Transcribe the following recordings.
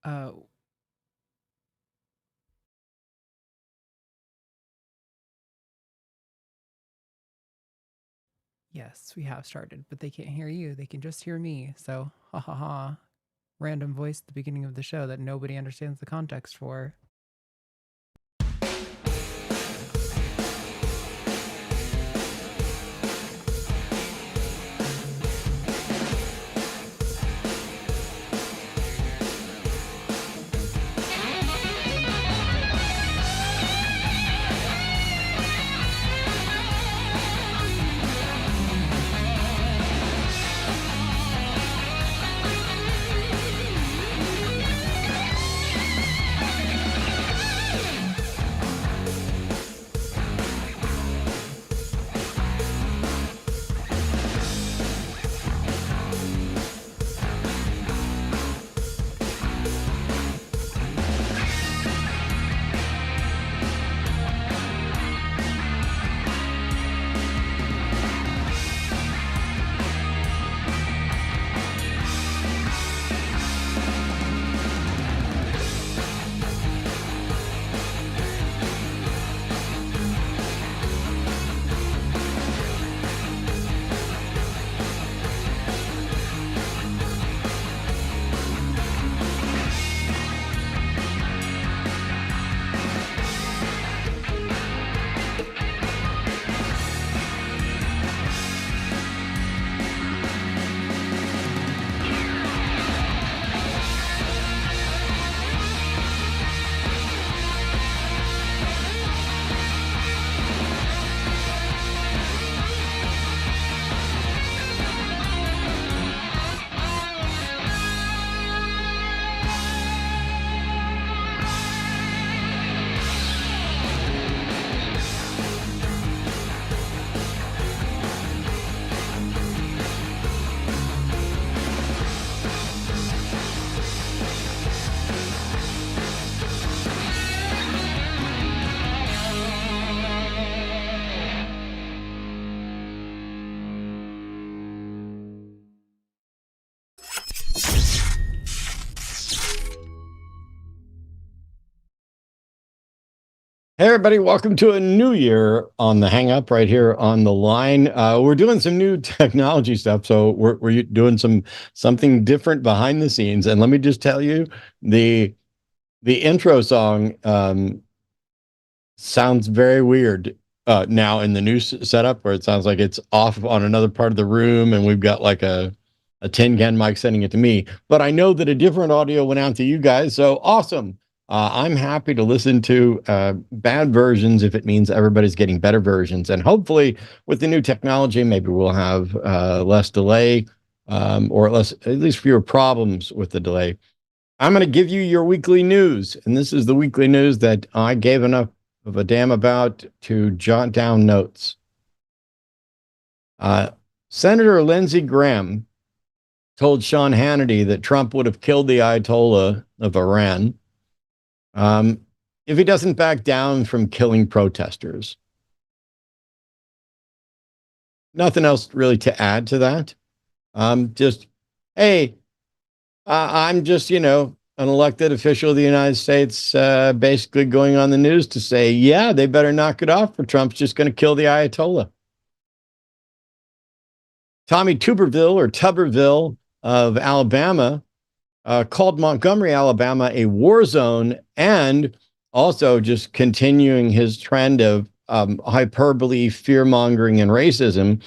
Uh, yes, we have started, but they can't hear you. They can just hear me. So, ha ha ha. Random voice at the beginning of the show that nobody understands the context for. Hey, everybody, welcome to a new year on the Hang Up right here on the line. We're doing some new technology stuff, so we're doing something different behind the scenes. And let me just tell you, the intro song sounds very weird now in the new setup, where it sounds like it's off on another part of the room, and we've got like a tin can mic sending it to me. But I know that a different audio went out to you guys, so awesome. I'm happy to listen to bad versions if it means everybody's getting better versions. And hopefully, with the new technology, maybe we'll have less delay or at least fewer problems with the delay. I'm going to give you your weekly news. And this is the weekly news that I gave enough of a damn about to jot down notes. Senator Lindsey Graham told Sean Hannity that Trump would have killed the Ayatollah of Iran if he doesn't back down from killing protesters. Nothing else really to add to that. Just, hey, I'm just, an elected official of the United States, basically going on the news to say, yeah, they better knock it off, or Trump's just going to kill the Ayatollah. Tommy Tuberville of Alabama called Montgomery, Alabama, a war zone, and also just continuing his trend of hyperbole, fear mongering, and racism.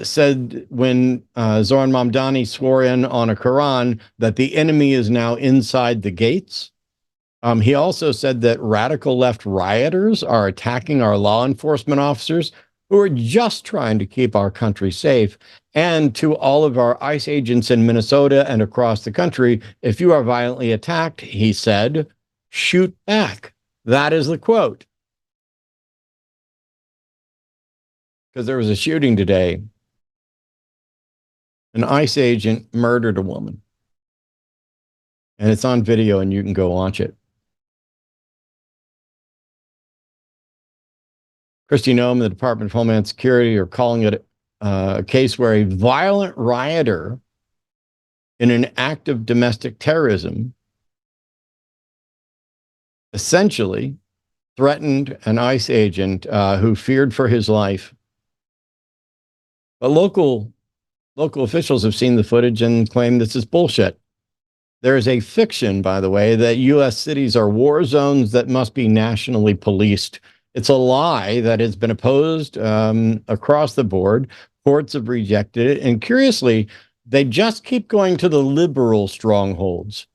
Said when Zoran Mamdani swore in on a Quran that the enemy is now inside the gates. He also said that radical left rioters are attacking our law enforcement officers who are just trying to keep our country safe. And to all of our ICE agents in Minnesota and across the country, if you are violently attacked, he said, shoot back. That is the quote. Because there was a shooting today. An ICE agent murdered a woman. And it's on video, and you can go watch it. Kristi Noem, the Department of Homeland Security, are calling it a case where a violent rioter in an act of domestic terrorism essentially threatened an ICE agent who feared for his life. But local officials have seen the footage and claim this is bullshit. There is a fiction, by the way, that U.S. cities are war zones that must be nationally policed. It's a lie that has been opposed across the board. Courts have rejected it. And curiously, they just keep going to the liberal strongholds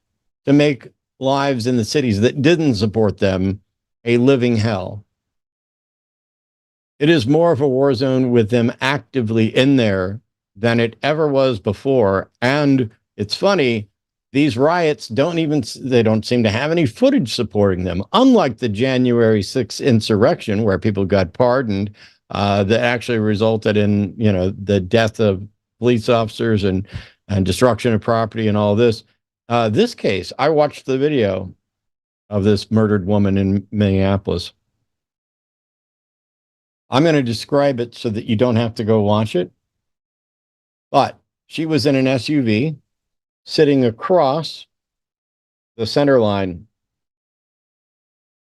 to make lives in the cities that didn't support them a living hell. It is more of a war zone with them actively in there than it ever was before. And it's funny, these riots they don't seem to have any footage supporting them. Unlike the January 6th insurrection, where people got pardoned, that actually resulted in, the death of police officers and destruction of property and all this. This case, I watched the video of this murdered woman in Minneapolis. I'm going to describe it so that you don't have to go watch it. But she was in an SUV sitting across the center line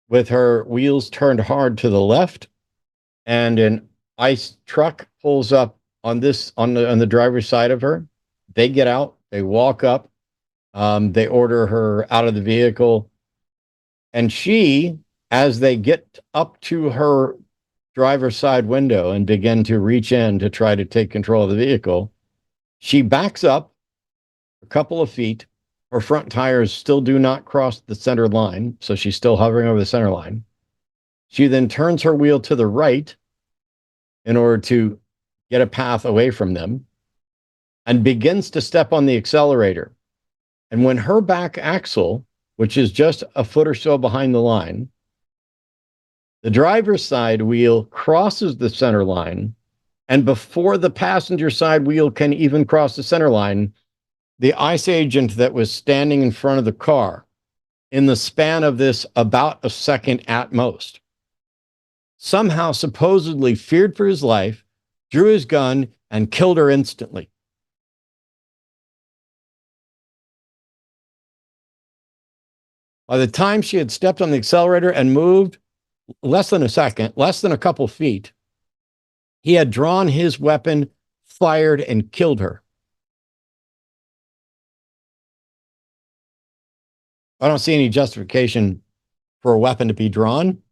with her wheels turned hard to the left, and an ICE truck pulls up on the driver's side of her. They get out, they walk up, they order her out of the vehicle, and she, as they get up to her driver's side window and begin to reach in to try to take control of the vehicle, she backs up a couple of feet. Her front tires still do not cross the center line, so she's still hovering over the center line. She then turns her wheel to the right in order to get a path away from them and begins to step on the accelerator. And when her back axle, which is just a foot or so behind the line, the driver's side wheel crosses the center line, and before the passenger side wheel can even cross the center line, the ICE agent that was standing in front of the car, in the span of this about a second at most, somehow supposedly feared for his life, drew his gun, and killed her instantly. By the time she had stepped on the accelerator and moved less than a second, less than a couple feet, he had drawn his weapon, fired, and killed her. I don't see any justification for a weapon to be drawn.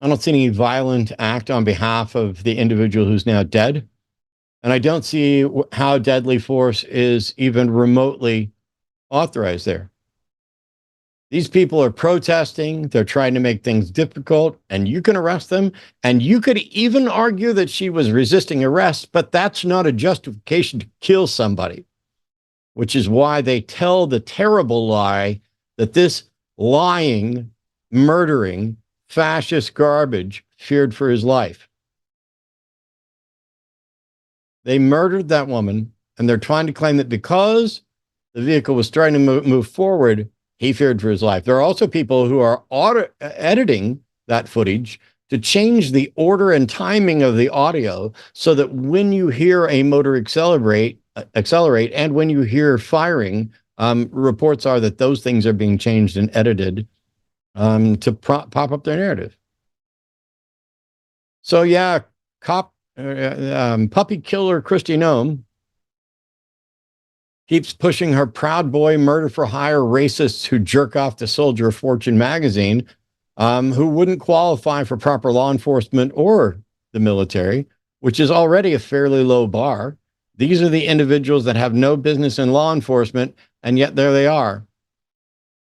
I don't see any violent act on behalf of the individual who's now dead. And I don't see how deadly force is even remotely authorized there. These people are protesting. They're trying to make things difficult, and you can arrest them. And you could even argue that she was resisting arrest, but that's not a justification to kill somebody, which is why they tell the terrible lie that this lying, murdering, fascist garbage feared for his life. They murdered that woman, and they're trying to claim that because the vehicle was starting to move forward, he feared for his life. There are also people who are editing that footage to change the order and timing of the audio so that when you hear a motor accelerate, and when you hear firing, reports are that those things are being changed and edited to pop up their narrative. So yeah, puppy killer Kristi Noem keeps pushing her Proud Boy murder for hire racists who jerk off to Soldier of Fortune magazine, who wouldn't qualify for proper law enforcement or the military, which is already a fairly low bar. These are the individuals that have no business in law enforcement, and yet there they are.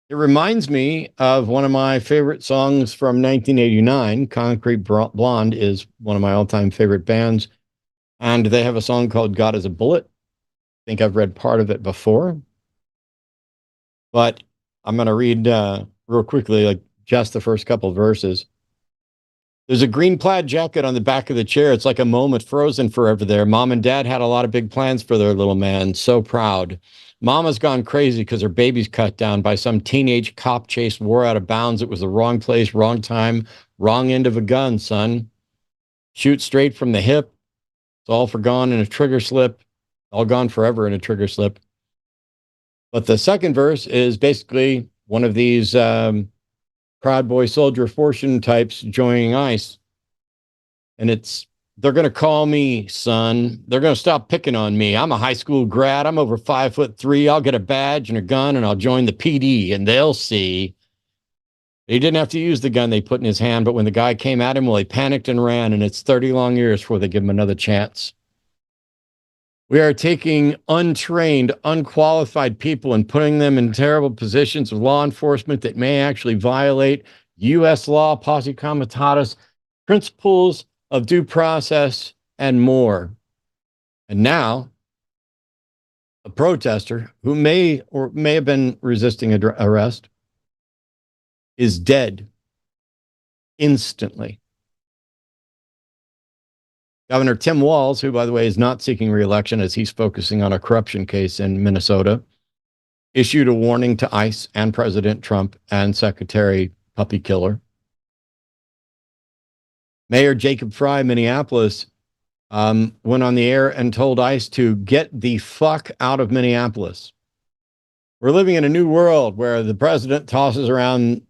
It reminds me of one of my favorite songs from 1989. Concrete Blonde is one of my all-time favorite bands, and they have a song called God is a Bullet. I think I've read part of it before, but I'm going to read real quickly, like just the first couple verses. There's a green plaid jacket on the back of the chair. It's like a moment frozen forever there. Mom and dad had a lot of big plans for their little man. So proud. Mama's gone crazy because her baby's cut down by some teenage cop chase wore out of bounds. It was the wrong place, wrong time, wrong end of a gun, son. Shoot straight from the hip. It's all forgone in a trigger slip. All gone forever in a trigger slip. But the second verse is basically one of these Proud Boy Soldier Fortune types joining ICE. And they're going to call me, son. They're going to stop picking on me. I'm a high school grad. I'm over 5'3". I'll get a badge and a gun and I'll join the PD and they'll see. He didn't have to use the gun they put in his hand, but when the guy came at him, well, he panicked and ran, and it's 30 long years before they give him another chance. We are taking untrained, unqualified people and putting them in terrible positions of law enforcement that may actually violate U.S. law, posse comitatus, principles of due process, and more. And now, a protester who may have been resisting arrest is dead instantly. Governor Tim Walz, who, by the way, is not seeking re-election as he's focusing on a corruption case in Minnesota, issued a warning to ICE and President Trump and Secretary Puppy Killer. Mayor Jacob Frey, Minneapolis, went on the air and told ICE to get the fuck out of Minneapolis. We're living in a new world where the president tosses around,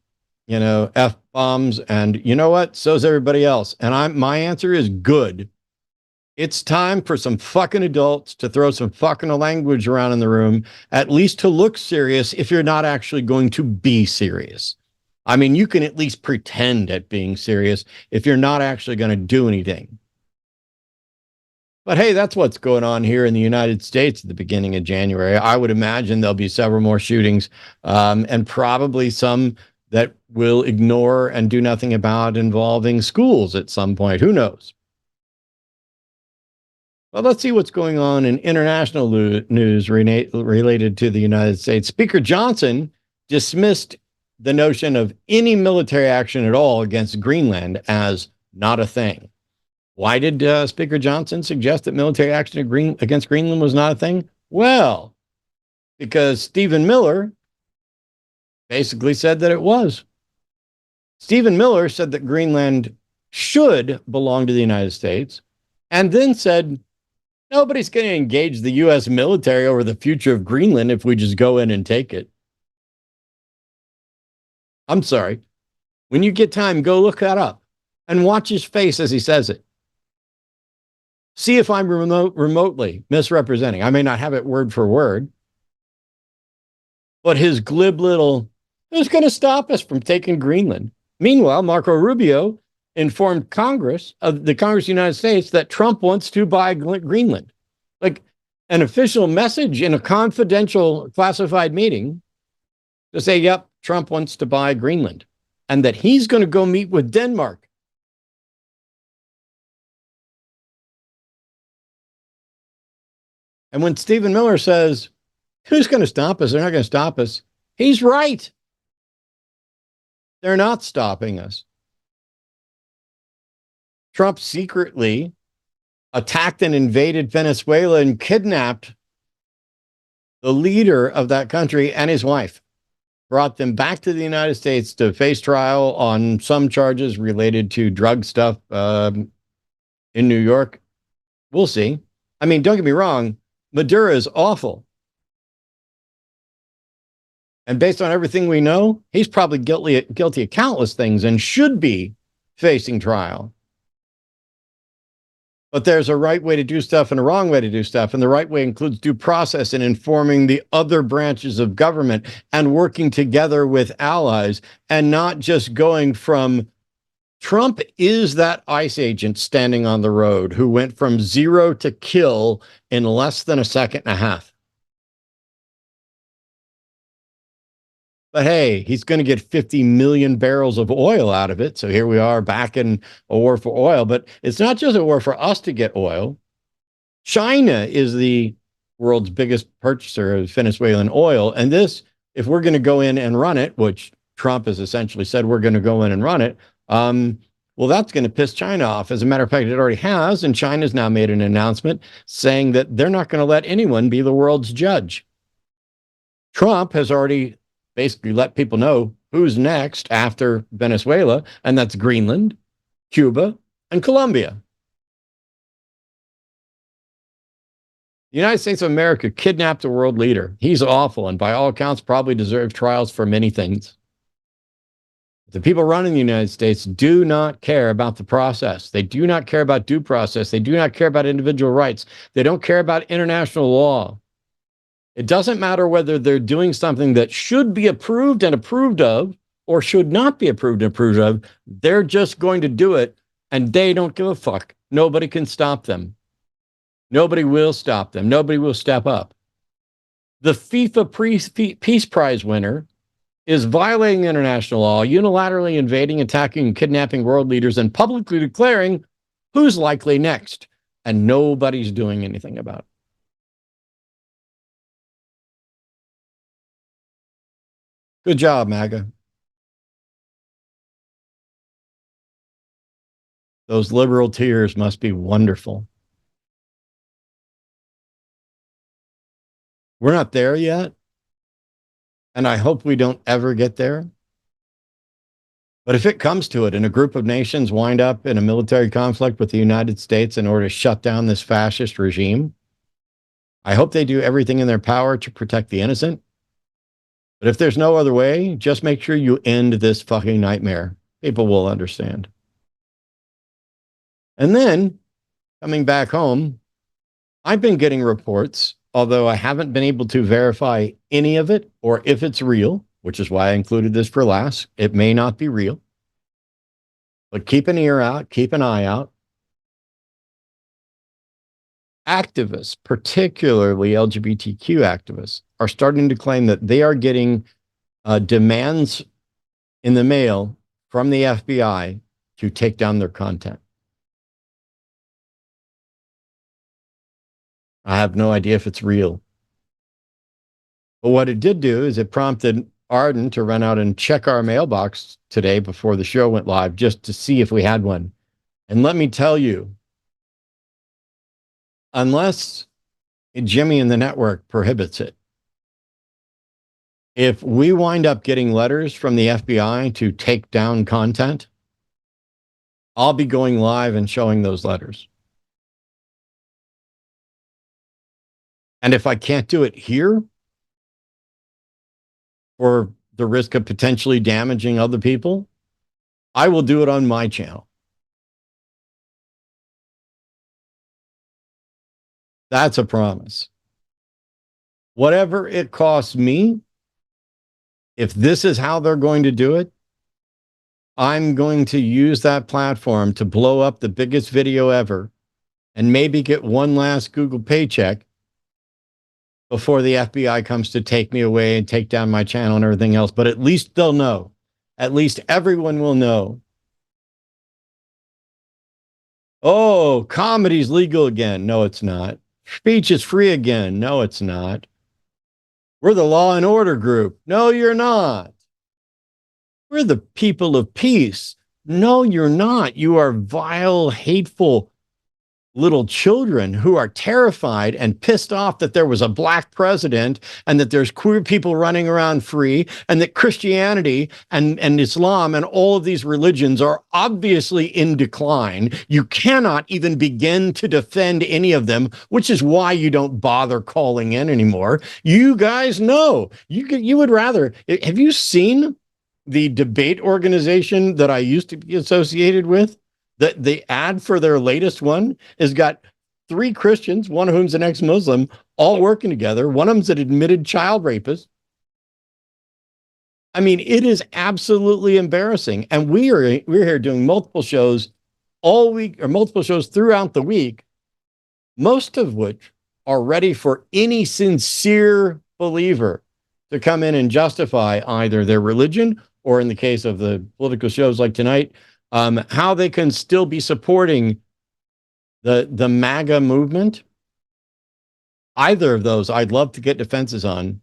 F-bombs, and you know what? So's everybody else. And my answer is good. It's time for some fucking adults to throw some fucking language around in the room, at least to look serious if you're not actually going to be serious. I mean, you can at least pretend at being serious if you're not actually going to do anything. But hey, that's what's going on here in the United States at the beginning of January. I would imagine there'll be several more shootings, and probably some that will ignore and do nothing about involving schools at some point. Who knows? Well, let's see what's going on in international news related to the United States. Speaker Johnson dismissed the notion of any military action at all against Greenland as not a thing. Why did Speaker Johnson suggest that military action against Greenland was not a thing? Well, because Stephen Miller basically said that it was. Stephen Miller said that Greenland should belong to the United States, and then said, nobody's going to engage the U.S. military over the future of Greenland if we just go in and take it. I'm sorry. When you get time, go look that up and watch his face as he says it. See if I'm remotely misrepresenting. I may not have it word for word, but his glib little, who's going to stop us from taking Greenland? Meanwhile, Marco Rubio informed Congress of the Congress of the United States that Trump wants to buy Greenland. Like an official message in a confidential classified meeting to say, yep, Trump wants to buy Greenland and that he's going to go meet with Denmark. And when Stephen Miller says, who's going to stop us? They're not going to stop us. He's right. They're not stopping us. Trump secretly attacked and invaded Venezuela and kidnapped the leader of that country and his wife, brought them back to the United States to face trial on some charges related to drug stuff in New York. We'll see. I mean, don't get me wrong, Maduro is awful. And based on everything we know, he's probably guilty of countless things and should be facing trial. But there's a right way to do stuff and a wrong way to do stuff. And the right way includes due process and informing the other branches of government and working together with allies and not just going from Trump is that ICE agent standing on the road who went from 0 to kill in less than a second and a half. But hey, he's going to get 50 million barrels of oil out of it. So here we are back in a war for oil. But it's not just a war for us to get oil. China is the world's biggest purchaser of Venezuelan oil. And this, if we're going to go in and run it, which Trump has essentially said we're going to go in and run it, well, that's going to piss China off. As a matter of fact, it already has. And China's now made an announcement saying that they're not going to let anyone be the world's judge. Trump has already basically let people know who's next after Venezuela, and that's Greenland, Cuba, and Colombia. The United States of America kidnapped a world leader. He's awful, and by all accounts, probably deserves trials for many things. The people running the United States do not care about the process. They do not care about due process. They do not care about individual rights. They don't care about international law. It doesn't matter whether they're doing something that should be approved and approved of or should not be approved and approved of. They're just going to do it, and they don't give a fuck. Nobody can stop them. Nobody will stop them. Nobody will step up. The FIFA Peace Prize winner is violating international law, unilaterally invading, attacking, and kidnapping world leaders, and publicly declaring who's likely next. And nobody's doing anything about it. Good job, MAGA. Those liberal tears must be wonderful. We're not there yet, and I hope we don't ever get there. But if it comes to it and a group of nations wind up in a military conflict with the United States in order to shut down this fascist regime, I hope they do everything in their power to protect the innocent. But if there's no other way, just make sure you end this fucking nightmare. People will understand. And then, coming back home, I've been getting reports, although I haven't been able to verify any of it or if it's real, which is why I included this for last. It may not be real. But keep an ear out, keep an eye out. Activists, particularly LGBTQ activists, are starting to claim that they are getting demands in the mail from the FBI to take down their content. I have no idea if it's real. But what it did do is it prompted Arden to run out and check our mailbox today before the show went live just to see if we had one. And let me tell you, unless Jimmy and the network prohibits it, if we wind up getting letters from the FBI to take down content, I'll be going live and showing those letters. And if I can't do it here, or the risk of potentially damaging other people, I will do it on my channel. That's a promise. Whatever it costs me, if this is how they're going to do it, I'm going to use that platform to blow up the biggest video ever and maybe get one last Google paycheck before the FBI comes to take me away and take down my channel and everything else. But at least they'll know. At least everyone will know. Oh, comedy's legal again. No, it's not. Speech is free again. No, it's not. We're the law and order group. No, you're not. We're the people of peace. No, you're not. You are vile, hateful little children who are terrified and pissed off that there was a black president and that there's queer people running around free and that Christianity and Islam and all of these religions are obviously in decline. You cannot even begin to defend any of them, which is why you don't bother calling in anymore. You guys know. You would rather. Have you seen the debate organization that I used to be associated with? The ad for their latest one has got 3 Christians, one of whom's an ex-Muslim, all working together. One of them's an admitted child rapist. I mean, it is absolutely embarrassing. And we're here doing multiple shows all week, or multiple shows throughout the week, most of which are ready for any sincere believer to come in and justify either their religion or, in the case of the political shows like tonight, how they can still be supporting the MAGA movement. Either of those, I'd love to get defenses on.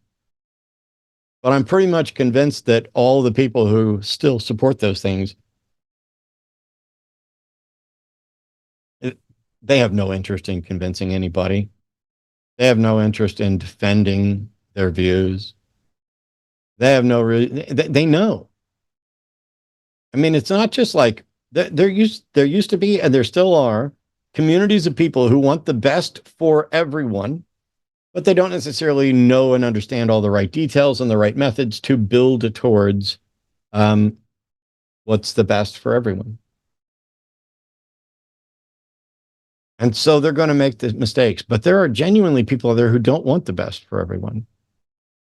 But I'm pretty much convinced that all the people who still support those things, they have no interest in convincing anybody. They have no interest in defending their views. They have no they know. I mean, it's not just like there used to be, and there still are, communities of people who want the best for everyone, but they don't necessarily know and understand all the right details and the right methods to build towards what's the best for everyone. And so they're going to make the mistakes, but there are genuinely people out there who don't want the best for everyone.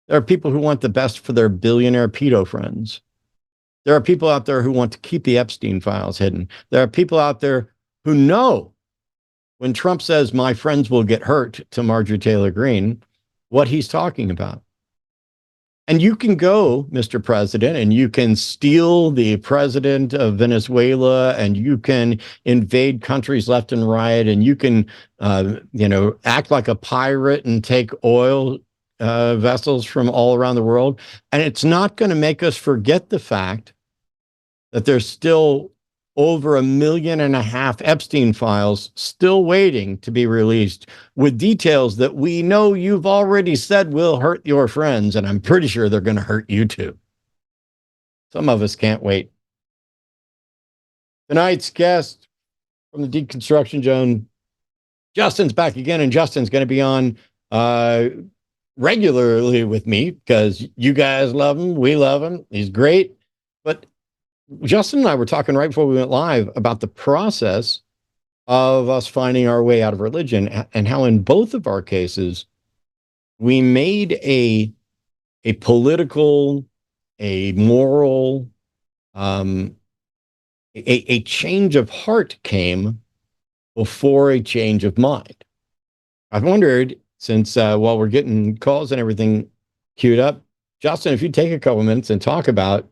There are people who want the best for their billionaire pedo friends. There are people out there who want to keep the Epstein files hidden. There are people out there who know when Trump says my friends will get hurt to Marjorie Taylor Greene, what he's talking about. And you can go, Mr. President, and you can steal the president of Venezuela, and you can invade countries left and right, and you can, act like a pirate and take oil vessels from all around the world. And it's not going to make us forget the fact that there's still over 1.5 million Epstein files still waiting to be released with details that we know you've already said will hurt your friends, and I'm pretty sure they're going to hurt you too. Some of us can't wait. Tonight's guest from the Deconstruction Zone, Justin's back again, and Justin's going to be on regularly with me because you guys love him. We love him. He's great. But Justin and I were talking right before we went live about the process of us finding our way out of religion, and how in both of our cases, we made a political, a moral, a change of heart came before a change of mind. I've wondered, since while we're getting calls and everything queued up, Justin, if you'd take a couple minutes and talk about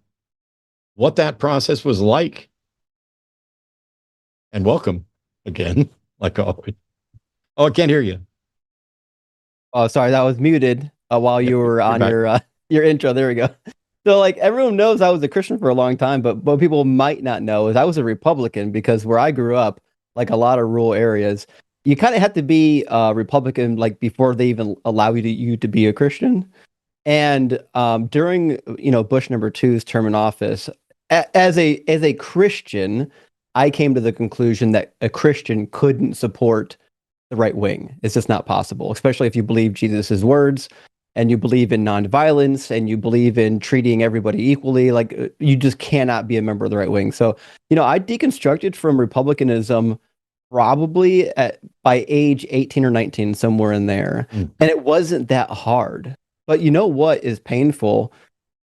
what that process was like. And welcome again, like always. Oh, I can't hear you. Oh, sorry, that was muted while you were on your intro. There we go. So, like, everyone knows I was a Christian for a long time, but what people might not know is I was a Republican, because where I grew up, like a lot of rural areas, you kind of have to be a Republican like before they even allow you to be a Christian. And during Bush #2's term in office, as a Christian, I came to the conclusion that a Christian couldn't support the right wing. It's just not possible, especially if you believe Jesus's words and you believe in nonviolence and you believe in treating everybody equally. Like, you just cannot be a member of the right wing. So, I deconstructed from Republicanism probably by age 18 or 19, somewhere in there. And it wasn't that hard. But you know what is painful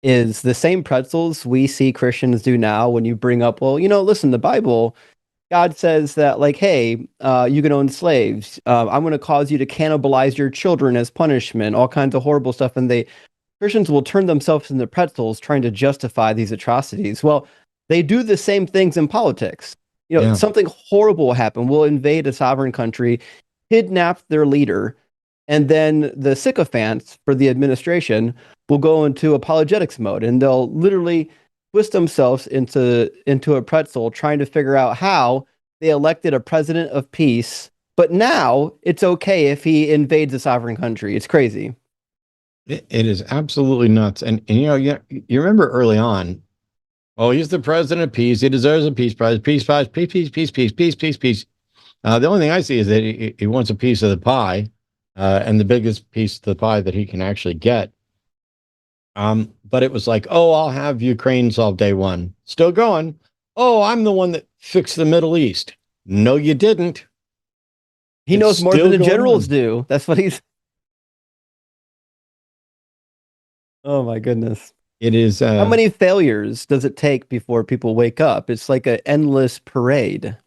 is the same pretzels we see Christians do now when you bring up, well, listen, the Bible, God says that, like, hey, you can own slaves. I'm going to cause you to cannibalize your children as punishment, all kinds of horrible stuff. And Christians will turn themselves into pretzels trying to justify these atrocities. Well, they do the same things in politics. Something horrible will happen. We'll invade a sovereign country, kidnap their leader, and then the sycophants for the administration will go into apologetics mode, and they'll literally twist themselves into a pretzel trying to figure out how they elected a president of peace, but now it's okay if he invades a sovereign country. It's crazy. It is absolutely nuts. And you remember early on, oh, he's the president of peace. He deserves a peace prize. Peace prize. Peace, peace, peace, peace, peace, peace, peace. The only thing I see is that he wants a piece of the pie, and the biggest piece of the pie that he can actually get. But it was like, oh, I'll have Ukraine solve day one. Still going. Oh, I'm the one that fixed the Middle East. No, you didn't. He knows more than the generals do. That's what he's. Oh my goodness. It is. How many failures does it take before people wake up? It's like an endless parade.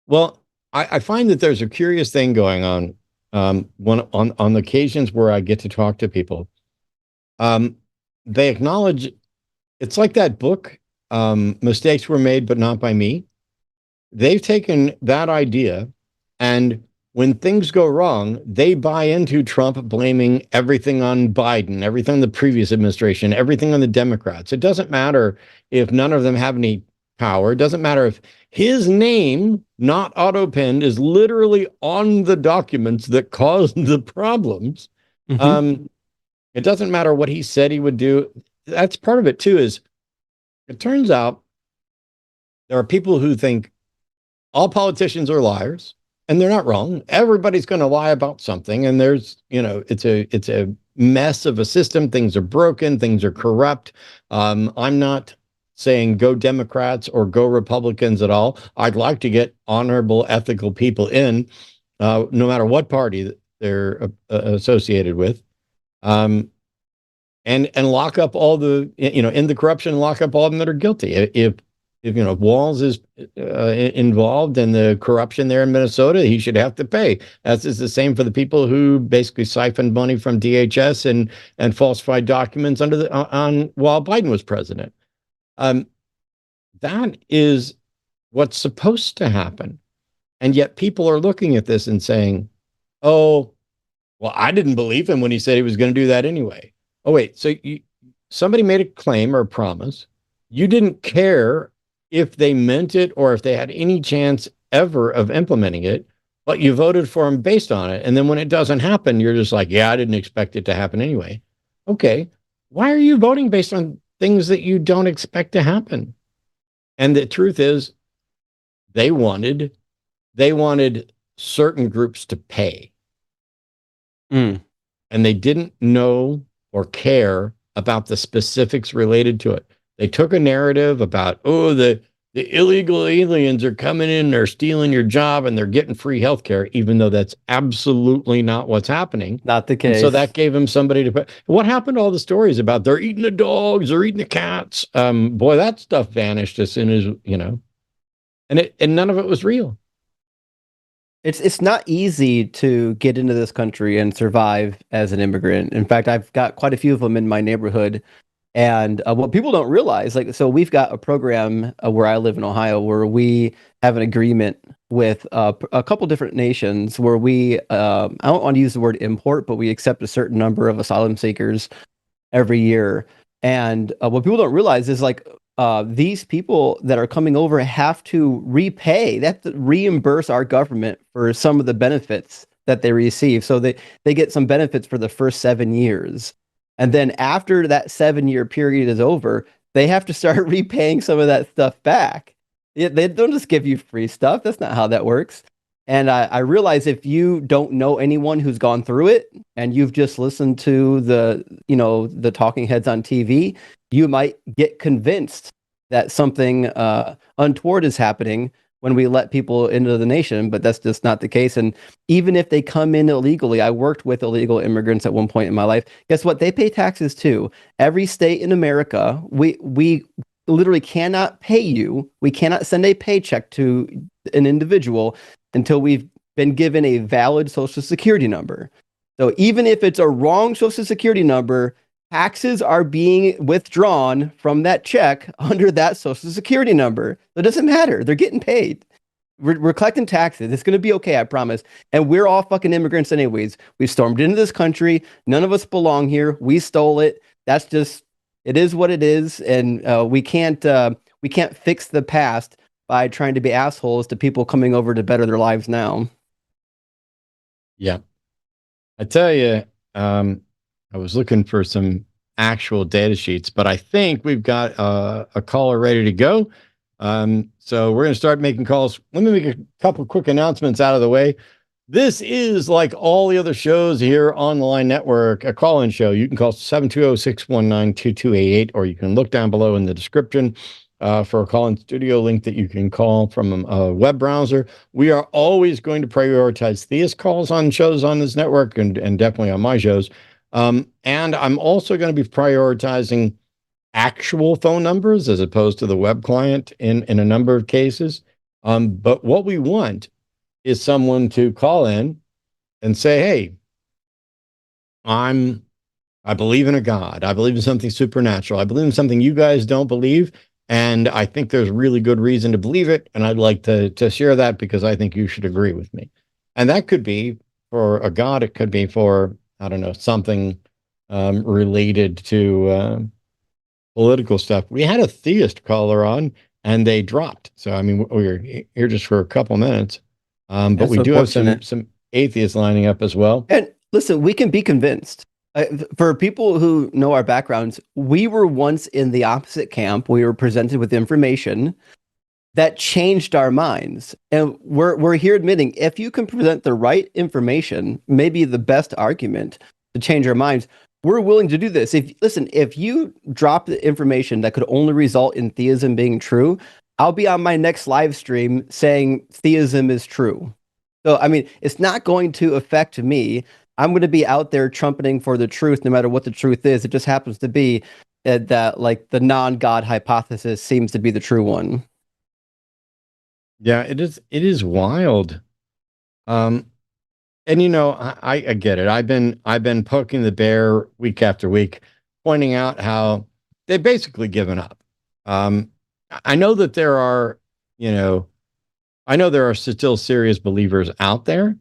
Well, I find that there's a curious thing going on on the occasions where I get to talk to people. They acknowledge, it's like that book, Mistakes Were Made, but Not by Me. They've taken that idea, and when things go wrong, they buy into Trump blaming everything on Biden, everything on the previous administration, everything on the Democrats. It doesn't matter if none of them have any power. It doesn't matter if his name, not auto-pinned, is literally on the documents that caused the problems. Mm-hmm. It doesn't matter what he said he would do. That's part of it too, is it turns out there are people who think all politicians are liars, and they're not wrong. Everybody's going to lie about something. And there's, it's a mess of a system. Things are broken. Things are corrupt. I'm not saying go Democrats or go Republicans at all. I'd like to get honorable, ethical people in, no matter what party they're associated with, and lock up all the, in the corruption, lock up all of them that are guilty. If Walz is involved in the corruption there in Minnesota, he should have to pay. As is the same for the people who basically siphoned money from DHS and falsified documents while Biden was president. That is what's supposed to happen. And yet people are looking at this and saying, oh, well, I didn't believe him when he said he was going to do that anyway. Oh, wait, so somebody made a claim or a promise. You didn't care if they meant it or if they had any chance ever of implementing it, but you voted for him based on it. And then when it doesn't happen, you're just like, yeah, I didn't expect it to happen anyway. Okay, why are you voting based on things that you don't expect to happen? And the truth is, they wanted certain groups to pay. And they didn't know or care about the specifics related to it. They took a narrative about, oh, the illegal aliens are coming in, they're stealing your job, and they're getting free healthcare, even though that's absolutely not what's happening. Not the case. And so that gave them somebody to pay. What happened to all the stories about they're eating the dogs, they're eating the cats? Boy, that stuff vanished as soon as, and none of it was real. It's not easy to get into this country and survive as an immigrant. In fact, I've got quite a few of them in my neighborhood. And what people don't realize, so we've got a program where I live in Ohio where we have an agreement with a couple different nations where we, I don't want to use the word import, but we accept a certain number of asylum seekers every year. And what people don't realize is these people that are coming over have to repay, they have to reimburse our government for some of the benefits that they receive. So they get some benefits for the first 7 years. And then after that 7-year period is over, they have to start repaying some of that stuff back. They don't just give you free stuff. That's not how that works. And I realize if you don't know anyone who's gone through it and you've just listened to the talking heads on TV, you might get convinced that something untoward is happening when we let people into the nation, but that's just not the case. And even if they come in illegally, I worked with illegal immigrants at one point in my life. Guess what? They pay taxes too. Every state in America, we literally cannot pay you. We cannot send a paycheck to an individual until we've been given a valid Social Security number. So even if it's a wrong Social Security number, taxes are being withdrawn from that check under that Social Security number. So it doesn't matter. They're getting paid. We're collecting taxes. It's going to be okay, I promise. And we're all fucking immigrants anyways. We stormed into this country. None of us belong here. We stole it. That's just, it is what it is. And we can't fix the past by trying to be assholes to people coming over to better their lives now. Yeah. I tell you, I was looking for some actual data sheets, but I think we've got a caller ready to go. So we're going to start making calls. Let me make a couple quick announcements out of the way. This is like all the other shows here on the Line Network, a call-in show. You can call 720-619-2288, or you can look down below in the description for a call-in studio link that you can call from a web browser. We are always going to prioritize theist calls on shows on this network and definitely on my shows. And I'm also going to be prioritizing actual phone numbers as opposed to the web client in a number of cases. But what we want is someone to call in and say, hey, I believe in a God. I believe in something supernatural. I believe in something you guys don't believe. And I think there's really good reason to believe it. And I'd like to share that because I think you should agree with me. And that could be for a God. It could be for, I don't know, something related to political stuff. We had a theist caller on and they dropped. So, I mean, we were here just for a couple minutes. But That's we do have some atheists lining up as well. And listen, we can be convinced. For people who know our backgrounds, we were once in the opposite camp. We were presented with information that changed our minds. And we're here admitting if you can present the right information, maybe the best argument to change our minds, we're willing to do this. If you drop the information that could only result in theism being true, I'll be on my next live stream saying theism is true. So, I mean, it's not going to affect me. I'm going to be out there trumpeting for the truth, no matter what the truth is. It just happens to be that like the non-God hypothesis seems to be the true one. Yeah, it is. It is wild. And I get it. I've been poking the bear week after week, pointing out how they've basically given up. I know that there are, I know there are still serious believers out there.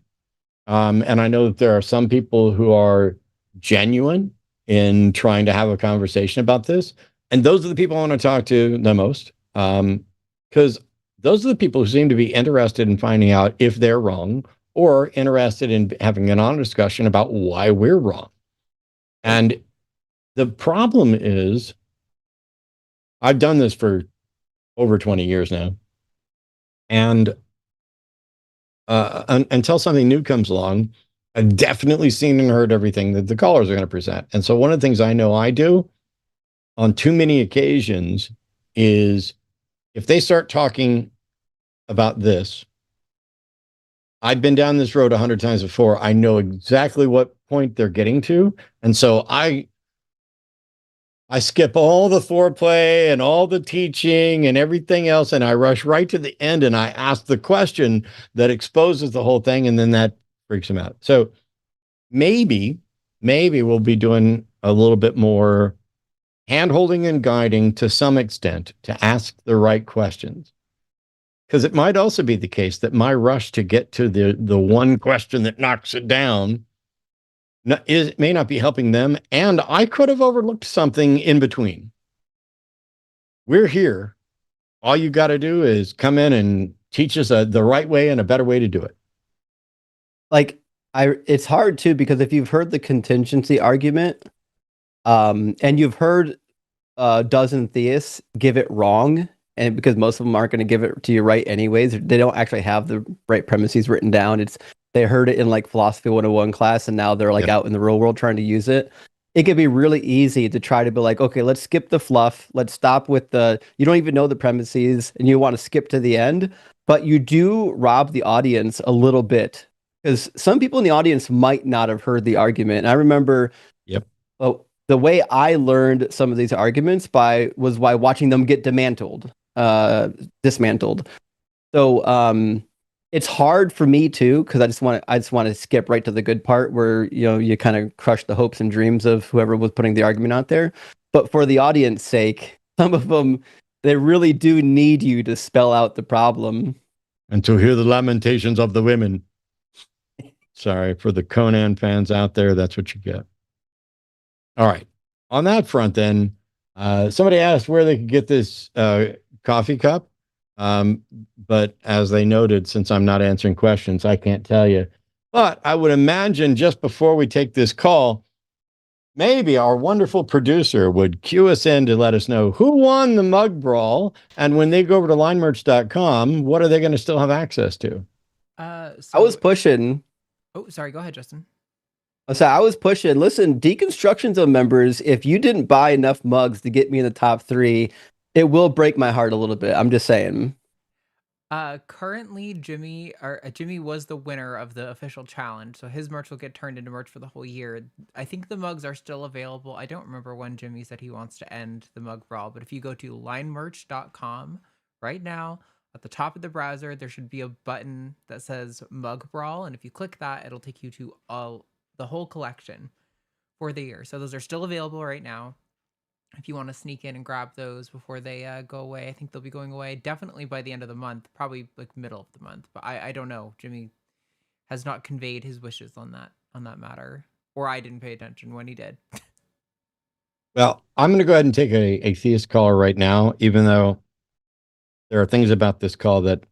And I know that there are some people who are genuine in trying to have a conversation about this. And those are the people I want to talk to the most. Because those are the people who seem to be interested in finding out if they're wrong or interested in having an honest discussion about why we're wrong. And the problem is, I've done this for over 20 years now. And until something new comes along, I've definitely seen and heard everything that the callers are going to present. And so one of the things I know I do on too many occasions is if they start talking about this, I've been down this road 100 times before. I know exactly what point they're getting to. And so I skip all the foreplay and all the teaching and everything else, and I rush right to the end and I ask the question that exposes the whole thing, and then that freaks them out. So maybe we'll be doing a little bit more hand-holding and guiding to some extent to ask the right questions. Because it might also be the case that my rush to get to the one question that knocks it down may not be helping them, and I could have overlooked something in between. We're here. All you got to do is come in and teach us the right way and a better way to do it. Like, it's hard too, because if you've heard the contingency argument, and you've heard a dozen theists give it wrong, and because most of them aren't going to give it to you right anyways, they don't actually have the right premises written down. They heard it in like philosophy 101 class, and now they're like out in the real world trying to use it. It can be really easy to try to be like, okay, let's skip the fluff. Let's stop with you don't even know the premises and you want to skip to the end, but you do rob the audience a little bit, because some people in the audience might not have heard the argument. And I remember the way I learned some of these arguments was by watching them get dismantled. So it's hard for me too, because I just want to skip right to the good part where you kind of crush the hopes and dreams of whoever was putting the argument out there. But for the audience sake, some of them, they really do need you to spell out the problem and to hear the lamentations of the women. Sorry for the Conan fans out there, that's what you get. All right, on that front then, somebody asked where they could get this coffee cup. But as they noted, since I'm not answering questions, I can't tell you. But I would imagine just before we take this call, maybe our wonderful producer would cue us in to let us know who won the mug brawl. And when they go over to linemerch.com, what are they going to still have access to? I was pushing. Oh, sorry. Go ahead, Justin. So I was pushing. Listen, Deconstruction Zone members, if you didn't buy enough mugs to get me in the top 3, it will break my heart a little bit. I'm just saying. Currently, Jimmy was the winner of the official challenge, so his merch will get turned into merch for the whole year. I think the mugs are still available. I don't remember when Jimmy said he wants to end the mug brawl, but if you go to linemerch.com right now, at the top of the browser, there should be a button that says mug brawl, and if you click that, it'll take you to the whole collection for the year. So those are still available right now. If you want to sneak in and grab those before they go away. I think they'll be going away definitely by the end of the month, probably like middle of the month. But I don't know. Jimmy has not conveyed his wishes on that matter, or I didn't pay attention when he did. Well, I'm going to go ahead and take a theist caller right now, even though there are things about this call that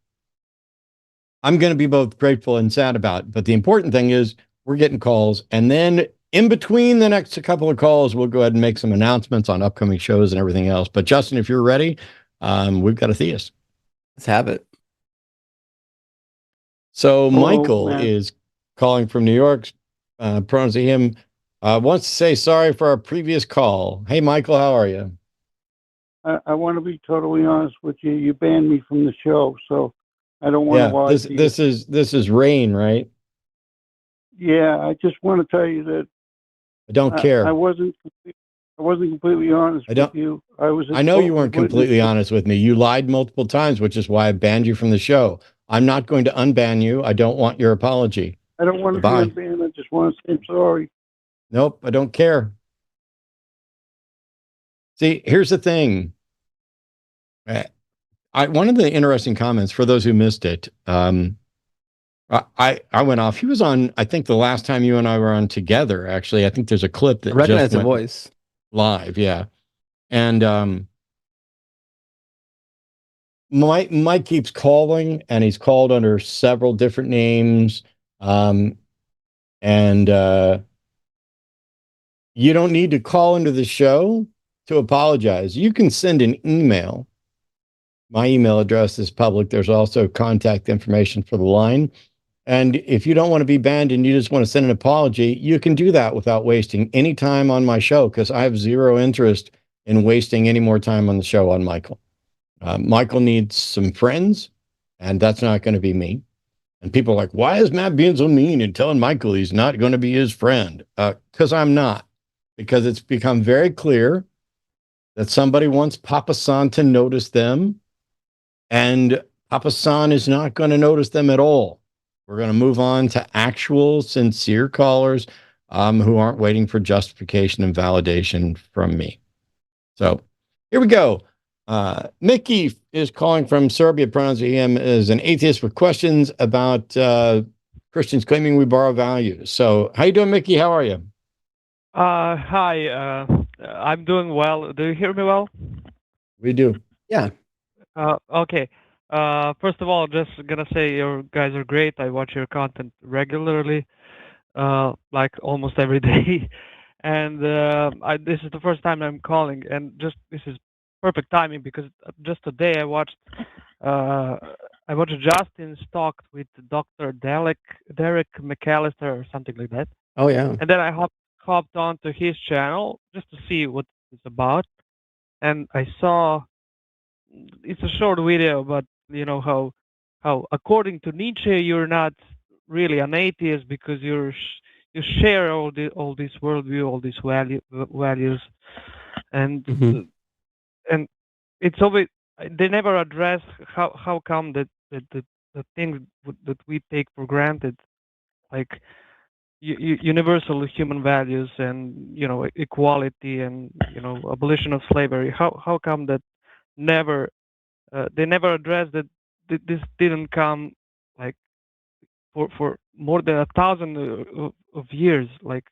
I'm going to be both grateful and sad about. But the important thing is we're getting calls, and then in between the next couple of calls, we'll go ahead and make some announcements on upcoming shows and everything else. But Justin, if you're ready, we've got a theist. Let's have it. So Michael is calling from New York. Prone to him. Wants to say sorry for our previous call. Hey, Michael, how are you? I want to be totally honest with you. You banned me from the show, so I don't want to Yeah, lie this to you. this is Rain, right? Yeah, I just want to tell you that I don't I, I care. wasn't I wasn't completely honest I with don't. you. I was a I know you total weren't witness. completely honest with me. You lied multiple times, which is why I banned you from the show. I'm not going to unban you. I don't want your apology. I don't want to be Goodbye. unbanned. I just want to say I'm sorry. Nope, I don't care. See, here's the thing. One of the interesting comments for those who missed it. I went off. He was on. I think the last time you and I were on together. Actually, I think there's a clip I that recognize just the went voice. live. Yeah, and Mike keeps calling, and he's called under several different names. Um, and you don't need to call into the show to apologize. You can send an email. My email address is public. There's also contact information for the line. And if you don't want to be banned and you just want to send an apology, you can do that without wasting any time on my show, because I have zero interest in wasting any more time on the show on Michael. Michael needs some friends, and that's not going to be me. And people are like, why is Matt being so mean and telling Michael he's not going to be his friend? Because I'm not. Because it's become very clear that somebody wants Papa San to notice them, and Papa San is not going to notice them at all. We're going to move on to actual, sincere callers who aren't waiting for justification and validation from me. So here we go. Mickey is calling from Serbia, pronouncing him as an atheist with questions about Christians claiming we borrow values. So how you doing, Mickey? How are you? Hi. I'm doing well. Do you hear me well? We do. Yeah. Okay. First of all, just gonna say you guys are great. I watch your content regularly, like almost every day. And this is the first time I'm calling, and just this is perfect timing because just today uh, I watched Justin's talk with Dr. Derek McAllister or something like that. Oh yeah. And then I hopped onto his channel just to see what it's about, and I saw it's a short video, but you know how according to Nietzsche you're not really an atheist because you share all this worldview, all these values, and hmm and it's always they never address how come that the things that we take for granted, like universal human values and equality and abolition of slavery. How come that never they never addressed that this didn't come like for more than 1,000 of years, like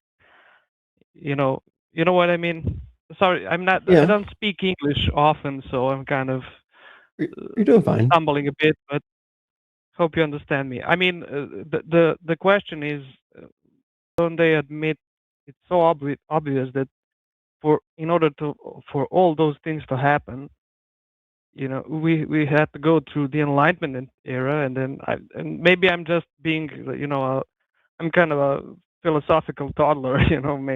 you know you know what I mean. Sorry, I Yeah. don't speak English often, so I'm kind of You're doing fine. stumbling a bit, but hope you understand me. I mean, the question is, don't they admit it's so obvious that in order to for all those things to happen, we had to go through the Enlightenment era, and then and maybe I'm just being, I'm kind of a philosophical toddler,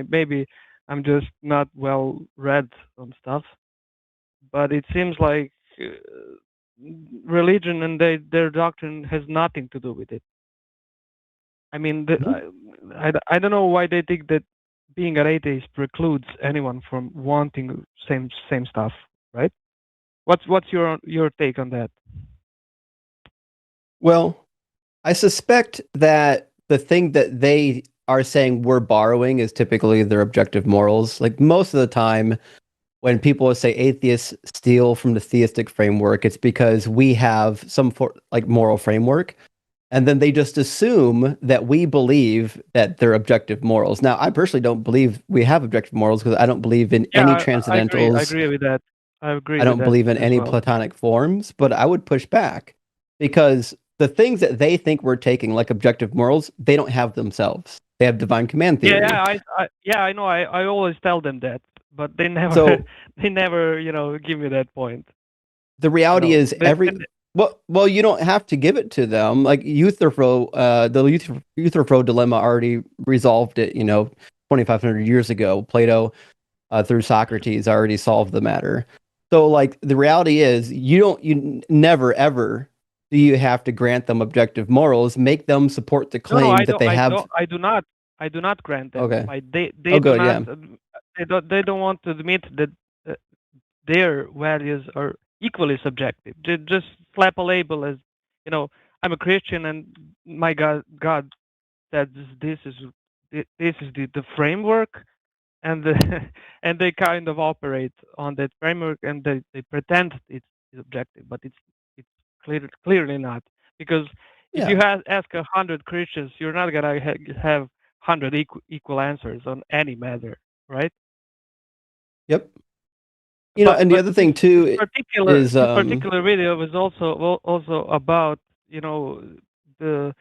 maybe I'm just not well read on stuff, but it seems like religion and their doctrine has nothing to do with it. I mean, Mhm. I don't know why they think that being an atheist precludes anyone from wanting same stuff, right? What's your take on that? Well, I suspect that the thing that they are saying we're borrowing is typically their objective morals. Like most of the time, when people say atheists steal from the theistic framework, it's because we have like moral framework. And then they just assume that we believe that they're objective morals. Now, I personally don't believe we have objective morals because I don't believe in Yeah, any I agree. I transcendentals. agree with that. I agree I with don't that believe in as any well. platonic forms, but I would push back because the things that they think we're taking, like objective morals, they don't have themselves. They have divine command Yeah, theory. I know. I always tell them that, but they never So they never give me that point. the reality is They, well, you don't have to give it to them. Like Euthyphro, the Euthyphro dilemma already resolved it. 2,500 years ago. Plato, through Socrates, already solved the matter. So, like, the reality is, you never ever do you have to grant them objective morals, make them support the No, claim that they have. I do not grant them. Okay. They Oh, do good. not. Yeah. They don't want to admit that uh, their values are equally subjective. They just slap a label as, I'm a Christian and my God said this is the framework, and and they kind of operate on that framework, and they pretend it's objective, but it's clearly not, because if you Yeah. ask 100 Christians, you're not gonna have 100 equal answers on any matter, right? Yep. And the But other thing too is this particular video was also about, the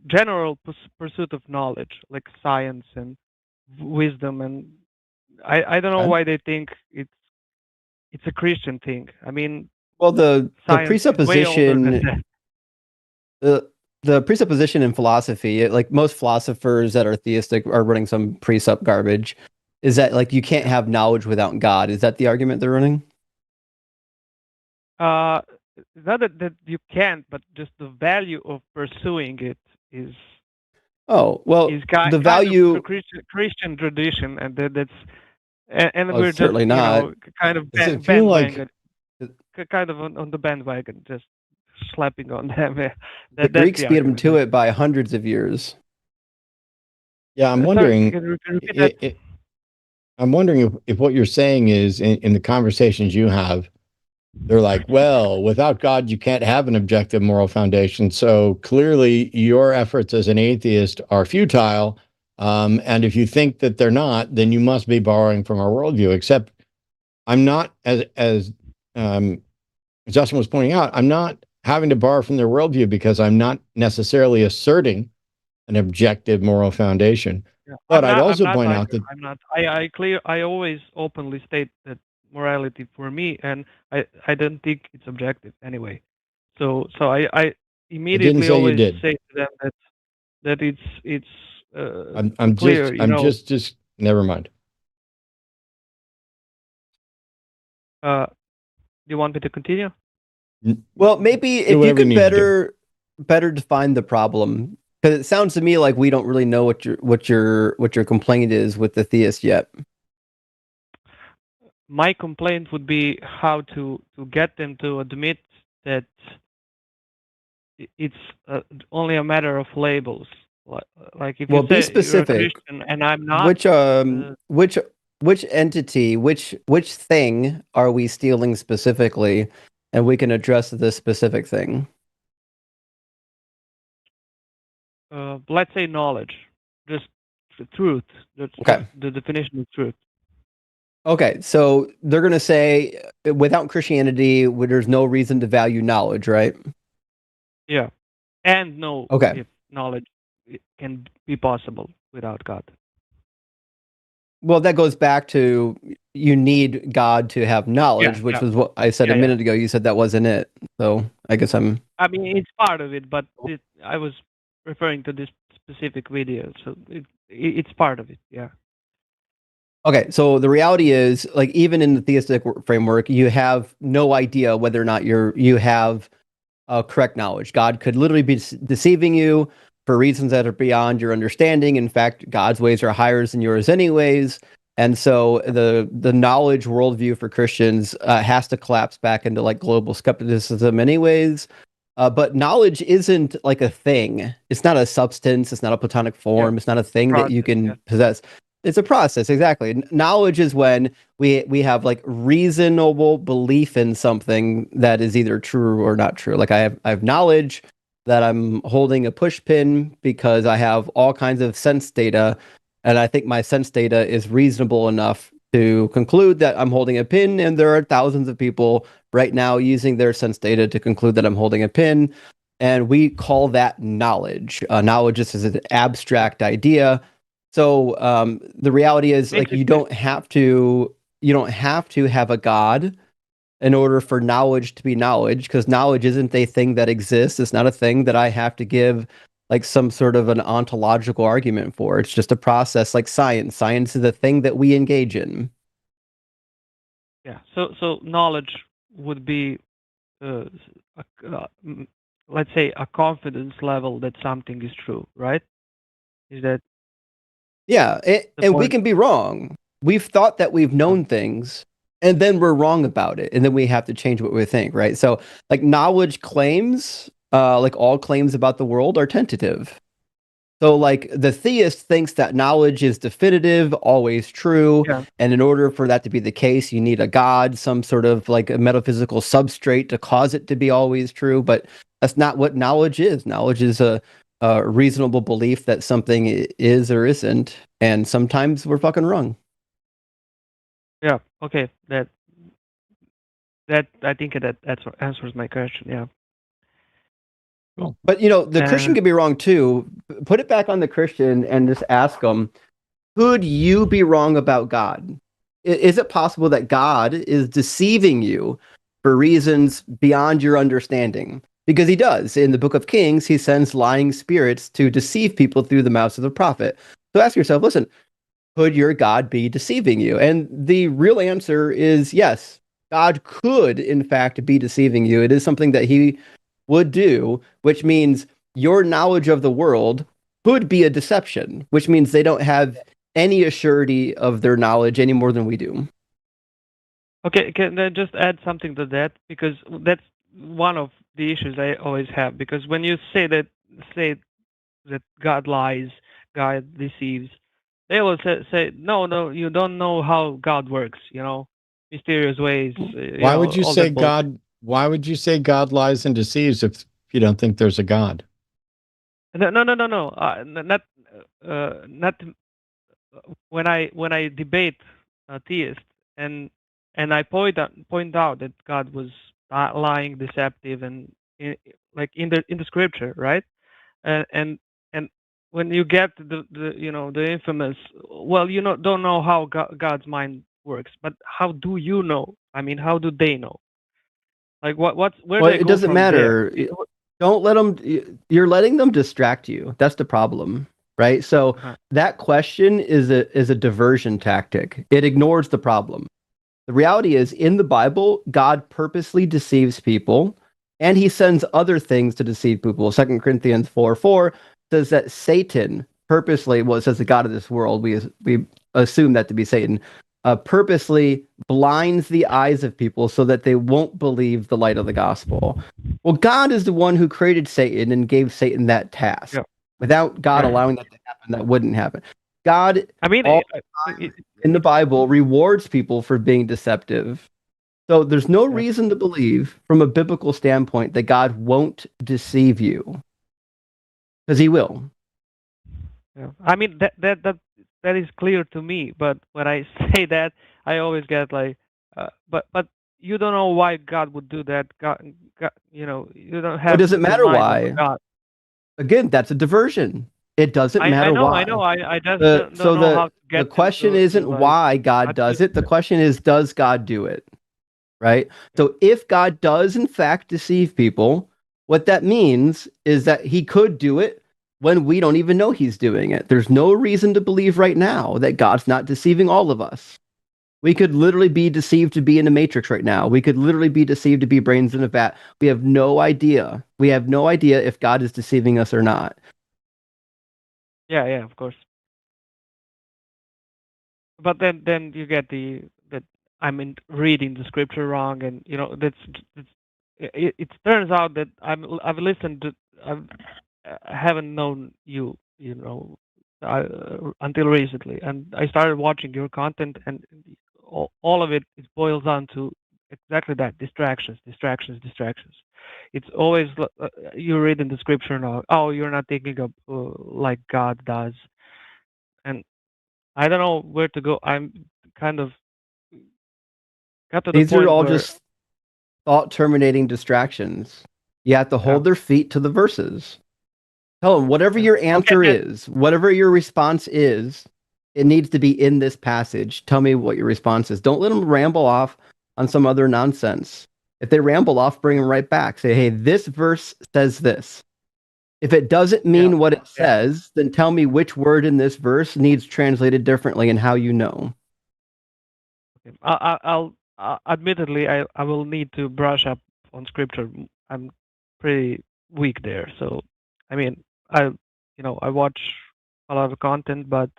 general pursuit of knowledge, like science and wisdom, and I don't know okay. why they think it's a Christian thing. I mean, Well, the science is way older than presupposition that. the presupposition in philosophy, like most philosophers that are theistic are running some precept garbage, is that like you can't Yeah. have knowledge without God. Is that the argument they're running? Not that you can't, but just the value of pursuing it is Oh, well, is the kind of value, Christian tradition, and that's and well, we're it's just, certainly not. kind of Does it feel like bandwagon, kind of on the bandwagon, just slapping on them. The That's Greeks the beat them argument. to it by hundreds of years. Yeah, I'm Sorry, wondering. can you repeat that? I'm wondering if what you're saying is in the conversations you have, they're like, well, without God, you can't have an objective moral foundation. So clearly, your efforts as an atheist are futile. And if you think that they're not, then you must be borrowing from our worldview. Except I'm not, as Justin was pointing out, I'm not having to borrow from their worldview because I'm not necessarily asserting an objective moral foundation. Yeah. But I'd I'm also not point either. out that I'm not. I always openly state that morality for me, and I don't think it's objective anyway. So I I didn't immediately say you always did. say to them that it's I'm clear, just never mind. Do you want me to continue? Well, maybe Do if you whatever you could need to do. better define the problem, because it sounds to me like we don't really know what your complaint is with the theist yet. My complaint would be how to get them to admit that it's only a matter of labels. Like if Well, you be say you're a specific. Christian and I'm not, Which entity, which thing are we stealing specifically, and we can address this specific thing. let's say knowledge, just the truth. That's just Okay. the definition of truth. Okay, so they're going to say without Christianity, there's no reason to value knowledge, right? Yeah, and know Okay. if knowledge can be possible without God. Well, that goes back to you need God to have knowledge, Yeah, which yeah. was what I said Yeah, a yeah. minute ago. You said that wasn't it. So I guess I'm. I mean, it's part of it, but I was referring to this specific video, so it's part of it. Yeah. Okay, so the reality is, like, even in the theistic framework, you have no idea whether or not you have correct knowledge. God could literally be deceiving you for reasons that are beyond your understanding. In fact, God's ways are higher than yours, anyways. And so the knowledge worldview for Christians has to collapse back into like global skepticism, anyways. But knowledge isn't like a thing. It's not a substance. It's not a platonic form. Yeah. It's not a thing that you Process, can yeah. possess. It's a process, exactly. Knowledge is when we have like reasonable belief in something that is either true or not true. Like I have knowledge that I'm holding a push pin because I have all kinds of sense data, and I think my sense data is reasonable enough to conclude that I'm holding a pin, and there are thousands of people right now using their sense data to conclude that I'm holding a pin, and we call that knowledge. Knowledge just is an abstract idea. So the reality is, like, you don't have to have a God in order for knowledge to be knowledge, because knowledge isn't a thing that exists. It's not a thing that I have to give like some sort of an ontological argument for. It's just a process like science. Science is the thing that we engage in. Yeah. So knowledge would be, let's say, a confidence level that something is true, right? Is that Yeah, the and we point? can be wrong. We've thought that we've known things, and then we're wrong about it, and then we have to change what we think, right? So, like knowledge claims, like all claims about the world, are tentative. So, like the theist thinks that knowledge is definitive, always true, Yeah. and in order for that to be the case, you need a god, some sort of like a metaphysical substrate to cause it to be always true. But that's not what knowledge is. Knowledge is a reasonable belief that something is or isn't, and sometimes we're fucking wrong. Yeah. Okay. That I think that answers my question. Yeah. But the Christian And could be wrong too. Put it back on the Christian and just ask them, could you be wrong about God? Is it possible that God is deceiving you for reasons beyond your understanding? Because he does. In the book of Kings, he sends lying spirits to deceive people through the mouths of the prophet. So ask yourself, listen, could your God be deceiving you? And the real answer is yes. God could, in fact, be deceiving you. It is something that he would do, which means your knowledge of the world could be a deception, which means they don't have any assurity of their knowledge any more than we do. okay, can I just add something to that? Because that's one of the issues I always have. Because when you say that God lies, God deceives, they always say no, you don't know how God works. Mysterious ways. Why would you all say that bullshit. God? Why would you say God lies and deceives if you don't think there's a God? No. Not when I debate theists and I point out that God was lying, deceptive, and like in the scripture, right? And and when you get the infamous, well, don't know how God's mind works, but how do you know? I mean, how do they know? Like where do Well, they it go doesn't from there? matter. Don't let them, you're letting them distract you. That's the problem, right? So Uh-huh. that question is a diversion tactic. It ignores the problem. The reality is, in the Bible, God purposely deceives people, and he sends other things to deceive people. 2 Corinthians 4:4 says that Satan purposely, well, it says the God of this world, we assume that to be Satan, purposely blinds the eyes of people so that they won't believe the light of the gospel. Well, God is the one who created Satan and gave Satan that task. Yeah. Without God Yeah. allowing that to happen, that wouldn't happen. God, I mean, all in the Bible, rewards people for being deceptive. So there's no Yeah. reason to believe, from a biblical standpoint, that God won't deceive you, because he will. Yeah. I mean that is clear to me, but when I say that, I always get like, but you don't know why God would do that. God, you don't What have does it the matter mind of a why? God. Again, that's a diversion. It doesn't I matter know, I why. know. I just So don't know how to the get them question to isn't like why God does it. The attribute. question is, does God do it? Right? So if God does in fact deceive people, what that means is that he could do it when we don't even know he's doing it. There's no reason to believe right now that God's not deceiving all of us. We could literally be deceived to be in a matrix right now. We could literally be deceived to be brains in a vat. We have no idea. We have no idea if God is deceiving us or not. Yeah, of course. But then you get that I'm reading the scripture wrong, and it turns out that I've listened to I haven't known you, until recently, and I started watching your content, and all of it boils down to exactly that: distractions, distractions, distractions. It's always you read in the scripture now. Oh, you're not thinking of like God does, and I don't know where to go. I'm kind of got to the These are point all where just thought terminating distractions. You have to yeah, hold their feet to the verses. Tell them whatever yeah. your Okay, answer is, whatever your response is, it needs to be in this passage. Tell me what your response is. Don't let them ramble off on some other nonsense. If they ramble off, bring them right back. Say, hey, this verse says this. If it doesn't mean what it Yeah. says, then tell me which word in this verse needs translated differently and how you know. Okay. I'll admittedly, I will need to brush up on scripture. I'm pretty weak there. So, I mean, I watch a lot of content, but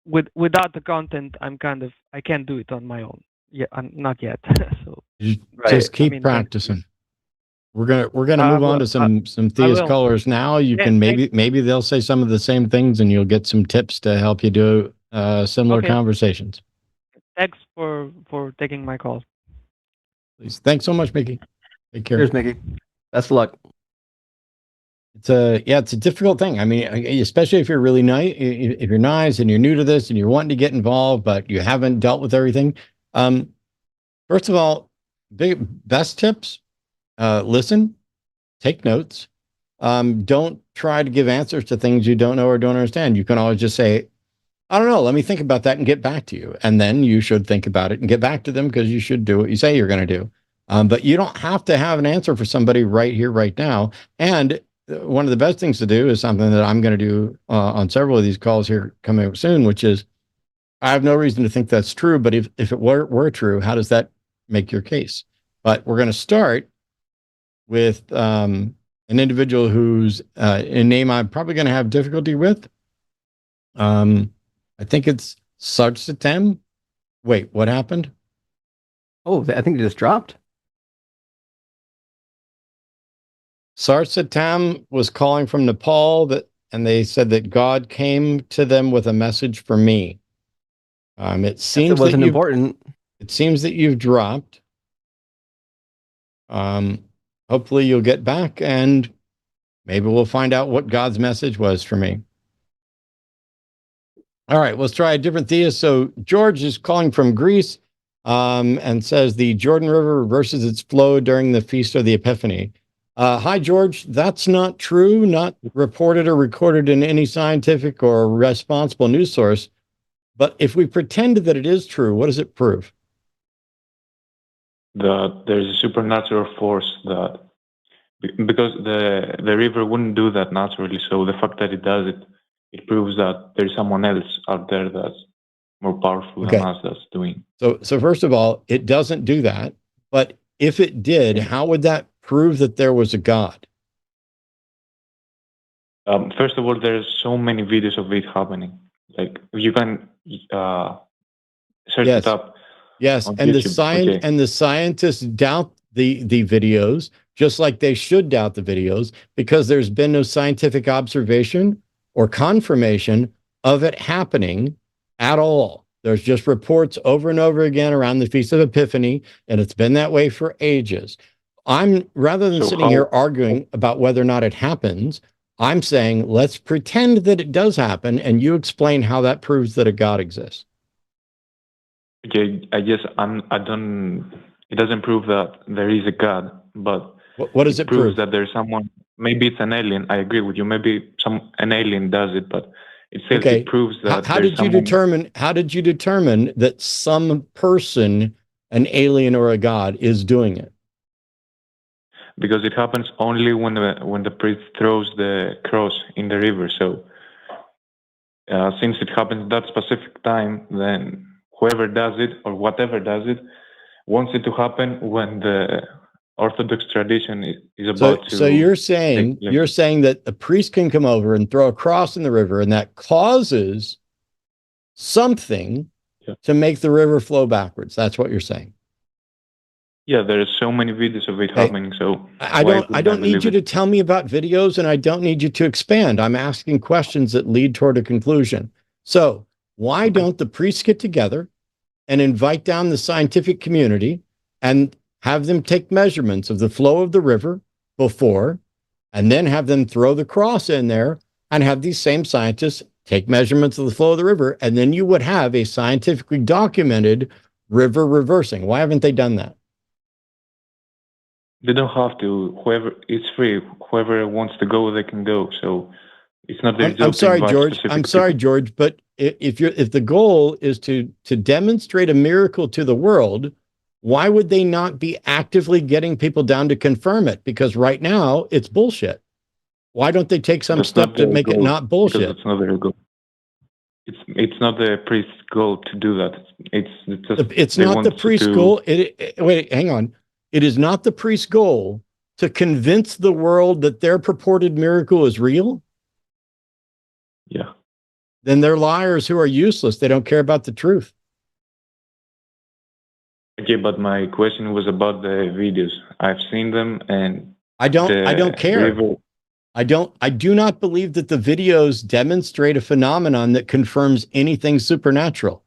without the content, I can't do it on my own. Yeah, I'm not yet. So, You Right. just I keep mean, practicing. We're gonna I move on will. to some I theist will. colors now. You Yeah, can maybe they'll say some of the same things, and you'll get some tips to help you do similar okay. conversations. Thanks for taking my call. Please, thanks so much, Mickey. Take care. Cheers, Mickey. Best of luck. It's a difficult thing. I mean, especially if you're really nice, if you're nice and you're new to this and you're wanting to get involved, but you haven't dealt with everything. First of all, best tips: listen, take notes. Don't try to give answers to things you don't know or don't understand. You can always just say, I don't know, let me think about that and get back to you. And then you should think about it and get back to them, because you should do what you say you're going to do. But you don't have to have an answer for somebody right here, right now. And one of the best things to do is something that I'm going to do on several of these calls here coming up soon, which is, I have no reason to think that's true, but if it were true, how does that make your case? But we're going to start with an individual whose name I'm probably going to have difficulty with. I think it's Sarsatem. Wait, what happened? Oh, I think it just dropped. Sarsatam was calling from Nepal, and they said that God came to them with a message for me. It seems It wasn't that important. it seems that you've dropped. Hopefully you'll get back, and maybe we'll find out what God's message was for me. All right, let's try a different theist. So George is calling from Greece, and says the Jordan River reverses its flow during the Feast of the Epiphany. Hi, George. That's not true, not reported or recorded in any scientific or responsible news source. But if we pretend that it is true, what does it prove? That there's a supernatural force that, because the river wouldn't do that naturally. So the fact that it does it, it proves that there's someone else out there that's more powerful than us that's doing. So first of all, it doesn't do that. But if it did, how would that prove that there was a God? First of all, there's so many videos of it happening. Like, you can search it up. Yes, and YouTube. the scientists doubt the videos, just like they should doubt the videos, because there's been no scientific observation or confirmation of it happening at all. There's just reports over and over again around the Feast of Epiphany, and it's been that way for ages. Rather than sitting here arguing about whether or not it happens, I'm saying let's pretend that it does happen, and you explain how that proves that a God exists. Okay, I guess it doesn't prove that there is a God, but what does it prove? That there's someone. Maybe it's an alien. I agree with you. Maybe an alien does it, but it says it proves that. How did you determine that some person, an alien or a God, is doing it? Because it happens only when the priest throws the cross in the river. So since it happens that specific time, then whoever does it or whatever does it wants it to happen when the Orthodox tradition is about to. So you're saying that a priest can come over and throw a cross in the river, and that causes something to make the river flow backwards. That's what you're saying. Yeah, there's so many videos of it happening. So I don't need you to tell me about videos, and I don't need you to expand. I'm asking questions that lead toward a conclusion. So why don't the priests get together and invite down the scientific community and have them take measurements of the flow of the river before, and then have them throw the cross in there and have these same scientists take measurements of the flow of the river, and then you would have a scientifically documented river reversing. Why haven't they done that? They don't have to. It's free. Whoever wants to go, they can go. So it's not their job. I'm sorry, George, but if the goal is to demonstrate a miracle to the world, why would they not be actively getting people down to confirm it? Because right now it's bullshit. Why don't they take some That's step not to their make it goal, not because bullshit? that's not their goal. It's not the priest's goal to do that. It's just It's they not the want priest's to. goal. Wait, hang on. It is not the priest's goal to convince the world that their purported miracle is real. Yeah. Then they're liars who are useless. They don't care about the truth. Okay, but my question was about the videos. I've seen them, and I don't care. river. I do not believe that the videos demonstrate a phenomenon that confirms anything supernatural.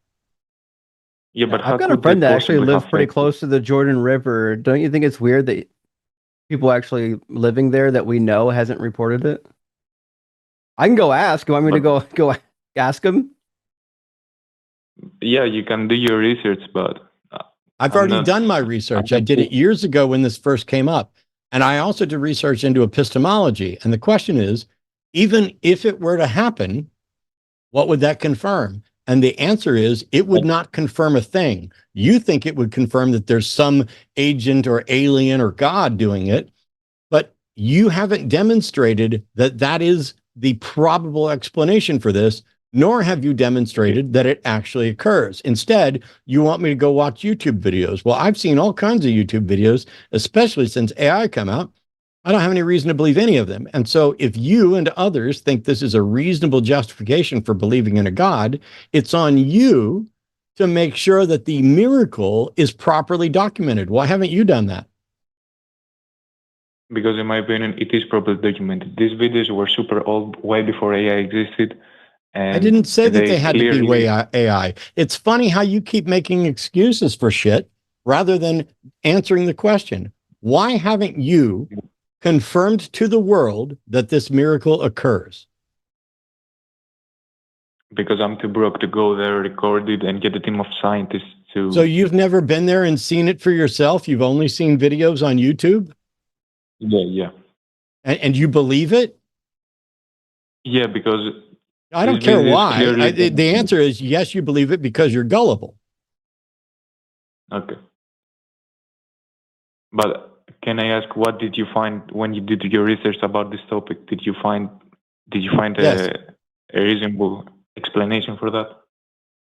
Yeah, but how I've got a could friend they that actually possibly lives have pretty faith? close to the Jordan River. Don't you think it's weird that people actually living there that we know hasn't reported it? I can go ask. You want me to go ask him? Yeah, you can do your research, but I've I'm already not- done my research. I'm I not did sure. it years ago when this first came up. And I also did research into epistemology. And the question is, even if it were to happen, what would that confirm? And the answer is, it would not confirm a thing. You think it would confirm that there's some agent or alien or God doing it, but you haven't demonstrated that that is the probable explanation for this, nor have you demonstrated that it actually occurs. Instead, you want me to go watch YouTube videos. Well, I've seen all kinds of YouTube videos, especially since AI come out. I don't have any reason to believe any of them. And so if you and others think this is a reasonable justification for believing in a God, it's on you to make sure that the miracle is properly documented. Why haven't you done that? Because in my opinion, it is properly documented. These videos were super old, way before AI existed. And I didn't say that they had to be clearly- way AI. It's funny how you keep making excuses for shit rather than answering the question. Why haven't you confirmed to the world that this miracle occurs? Because I'm too broke to go there, record it, and get a team of scientists to. So you've never been there and seen it for yourself? You've only seen videos on YouTube? Yeah. And you believe it? Yeah, because I don't These care videos why. clearly- The answer is yes, you believe it because you're gullible. okay. But can I ask, what did you find when you did your research about this topic? Did you find Yes. a reasonable explanation for that?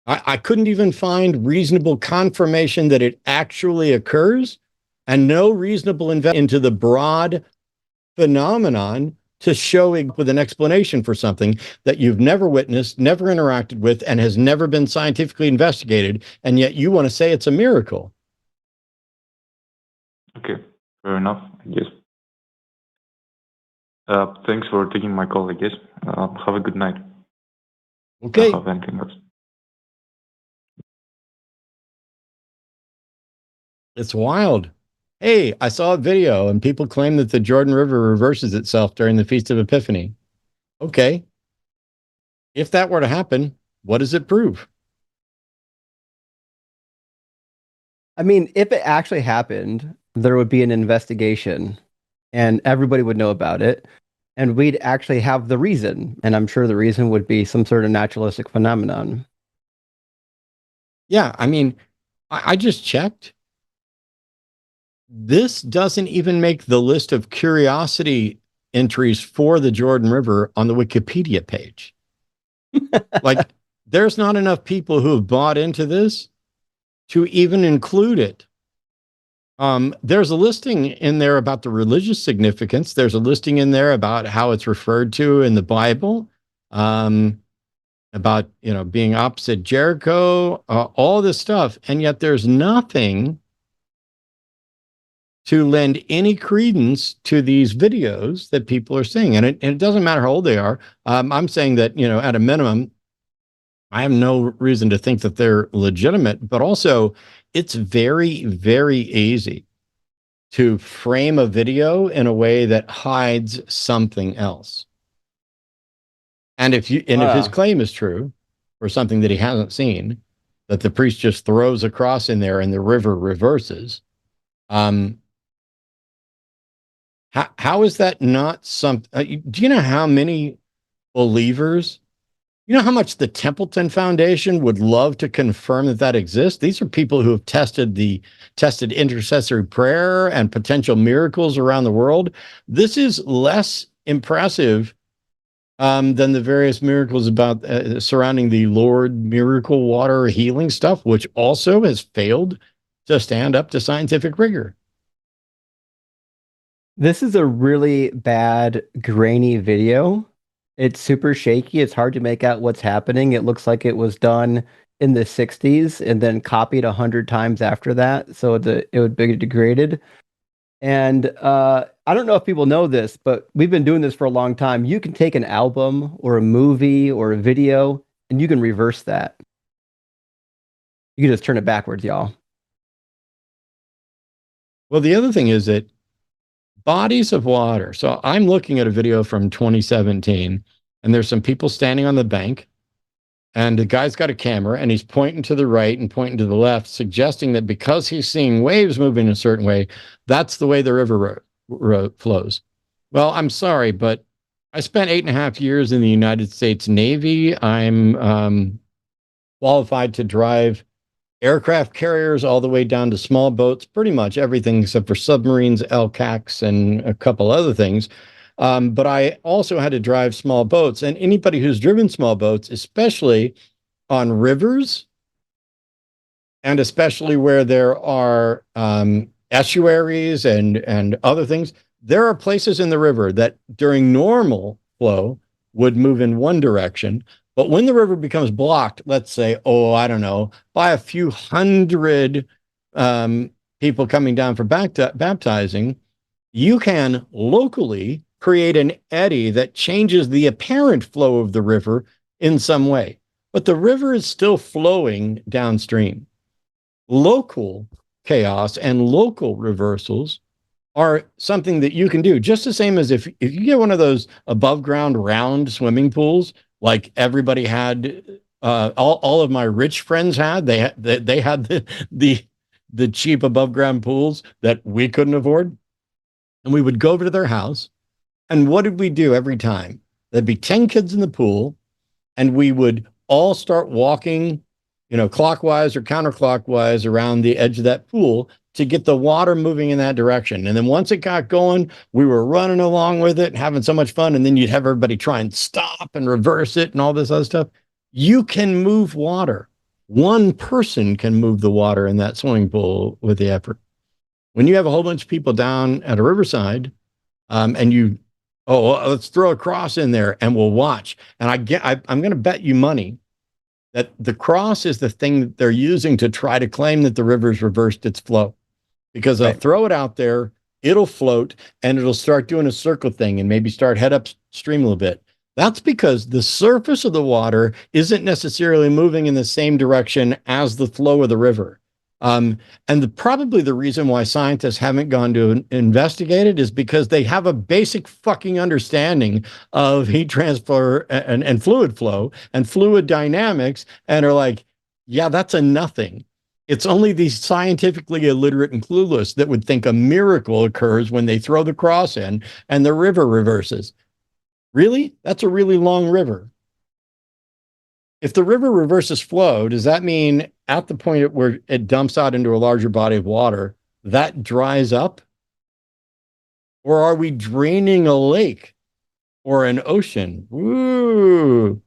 I couldn't even find reasonable confirmation that it actually occurs, and no reasonable investment into the broad phenomenon to show with an explanation for something that you've never witnessed, never interacted with, and has never been scientifically investigated, and yet you want to say it's a miracle. Okay, fair enough, I guess. Thanks for taking my call, I guess. Have a good night. Okay. I don't have anything else. It's wild. Hey, I saw a video and people claim that the Jordan River reverses itself during the Feast of Epiphany. Okay. If that were to happen, what does it prove? I mean, if it actually happened, there would be an investigation and everybody would know about it. And we'd actually have the reason. And I'm sure the reason would be some sort of naturalistic phenomenon. Yeah, I mean, I just checked. This doesn't even make the list of curiosity entries for the Jordan River on the Wikipedia page. Like, there's not enough people who have bought into this to even include it. There's a listing in there about the religious significance. There's a listing in there about how it's referred to in the Bible, about, being opposite Jericho, all this stuff. And yet there's nothing to lend any credence to these videos that people are seeing. And it doesn't matter how old they are. I'm saying that, at a minimum, I have no reason to think that they're legitimate, but also it's very, very easy to frame a video in a way that hides something else. And if his claim is true, or something that he hasn't seen, that the priest just throws a cross in there and the river reverses, how is that not something? Do you know how many believers? You know how much the Templeton Foundation would love to confirm that exists? These are people who have tested intercessory prayer and potential miracles around the world. This is less impressive than the various miracles about surrounding the Lord miracle water healing stuff, which also has failed to stand up to scientific rigor. This is a really bad, grainy video. It's super shaky. It's hard to make out what's happening. It looks like it was done in the 60s and then copied 100 times after that. So it would be degraded. And I don't know if people know this, but we've been doing this for a long time. You can take an album or a movie or a video and you can reverse that. You can just turn it backwards, y'all. Well, the other thing is that bodies of water. So I'm looking at a video from 2017, and there's some people standing on the bank, and the guy's got a camera, and he's pointing to the right and pointing to the left, suggesting that because he's seeing waves moving in a certain way, that's the way the river flows. Well, I'm sorry, but I spent 8.5 years in the United States Navy. I'm qualified to drive aircraft carriers all the way down to small boats, pretty much everything except for submarines, LCACs, and a couple other things. But I also had to drive small boats. And anybody who's driven small boats, especially on rivers, and especially where there are estuaries and other things, there are places in the river that during normal flow would move in one direction. But when the river becomes blocked, let's say, I don't know, by a few hundred people coming down for baptizing, you can locally create an eddy that changes the apparent flow of the river in some way. But the river is still flowing downstream. Local chaos and local reversals are something that you can do, just the same as if you get one of those above ground round swimming pools, like everybody had, all of my rich friends had. They had the cheap above ground pools that we couldn't afford, and we would go over to their house. And what did we do every time? There'd be 10 kids in the pool, and we would all start walking, clockwise or counterclockwise around the edge of that pool to get the water moving in that direction. And then once it got going, we were running along with it and having so much fun. And then you'd have everybody try and stop and reverse it and all this other stuff. You can move water. One person can move the water in that swimming pool with the effort. When you have a whole bunch of people down at a riverside, and let's throw a cross in there and we'll watch. And I'm going to bet you money that the cross is the thing that they're using to try to claim that the river's reversed its flow. Because they'll throw it out there, it'll float, and it'll start doing a circle thing and maybe start head upstream a little bit. That's because the surface of the water isn't necessarily moving in the same direction as the flow of the river. Probably the reason why scientists haven't gone to investigate it is because they have a basic fucking understanding of heat transfer and fluid flow and fluid dynamics, and are like, yeah, that's a nothing. It's only these scientifically illiterate and clueless that would think a miracle occurs when they throw the cross in and the river reverses. Really? That's a really long river. If the river reverses flow, does that mean at the point where it dumps out into a larger body of water, that dries up? Or are we draining a lake or an ocean? Ooh.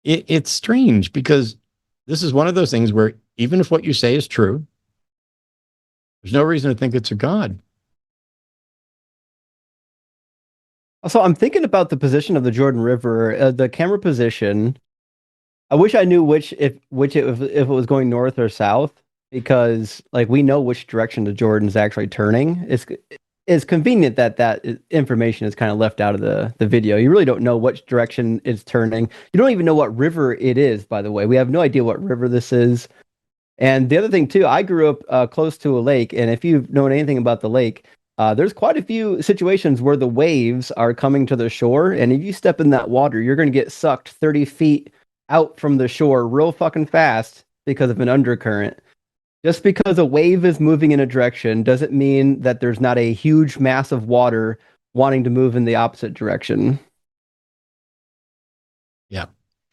It's strange, because this is one of those things where even if what you say is true, there's no reason to think it's a god. So I'm thinking about the position of the Jordan River, the camera position. I wish I knew if it was going north or south, because we know which direction the Jordan's actually turning. It's convenient that information is kind of left out of the video. You really don't know which direction it's turning. You don't even know what river it is, by the way. We have no idea what river this is. And the other thing too, I grew up close to a lake, and if you've known anything about the lake, there's quite a few situations where the waves are coming to the shore, and if you step in that water, you're going to get sucked 30 feet out from the shore real fucking fast because of an undercurrent. Just because a wave is moving in a direction doesn't mean that there's not a huge mass of water wanting to move in the opposite direction. Yeah.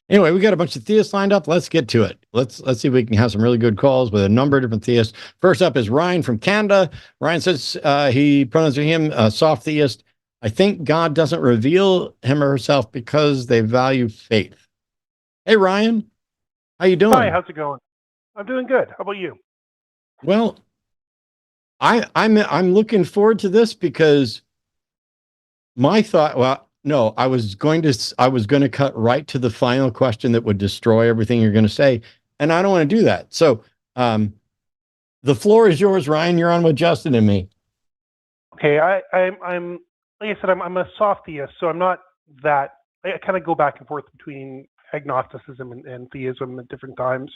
Anyway, we got a bunch of theists lined up. Let's get to it. Let's see if we can have some really good calls with a number of different theists. First up is Ryan from Canada. Ryan says he pronouns him soft theist. I think God doesn't reveal him or herself because they value faith. Hey, Ryan, how you doing? Hi, how's it going? I'm doing good. How about you? Well, I'm looking forward to this because my thought, well, no, I was going to cut right to the final question that would destroy everything you're going to say, and I don't want to do that. So, the floor is yours, Ryan. You're on with Justin and me. Okay, I'm like I said, I'm a soft theist, so I'm not that. I kind of go back and forth between agnosticism and theism at different times.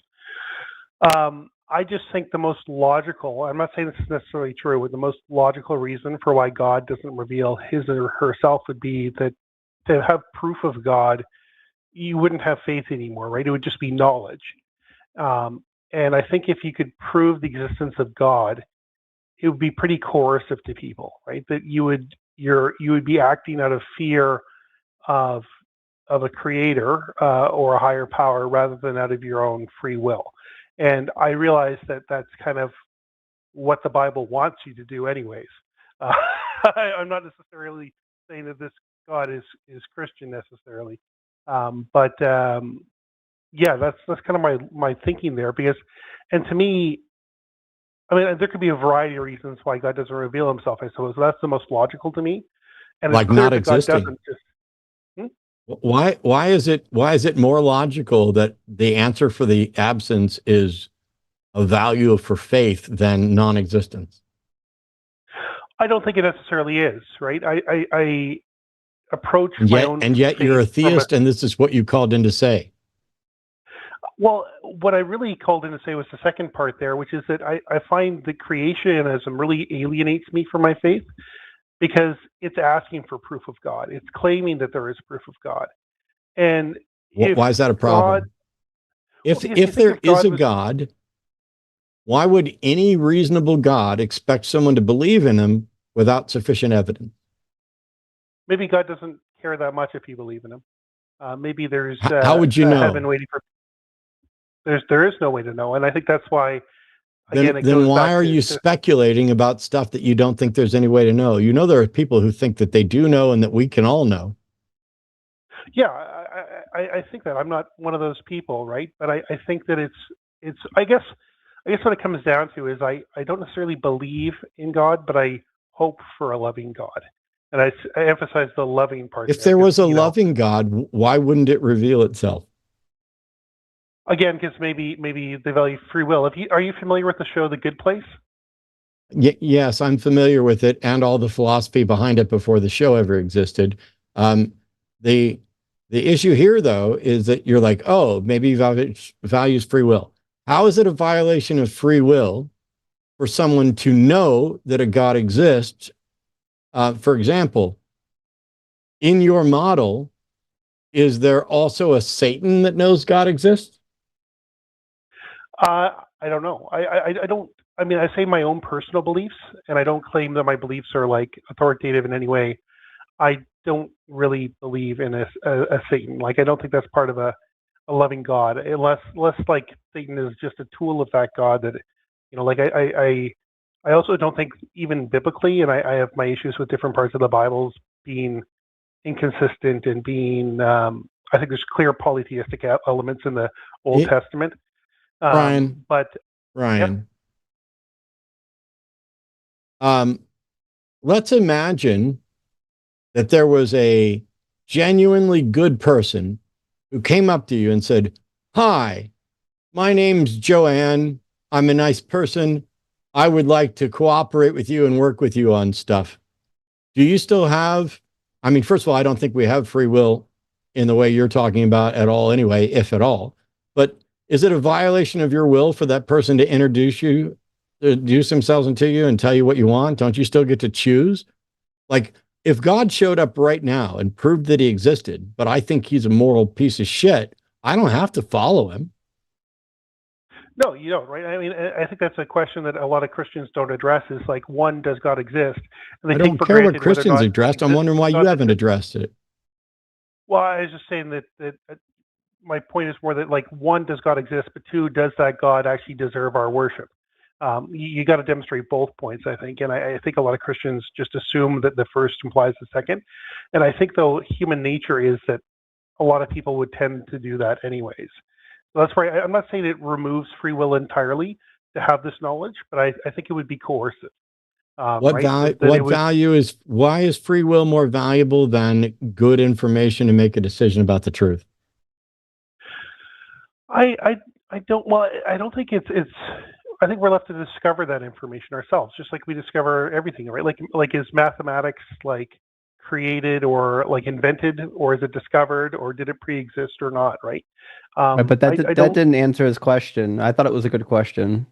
I just think the most logical, I'm not saying this is necessarily true, but the most logical reason for why God doesn't reveal his or herself would be that to have proof of God, you wouldn't have faith anymore, right? It would just be knowledge. And I think if you could prove the existence of God, it would be pretty coercive to people, right? That you would be acting out of fear of a creator or a higher power rather than out of your own free will. And I realize that that's kind of what the Bible wants you to do, anyways. I'm not necessarily saying that this God is Christian necessarily, but yeah, that's kind of my thinking there. Because, and to me, I mean, there could be a variety of reasons why God doesn't reveal himself, I suppose. That's the most logical to me. And Like it's clear not that God existing. doesn't just. Why is it more logical that the answer for the absence is a value for faith than non-existence? I don't think it necessarily is, right? I approach And my yet, own and yet faith you're a from theist, and this is what you called in to say. well, what I really called in to say was the second part there, which is that I find that creationism really alienates me from my faith because it's asking for proof of God. It's claiming that there is proof of God. And if Why is that a problem? God, If because you think there if is God a was, God, why would any reasonable God expect someone to believe in him without sufficient evidence? maybe God doesn't care that much if you believe in him. Maybe there's How would you a know? heaven waiting for. There is no way to know, and I think that's why. Again, it Then goes why back are you to speculating about stuff that you don't think there's any way to know? You know, there are people who think that they do know and that we can all know. yeah. I think that I'm not one of those people, right? But I think that it's. I guess what it comes down to is I don't necessarily believe in God, but I hope for a loving God, and I emphasize the loving part If there there because was a loving God, why wouldn't it reveal itself? again, because maybe they value free will. Are you familiar with the show The Good Place? Yes, I'm familiar with it and all the philosophy behind it before the show ever existed. Um, the the issue here, though, is that you're like, oh, maybe he values free will. How is it a violation of free will for someone to know that a God exists? For example, in your model, is there also a Satan that knows God exists? I don't know. I don't. I mean, I say my own personal beliefs, and I don't claim that my beliefs are like authoritative in any way. I don't really believe in a Satan. Like, I don't think that's part of a loving God, unless like Satan is just a tool of that God. That like I also don't think even biblically, and I have my issues with different parts of the Bibles being inconsistent and being. I think there's clear polytheistic elements in the Old Testament. Ryan, But Ryan, let's imagine that there was a genuinely good person who came up to you and said, "Hi, my name's Joanne. I'm a nice person. I would like to cooperate with you and work with you on stuff." Do you still have, I mean, first of all, I don't think we have free will in the way you're talking about at all anyway, if at all. But is it a violation of your will for that person to introduce themselves into you and tell you what you want? Don't you still get to choose? Like, if God showed up right now and proved that he existed, but I think he's a moral piece of shit, I don't have to follow him. no, you don't, right? I mean, I think that's a question that a lot of Christians don't address. Is like, one, does God exist? And I don't care what Christians addressed. I'm wondering why you haven't addressed it. Well, I was just saying that my point is more that, like, one, does God exist? But two, does that God actually deserve our worship? You got to demonstrate both points, I think. And I think a lot of Christians just assume that the first implies the second. And I think, though, human nature is that a lot of people would tend to do that anyways. So that's why I'm not saying it removes free will entirely to have this knowledge, but I think it would be coercive. What right? value is, why is free will more valuable than good information to make a decision about the truth? I don't think it's I think we're left to discover that information ourselves, just like we discover everything, right? Like is mathematics like created or like invented, or is it discovered, or did it pre-exist or not, right? Right, but that didn't answer his question. I thought it was a good question.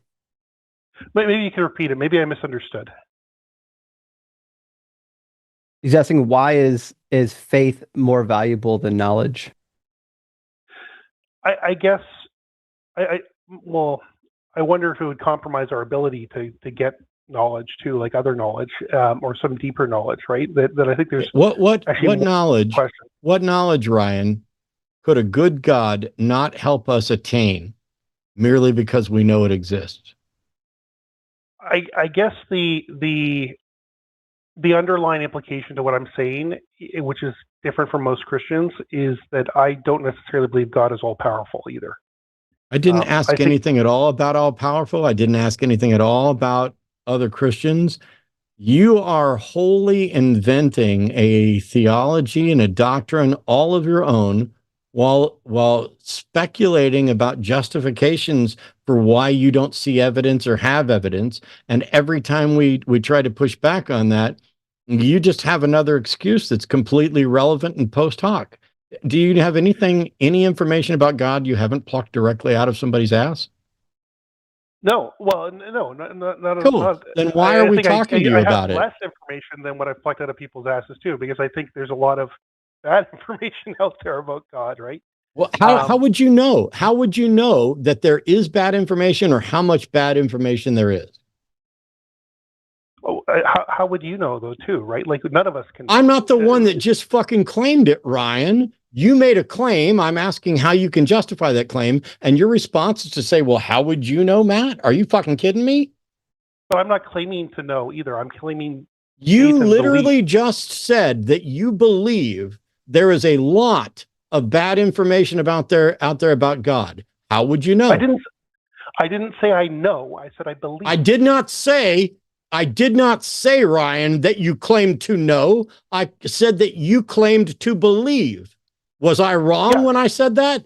Maybe you can repeat it. Maybe I misunderstood. He's asking, why is faith more valuable than knowledge? I guess I wonder if it would compromise our ability to get knowledge too, like other knowledge, or some deeper knowledge, right? That I think there's what knowledge? What knowledge, Ryan, could a good God not help us attain merely because we know it exists? I guess the underlying implication to what I'm saying, which is different from most Christians, is that I don't necessarily believe God is all powerful either. I didn't ask anything at all about all powerful. I didn't ask anything at all about other Christians. You are wholly inventing a theology and a doctrine all of your own, while speculating about justifications for why you don't see evidence or have evidence. And every time we try to push back on that, you just have another excuse that's completely relevant and post hoc. Do you have any information about God you haven't plucked directly out of somebody's ass? No, well, no, not cool. Not, then why are we talking to you about it? I have less information than what I've plucked out of people's asses too, because I think there's a lot of bad information out there about God, right? Well, how would you know? How would you know that there is bad information, or how much bad information there is? Oh, how would you know though too, right? Like none of us can. I'm not the one that just fucking claimed it, Ryan. You made a claim. I'm asking how you can justify that claim. And your response is to say, well, how would you know, Matt? Are you fucking kidding me? So I'm not claiming to know either. I'm claiming. You literally just said that you believe there is a lot of bad information out there about God. How would you know? I didn't say I know. I said I believe. I did not say, Ryan, that you claimed to know. I said that you claimed to believe. Was I wrong when I said that?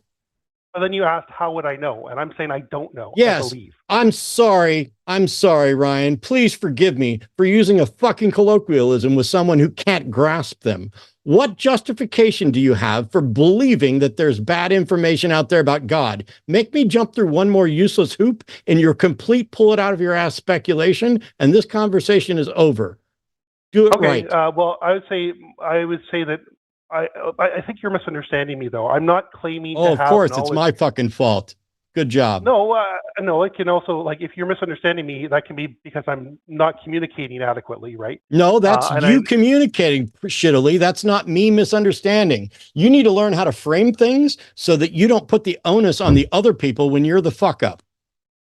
But then you asked, how would I know? And I'm saying I don't know. Yes. I believe. I'm sorry, Ryan. Please forgive me for using a fucking colloquialism with someone who can't grasp them. What justification do you have for believing that there's bad information out there about God? Make me jump through one more useless hoop in your complete pull it out of your ass speculation, and this conversation is over. Do it right. Well, I would say that I think you're misunderstanding me, though. I'm not claiming. Oh, of course, it's my fucking fault. Good job. No, it can also, like, if you're misunderstanding me, that can be because I'm not communicating adequately, right? No, that's you communicating shittily. That's not me misunderstanding. You need to learn how to frame things so that you don't put the onus on the other people when you're the fuck up.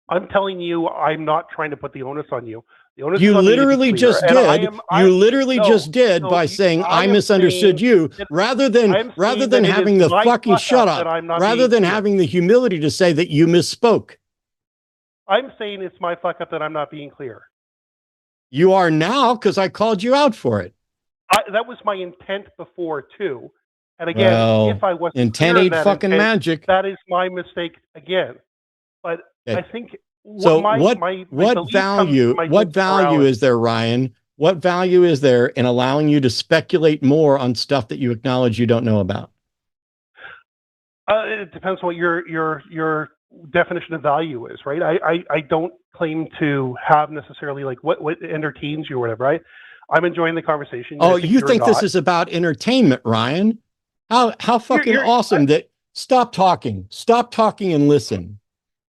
I'm telling you, I'm not trying to put the onus on you. You literally just did. You literally just did by saying I misunderstood you, rather than having the fucking shut up, rather than having the humility to say that you misspoke. I'm saying it's my fuck up that I'm not being clear. You are now, because I called you out for it. That was my intent before too. And again, if I wasn't intent ain't fucking magic. That is my mistake again. But I think. So what value is there, Ryan? What value is there in allowing you to speculate more on stuff that you acknowledge you don't know about? It depends on what your definition of value is, right? I don't claim to have necessarily like what entertains you or whatever, right? I'm enjoying the conversation. Oh, you think this is about entertainment, Ryan? How fucking awesome that stop talking and listen.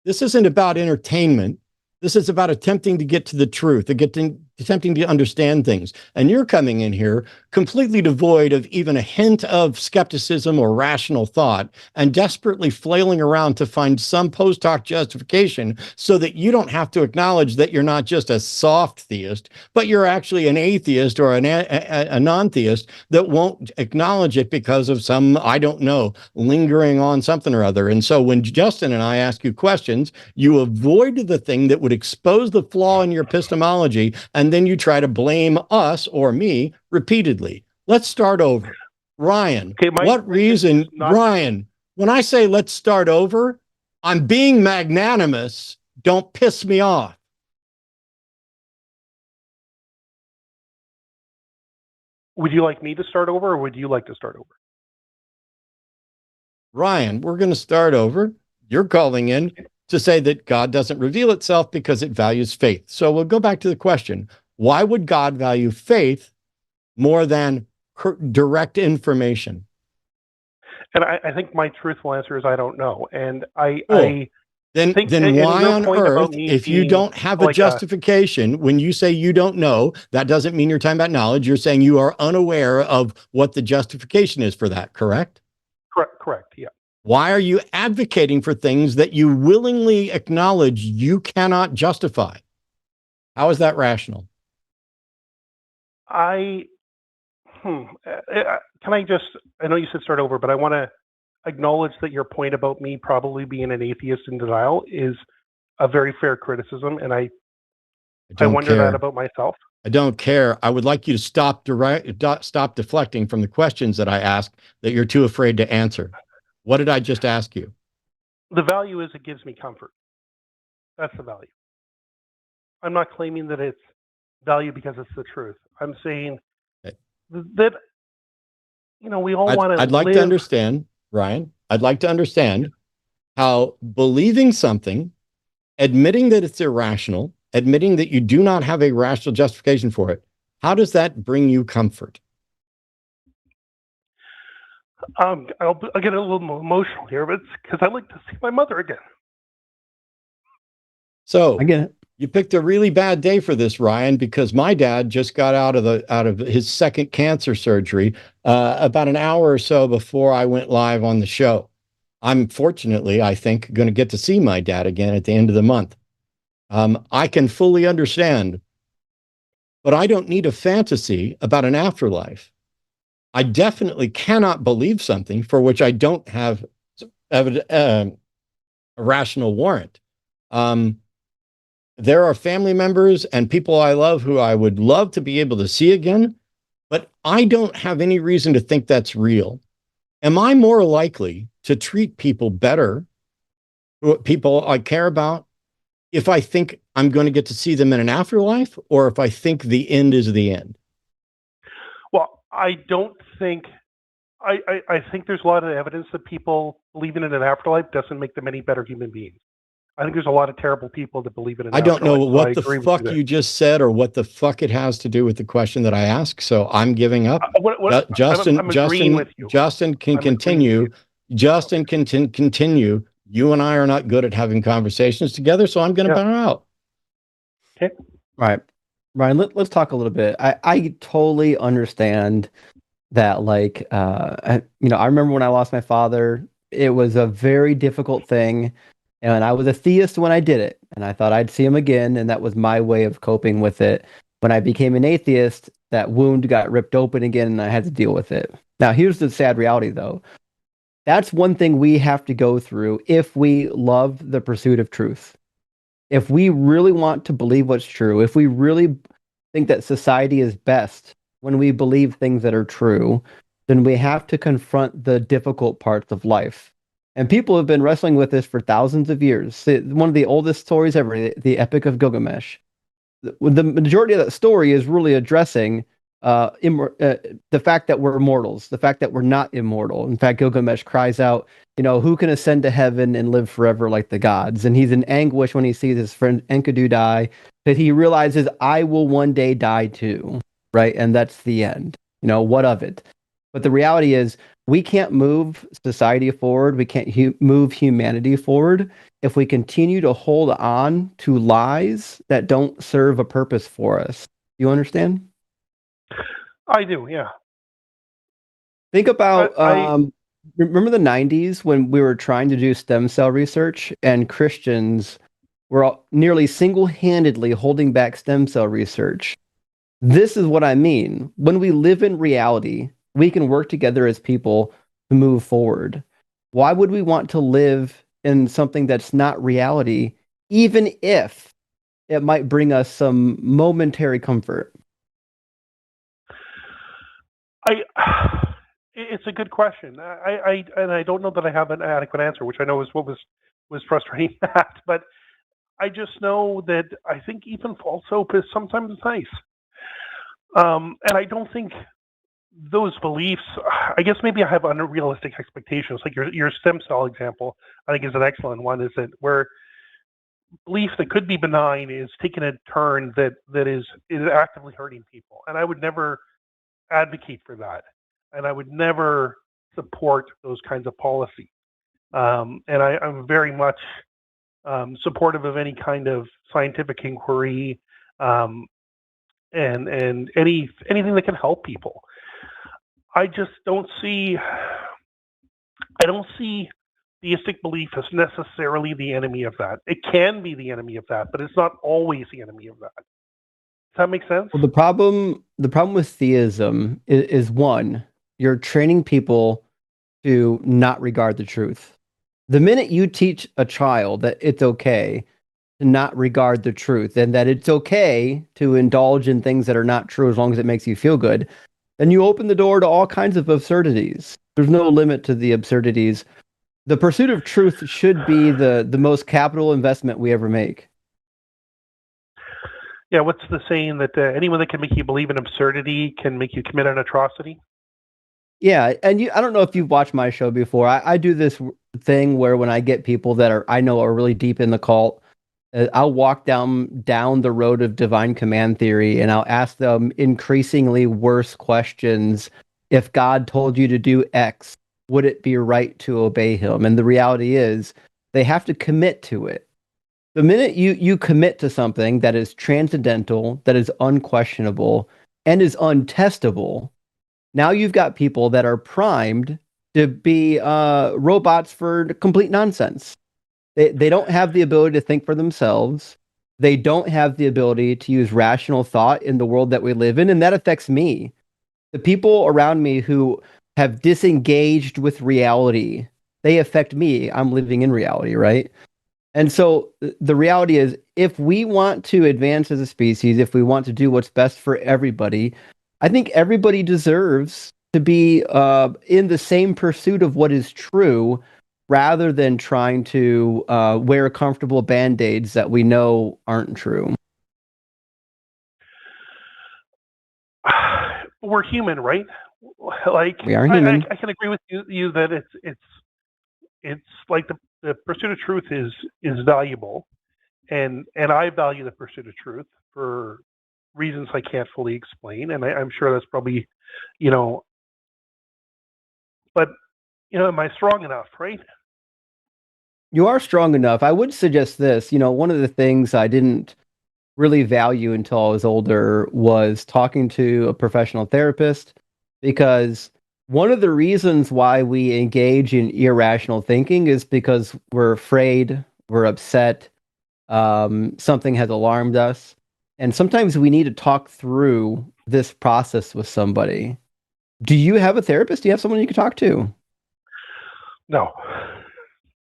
This isn't about entertainment. This is about attempting to get to the truth, to attempting to understand things. And you're coming in here completely devoid of even a hint of skepticism or rational thought and desperately flailing around to find some post hoc justification so that you don't have to acknowledge that you're not just a soft theist, but you're actually an atheist or a non-theist that won't acknowledge it because of some, I don't know, lingering on something or other. And so when Justin and I ask you questions, you avoid the thing that would expose the flaw in your epistemology, and then you try to blame us or me repeatedly. Let's start over. Ryan, Okay, what reason, Ryan, when I say let's start over, I'm being magnanimous. Don't piss me off. Would you like me to start over, or would you like to start over? Ryan, we're going to start over. You're calling in to say that God doesn't reveal itself because it values faith. So we'll go back to the question. Why would God value faith more than direct information? And I think my truthful answer is I don't know. And I then think, why on earth, if you don't have a like justification, when you say you don't know, that doesn't mean you're talking about knowledge. You're saying you are unaware of what the justification is for that, correct? Correct, yeah. Why are you advocating for things that you willingly acknowledge you cannot justify? How is that rational? Can I just, I know you said start over, but I want to acknowledge that your point about me probably being an atheist in denial is a very fair criticism, and I wonder that about myself. I don't care. I would like you to stop deflecting from the questions that I ask that you're too afraid to answer. What did I just ask you? The value is it gives me comfort. That's the value. I'm not claiming that it's value because it's the truth. I'm saying that, you know, we all want to I'd like to understand, Ryan, I'd like to understand how believing something, admitting that it's irrational, admitting that you do not have a rational justification for it, how does that bring you comfort? I'll get a little more emotional here, but it's because I'd like to see my mother again. So I get it. You picked a really bad day for this, Ryan, because my dad just got out of his second cancer surgery about an hour or so before I went live on the show. I'm fortunately, I think, going to get to see my dad again at the end of the month. I can fully understand, but I don't need a fantasy about an afterlife. I definitely cannot believe something for which I don't have a rational warrant. There are family members and people I love who I would love to be able to see again, but I don't have any reason to think that's real. Am I more likely to treat people better, people I care about, if I think I'm going to get to see them in an afterlife, or if I think the end is the end? Well, I don't think, I think there's a lot of evidence that people believing in an afterlife doesn't make them any better human beings. I think there's a lot of terrible people that believe in an afterlife. I don't know what the fuck you just said or what the fuck it has to do with the question that I asked, so I'm giving up. Justin can continue. Justin can continue. You and I are not good at having conversations together, so I'm going to bow out. Okay. All right. Ryan, let's talk a little bit. I totally understand that, like, I remember when I lost my father, it was a very difficult thing. And I was a theist when I did it, and I thought I'd see him again, and that was my way of coping with it. When I became an atheist, that wound got ripped open again, and I had to deal with it. Now, here's the sad reality, though. That's one thing we have to go through if we love the pursuit of truth. If we really want to believe what's true, if we really think that society is best when we believe things that are true, then we have to confront the difficult parts of life. And people have been wrestling with this for thousands of years. One of the oldest stories ever, the Epic of Gilgamesh. The majority of that story is really addressing the fact that we're mortals, the fact that we're not immortal. In fact, Gilgamesh cries out, who can ascend to heaven and live forever like the gods? And he's in anguish when he sees his friend Enkidu die, that he realizes, I will one day die too, right? And that's the end. What of it? But the reality is, we can't move society forward. We can't move humanity forward if we continue to hold on to lies that don't serve a purpose for us. You understand? I do, yeah. Think about I remember the 90s when we were trying to do stem cell research and Christians were nearly single-handedly holding back stem cell research. This is what I mean. When we live in reality, we can work together as people to move forward. Why would we want to live in something that's not reality, even if it might bring us some momentary comfort? It's a good question. I don't know that I have an adequate answer, which I know is what was frustrating that. But I just know that I think even false hope is sometimes nice. And I don't think those beliefs. I guess maybe I have unrealistic expectations. Like your stem cell example, I think is an excellent one. Is that where belief that could be benign is taking a turn that is actively hurting people, and I would never advocate for that, and I would never support those kinds of policies. And I'm very much supportive of any kind of scientific inquiry and anything that can help people. I just don't see. I don't see theistic belief as necessarily the enemy of that. It can be the enemy of that, but it's not always the enemy of that. Does that make sense? Well, the problem with theism is one, you're training people to not regard the truth. The minute you teach a child that it's okay to not regard the truth and that it's okay to indulge in things that are not true as long as it makes you feel good, then you open the door to all kinds of absurdities. There's no limit to the absurdities. The pursuit of truth should be the most capital investment we ever make. Yeah, what's the saying that anyone that can make you believe in absurdity can make you commit an atrocity? Yeah, and I don't know if you've watched my show before. I do this thing where when I get people that I know are really deep in the cult, I'll walk down the road of divine command theory and I'll ask them increasingly worse questions. If God told you to do X, would it be right to obey him? And the reality is they have to commit to it. The minute you commit to something that is transcendental, that is unquestionable, and is untestable, now you've got people that are primed to be robots for complete nonsense. They don't have the ability to think for themselves. They don't have the ability to use rational thought in the world that we live in, and that affects me. The people around me who have disengaged with reality, they affect me. I'm living in reality, right? And so the reality is, if we want to advance as a species, if we want to do what's best for everybody, I think everybody deserves to be in the same pursuit of what is true rather than trying to wear comfortable band-aids that we know aren't true. We're human, right? Like We are human. I can agree with you that it's like the pursuit of truth is valuable, and I value the pursuit of truth for reasons I can't fully explain, and I'm sure that's probably, but am I strong enough, right? You are strong enough. I would suggest this. One of the things I didn't really value until I was older was talking to a professional therapist, because one of the reasons why we engage in irrational thinking is because we're afraid, we're upset, something has alarmed us. And sometimes we need to talk through this process with somebody. Do you have a therapist? Do you have someone you can talk to? No.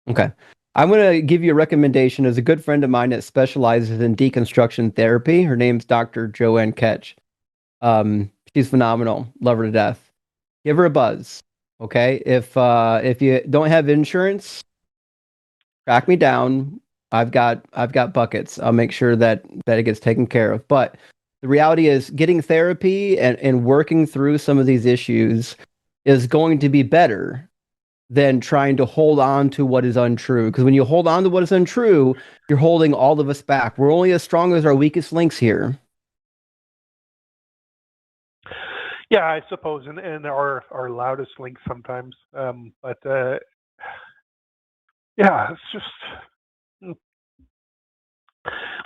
Okay. I'm going to give you a recommendation. There's a good friend of mine that specializes in deconstruction therapy. Her name's Dr. Joanne Ketch. She's phenomenal. Love her to death. Give her a buzz. Okay. If you don't have insurance, track me down. I've got buckets. I'll make sure that it gets taken care of. But the reality is getting therapy and working through some of these issues is going to be better than trying to hold on to what is untrue. Because when you hold on to what is untrue, you're holding all of us back. We're only as strong as our weakest links here. Yeah, I suppose, and our loudest links sometimes. But yeah, it's just.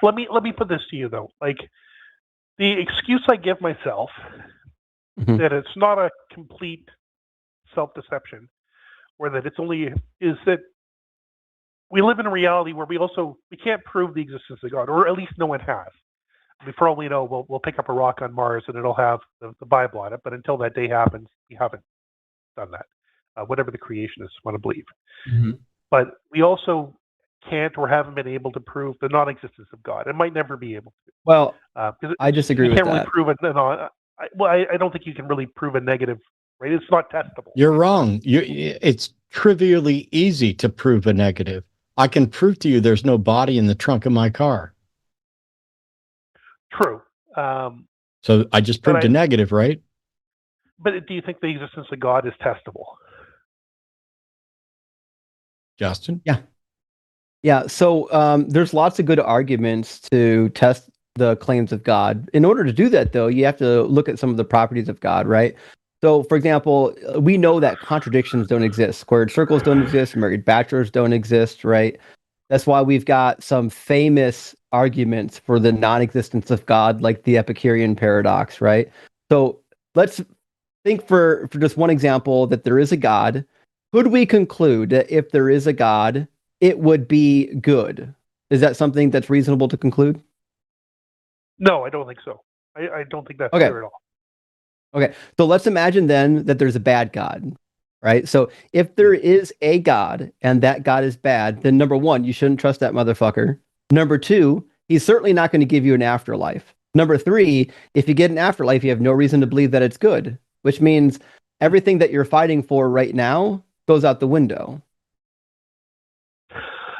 Let me put this to you though. Like, The excuse I give myself that it's not a complete self-deception, or that it's only, is that we live in a reality where we can't prove the existence of God, or at least no one has. I mean, for all we know, we'll pick up a rock on Mars and it'll have the Bible on it, but until that day happens, we haven't done that. Whatever the creationists want to believe. But we also can't or haven't been able to prove the non-existence of God. It might never be able to. Well, I disagree with that. You can't really prove it. I don't think you can really prove a negative, right? It's not testable. You're wrong. It's trivially easy to prove a negative. I can prove to you there's no body in the trunk of my car. True. So I just proved a negative, right? But do you think the existence of God is testable? Justin? Yeah. So there's lots of good arguments to test the claims of God. In order to do that, though, you have to look at some of the properties of God, right? So, for example, we know that contradictions don't exist. Squared circles don't exist. Married bachelors don't exist, right? That's why we've got some famous arguments for the non-existence of God, like the Epicurean paradox, right? So let's think for just one example that there is a God. Could we conclude that if there is a God, it would be good? Is that something that's reasonable to conclude? No, I don't think so. I don't think that's clear at all. Okay, so let's imagine then that there's a bad God, right? So if there is a God and that God is bad, then number one, you shouldn't trust that motherfucker. Number two, he's certainly not going to give you an afterlife. Number three, if you get an afterlife, you have no reason to believe that it's good, which means everything that you're fighting for right now goes out the window.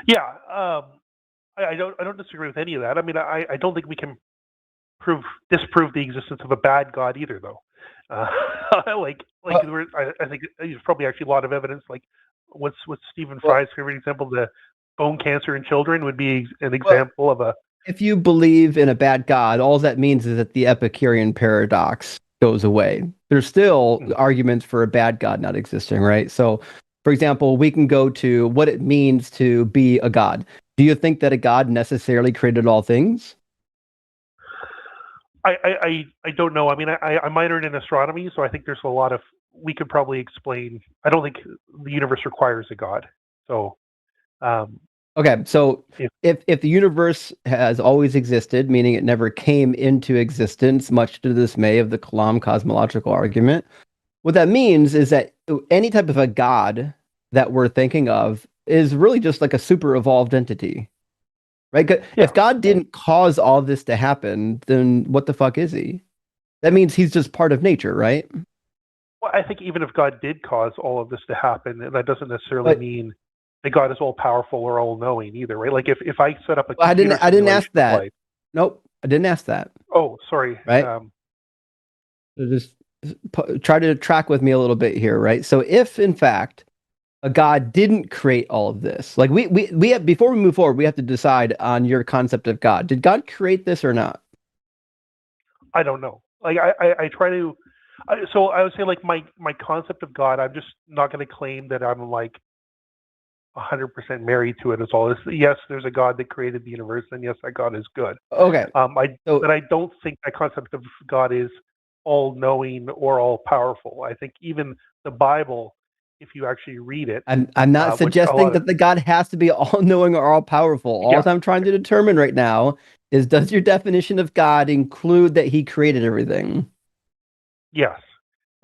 Yeah, I don't disagree with any of that. I mean, I don't think we can disprove the existence of a bad God either, though. I think there's probably actually a lot of evidence. Like, what's Stephen Fry's favorite example? The bone cancer in children would be an example of a. If you believe in a bad God, all that means is that the Epicurean paradox goes away. There's still arguments for a bad God not existing, right? So, for example, we can go to what it means to be a God. Do you think that a God necessarily created all things? I don't know. I mean, I minored in astronomy, so I think there's a lot of, we could probably explain. I don't think the universe requires a God. So, okay. So if the universe has always existed, meaning it never came into existence, much to the dismay of the Kalam cosmological argument, what that means is that any type of a God that we're thinking of is really just like a super evolved entity. Right? If God didn't cause all this to happen, then what the fuck is he? That means he's just part of nature, right? Well, I think even if God did cause all of this to happen, that doesn't necessarily mean that God is all powerful or all knowing either, right? Like if I set up a I didn't ask that. Nope, I didn't ask that. Oh, sorry. Right. So just try to track with me a little bit here, right? So if in fact a God didn't create all of this, like we have, before we move forward, we have to decide on your concept of God. Did God create this or not? I don't know. Like I try to. So I would say like my concept of God, I'm just not going to claim that I'm like 100% married to it. It's all this. Yes, there's a God that created the universe, and yes, that God is good. Okay. But I don't think that concept of God is all knowing or all powerful. I think even the Bible, if you actually read it, I'm not suggesting that the God has to be all knowing or all powerful. All I'm trying to determine right now is, does your definition of God include that he created everything? Yes.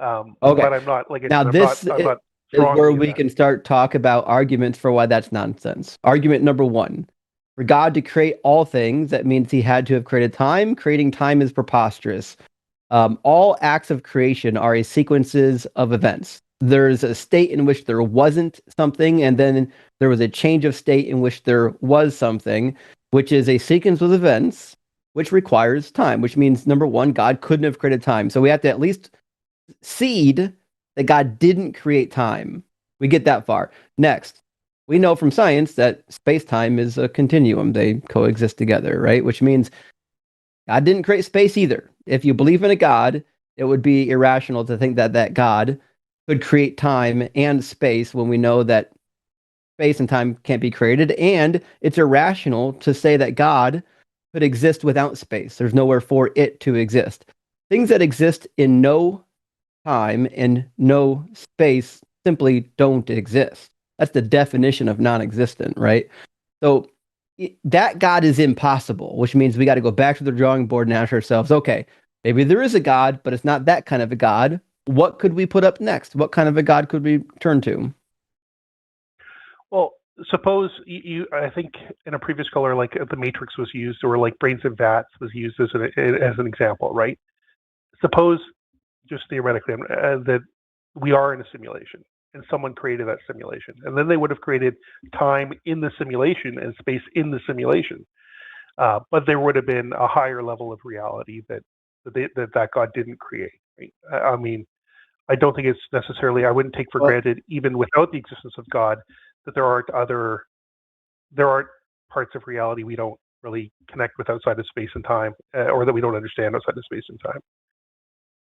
Okay. But I'm not like now. This is where we can start talk about arguments for why that's nonsense. Argument number one: for God to create all things, that means he had to have created time. Creating time is preposterous. All acts of creation are sequences of events. There's a state in which there wasn't something, and then there was a change of state in which there was something, which is a sequence of events, which requires time, which means, number one, God couldn't have created time. So we have to at least seed that God didn't create time. We get that far. Next, we know from science that space-time is a continuum. They coexist together, right? Which means God didn't create space either. If you believe in a God, it would be irrational to think that that God could create time and space when we know that space and time can't be created. And it's irrational to say that God could exist without space. There's nowhere for it to exist. Things that exist in no time and no space simply don't exist. That's the definition of non-existent, right? So that God is impossible, which means we got to go back to the drawing board and ask ourselves, okay, maybe there is a God, but it's not that kind of a God. What could we put up next? What kind of a God could we turn to? Well, suppose I think in a previous color, like the Matrix was used, or like Brains and Vats was used as an example, right? Suppose, just theoretically, that we are in a simulation and someone created that simulation, and then they would have created time in the simulation and space in the simulation, but there would have been a higher level of reality that God didn't create. Right? I mean, I don't think it's necessarily. I wouldn't take for granted, even without the existence of God, that there aren't parts of reality we don't really connect with outside of space and time, or that we don't understand outside of space and time.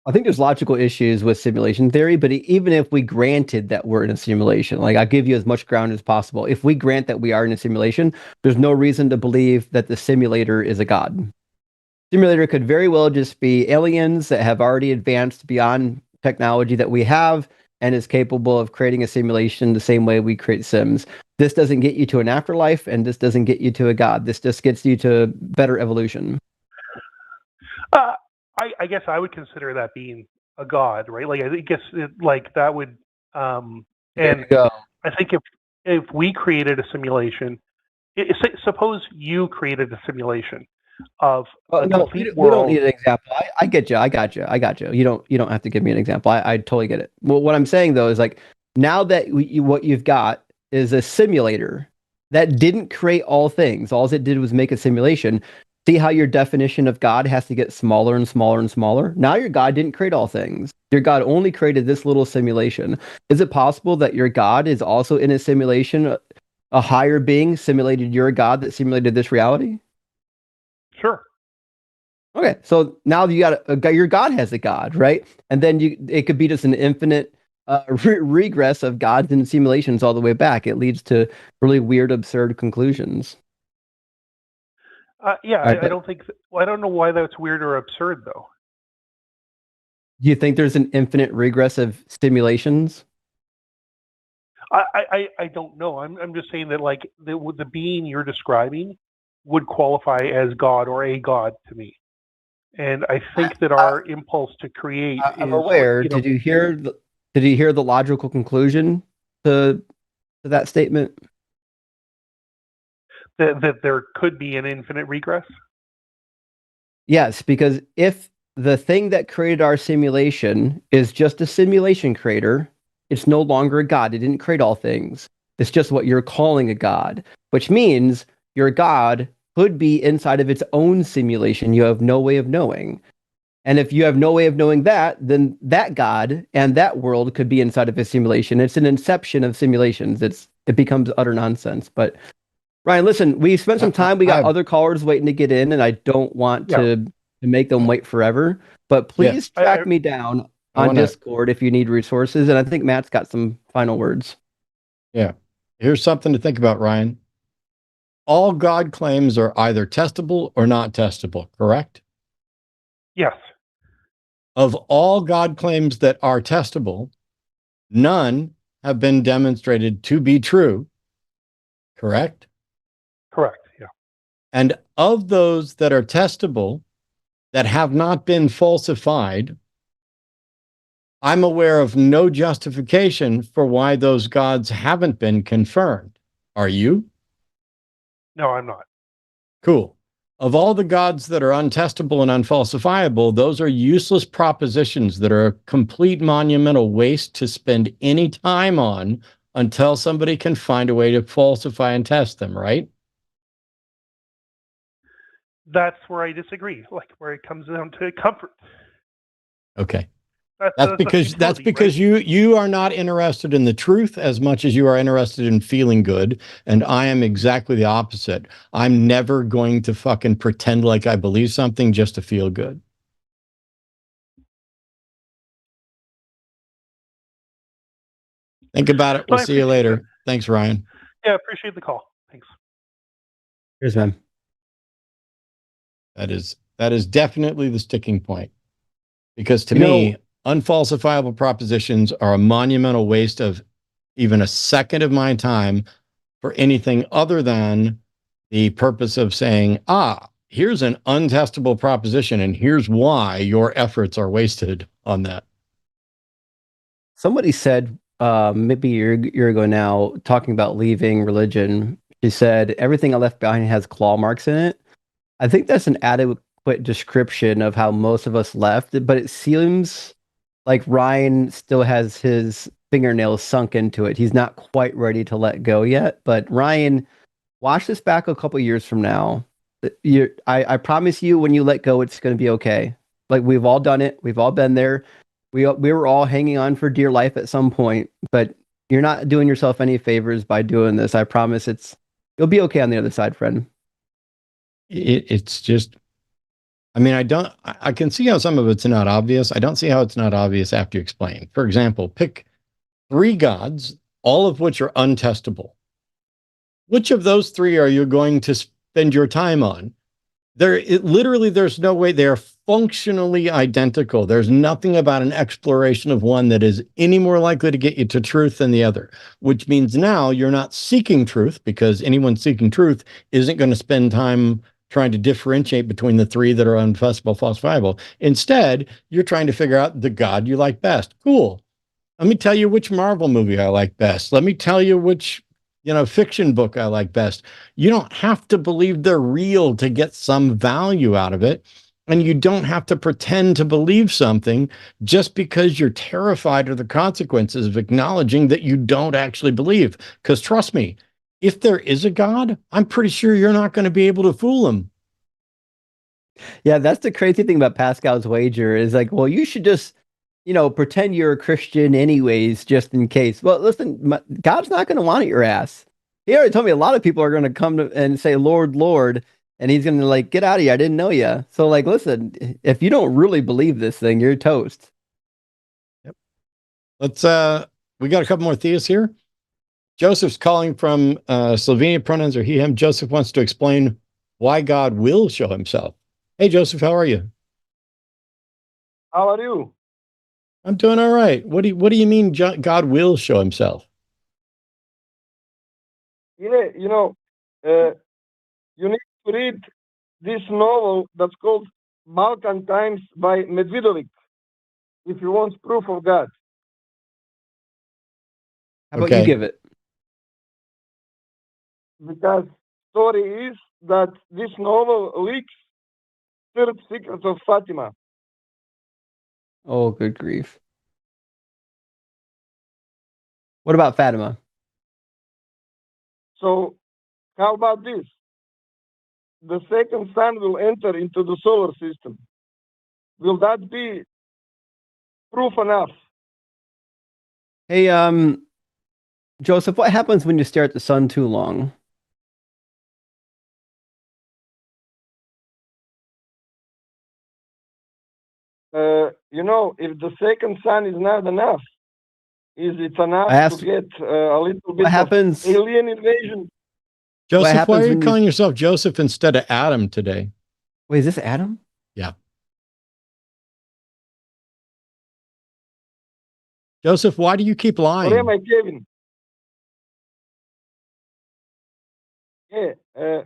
I think there's logical issues with simulation theory, but even if we granted that we're in a simulation, like I'll give you as much ground as possible. If we grant that we are in a simulation, there's no reason to believe that the simulator is a god. Simulator could very well just be aliens that have already advanced beyond technology that we have and is capable of creating a simulation the same way we create sims. This doesn't get you to an afterlife, and this doesn't get you to a god. This just gets you to better evolution. I guess I would consider that being a god, right? Like I guess like that would, and I think if we created a simulation, suppose you created a simulation of a complete world. We don't need an example. I get you. I got you. You don't have to give me an example. I totally get it. Well, what I'm saying though is like now that what you've got is a simulator that didn't create all things. All it did was make a simulation. See how your definition of God has to get smaller and smaller and smaller? Now your God didn't create all things. Your God only created this little simulation. Is it possible that your God is also in a simulation, a higher being simulated your God that simulated this reality? Sure. Okay, so now you got your God has a God, right? And then it could be just an infinite regress of gods and simulations all the way back. It leads to really weird, absurd conclusions. Yeah, I don't think. I don't know why that's weird or absurd, though. Do you think there's an infinite regress of simulations? I don't know. I'm just saying that like the being you're describing would qualify as God or a God to me, and I think that our impulse to create. I'm aware. Did you hear the logical conclusion to that statement? That there could be an infinite regress? Yes, because if the thing that created our simulation is just a simulation creator, it's no longer a god. It didn't create all things. It's just what you're calling a god, which means your god could be inside of its own simulation. You have no way of knowing. And if you have no way of knowing that, then that god and that world could be inside of a simulation. It's an inception of simulations. It becomes utter nonsense. But Ryan, listen, we spent some time. We got other callers waiting to get in, and I don't want to make them wait forever. But please track me down on Discord if you need resources. And I think Matt's got some final words. Yeah. Here's something to think about, Ryan. All God claims are either testable or not testable, correct? Yes. Of all God claims that are testable, none have been demonstrated to be true, correct? Correct, yeah. And of those that are testable, that have not been falsified, I'm aware of no justification for why those gods haven't been confirmed. Are you? No, I'm not. Cool. Of all the gods that are untestable and unfalsifiable, those are useless propositions that are a complete monumental waste to spend any time on until somebody can find a way to falsify and test them, right? That's where I disagree, like where it comes down to comfort. Okay. That's because you are not interested in the truth as much as you are interested in feeling good, and I am exactly the opposite. I'm never going to fucking pretend like I believe something just to feel good. Think about it. We'll see you later. Thanks, Ryan. Yeah, appreciate the call. Thanks. Cheers, man. That is definitely the sticking point. Because to You me, know- unfalsifiable propositions are a monumental waste of even a second of my time for anything other than the purpose of saying, here's an untestable proposition, and here's why your efforts are wasted on that. Somebody said maybe a year ago now, talking about leaving religion, she said, everything I left behind has claw marks in it. I think that's an adequate description of how most of us left, but it seems like Ryan still has his fingernails sunk into it. He's not quite ready to let go yet. But Ryan, watch this back a couple years from now. I promise you, when you let go, it's going to be okay. Like, we've all done it. We've all been there. We were all hanging on for dear life at some point, but you're not doing yourself any favors by doing this. I promise you'll be okay on the other side, friend. It's just, I mean, I can see how some of it's not obvious. I don't see how it's not obvious after you explain. For example, pick 3 gods, all of which are untestable. Which of those 3 are you going to spend your time on? Literally, there's no way. They are functionally identical. There's nothing about an exploration of one that is any more likely to get you to truth than the other, which means now you're not seeking truth, because anyone seeking truth isn't going to spend time trying to differentiate between the 3 that are unfalsifiable, falsifiable. Instead, you're trying to figure out the God you like best. Cool. Let me tell you which Marvel movie I like best. Let me tell you which fiction book I like best. You don't have to believe they're real to get some value out of it. And you don't have to pretend to believe something just because you're terrified of the consequences of acknowledging that you don't actually believe. Because trust me, if there is a God, I'm pretty sure you're not going to be able to fool him. Yeah, that's the crazy thing about Pascal's wager is like, well, you should just, pretend you're a Christian anyways, just in case. Well, listen, God's not going to want your ass. He already told me a lot of people are going to come and say, Lord, Lord, and he's going to get out of here. I didn't know you. So listen, if you don't really believe this thing, you're toast. Yep. We got a couple more theists here. Joseph's calling from Slovenia, pronouns are he, him. Joseph wants to explain why God will show himself. Hey, Joseph, how are you? How are you? I'm doing all right. What do you mean God will show himself? Yeah, you need to read this novel that's called Balkan Times by Medvedovic if you want proof of God. How about you give it? Because story is that this novel leaks third secret of Fatima. Oh, good grief. What about Fatima? So, how about this? The second sun will enter into the solar system. Will that be proof enough? Hey, Joseph, what happens when you stare at the sun too long? If the second sun is not enough, is it enough to get a little bit happens, of alien invasion? Joseph, why are you calling yourself Joseph instead of Adam today? Wait, is this Adam? Yeah. Joseph, why do you keep lying? Or am I Kevin? Yeah.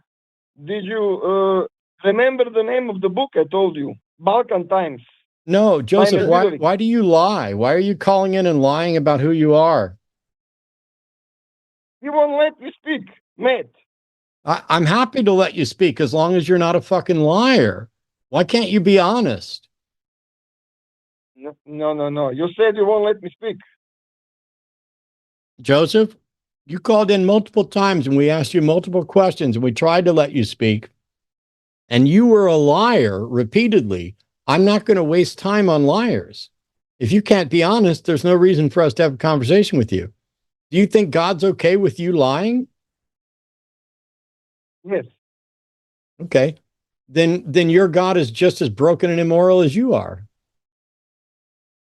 Did you remember the name of the book I told you? Balkan Times. No, Joseph, why do you lie? Why are you calling in and lying about who you are? You won't let me speak, Matt. I'm happy to let you speak as long as you're not a fucking liar. Why can't you be honest? No. You said you won't let me speak. Joseph, you called in multiple times and we asked you multiple questions and we tried to let you speak. And you were a liar repeatedly. I'm not going to waste time on liars. If you can't be honest, there's no reason for us to have a conversation with you. Do you think God's okay with you lying? Yes. Okay. Then your God is just as broken and immoral as you are.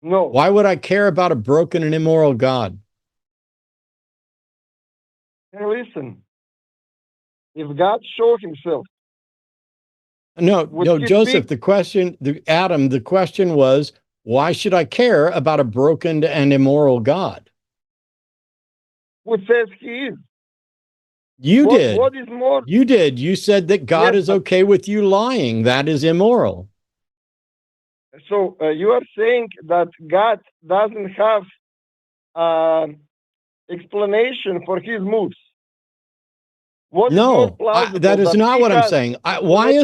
No. Why would I care about a broken and immoral God? Hey, listen. If God showed himself No, Would no, he Joseph, speak? Adam, the question was, why should I care about a broken and immoral God? Who says he is? You did. What is more? You did. You said that God Yes, is but okay with you lying. That is immoral. so you are saying that God doesn't have explanation for his moves. What is more No, that plausible, is that not he what I'm has saying. Why explanation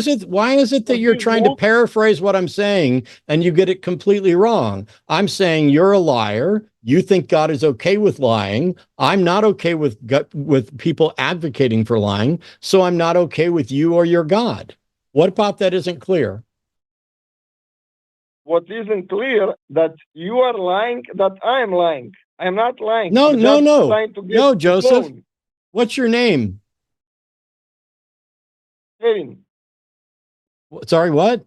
is it for that you're his trying to moves? paraphrase what I'm saying and you get it completely wrong? I'm saying you're a liar. You think God is okay with lying. I'm not okay with people advocating for lying, so I'm not okay with you or your God. What about that isn't clear? What isn't clear, that you are lying, that I am lying. I am not lying. No, I'm no, just no. trying to get No, the Joseph. phone. What's your name? Kevin, Sorry, what?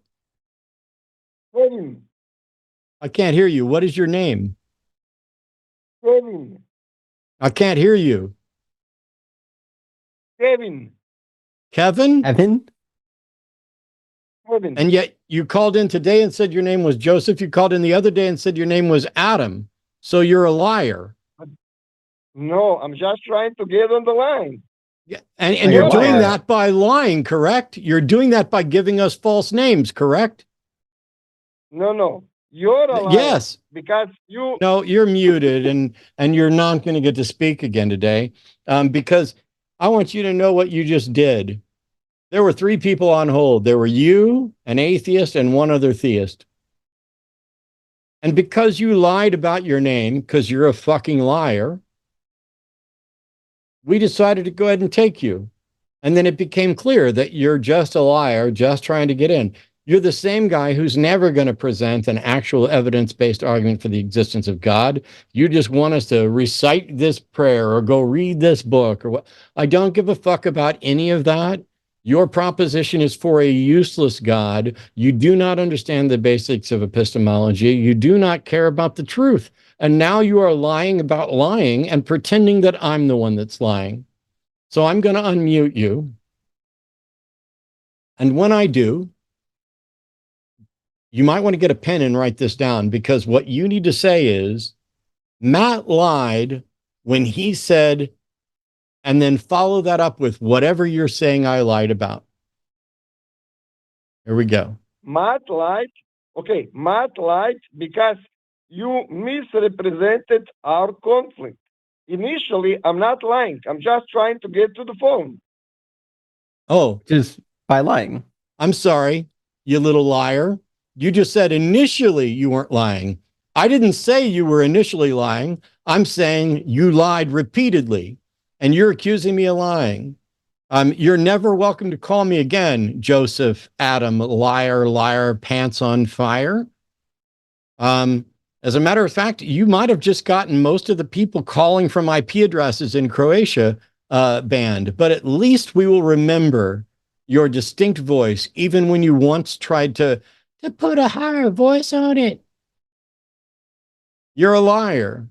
Kevin, I can't hear you. What is your name? Kevin, I can't hear you. Kevin, Kevin? Evan? Kevin. And yet you called in today and said your name was Joseph. You called in the other day and said your name was Adam. So you're a liar. No, I'm just trying to get on the line. Yeah. And Oh, you're you're a doing liar. that by lying, correct? You're doing that by giving us false names, correct? No. You're a liar. Yes. Because you, No, you're muted and you're not going to get to speak again today because I want you to know what you just did. There were 3 people on hold. There were you, an atheist, and one other theist. And because you lied about your name, because you're a fucking liar, we decided to go ahead and take you. And then it became clear that you're just a liar, just trying to get in. You're the same guy who's never going to present an actual evidence-based argument for the existence of God. You just want us to recite this prayer or go read this book or what. I don't give a fuck about any of that. Your proposition is for a useless God. You do not understand the basics of epistemology. You do not care about the truth. And now you are lying about lying and pretending that I'm the one that's lying. So I'm going to unmute you. And when I do, you might want to get a pen and write this down because what you need to say is Matt lied when he said, and then follow that up with whatever you're saying I lied about. Here we go. Matt lied. Okay, Matt lied because you misrepresented our conflict. Initially, I'm not lying. I'm just trying to get to the phone. Oh, Just by lying. I'm sorry, you little liar. You just said initially you weren't lying. I didn't say you were initially lying. I'm saying you lied repeatedly, and you're accusing me of lying. You're never welcome to call me again, Joseph, Adam, liar, pants on fire. As a matter of fact, you might have just gotten most of the people calling from IP addresses in Croatia banned, but at least we will remember your distinct voice, even when you once tried to put a higher voice on it. You're a liar.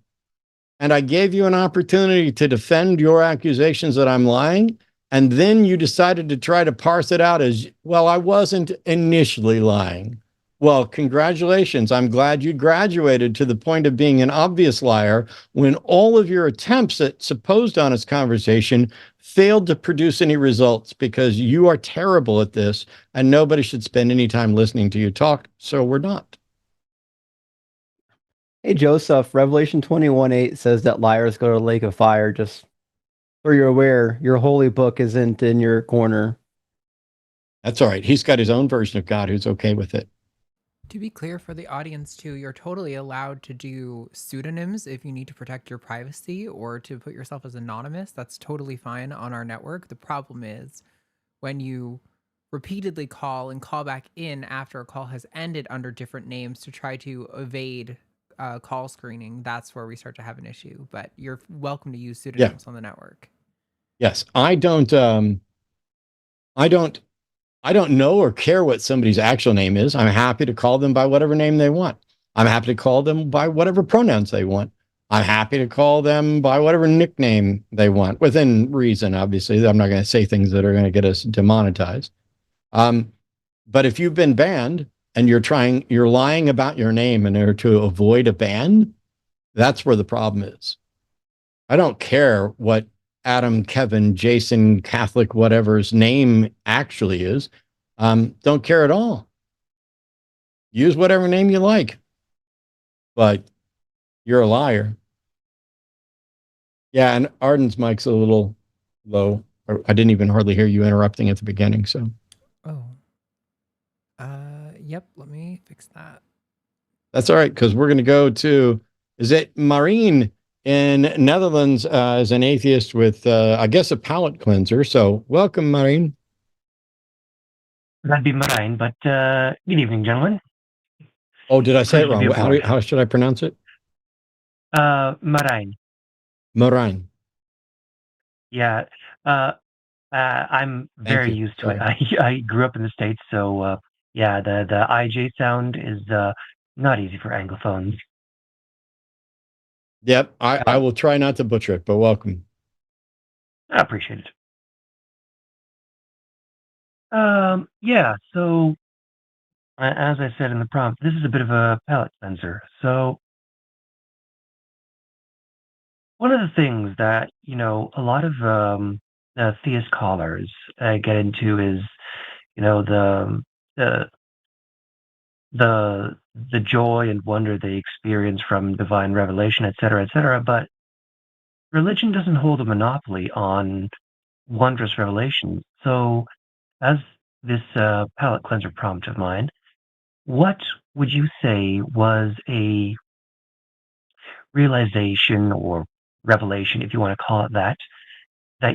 And I gave you an opportunity to defend your accusations that I'm lying. And then you decided to try to parse it out as, well, I wasn't initially lying. Well, congratulations. I'm glad you graduated to the point of being an obvious liar when all of your attempts at supposed honest conversation failed to produce any results because you are terrible at this and nobody should spend any time listening to you talk. So we're not. Hey, Joseph, Revelation 21:8 says that liars go to the lake of fire. Just so you're aware, your holy book isn't in your corner. That's all right. He's got his own version of God who's okay with it. To be clear for the audience too, you're totally allowed to do pseudonyms if you need to protect your privacy or to put yourself as anonymous. That's totally fine on our network. The problem is when you repeatedly call and call back in after a call has ended under different names to try to evade call screening. That's where we start to have an issue. But you're welcome to use pseudonyms on the network. Yes, I don't know or care what somebody's actual name is. I'm happy to call them by whatever name they want. I'm happy to call them by whatever pronouns they want. I'm happy to call them by whatever nickname they want, within reason, obviously. I'm not going to say things that are going to get us demonetized. But if you've been banned and you're lying about your name in order to avoid a ban, that's where the problem is. I don't care what Adam, Kevin, Jason, Catholic, whatever's name actually is. Don't care at all. Use whatever name you like, but you're a liar. Yeah, and Arden's mic's a little low. I didn't even hardly hear you interrupting at the beginning. So, Oh. Yep. Let me fix that. that's all right, because we're going to go to, is it Marine in Netherlands as an atheist with, I guess, a palate cleanser. So welcome, Marine. That'd be mine, but good evening, gentlemen. Oh, did I say it Pleasure to be wrong? aboard. How should I pronounce it? Marine. Marine. Yeah. I'm very you. used to Sorry. it. I grew up in the States, so yeah, the IJ sound is not easy for Anglophones. Yep, I will try not to butcher it, but welcome. I appreciate it. Yeah, so as I said in the prompt, this is a bit of a palate cleanser. So one of the things that, a lot of theist callers get into is, the the the joy and wonder they experience from divine revelation, et cetera, et cetera. But religion doesn't hold a monopoly on wondrous revelation. So, as this palate cleanser prompt of mine, what would you say was a realization or revelation, if you want to call it that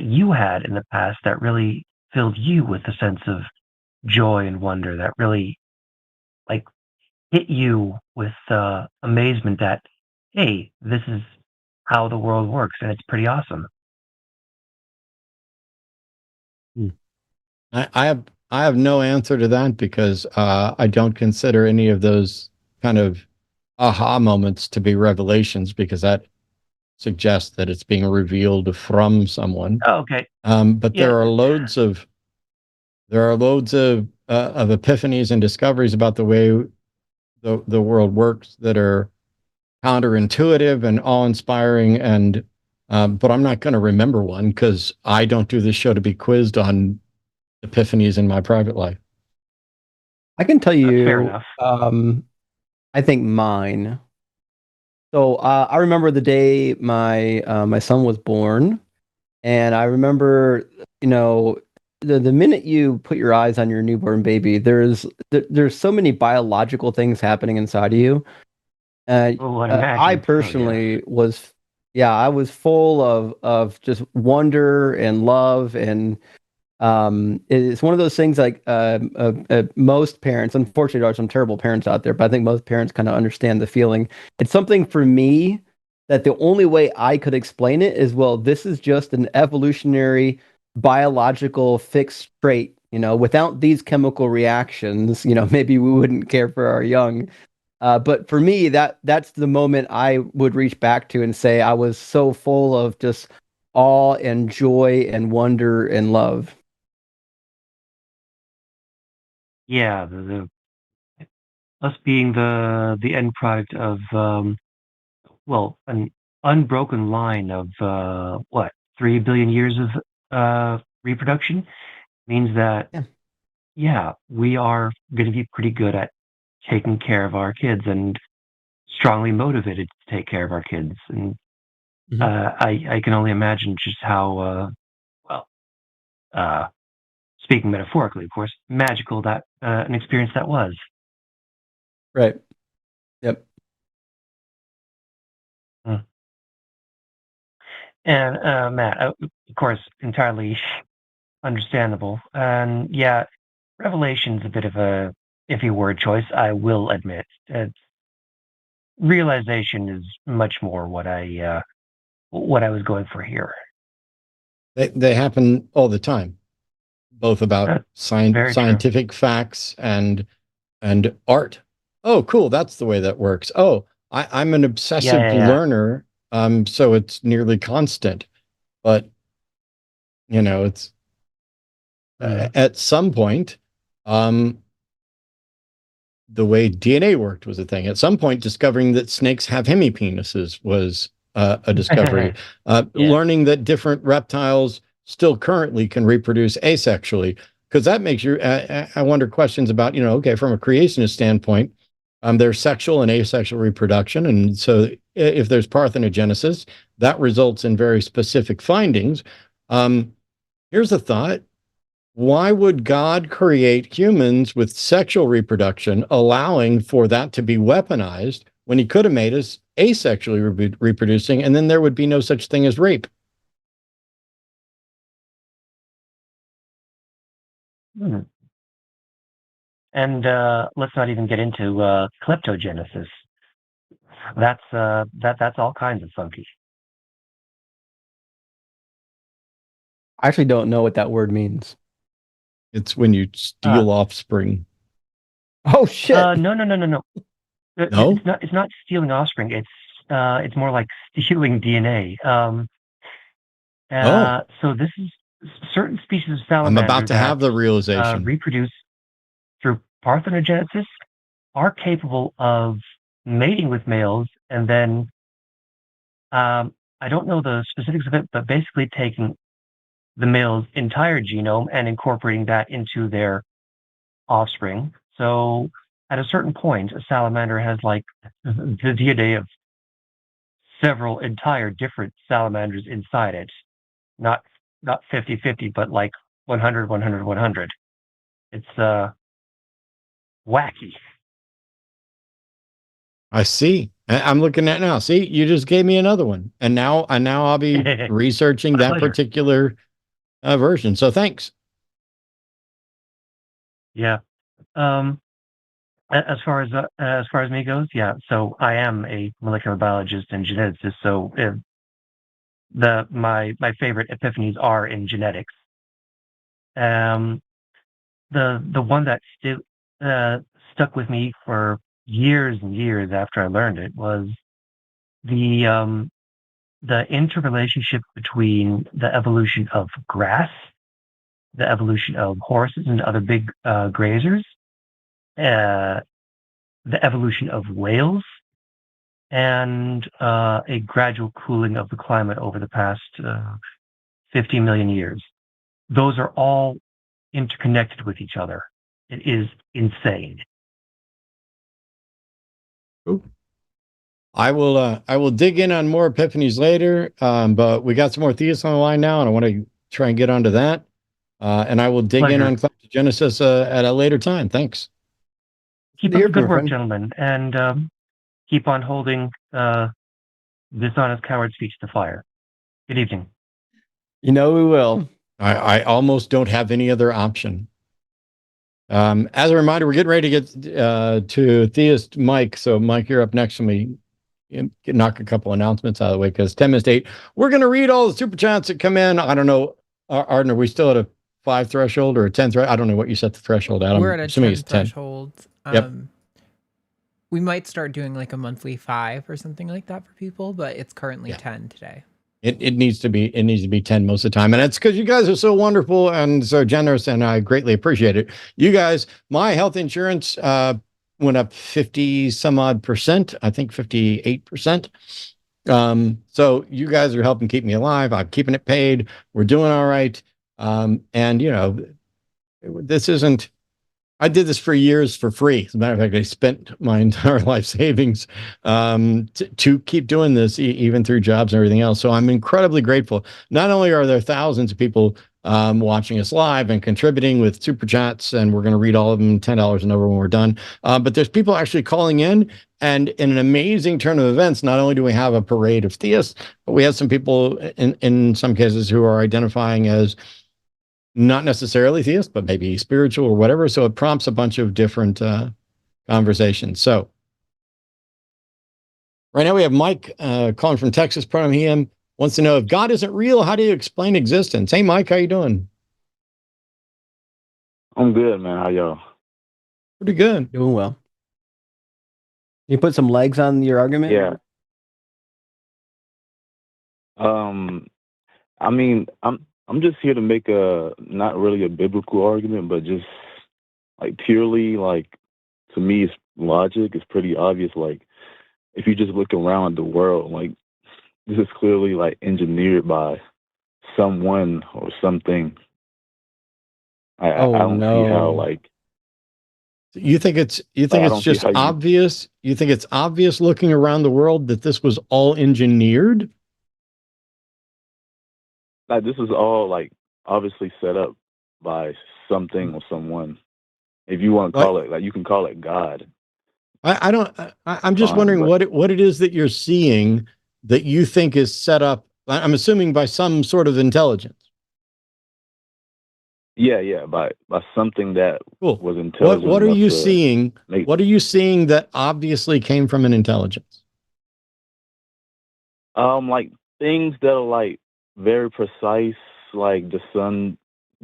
you had in the past that really filled you with a sense of joy and wonder, that really like hit you with amazement that, hey, this is how the world works and it's pretty awesome? I have no answer to that because I don't consider any of those kind of aha moments to be revelations, because that suggests that it's being revealed from someone. Oh, okay. But Yeah. there are loads of epiphanies and discoveries about the way the world works that are counterintuitive and awe-inspiring, and but I'm not going to remember one because I don't do this show to be quizzed on epiphanies in my private life. I can tell you. Fair enough. I think mine. So I remember the day my son was born, and I remember, the minute you put your eyes on your newborn baby, there's so many biological things happening inside of you. I personally was, I was full of just wonder and love, and it's one of those things like most parents, unfortunately, there are some terrible parents out there, but I think most parents kind of understand the feeling. It's something for me that the only way I could explain it is, well, this is just an evolutionary biological fixed trait. Without these chemical reactions, maybe we wouldn't care for our young. But for me, that's the moment I would reach back to and say I was so full of just awe and joy and wonder and love. Yeah, us being the end product of an unbroken line of 3 billion years of reproduction means that we are going to be pretty good at taking care of our kids and strongly motivated to take care of our kids. And I can only imagine just how speaking metaphorically, of course, magical that an experience that was. Right. Yep. And Matt, of course, entirely understandable. And yeah, revelation's a bit of a iffy word choice, I will admit. Realization is much more what I was going for here. They happen all the time, both about scientific facts and art. Oh, cool! That's the way that works. Oh, I'm an obsessive learner, so it's nearly constant. But it's at some point, the way DNA worked was a thing. At some point, discovering that snakes have hemipenises was a discovery. Learning that different reptiles still currently can reproduce asexually, because that makes you, I wonder questions about, okay, from a creationist standpoint, there's sexual and asexual reproduction. And so if there's parthenogenesis, that results in very specific findings. Here's a thought. Why would God create humans with sexual reproduction, allowing for that to be weaponized, when he could have made us asexually reproducing, and then there would be no such thing as rape? And let's not even get into kleptogenesis. That's all kinds of funky. I actually don't know what that word means. It's when you steal offspring. Oh shit! No. No? It's not stealing offspring. It's more like stealing DNA. So this is certain species of salamanders. I'm about to have the realization. Reproduce through parthenogenesis, are capable of mating with males, and then I don't know the specifics of it, but basically taking the male's entire genome and incorporating that into their offspring. So at a certain point, a salamander has like the DNA of several entire different salamanders inside it. Not 50-50, but like 100, 100, 100. It's wacky. I see. I'm looking at it now. See, you just gave me another one. And now I'll be researching that particular version. So thanks. Yeah. As far as me goes, yeah. So I am a molecular biologist and geneticist. So my favorite epiphanies are in genetics. The one that stuck with me for years and years after I learned it was the interrelationship between the evolution of grass, the evolution of horses and other big grazers, the evolution of whales, and a gradual cooling of the climate over the past 50 million years. Those are all interconnected with each other. It is insane. Ooh. I will dig in on more epiphanies later, but we got some more theists on the line now, and I want to try and get onto that. And I will dig in on kleptogenesis at a later time. Thanks. Keep up the good work, gentlemen, and keep on holding dishonest cowards' feet to the fire. Good evening. We will. I almost don't have any other option. As a reminder, we're getting ready to get to theist Mike. So Mike, you're up next to me. Knock a couple announcements out of the way, because 10 minutes to 8, we're going to read all the super chats that come in. I don't know, Arden, are we still at a 5 threshold or a 10 threshold? I don't know what you set the threshold at. We're at a 10 threshold. Yep. We might start doing like a monthly 5 or something like that for people, but it's currently 10 today. It needs to be 10 most of the time. And it's because you guys are so wonderful and so generous, and I greatly appreciate it. You guys, my health insurance went up 50 some odd %, I think 58%. So you guys are helping keep me alive. I'm keeping it paid. We're doing all right. And this isn't, I did this for years for free. As a matter of fact, I spent my entire life savings to keep doing this, even through jobs and everything else. So I'm incredibly grateful. Not only are there thousands of people watching us live and contributing with super chats, and we're going to read all of them, $10 and over when we're done, but there's people actually calling in. And in an amazing turn of events, not only do we have a parade of theists, but we have some people in some cases who are identifying as not necessarily theist, but maybe spiritual or whatever. So it prompts a bunch of different conversations. So right now we have Mike calling from Texas. Pronoun he, him, wants to know, if God isn't real, how do you explain existence? Hey, Mike, how you doing? I'm good, man. How y'all? Pretty good. Doing well. You put some legs on your argument? Yeah. I mean, I'm just here to make not really a biblical argument, but just like purely, like, to me, logic, it's pretty obvious. Like, if you just look around the world, like, this is clearly like engineered by someone or something. I don't see how, like, You think it's I don't see just how you. obvious? You think it's obvious looking around the world that this was all engineered? Like, this is all like obviously set up by something or someone. If you want to What? call it, like, you can call it God. I don't. I'm just Fine, wondering but what it is that you're seeing that you think is set up. I'm assuming by some sort of intelligence. yeah, by something that Cool. was intelligent What are enough you to seeing? make. What are you seeing that obviously came from an intelligence? Like, things that are like very precise, like the sun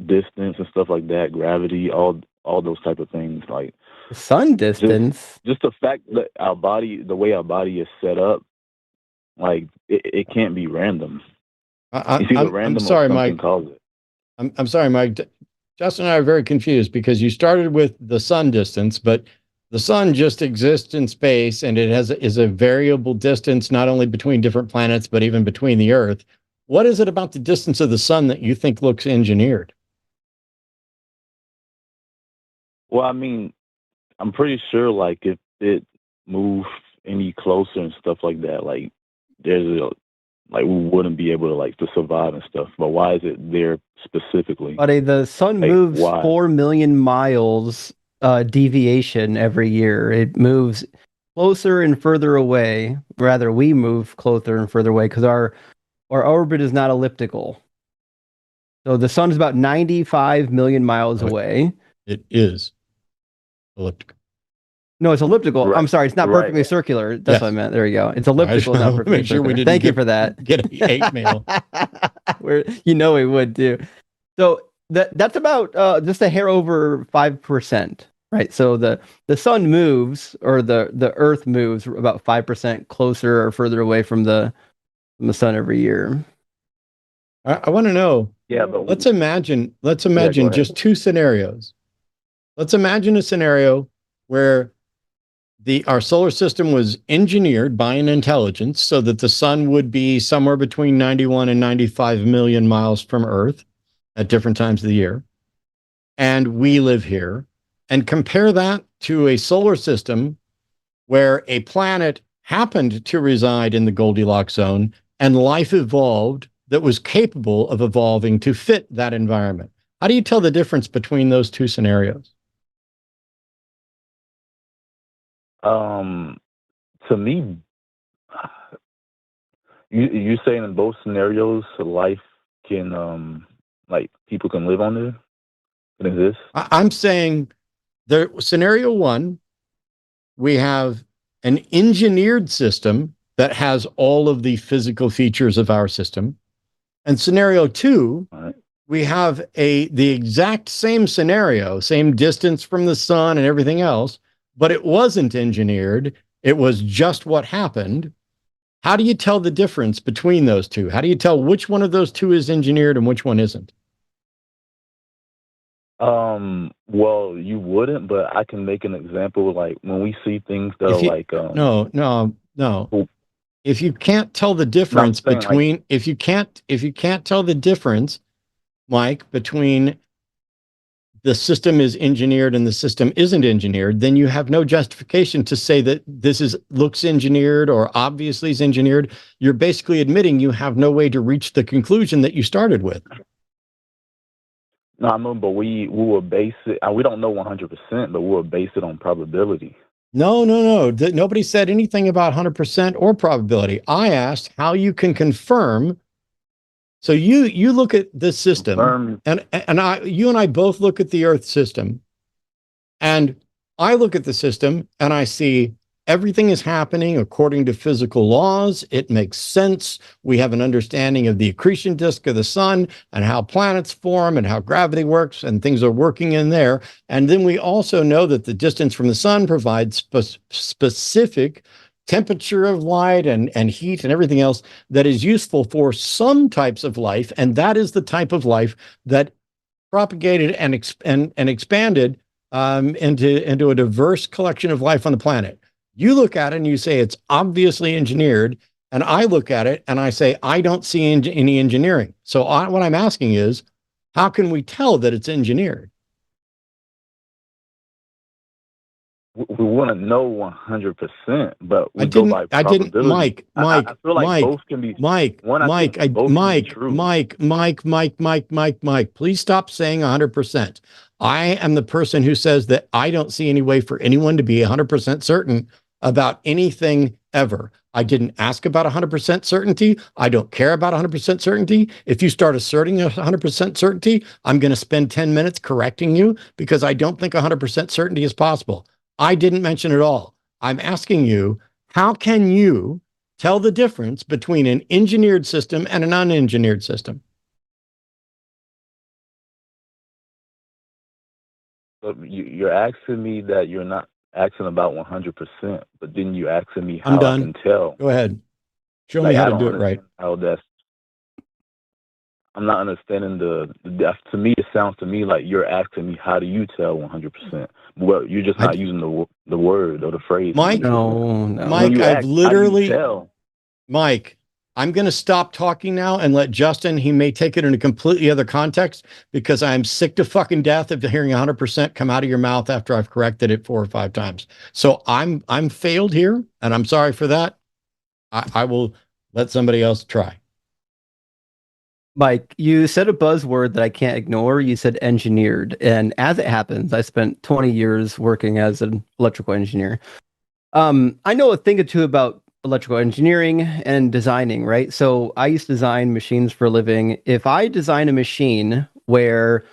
distance and stuff like that, gravity, all those type of things. Like, Sun distance. just the fact that our body, the way our body is set up, like, it can't be random. It's either I'm random or sorry, something Mike. caused it. I'm sorry, Mike. Justin and I are very confused because you started with the sun distance, but the sun just exists in space and it is a variable distance, not only between different planets, but even between the Earth. What is it about the distance of the sun that you think looks engineered? Well, I mean, I'm pretty sure, like, if it moved any closer and stuff like that, like, like, we wouldn't be able to, like, to survive and stuff. But why is it there specifically? Buddy, the sun Like, moves why? 4 million miles deviation every year. It moves closer and further away. Rather, we move closer and further away because our orbit is not elliptical. So the sun is about 95 million miles away. It is elliptical. No, it's elliptical. Right. I'm sorry, it's not Right. perfectly circular. That's Yes. what I meant. There you go. It's elliptical, I not just perfectly make sure we circular. didn't Thank you for that. get a hate mail. You know we would too. So that's about just a hair over 5%, right? So the sun moves, or the Earth moves about 5% closer or further away from the sun every year. I want to know. Yeah, but Let's imagine go ahead. just two scenarios. Let's imagine a scenario where our solar system was engineered by an intelligence so that the sun would be somewhere between 91 and 95 million miles from Earth at different times of the year. And we live here. And compare that to a solar system where a planet happened to reside in the Goldilocks zone and life evolved that was capable of evolving to fit that environment. How do you tell the difference between those two scenarios? To me, you saying in both scenarios, life can, like, people can live on there, can exist? I'm saying scenario one, we have an engineered system that has all of the physical features of our system. And scenario two, All right. we have the exact same scenario, same distance from the sun and everything else, but it wasn't engineered. It was just what happened. How do you tell the difference between those two? How do you tell which one of those two is engineered and which one isn't? Well, you wouldn't, but I can make an example. Like, when we see things that are like, No. If you can't tell the difference saying, between, if you can't tell the difference, Mike, between the system is engineered and the system isn't engineered, then you have no justification to say that this looks engineered or obviously is engineered. You're basically admitting you have no way to reach the conclusion that you started with. no, I mean, but we will base it. We don't know 100%, but we'll base it on probability. No. Nobody said anything about 100% or probability. I asked how you can confirm. So you look at this system, and you and I both look at the Earth system, and I look at the system and I see everything is happening according to physical laws. It makes sense. We have an understanding of the accretion disk of the sun and how planets form and how gravity works, and things are working in there. And then we also know that the distance from the sun provides specific temperature of light and heat and everything else that is useful for some types of life. And that is the type of life that propagated and expanded into a diverse collection of life on the planet. You look at it and you say it's obviously engineered, and I look at it and I say I don't see any engineering. So what I'm asking is, how can we tell that it's engineered? We want to know 100%, but we go by probability. Mike, I feel like Mike, both can be. Mike, One, I Mike, think both can be true. Mike, please stop saying 100%. I am the person who says that I don't see any way for anyone to be 100% certain about anything ever. I didn't ask about 100% certainty. I don't care about 100% certainty. If you start asserting 100% certainty, I'm going to spend 10 minutes correcting you because I don't think 100% certainty is possible. I didn't mention it all. I'm asking you, how can you tell the difference between an engineered system and an unengineered system? But you're asking me that you're not asking about 100%, but then you asking me I'm how done. I can tell. Go ahead. Show Like, me how I to don't do it right. How that's. I'm not understanding to me, it sounds to me like you're asking me how do you tell 100%? Well, you're just not using the word or the phrase. Mike, 100%. No. Mike, I've literally. Tell? Mike, I'm going to stop talking now and let Justin, he may take it in a completely other context because I'm sick to fucking death of hearing 100% come out of your mouth after I've corrected it 4 or 5 times. So I'm failed here, and I'm sorry for that. I will let somebody else try. Mike, you said a buzzword that I can't ignore. You said engineered. And as it happens, I spent 20 years working as an electrical engineer. I know a thing or two about electrical engineering and designing, right? So I used to design machines for a living. If I design a machine where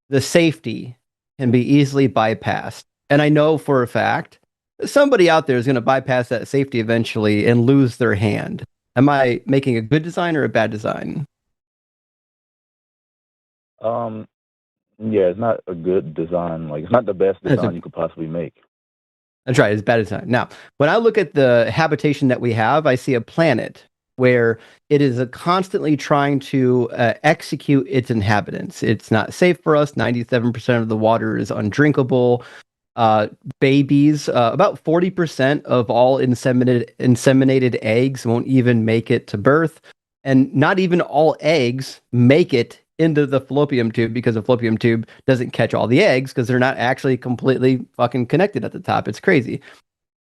the safety can be easily bypassed, and I know for a fact somebody out there is going to bypass that safety eventually and lose their hand. Am I making a good design or a bad design? Yeah, it's not a good design. Like, it's not the best design you could possibly make. That's right. It's bad design. Now, when I look at the habitation that we have, I see a planet where it is constantly trying to execute its inhabitants. It's not safe for us. 97% of the water is undrinkable. Babies, about 40% of all inseminated eggs won't even make it to birth. And not even all eggs make it into the fallopian tube because the fallopian tube doesn't catch all the eggs because they're not actually completely fucking connected at the top. It's crazy.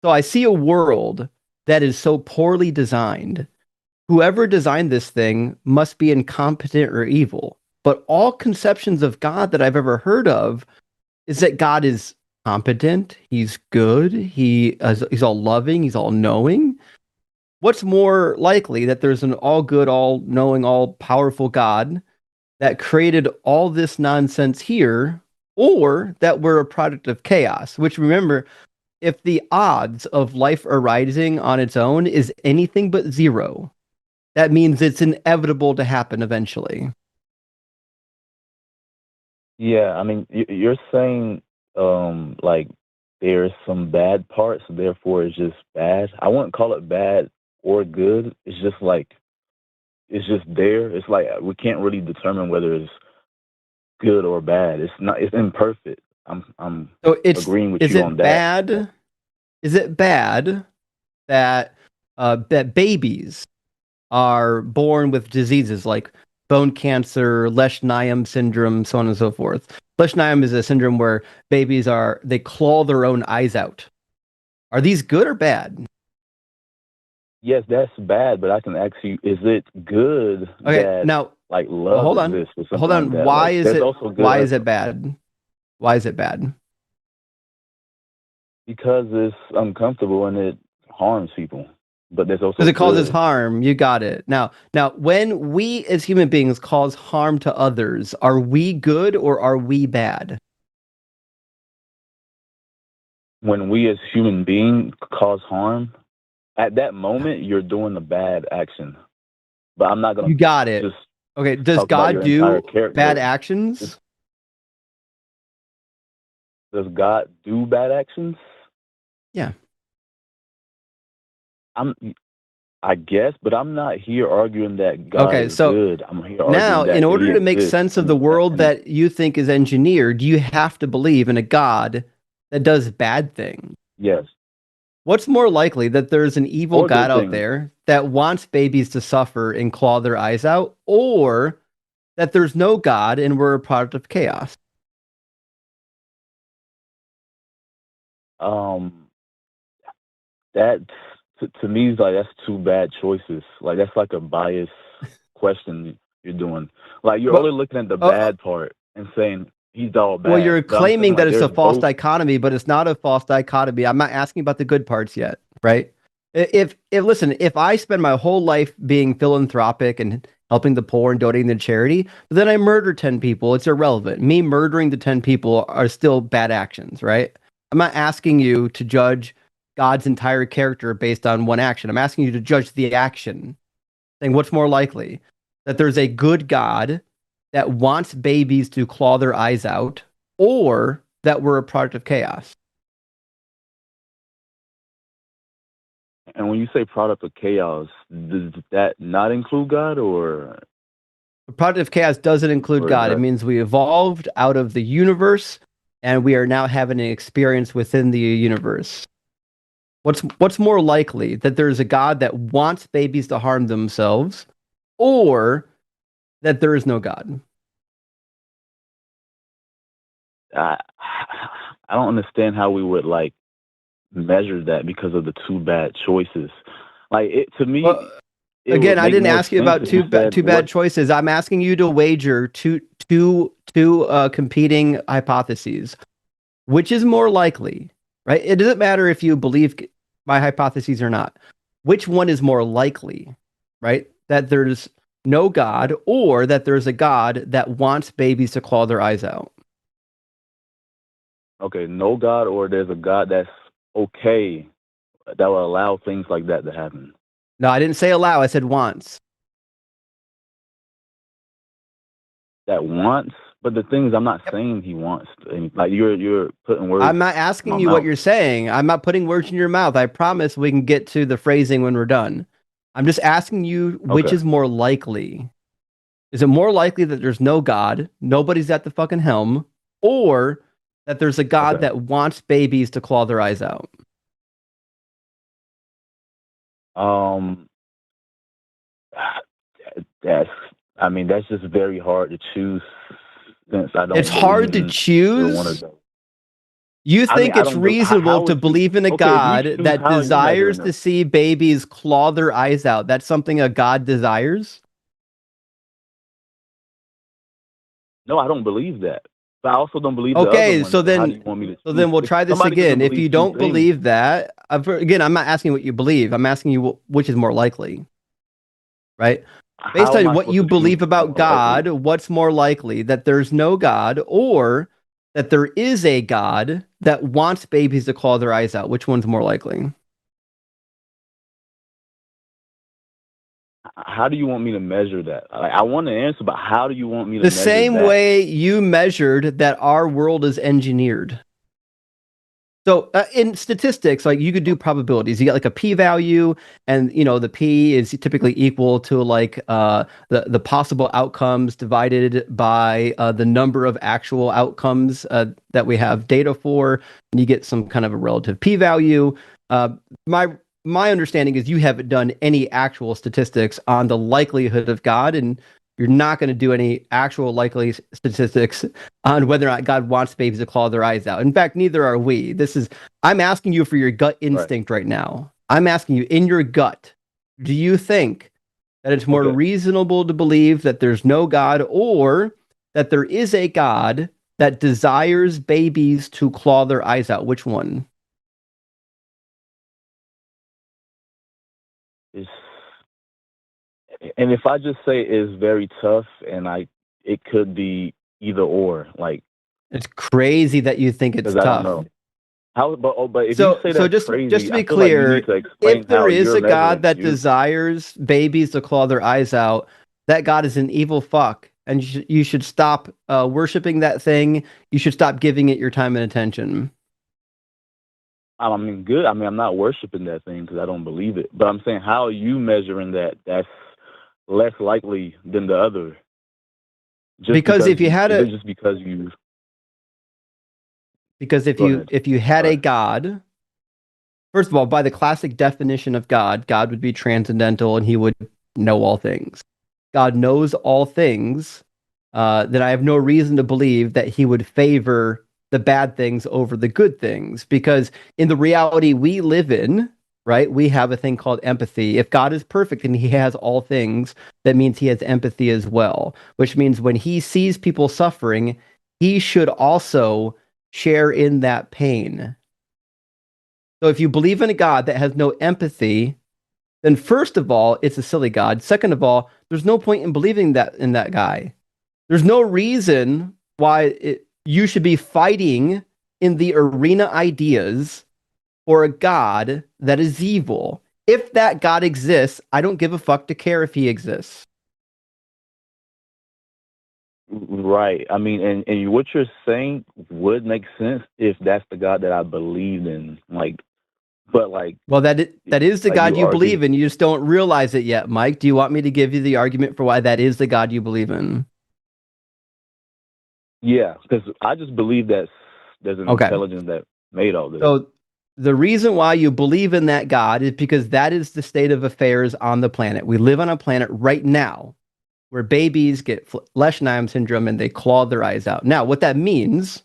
So I see a world that is so poorly designed. Whoever designed this thing must be incompetent or evil. But all conceptions of God that I've ever heard of is that God is competent, he's good, he's all loving, he's all knowing. What's more likely, that there's an all good, all knowing, all powerful God that created all this nonsense here, or that we're a product of chaos? Which, remember, if the odds of life arising on its own is anything but 0, that means it's inevitable to happen eventually. Yeah, I mean, you're saying like there's some bad parts, therefore it's just bad. I wouldn't call it bad or good. It's just like it's just there. It's like we can't really determine whether it's good or bad. It's not. It's imperfect. I'm agreeing with you on that. Is it bad that that babies are born with diseases like bone cancer, Lesch-Nyhan syndrome, so on and so forth? Lesch-Nyhan is a syndrome where babies they claw their own eyes out. Are these good or bad? Yes, that's bad, but I can ask you, is it good that now, like love hold on. exists or something Hold on. like that? Why Like, is it why is it bad? Why is it bad? Because it's uncomfortable and it harms people. But there's also because it causes harm. You got it. Now, when we as human beings cause harm to others, are we good or are we bad? When we as human beings cause harm, at that moment you're doing the bad action. But I'm not gonna. You got it. Just okay. Does talk about God your do entire character. bad actions? Does God do bad actions? Yeah. I'm I guess, but I'm not here arguing that God Okay, is so good. I'm here now, arguing that in order He to make exists. sense of the world that you think is engineered, you have to believe in a God that does bad things. Yes. What's more likely, that there's an evil Or God good out things. there that wants babies to suffer and claw their eyes out, or that there's no God and we're a product of chaos? That to me is like, that's two bad choices. Like, that's like a biased question you're doing. Like, you're only looking at the bad part and saying he's all bad. Well, you're But I'm saying, claiming that like, it's a there's false both. dichotomy, but it's not a false dichotomy. I'm not asking about the good parts yet, right? If listen, if I spend my whole life being philanthropic and helping the poor and donating to charity, but then I murder 10 people, it's irrelevant. Me murdering the 10 people are still bad actions, right? I'm not asking you to judge God's entire character based on one action. I'm asking you to judge the action. Saying what's more likely, that there's a good God that wants babies to claw their eyes out, or that we're a product of chaos? And when you say product of chaos, does that not include God, or? The product of chaos doesn't include God. It means we evolved out of the universe, and we are now having an experience within the universe. What's more likely, that there's a God that wants babies to harm themselves, or that there is no God? I don't understand how we would like measure that because of the two bad choices. Like, it to me. Again, I didn't ask you about two bad choices. I'm asking you to wager two competing hypotheses. Which is more likely, right? It doesn't matter if you believe my hypotheses or not. Which one is more likely, right? That there's no God, or that there's a God that wants babies to claw their eyes out? Okay, no God, or there's a God that's okay, that will allow things like that to happen. No, I didn't say allow. I said wants. That wants, but the thing is, I'm not saying he wants. Like, you're putting words. I'm not asking you what you're saying. I'm not putting words in your mouth. I promise we can get to the phrasing when we're done. I'm just asking you which is more likely. Is it more likely that there's no God, nobody's at the fucking helm, or that there's a God that wants babies to claw their eyes out? That's just very hard to choose, since I don't. It's hard to choose. You think it's reasonable to believe in a God that desires to see babies claw their eyes out? That's something a God desires? No, I don't believe that. But I also don't believe okay, the other one. So then we'll try this again. If you don't believe that, again, I'm not asking what you believe. I'm asking you which is more likely, right? Based on what you believe about God, what's more likely, that there's no God, or that there is a God that wants babies to claw their eyes out? Which one's more likely? How do you want me to measure that? I want to answer, but how do you want me to measure that? The same way you measured that our world is engineered. So in statistics, like, you could do probabilities. You get like a p-value, and the p is typically equal to like the possible outcomes divided by the number of actual outcomes that we have data for, and you get some kind of a relative p-value. My understanding is you haven't done any actual statistics on the likelihood of God, and you're not going to do any actual likely statistics on whether or not God wants babies to claw their eyes out. In fact, neither are we. I'm asking you for your gut instinct right now. I'm asking you, in your gut, do you think that it's more reasonable to believe that there's no God, or that there is a God that desires babies to claw their eyes out? Which one? And if I just say it's very tough, and it could be either or. Like, it's crazy that you think it's tough. I don't know. But if you say that's crazy, just to be clear, if there is a God that desires babies to claw their eyes out, that God is an evil fuck, and you should stop worshiping that thing. You should stop giving it your time and attention. I mean, good. I mean, I'm not worshiping that thing because I don't believe it. But I'm saying, how are you measuring that? That's less likely than the other. Because if you had is a it just because you because go ahead? if you had a Sorry. God, first of all, by the classic definition of God, God would be transcendental and he would know all things. God knows all things, then I have no reason to believe that he would favor the bad things over the good things. Because in the reality we live in, right, we have a thing called empathy. If God is perfect and he has all things, that means he has empathy as well, which means when he sees people suffering, he should also share in that pain. So if you believe in a God that has no empathy, then first of all, it's a silly God. Second of all, there's no point in believing that in that guy. There's no reason why you should be fighting in the arena ideas for a God that is evil. If that God exists, I don't give a fuck to care if he exists. Right. I mean, and what you're saying would make sense if that's the God that I believed in. Like, but like, well, that is the like God you argue. believe in. You just don't realize it yet, Mike. Do you want me to give you the argument for why that is the God you believe in? Yeah, because I just believe that there's an intelligence that made all this. So the reason why you believe in that God is because that is the state of affairs on the planet. We live on a planet right now where babies get Lesch-Nyhan syndrome and they claw their eyes out. Now, what that means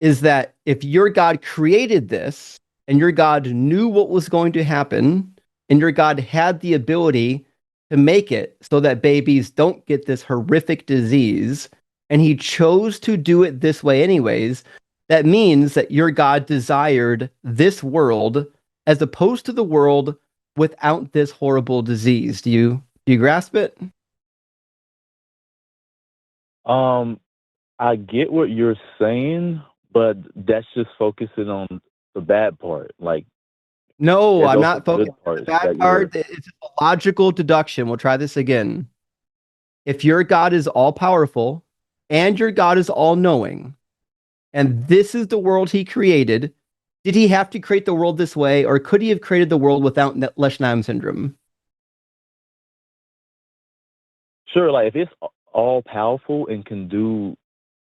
is that if your God created this and your God knew what was going to happen and your God had the ability to make it so that babies don't get this horrific disease, and he chose to do it this way anyways, that means that your God desired this world as opposed to the world without this horrible disease. Do you grasp it? I get what you're saying, but that's just focusing on the bad part. Like, no, I'm not good focusing on parts the bad that part. It's a logical deduction. We'll try this again. If your God is all powerful and your God is all knowing, and this is the world he created, did he have to create the world this way, or could he have created the world without Lesch-Nyhan syndrome? Sure, like if it's all powerful and can do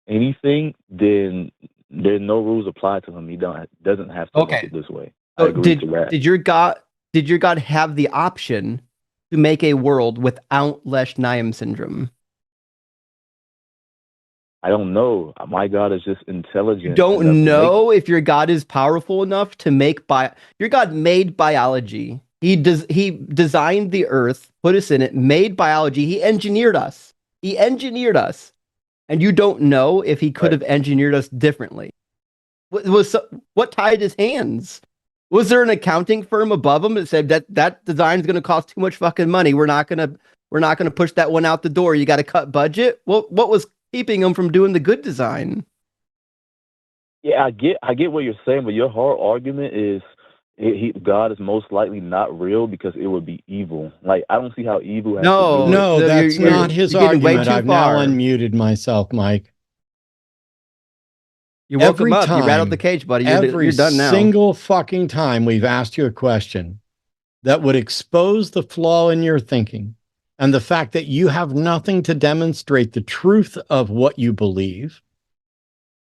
anything, then there's no rules apply to him. He doesn't have to make it this way. So I agree to that. Did your God have the option to make a world without Lesch-Nyhan syndrome? I don't know. My God is just intelligent. You don't know if your God is powerful enough to make your God made biology. He designed the earth, put us in it, made biology. He engineered us. And you don't know if he could have engineered us differently. What tied his hands? Was there an accounting firm above him that said that design is going to cost too much fucking money? We're not gonna push that one out the door. You got to cut budget. What was keeping him from doing the good design? Yeah, I get what you're saying, but your whole argument is God is most likely not real because it would be evil. Like, I don't see how evil has to do No, that's not his argument. I've now far. unmuted myself, Mike. You woke him up. You rattled the cage, buddy. You're done now. Every single fucking time we've asked you a question that would expose the flaw in your thinking and the fact that you have nothing to demonstrate the truth of what you believe,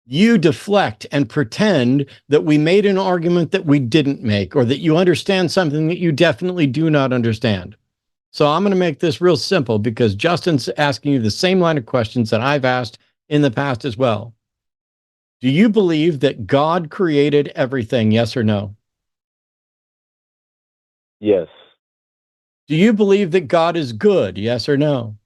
you deflect and pretend that we made an argument that we didn't make, or that you understand something that you definitely do not understand. So I'm going to make this real simple because Justin's asking you the same line of questions that I've asked in the past as well. Do you believe that God created everything? Yes or no? Yes. Do you believe that God is good? Yes or no?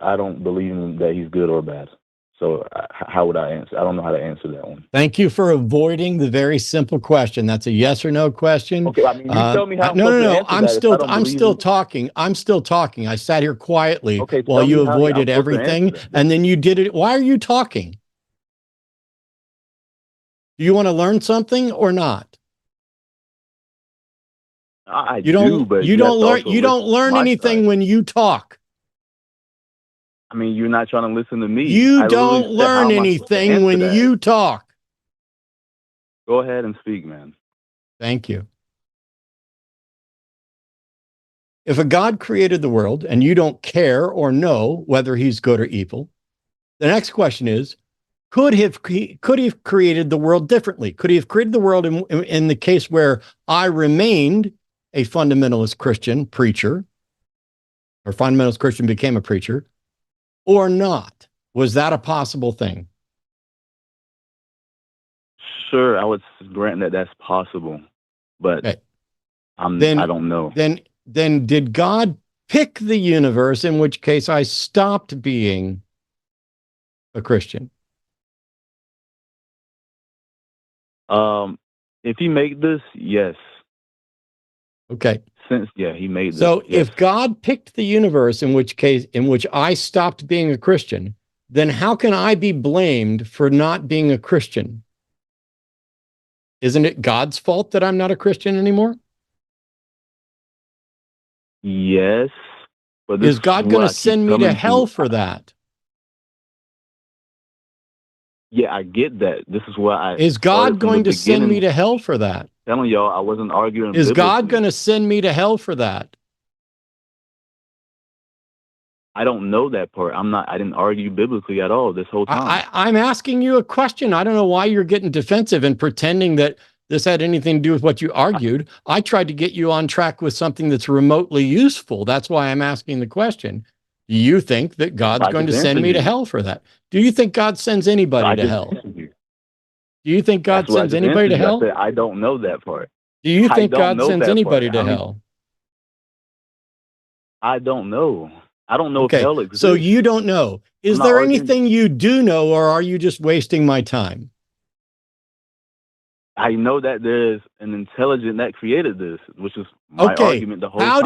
I don't believe that he's good or bad. So how would I answer? I don't know how to answer that one. Thank you for avoiding the very simple question. That's a yes or no question. Okay, I mean, you tell me how. No. I'm still talking. I sat here quietly while you avoided everything, and then you did it. Why are you talking? Do you want to learn something or not? You don't learn anything when you talk. I mean, you're not trying to listen to me. You I don't literally said, how learn am I supposed to anything answer when that? you talk. Go ahead and speak, man. Thank you. If a God created the world and you don't care or know whether he's good or evil, the next question is, could he have created the world differently? Could he have created the world in the case where I remained a fundamentalist Christian preacher, or fundamentalist Christian became a preacher, or not? Was that a possible thing? Sure, I would grant that that's possible, but Okay. I don't know. Then did God pick the universe, in which case I stopped being a Christian? If he made this, yes. Okay. He made this. So yes. if God picked the universe in which I stopped being a Christian, then how can I be blamed for not being a Christian? Isn't it God's fault that I'm not a Christian anymore? Yes. But is God going to send me to hell for that? Yeah, I get that. This is why is God going to send me to hell for that? Telling y'all, I wasn't arguing. Is God going to send me to hell for that? I don't know that part. I didn't argue biblically at all this whole time. I'm asking you a question. I don't know why you're getting defensive and pretending that this had anything to do with what you argued. I tried to get you on track with something that's remotely useful. That's why I'm asking the question. Do you think that God's going to send me to hell for that? Do you think God sends anybody to hell? Do you think God sends anybody to hell? I don't know that part. Do you think God sends anybody to hell? I don't know. I don't know if hell exists. So you don't know. Is there anything you do know, or are you just wasting my time? I know that there's an intelligence that created this, which is my argument the whole time. How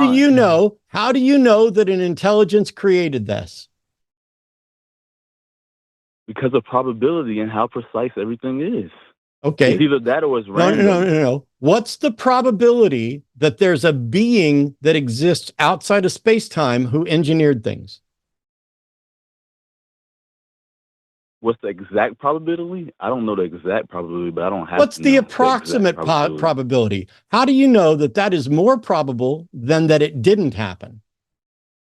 do you know that an intelligence created this? Because of probability and how precise everything is. Okay. It's either that or it's random. No. What's the probability that there's a being that exists outside of space-time who engineered things? What's the exact probability? I don't know the exact probability, but I don't have. What's the approximate probability? How do you know that that is more probable than that it didn't happen?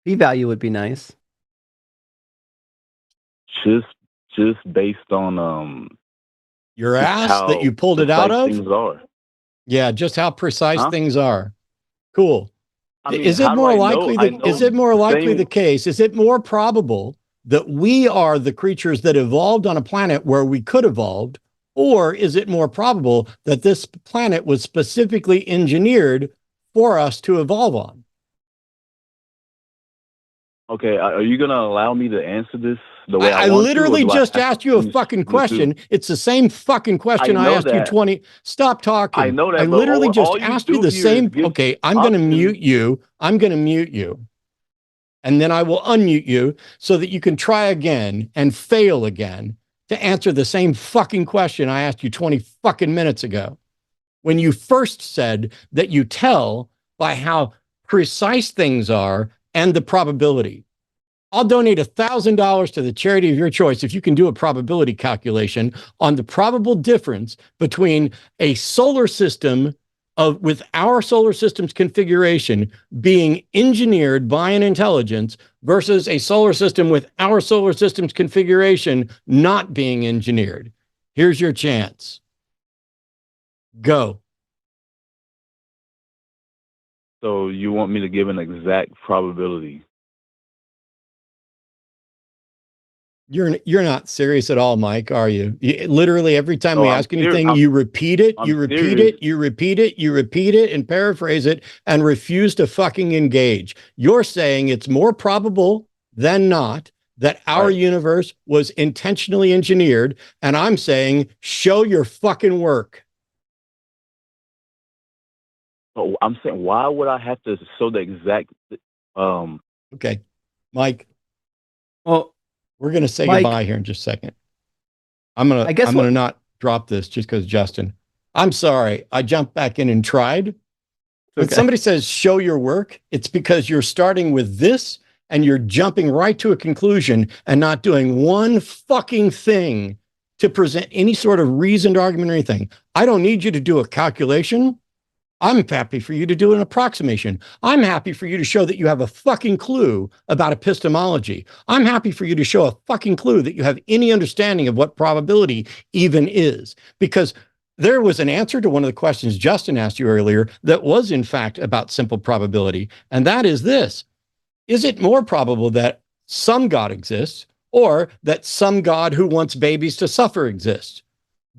P-value would be nice. Just based on your ass that you pulled it out of? Things are. Yeah, just how precise things are. Cool. I mean, is it more likely the case? Is it more probable that we are the creatures that evolved on a planet where we could evolve, or is it more probable that this planet was specifically engineered for us to evolve on? Okay, are you going to allow me to answer this the way I literally just asked you a fucking question. It's the same fucking question I asked you 20. Stop talking. I know that. I literally just asked you the same. Okay, I'm going to mute you. I'm going to mute you. And then I will unmute you so that you can try again and fail again to answer the same fucking question I asked you 20 fucking minutes ago. When you first said that you tell by how precise things are and the probability. I'll donate $1,000 to the charity of your choice if you can do a probability calculation on the probable difference between a solar system with our solar system's configuration being engineered by an intelligence versus a solar system with our solar system's configuration not being engineered. Here's your chance. Go. So you want me to give an exact probability? You're not serious at all, Mike, are you? Literally every time we ask anything, you repeat it, you repeat it, and paraphrase it, and refuse to fucking engage. You're saying it's more probable than not that our universe was intentionally engineered, and I'm saying, show your fucking work. Oh, I'm saying, why would I have to show the exact? Okay, Mike. Well, we're going to say goodbye here in just a second. I'm going to not drop this just because Justin. I'm sorry. I jumped back in and tried. When somebody says show your work, it's because you're starting with this and you're jumping right to a conclusion and not doing one fucking thing to present any sort of reasoned argument or anything. I don't need you to do a calculation. I'm happy for you to do an approximation. I'm happy for you to show that you have a fucking clue about epistemology. I'm happy for you to show a fucking clue that you have any understanding of what probability even is. Because there was an answer to one of the questions Justin asked you earlier that was in fact about simple probability. And that is this: is it more probable that some God exists or that some God who wants babies to suffer exists?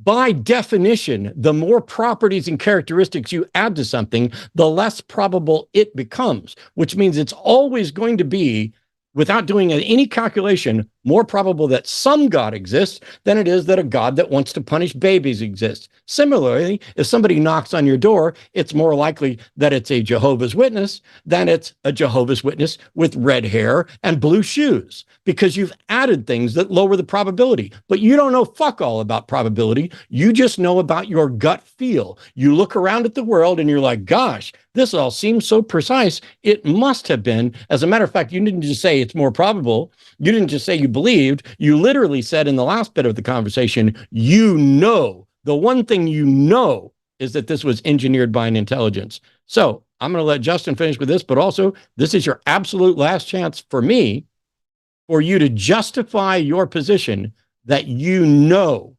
By definition, the more properties and characteristics you add to something, the less probable it becomes, which means it's always going to be, without doing any calculation, more probable that some God exists than it is that a God that wants to punish babies exists. Similarly, if somebody knocks on your door, it's more likely that it's a Jehovah's Witness than it's a Jehovah's Witness with red hair and blue shoes, because you've added things that lower the probability. But you don't know fuck all about probability. You just know about your gut feel. You look around at the world and you're like, gosh, this all seems so precise. It must have been. As a matter of fact, you didn't just say it's more probable. You didn't just say you believed. You literally said in the last bit of the conversation, you know, the one thing you know is that this was engineered by an intelligence. So I'm going to let Justin finish with this, but also this is your absolute last chance for me, for you to justify your position that you know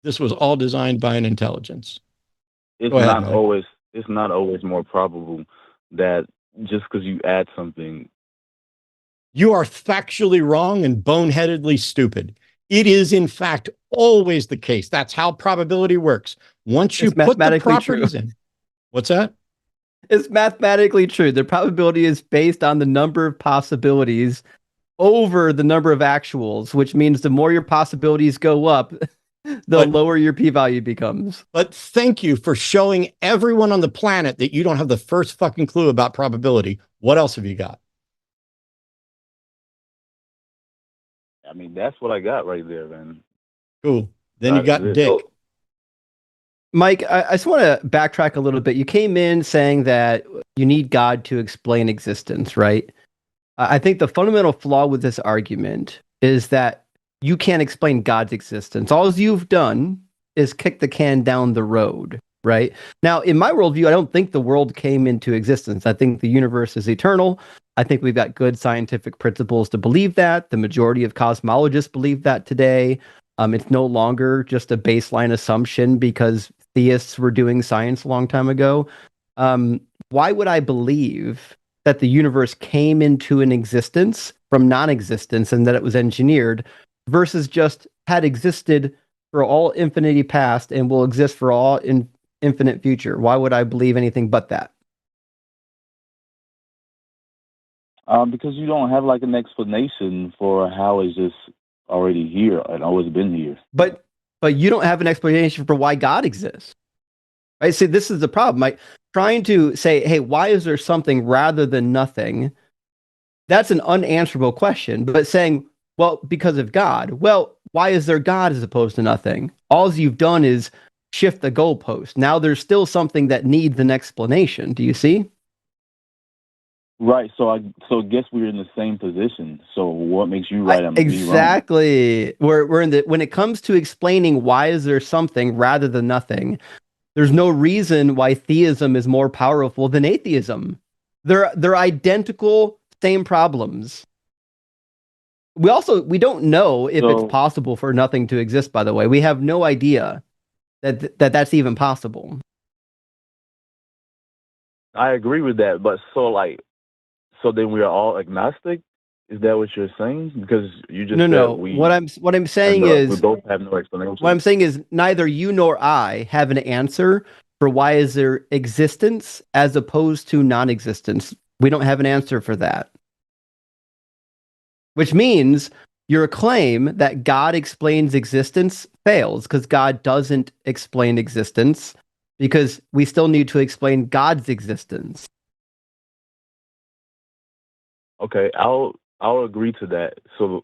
this was all designed by an intelligence. It's Go ahead, not Mike. always. It's not always more probable that just because you add something. You are factually wrong and boneheadedly stupid. It is, in fact, always the case. That's how probability works. Once you It's put the mathematically properties true. in. What's that? It's mathematically true. The probability is based on the number of possibilities over the number of actuals, which means the more your possibilities go up, the lower your p-value becomes. But thank you for showing everyone on the planet that you don't have the first fucking clue about probability. What else have you got? I mean, that's what I got right there, man. Cool. Then you That got is it. Dick. Mike, I just want to backtrack a little bit. You came in saying that you need God to explain existence, right? I think the fundamental flaw with this argument is that you can't explain God's existence. All you've done is kick the can down the road, right? Now, in my worldview, I don't think the world came into existence. I think the universe is eternal. I think we've got good scientific principles to believe that. The majority of cosmologists believe that today. It's no longer just a baseline assumption because theists were doing science a long time ago. Why would I believe that the universe came into an existence from non-existence and that it was engineered versus just had existed for all infinity past and will exist for all infinite future? Why would I believe anything but that? Because you don't have like an explanation for how it's just already here and always been here. But you don't have an explanation for why God exists. Right? See, this is the problem. Like trying to say, hey, why is there something rather than nothing? That's an unanswerable question. But saying, well, because of God. Well, why is there God as opposed to nothing? All you've done is shift the goalpost. Now there's still something that needs an explanation. Do you see? Right. So I guess we're in the same position. So what makes you right and me wrong? Exactly. We're in the when it comes to explaining why is there something rather than nothing, there's no reason why theism is more powerful than atheism. They're identical, same problems. We don't know if it's possible for nothing to exist, by the way. We have no idea that that's even possible. I agree with that, but so then we are all agnostic? Is that what you're saying? Because you just No. we, what I'm saying is we both have no explanation. What I'm saying is neither you nor I have an answer for why is there existence as opposed to non-existence. We don't have an answer for that. Which means your claim that God explains existence fails because God doesn't explain existence because we still need to explain God's existence. Okay, I'll agree to that. So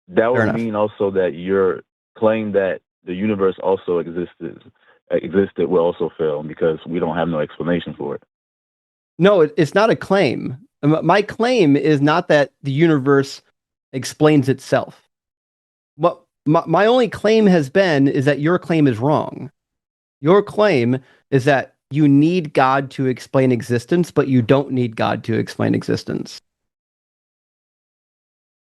that would mean also that your claim that the universe also existed will also fail because we don't have no explanation for it. No, it's not a claim. My claim is not that the universe explains itself. What my only claim has been is that your claim is wrong. Your claim is that you need God to explain existence, but you don't need God to explain existence.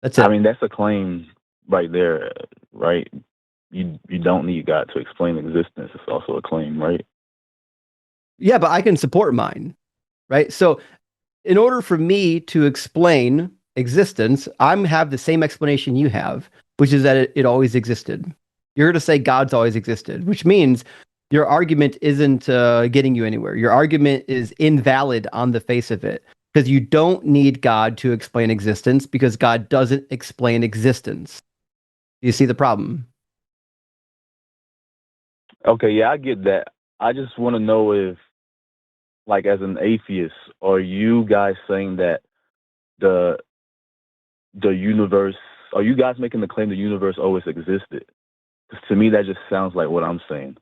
That's it. I mean, that's a claim right there, right? You don't need God to explain existence. It's also a claim, right? Yeah, but I can support mine, right? So in order for me to explain existence, have the same explanation you have, which is that it always existed. You're going to say God's always existed, which means your argument isn't getting you anywhere. Your argument is invalid on the face of it because you don't need God to explain existence because God doesn't explain existence. Do you see the problem? Okay, yeah, I get that. I just want to know if, like, as an atheist, are you guys saying that the universe? Are you guys making the claim the universe always existed? 'Cause to me, that just sounds like what I'm saying.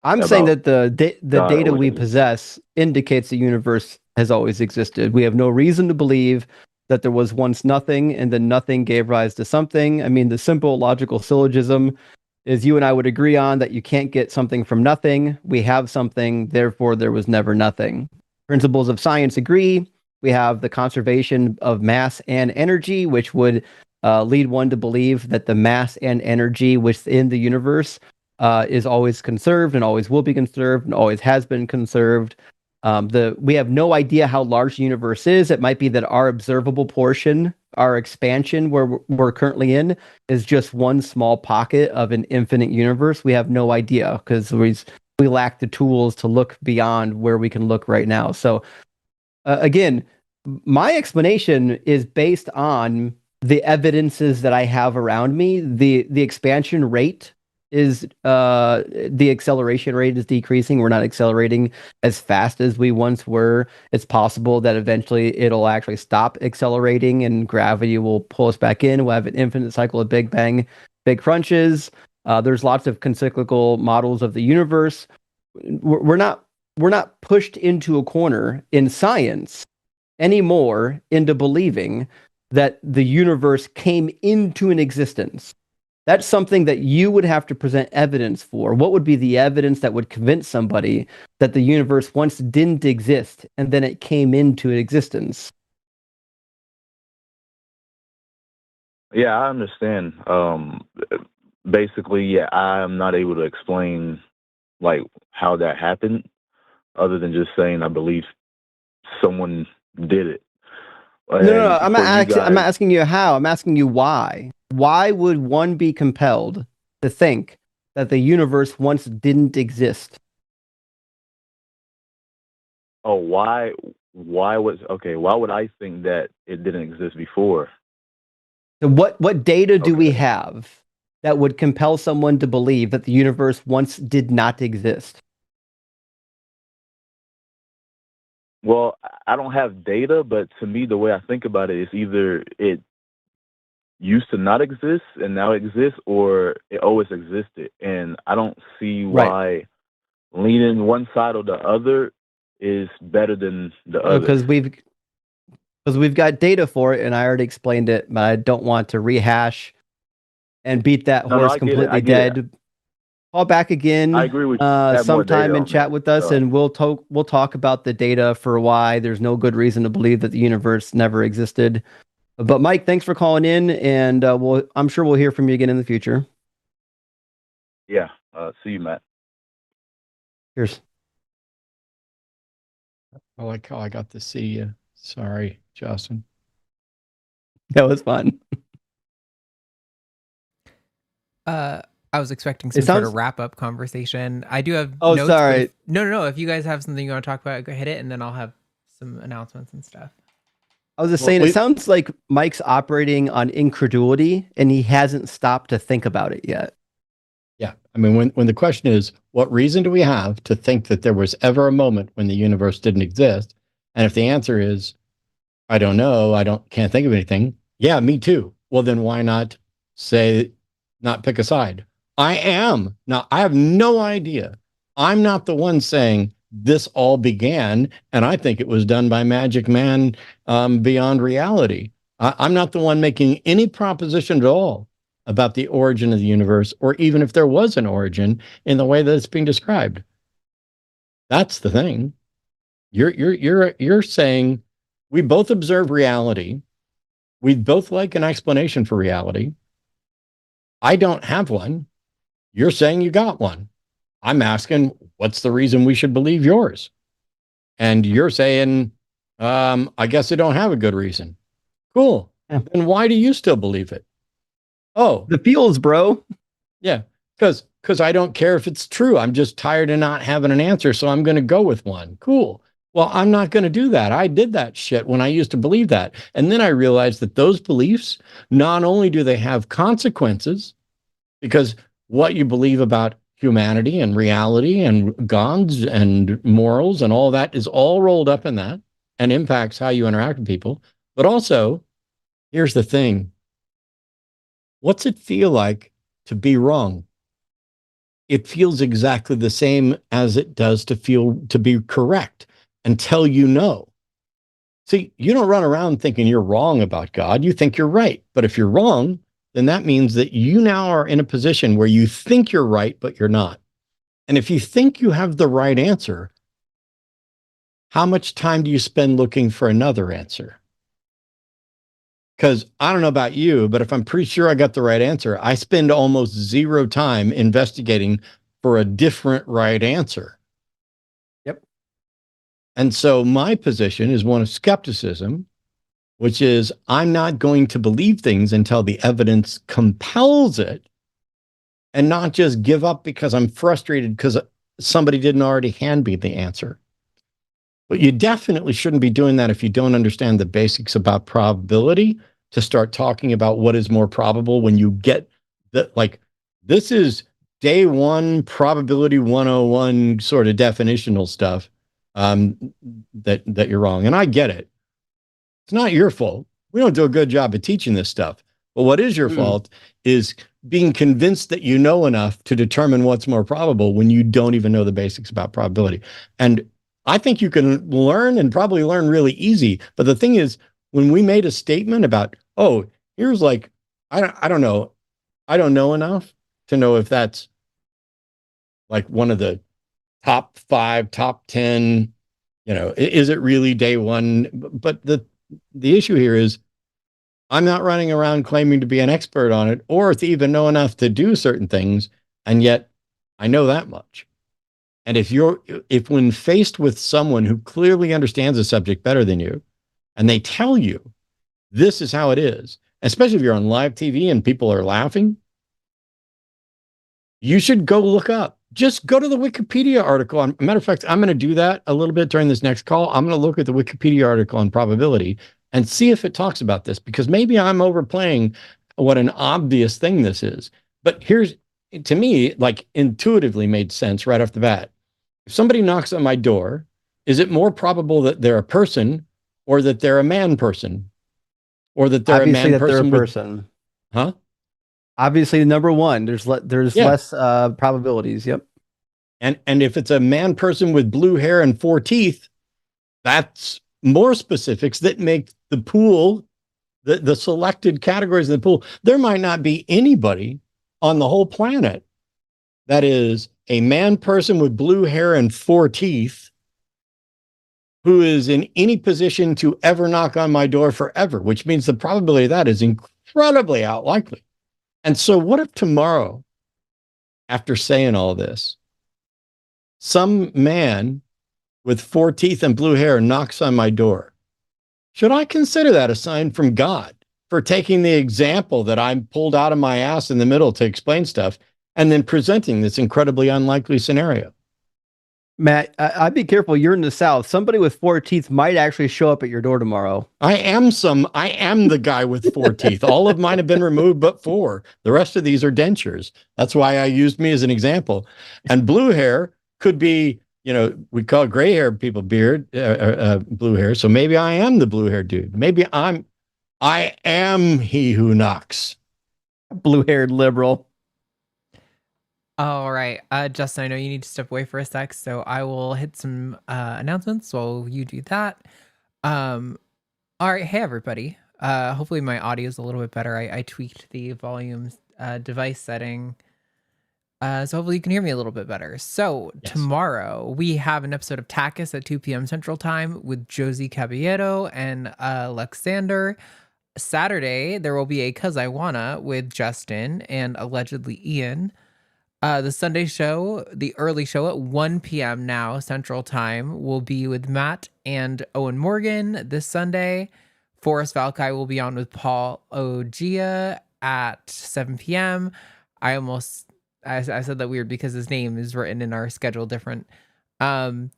I'm saying About that the God data always we existed. possess indicates the universe has always existed. We have no reason to believe that there was once nothing and then nothing gave rise to something. I mean, the simple logical syllogism is you and I would agree on that you can't get something from nothing. We have something, therefore there was never nothing. Principles of science agree. We have the conservation of mass and energy, which would lead one to believe that the mass and energy within the universe is always conserved and always will be conserved and always has been conserved. We have no idea how large the universe is. It might be that our observable portion, our expansion where we're currently in, is just one small pocket of an infinite universe. We have no idea because we lack the tools to look beyond where we can look right now. So again, my explanation is based on the evidences that I have around me. The expansion rate is the acceleration rate is decreasing. We're not accelerating as fast as we once were. It's possible that eventually it'll actually stop accelerating and gravity will pull us back in. We'll have an infinite cycle of Big Bang, big crunches. There's lots of concyclical models of the universe. We're not pushed into a corner in science anymore into believing that the universe came into an existence. That's something that you would have to present evidence for. What would be the evidence that would convince somebody that the universe once didn't exist and then it came into existence? Yeah, I understand. Basically, yeah, I am not able to explain like how that happened, other than just saying I believe someone did it. No. And I'm for you not guys, asking you how. I'm asking you why. Why would one be compelled to think that the universe once didn't exist? oh, why would I think that it didn't exist before? So what data do we Okay. have that would compel someone to believe that the universe once did not exist? Well, I don't have data, but to me, the way I think about it is either it used to not exist and now exists, or it always existed. And I don't see why leaning one side or the other is better than the other. Because we've got data for it, and I already explained it, but I don't want to rehash and beat that No, horse I get it. completely I get it. dead. Call back again I agree with you. Have more sometime data and on chat that. with us, and we'll talk about the data for why there's no good reason to believe that the universe never existed. But Mike, thanks for calling in, and I'm sure we'll hear from you again in the future. Yeah. See you, Matt. Cheers. I like how I got to see you. Sorry, Justin. That was fun. I was expecting some sort of wrap up conversation. I do have notes. Sorry. No. If you guys have something you want to talk about, go hit it, and then I'll have some announcements and stuff. I was just saying, it sounds like Mike's operating on incredulity, and he hasn't stopped to think about it yet. Yeah. I mean, when the question is, what reason do we have to think that there was ever a moment when the universe didn't exist? And if the answer is, I don't know, can't think of anything. Yeah, me too. Well, then why not not pick a side? I have no idea. I'm not the one saying this all began. And I think it was done by Magic Man beyond reality. I'm not the one making any proposition at all about the origin of the universe, or even if there was an origin in the way that it's being described. That's the thing. You're saying we both observe reality. We both like an explanation for reality. I don't have one. You're saying you got one. I'm asking, what's the reason we should believe yours? And you're saying, I guess I don't have a good reason. Cool. Yeah. Then why do you still believe it? Oh, The feels, bro. yeah, because I don't care if it's true. I'm just tired of not having an answer, so I'm going to go with one. Cool. Well, I'm not going to do that. I did that shit when I used to believe that. And then I realized that those beliefs, not only do they have consequences, because what you believe about humanity and reality and gods and morals and all that is all rolled up in that and impacts how you interact with people. But also, here's the thing. What's it feel like to be wrong? It feels exactly the same as it does to be correct until you know. See, you don't run around thinking you're wrong about God. You think you're right. But if you're wrong, then that means that you now are in a position where you think you're right, but you're not. And if you think you have the right answer, how much time do you spend looking for another answer? Because I don't know about you, but if I'm pretty sure I got the right answer, I spend almost zero time investigating for a different right answer. Yep. And so my position is one of skepticism, which is I'm not going to believe things until the evidence compels it, and not just give up because I'm frustrated because somebody didn't already hand me the answer. But you definitely shouldn't be doing that if you don't understand the basics about probability, to start talking about what is more probable when you get that, like, this is day one probability 101 sort of definitional stuff, that you're wrong. And I get it. It's not your fault. We don't do a good job of teaching this stuff. But what is your fault is being convinced that you know enough to determine what's more probable when you don't even know the basics about probability. And I think you can learn, and probably learn really easy. But the thing is, when we made a statement about, oh, here's like, I don't know. I don't know enough to know if that's like one of the top 5, top 10, is it really day one? But the issue here is I'm not running around claiming to be an expert on it or to even know enough to do certain things. And yet I know that much. And if when faced with someone who clearly understands the subject better than you, and they tell you this is how it is, especially if you're on live TV and people are laughing, you should go look up. Just go to the Wikipedia article. Matter of fact, I'm going to do that a little bit during this next call. I'm going to look at the Wikipedia article on probability and see if it talks about this, because maybe I'm overplaying what an obvious thing this is. But here's, to me, like, intuitively made sense right off the bat. If somebody knocks on my door, is it more probable that they're a person, or that they're a man person, or that they're Obviously a man that they're person? a person. Huh? Obviously, number one, there's less probabilities. Yep. And if it's a man person with blue hair and 4 teeth, that's more specifics that make the pool, the selected categories of the pool. There might not be anybody on the whole planet that is a man person with blue hair and 4 teeth who is in any position to ever knock on my door forever, which means the probability of that is incredibly unlikely. And so what if tomorrow, after saying all this, some man with 4 teeth and blue hair knocks on my door? Should I consider that a sign from God for taking the example that I pulled out of my ass in the middle to explain stuff and then presenting this incredibly unlikely scenario? Matt, I'd be careful. You're in the South. Somebody with 4 teeth might actually show up at your door tomorrow. I am the guy with 4 teeth. All of mine have been removed but 4. The rest of these are dentures. That's why I used me as an example. And blue hair could be, we call gray hair people blue hair. So maybe I am the blue hair dude. Maybe I am he who knocks. Blue haired liberal. All right. Justin, I know you need to step away for a sec, so I will hit some announcements while you do that. All right. Hey, everybody. Hopefully my audio is a little bit better. I tweaked the volume device setting. So hopefully you can hear me a little bit better. So tomorrow we have an episode of TACIS at 2 p.m. Central Time with Josie Caballero and Alexander. Saturday, there will be a Cus I Wanna with Justin and allegedly Ian. The Sunday show, the early show at 1 p.m. now Central Time, will be with Matt and Owen Morgan this Sunday. Forrest Valkai will be on with Paul Ogia at 7 p.m. I said that weird because his name is written in our schedule different. Skeptalk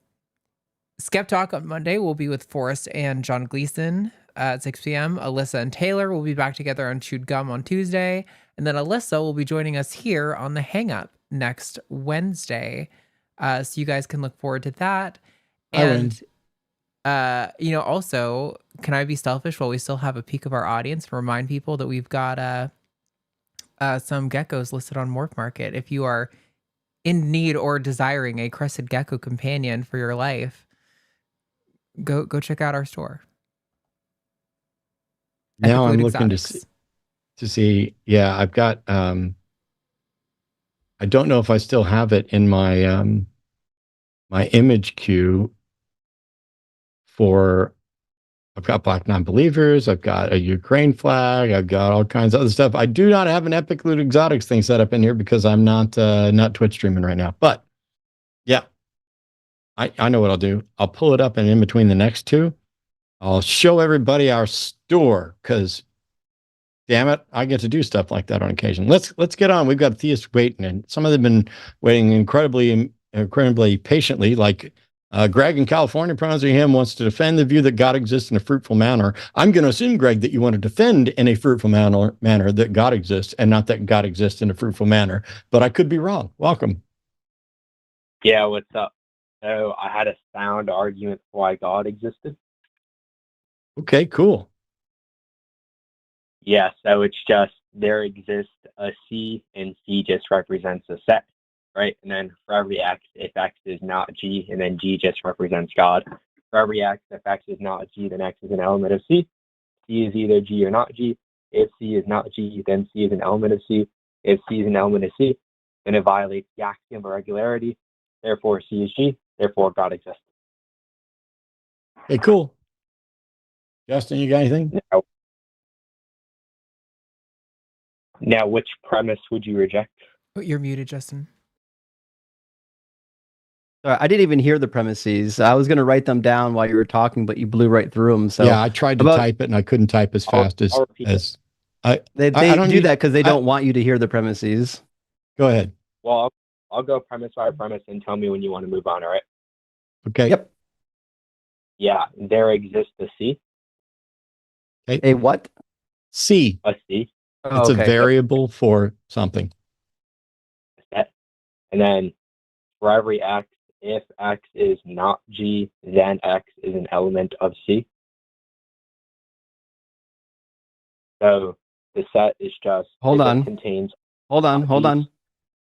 on Monday will be with Forrest and John Gleason at 6 p.m. Alyssa and Taylor will be back together on Chewed Gum on Tuesday. And then Alyssa will be joining us here on the Hang Up next Wednesday. So you guys can look forward to that. And, also, can I be selfish while we still have a peek of our audience and remind people that we've got some geckos listed on Morph Market. If you are in need or desiring a crested gecko companion for your life, go check out our store. Now I'm looking to see. Yeah, I've got. I don't know if I still have it in my my image queue for. I've got Black Non-Believers. I've got a Ukraine flag. I've got all kinds of other stuff. I do not have an Epic Loot Exotics thing set up in here because I'm not Twitch streaming right now. But yeah, I know what I'll do. I'll pull it up and in between the next two, I'll show everybody our store because, damn it, I get to do stuff like that on occasion. Let's get on. We've got theists waiting, and some of them have been waiting incredibly patiently. Like Greg in California, pronouncing him, wants to defend the view that God exists in a fruitful manner. I'm going to assume, Greg, that you want to defend in a fruitful manner that God exists, and not that God exists in a fruitful manner. But I could be wrong. Welcome. Yeah, what's up? So I had a sound argument for why God existed. Okay, cool. Yeah, so it's just there exists a C, and C just represents a set, right? And then for every X, if X is not G, and then G just represents God. For every X, if X is not G, then X is an element of C. C is either G or not G. If C is not G, then C is an element of C. If C is an element of C, then it violates the axiom of regularity. Therefore, C is G. Therefore, God exists. Hey, cool. Justin, you got anything? Now, which premise would you reject? You're muted, Justin. Sorry, I didn't even hear the premises. I was going to write them down while you were talking, but you blew right through them. So yeah, I tried to type it and I couldn't type as fast as they do that because they don't want you to hear the premises. Go ahead. Well, I'll go premise by premise and tell me when you want to move on. All right. Okay. Yep. Yeah, there exists a C. Okay. A what? C. A C. It's a variable for something. And then for every X, if X is not G, then X is an element of C. So the set is just contains. Hold on.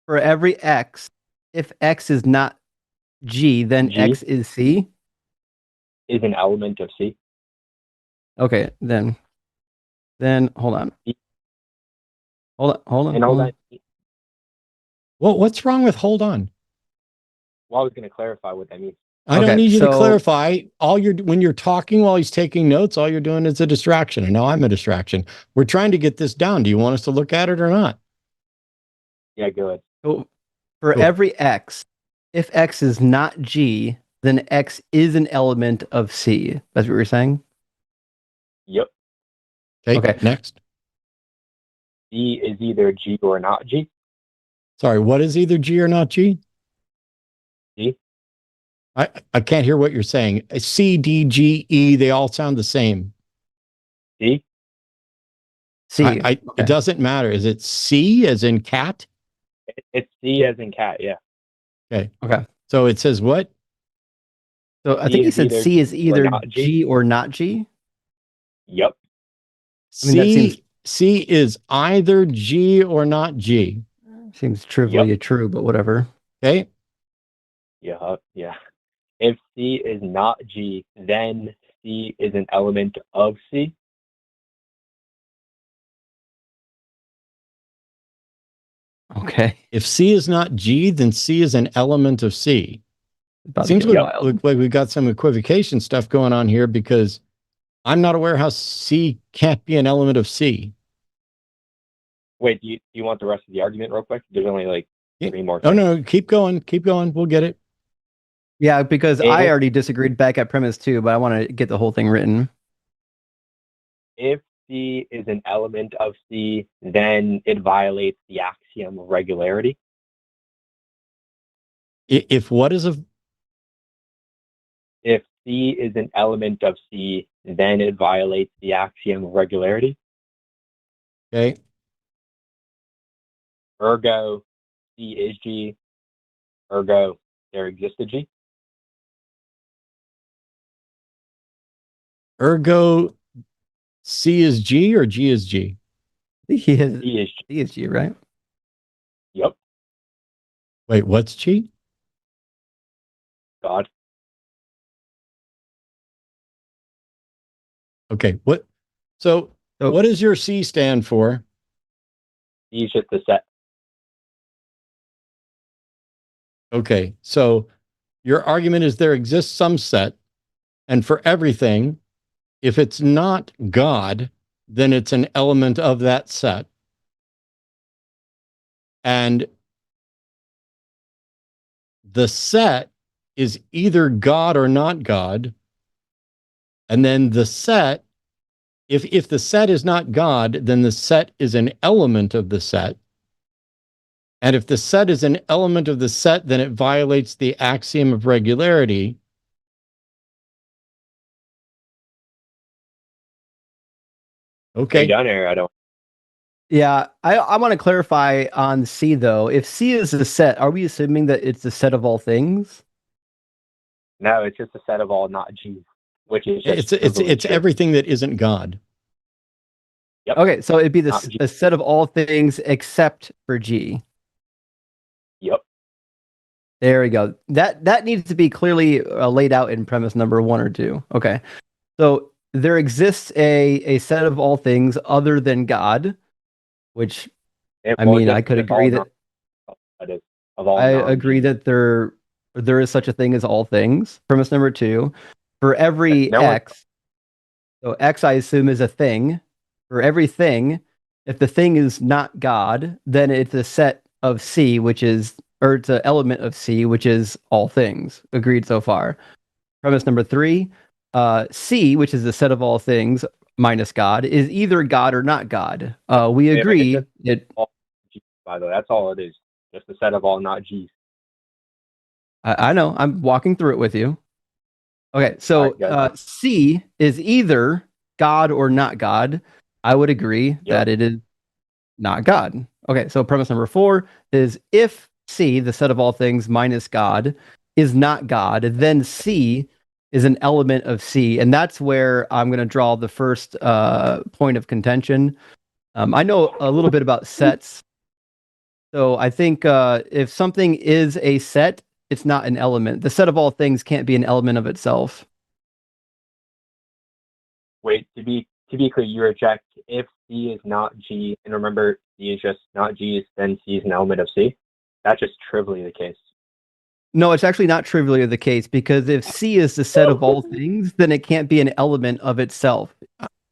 For every X, if X is not G, then G X is C. Is an element of C. Okay, then hold on. Hold on. Well, what's wrong with hold on? Well, I was going to clarify what that means. I don't need you to clarify. When you're talking while he's taking notes, all you're doing is a distraction. And now I'm a distraction. We're trying to get this down. Do you want us to look at it or not? Yeah, go ahead. So for every X, if X is not G, then X is an element of C. That's what you're saying? Yep. Okay. Next. C is either G or not G. Sorry, what is either G or not G? G. I can't hear what you're saying. C, D, G, E, they all sound the same. C? C. It doesn't matter. Is it C as in cat? It's C as in cat, yeah. Okay. Okay. So it says what? So I think he said C is either G or not G. Yep. C is either G or not G. Seems trivially true, but whatever. Okay. Yeah. If C is not G, then C is an element of C. Okay. If C is not G, then C is an element of C. Seems like we've got some equivocation stuff going on here, because I'm not aware how C can't be an element of C. Wait, do you want the rest of the argument real quick? There's only like 3 more. Oh, no, keep going. We'll get it. Yeah, because I already disagreed back at premise 2, but I want to get the whole thing written. If C is an element of C, then it violates the axiom of regularity. If what is a... If C is an element of C, then it violates the axiom of regularity. Okay. Ergo, C is G. Ergo, there exists a G. Ergo, C is G or G is G? C is G, right? Yep. Wait, what's G? God. Okay. What? So what does your C stand for? C is just a set. Okay. So your argument is there exists some set, and for everything, if it's not God, then it's an element of that set. And the set is either God or not God. And then the set, if the set is not God, then the set is an element of the set. And if the set is an element of the set, then it violates the axiom of regularity. Okay. Are you done, or I don't? Yeah, I want to clarify on C, though. If C is a set, are we assuming that it's the set of all things? No, it's just a set of all not G's, which is just it's everything that isn't God. Yep. Okay, so it'd be a set of all things except for G. Yep. There we go. That needs to be clearly laid out in premise number 1 or 2. Okay, so there exists a set of all things other than God, which I could agree that. I agree that there is such a thing as all things. Premise number 2, for every X, so X I assume is a thing. For everything, if the thing is not God, then it's a set of C, or it's an element of C, which is all things. Agreed so far. Premise number 3, C, which is the set of all things minus God, is either God or not God. We agree that. By the way, that's all it is. Just a set of all not G's. I know. I'm walking through it with you. Okay, so C is either God or not God. I would agree that it is not God. Okay, so premise number 4 is if C, the set of all things minus God, is not God, then C is an element of C. And that's where I'm going to draw the first point of contention. I know a little bit about sets. So I think if something is a set, it's not an element. The set of all things can't be an element of itself. Wait, to be clear, you reject if C is not G, and remember C is just not G, then C is an element of C. That's just trivially the case. No, it's actually not trivially the case, because if C is the set of all things, then it can't be an element of itself.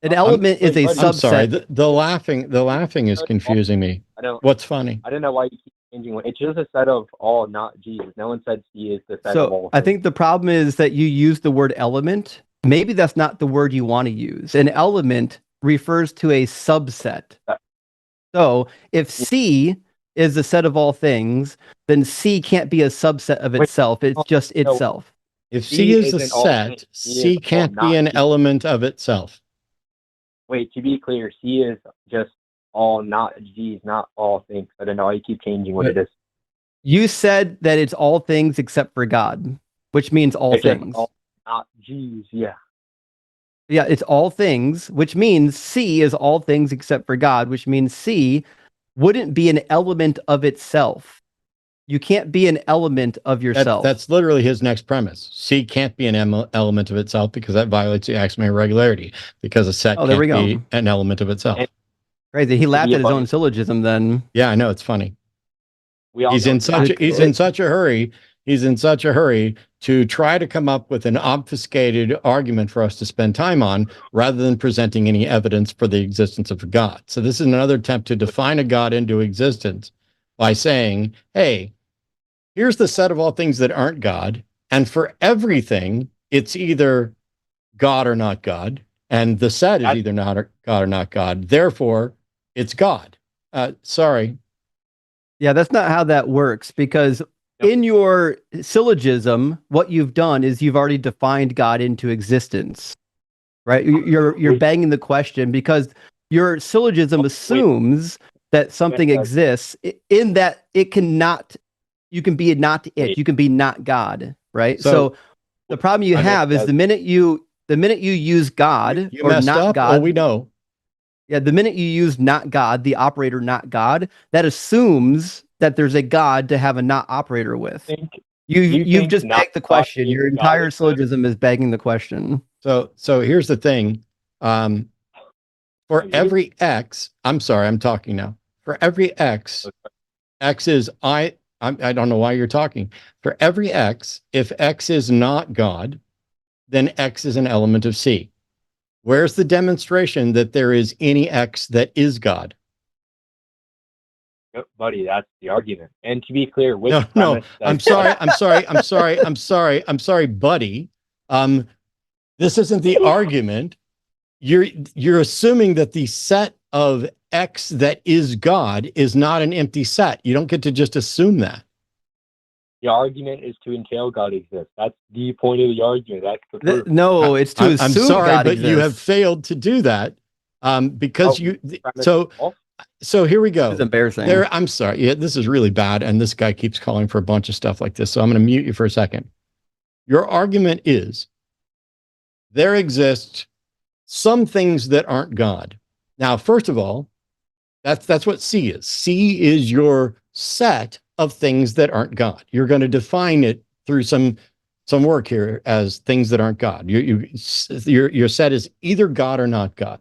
An element is a subset. I'm sorry. The laughing is confusing me. What's funny? I don't know why you keep changing it. It's just a set of all not G's. No one said C is the set of all. I think the problem is that you use the word element. Maybe that's not the word you want to use. An element refers to a subset. So if C is the set of all things, then C can't be a subset of itself. It's just itself. If C is a set, C can't be an element of itself. Wait, to be clear, C is just all not G's, not all things. I don't know why you keep changing what it is. You said that it's all things except for God, which means all things. All not G's, yeah. Yeah, it's all things, which means C is all things except for God, which means C wouldn't be an element of itself. You can't be an element of yourself. That's literally his next premise. C can't be an element of itself because that violates the axiom of regularity, because a set there we can't go. be an element of itself. Crazy. He laughed at his own syllogism then. Yeah, I know. It's funny. He's in such a hurry. He's in such a hurry to try to come up with an obfuscated argument for us to spend time on, rather than presenting any evidence for the existence of a God. So this is another attempt to define a God into existence by saying, hey, here's the set of all things that aren't God, and for everything, it's either God or not God, and the set is either not God or not God. Therefore, it's God. Sorry. Yeah, that's not how that works, because in your syllogism, what you've done is you've already defined God into existence, right? You're banging the question, because your syllogism assumes that something exists in that it cannot, you can be not it, you can be not God, right? So the problem you have is the minute you use God you or messed not up, God, we know. Yeah, the minute you use not God, the operator not God, that assumes that there's a God to have a not operator with. You've just begged the question. Your entire syllogism is begging the question. So here's the thing. For every X, I'm sorry, I'm talking now. For every X, X is I don't know why you're talking. For every X, if X is not God, then X is an element of C. Where's the demonstration that there is any X that is God? Yep, buddy, that's the argument. And to be clear, No, I'm sorry, buddy. This isn't the argument. You're assuming that the set of X that is God is not an empty set. You don't get to just assume that. The argument is to entail God exists. That's the point of the argument. That's the proof. No, it's to assume I'm sorry, God but exists. you have failed to do that, because So here we go. It's embarrassing. I'm sorry. Yeah, this is really bad, and this guy keeps calling for a bunch of stuff like this. So I'm going to mute you for a second. Your argument is there exist some things that aren't God. Now, first of all, that's what C is. C is your set of things that aren't God. You're going to define it through some work here as things that aren't God. Your set is either God or not God.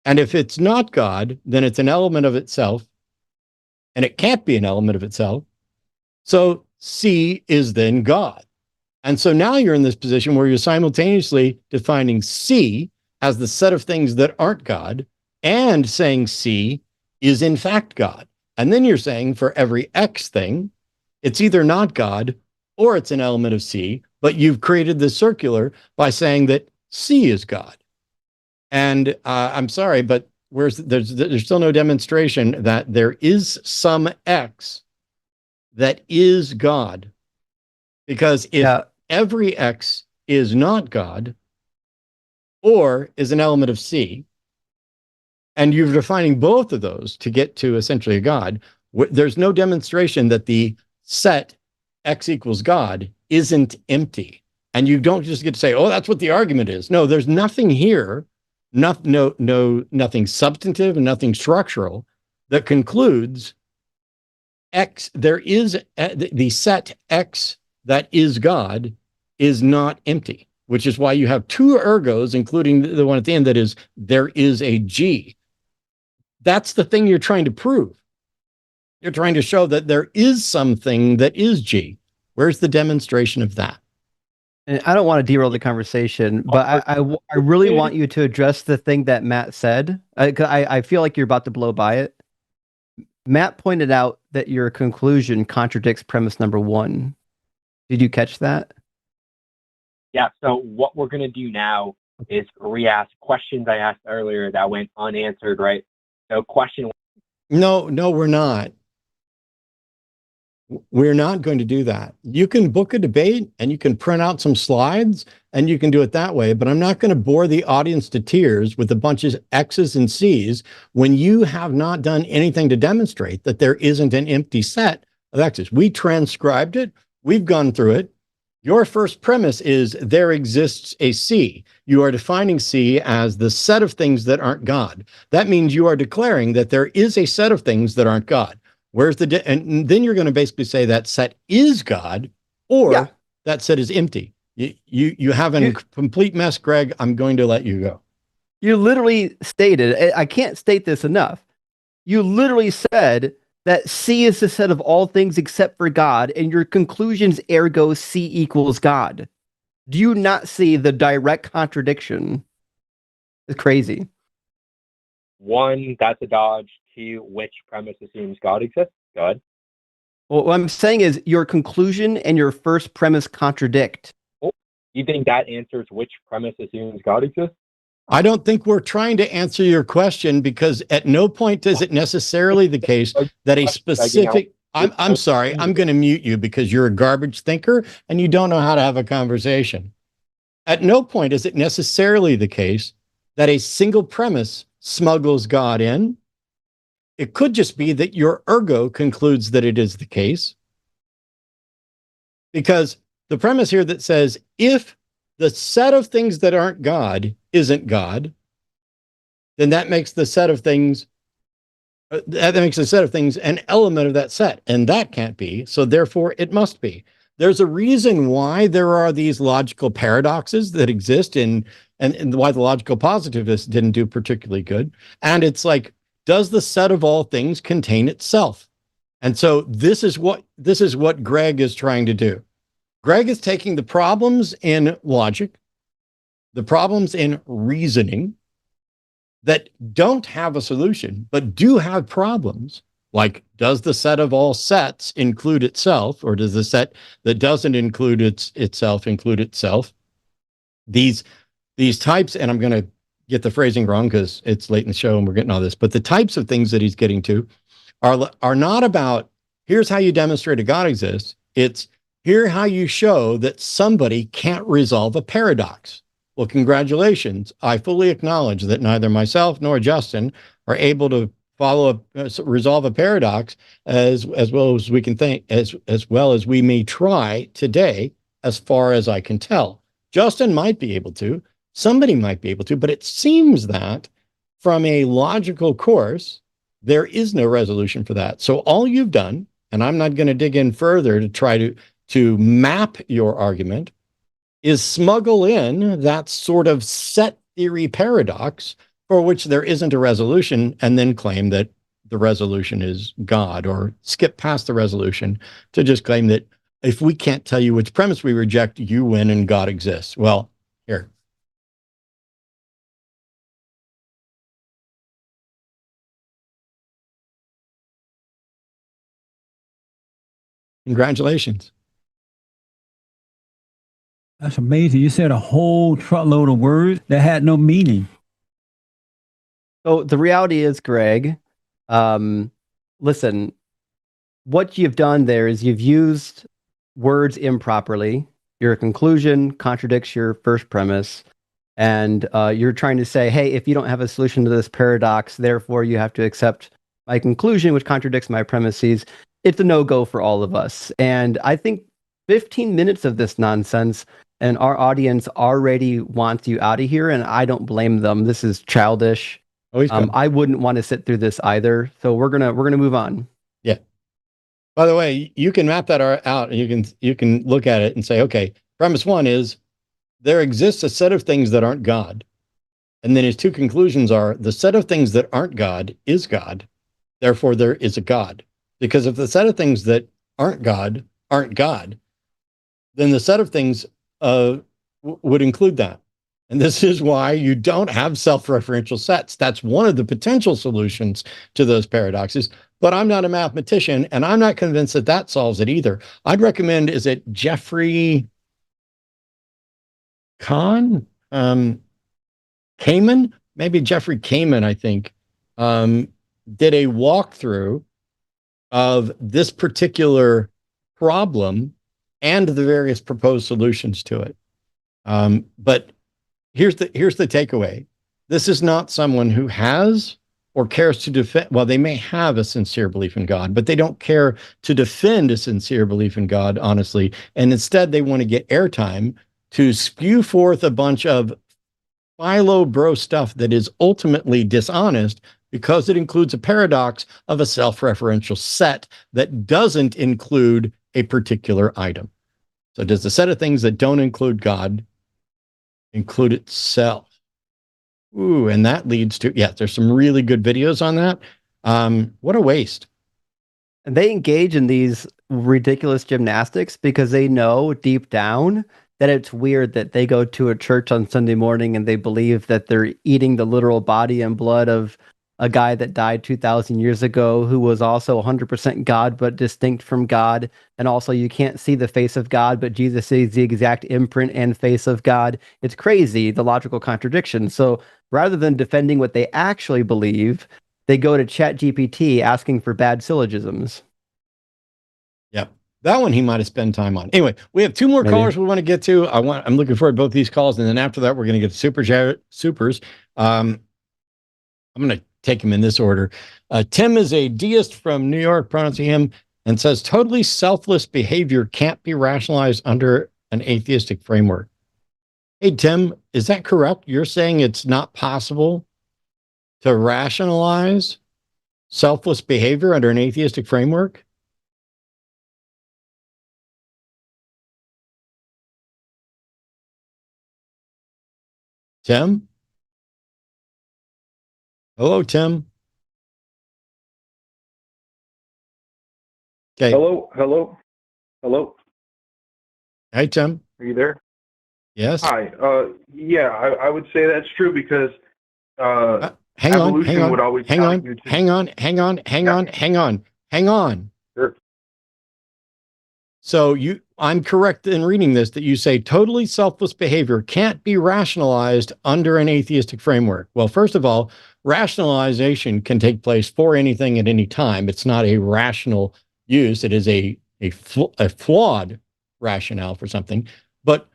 And if it's not God, then it's an element of itself, and it can't be an element of itself. So C is then God. And so now you're in this position where you're simultaneously defining C as the set of things that aren't God and saying C is in fact God. And then you're saying for every X thing, it's either not God or it's an element of C, but you've created this circular by saying that C is God. And I'm sorry, but there's still no demonstration that there is some X that is God. Because if every X is not God or is an element of C, and you're defining both of those to get to essentially a God, there's no demonstration that the set X equals God isn't empty. And you don't just get to say, oh, that's what the argument is. No, there's nothing here, nothing substantive and nothing structural that concludes X, there is the set X that is God is not empty, which is why you have two ergos, including the one at the end that is, there is a G. That's the thing you're trying to prove. You're trying to show that there is something that is G. Where's the demonstration of that? And I don't want to derail the conversation, but I really want you to address the thing that Matt said. I feel like you're about to blow by it. Matt pointed out that your conclusion contradicts premise number one. Did you catch that? Yeah, so what we're going to do now is re-ask questions I asked earlier that went unanswered, right? So question one. No, we're not. We're not going to do that. You can book a debate and you can print out some slides and you can do it that way, but I'm not going to bore the audience to tears with a bunch of X's and C's when you have not done anything to demonstrate that there isn't an empty set of X's. We transcribed it. We've gone through it. Your first premise is there exists a C. You are defining C as the set of things that aren't God. That means you are declaring that there is a set of things that aren't God. Where's the and then you're going to basically say that set is God, or that set is empty. You have a complete mess, Greg. I'm going to let you go. You literally stated, I can't state this enough. You literally said that C is the set of all things except for God, and your conclusions ergo C equals God. Do you not see the direct contradiction? It's crazy. One, that's a dodge. Two, which premise assumes God exists? Go ahead. Well, what I'm saying is your conclusion and your first premise contradict. You think that answers which premise assumes God exists? I don't think we're trying to answer your question, because at no point is it necessarily the case that a specific... I'm sorry, I'm going to mute you because you're a garbage thinker and you don't know how to have a conversation. At no point is it necessarily the case that a single premise smuggles God in. It could just be that your ergo concludes that it is the case. Because the premise here that says, if the set of things that aren't God isn't God, then that makes the set of things an element of that set, and that can't be, so therefore it must be. There's a reason why there are these logical paradoxes that exist and why the logical positivists didn't do particularly good. And it's like, does the set of all things contain itself? And so this is what Greg is trying to do. Greg is taking the problems in logic, the problems in reasoning that don't have a solution, but do have problems, like, does the set of all sets include itself, or does the set that doesn't include itself include itself? These types, and I'm going to get the phrasing wrong because it's late in the show and we're getting all this, but the types of things that he's getting to are not about, here's how you demonstrate a God exists. It's, here how you show that somebody can't resolve a paradox. Well, congratulations. I fully acknowledge that neither myself nor Justin are able to resolve a paradox as well as we can think, as well as we may try today, as far as I can tell. Justin might be able to, somebody might be able to, but it seems that from a logical course, there is no resolution for that. So all you've done, and I'm not going to dig in further to try to map your argument, is smuggle in that sort of set theory paradox for which there isn't a resolution, and then claim that the resolution is God, or skip past the resolution to just claim that if we can't tell you which premise we reject, you win and God exists. Well, here. Congratulations. That's amazing. You said a whole truckload of words that had no meaning. So the reality is, Greg, listen, what you've done there is you've used words improperly. Your conclusion contradicts your first premise. And you're trying to say, hey, if you don't have a solution to this paradox, therefore you have to accept my conclusion, which contradicts my premises. It's a no-go for all of us. And I think 15 minutes of this nonsense, and our audience already wants you out of here, and I don't blame them. This is childish. I wouldn't want to sit through this either. So we're gonna move on. Yeah. By the way, you can map that out, and you can look at it and say, okay, premise one is there exists a set of things that aren't God. And then his two conclusions are, the set of things that aren't God is God. Therefore, there is a God. Because if the set of things that aren't God, then the set of things would include that. And this is why you don't have self-referential sets. That's one of the potential solutions to those paradoxes. But I'm not a mathematician, and I'm not convinced that that solves it either. I'd recommend, is it Jeffrey Kamen? Maybe Jeffrey Kamen, I think, did a walkthrough of this particular problem and the various proposed solutions to it. But here's the takeaway. This is not someone who has or cares to defend. Well, they may have a sincere belief in God, but they don't care to defend a sincere belief in God, honestly. And instead, they want to get airtime to spew forth a bunch of philo bro stuff that is ultimately dishonest because it includes a paradox of a self-referential set that doesn't include a particular item. So does the set of things that don't include God include itself? Ooh, and that leads to, yeah, there's some really good videos on that. What a waste. And they engage in these ridiculous gymnastics because they know deep down that it's weird that they go to a church on Sunday morning and they believe that they're eating the literal body and blood of a guy that died 2,000 years ago who was also 100% God but distinct from God. And also you can't see the face of God, but Jesus is the exact imprint and face of God. It's crazy, the logical contradiction. So rather than defending what they actually believe, they go to ChatGPT asking for bad syllogisms. Yep. That one he might have spent time on. Anyway, we have two more callers we want to get to. I'm looking forward to both these calls, and then after that, we're going to get to supers. I'm going to take them in this order. Tim is a deist from New York, pronouncing him, and says totally selfless behavior can't be rationalized under an atheistic framework. Hey, Tim, is that correct? You're saying it's not possible to rationalize selfless behavior under an atheistic framework? Tim? Hello, Tim. Okay. Hello. Hi, Tim. Are you there? Yes. Hi. Yeah, I would say that's true because hang evolution would always hang on. Sure. So I'm correct in reading this that you say totally selfless behavior can't be rationalized under an atheistic framework. Well, first of all, rationalization can take place for anything at any time. It's not a rational use. It is a flawed rationale for something. But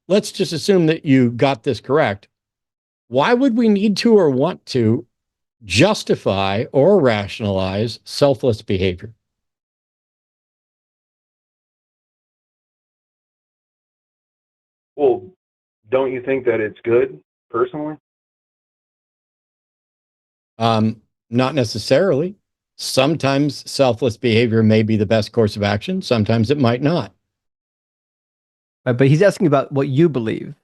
let's just assume that you got this correct. Why would we need to or want to justify or rationalize selfless behavior? Well, don't you think that it's good, personally? Not necessarily. Sometimes selfless behavior may be the best course of action. Sometimes it might not. But he's asking about what you believe.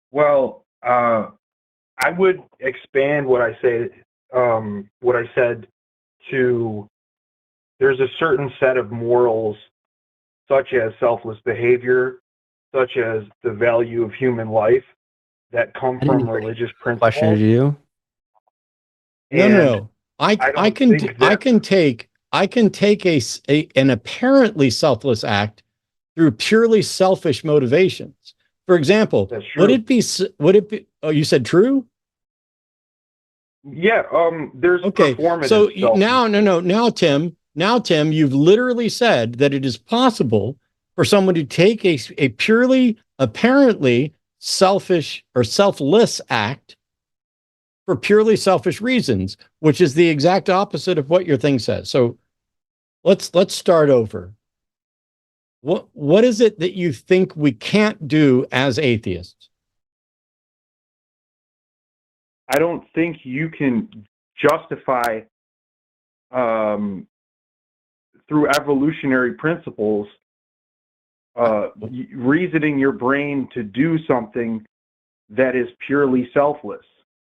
Well, I would expand what I said to there's a certain set of morals, such as selfless behavior, such as the value of human life, that come from religious principles. Question to you. No. I can take an apparently selfless act through purely selfish motivations. For example, would it be? Oh, you said true? Yeah. There's performative. So now, Tim, you've literally said that it is possible for someone to take a purely apparently selfish or selfless act for purely selfish reasons, which is the exact opposite of what your thing says. So let's start over. What is it that you think we can't do as atheists? I don't think you can justify through evolutionary principles reasoning your brain to do something that is purely selfless.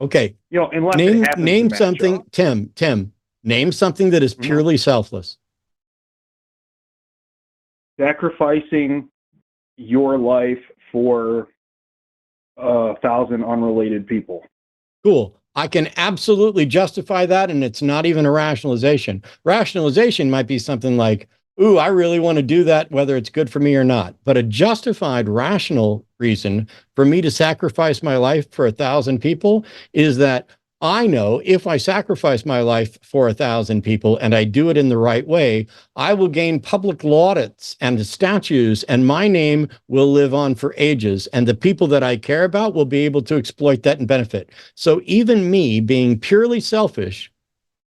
Okay. Unless name something, Tim, name something that is purely selfless. Sacrificing your life for 1,000 unrelated people. Cool. I can absolutely justify that, and it's not even a rationalization. Rationalization might be something like, ooh, I really want to do that, whether it's good for me or not. But a justified, rational reason for me to sacrifice my life for 1,000 people is that I know if I sacrifice my life for 1,000 people and I do it in the right way, I will gain public laudits and statues, and my name will live on for ages. And the people that I care about will be able to exploit that and benefit. So even me being purely selfish,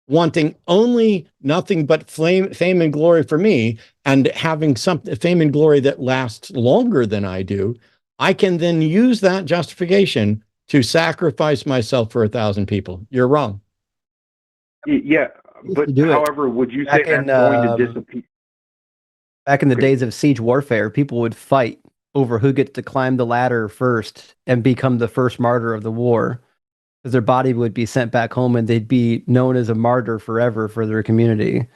wanting only nothing but fame and glory for me, and having some fame and glory that lasts longer than I do, I can then use that justification to sacrifice myself for 1,000 people. You're wrong. Yeah, but however, would you say that's going to disappear? Back in the days of siege warfare, people would fight over who gets to climb the ladder first and become the first martyr of the war, because their body would be sent back home and they'd be known as a martyr forever for their community.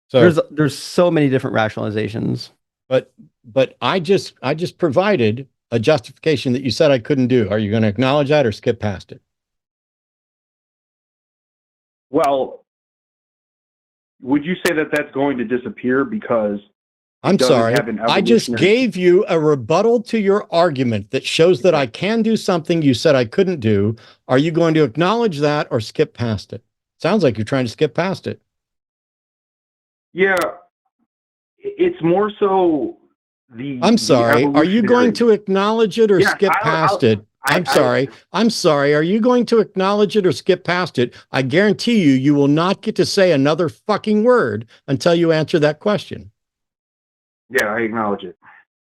So there's so many different rationalizations. But I just provided a justification that you said I couldn't do. Are you going to acknowledge that or skip past it? Well, would you say that that's going to disappear because I'm sorry. I just gave you a rebuttal to your argument that shows that I can do something you said I couldn't do. Are you going to acknowledge that or skip past it? Sounds like you're trying to skip past it. Yeah, it's more so I'm sorry. Are you going to acknowledge it or skip past it? I'm sorry. Are you going to acknowledge it or skip past it? I guarantee you, you will not get to say another fucking word until you answer that question. Yeah, I acknowledge it.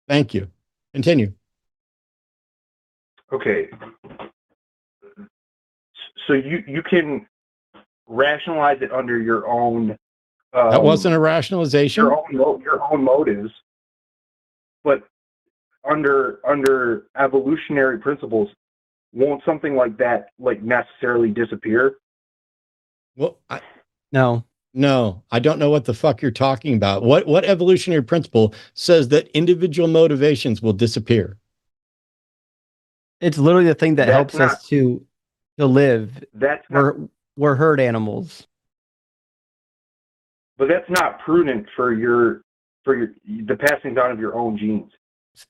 Thank you. Continue. Okay. So you can rationalize it under your own. That wasn't a rationalization. Your own motives, but under evolutionary principles, won't something like that necessarily disappear? Well, No, I don't know what the fuck you're talking about. What evolutionary principle says that individual motivations will disappear? It's literally the thing that helps us to live. We're herd animals. But that's not prudent for the passing down of your own genes.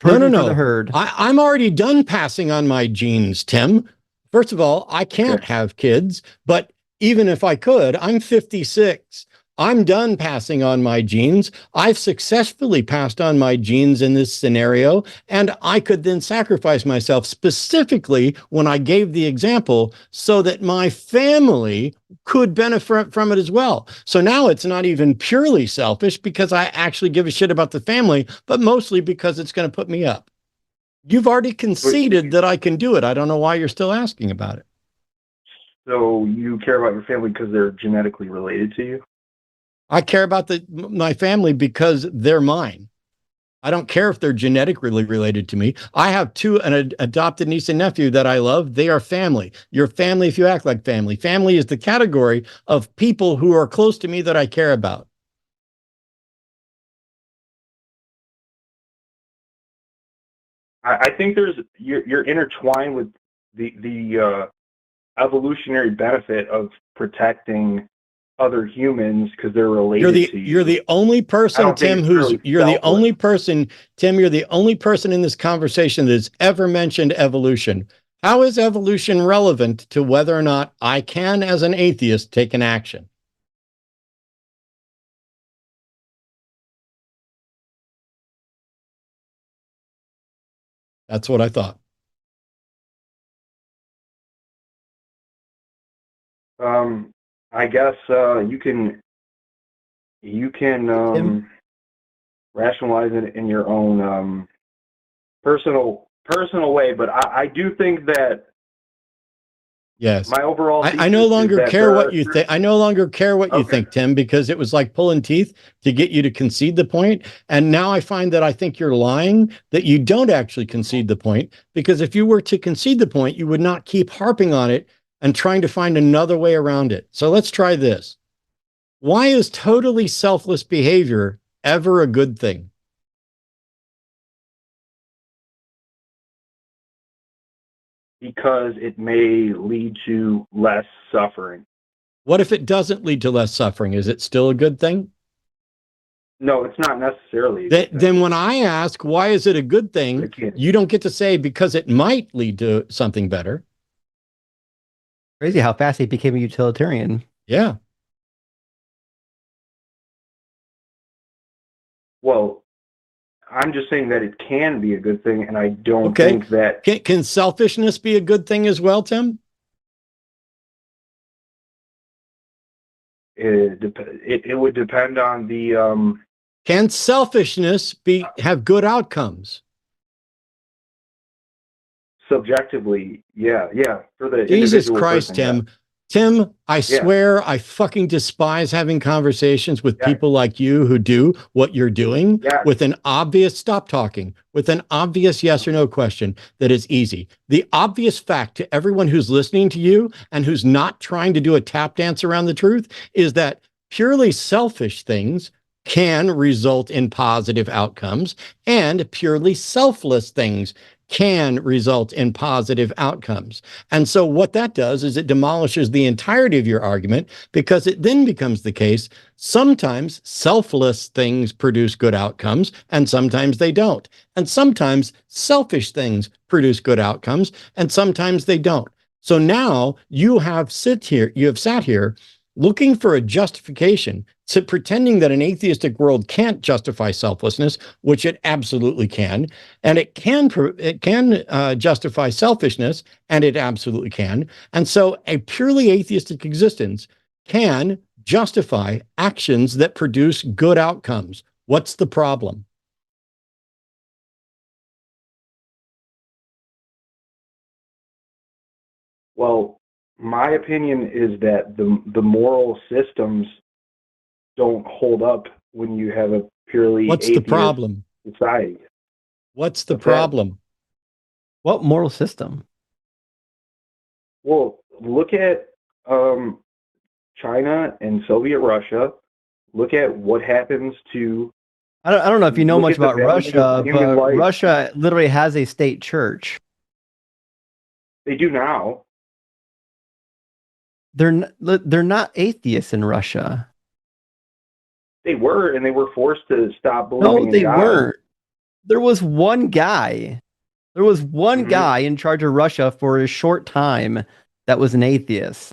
No. The herd. I'm already done passing on my genes, Tim. First of all, I can't have kids, but even if I could, I'm 56. I'm done passing on my genes. I've successfully passed on my genes in this scenario, and I could then sacrifice myself specifically when I gave the example so that my family could benefit from it as well. So now it's not even purely selfish because I actually give a shit about the family, but mostly because it's going to put me up. You've already conceded that I can do it. I don't know why you're still asking about it. So you care about your family because they're genetically related to you? I care about my family because they're mine. I don't care if they're genetically related to me. I have an adopted niece and nephew that I love. They are family. You're family if you act like family. Family is the category of people who are close to me that I care about. I think you're intertwined with the evolutionary benefit of protecting other humans because they're related to you. You're the only person, Tim, you're the only person in this conversation that's ever mentioned evolution. How is evolution relevant to whether or not I can, as an atheist, take an action? That's what I thought. I guess you can rationalize it in your own personal way, but I do think that yes, my overall I no longer care what you think. I no longer care what you think, Tim, because it was like pulling teeth to get you to concede the point. And now I find that I think you're lying, that you don't actually concede the point, because if you were to concede the point, you would not keep harping on it and trying to find another way around it. So let's try this. Why is totally selfless behavior ever a good thing? Because it may lead to less suffering. What if it doesn't lead to less suffering? Is it still a good thing? No, it's not necessarily. Then when I ask, why is it a good thing? You don't get to say because it might lead to something better. Crazy how fast he became a utilitarian. Yeah. Well, I'm just saying that it can be a good thing, and I don't Okay. think that Can selfishness be a good thing as well, Tim? it would depend on the Can selfishness have good outcomes? subjectively. Yeah, for the Jesus individual Christ, person, yeah. Tim. Tim, I swear I fucking despise having conversations with people like you who do what you're doing with an obvious, stop talking, with an obvious yes or no question that is easy. The obvious fact to everyone who's listening to you and who's not trying to do a tap dance around the truth is that purely selfish things can result in positive outcomes, and purely selfless things can result in positive outcomes. And so what that does is it demolishes the entirety of your argument, because it then becomes the case sometimes selfless things produce good outcomes and sometimes they don't. And sometimes selfish things produce good outcomes and sometimes they don't. So now you have sat here looking for a justification, to pretending that an atheistic world can't justify selflessness, which it absolutely can, and it can justify selfishness, and it absolutely can. And so a purely atheistic existence can justify actions that produce good outcomes. What's the problem? Well, my opinion is that the moral systems don't hold up when you have a purely What's the atheist problem? society. What's the problem? What moral system? Well, look at China and Soviet Russia. Look at what happens to. I don't know if you know Look much at the about value of Russia, human but life. Russia literally has a state church. They do now. They're not atheists in Russia. They were, and they were forced to stop believing No, they in God. weren't. There was one guy. There was one guy in charge of Russia for a short time that was an atheist.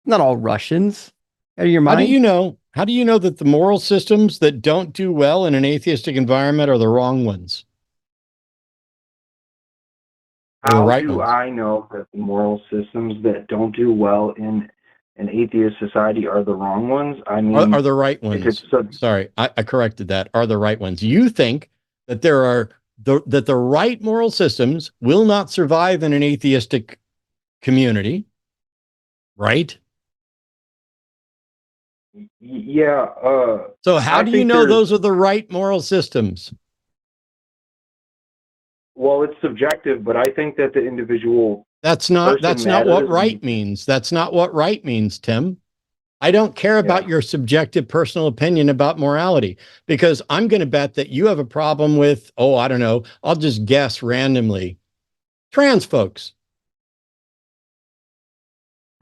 Not all Russians. Out of your mind? How do you know that the moral systems that don't do well in an atheistic environment are the wrong ones? How do I know that the moral systems that don't do well in an atheist society are the wrong ones? I mean, Are the right ones? Sorry, I corrected that. Are the right ones? You think that that the right moral systems will not survive in an atheistic community, right? Yeah. So how do you know those are the right moral systems? Well, it's subjective, but I think that the individual. That's not what right means. That's not what right means, Tim. I don't care about your subjective personal opinion about morality, because I'm going to bet that you have a problem with, I don't know, I'll just guess randomly, trans folks.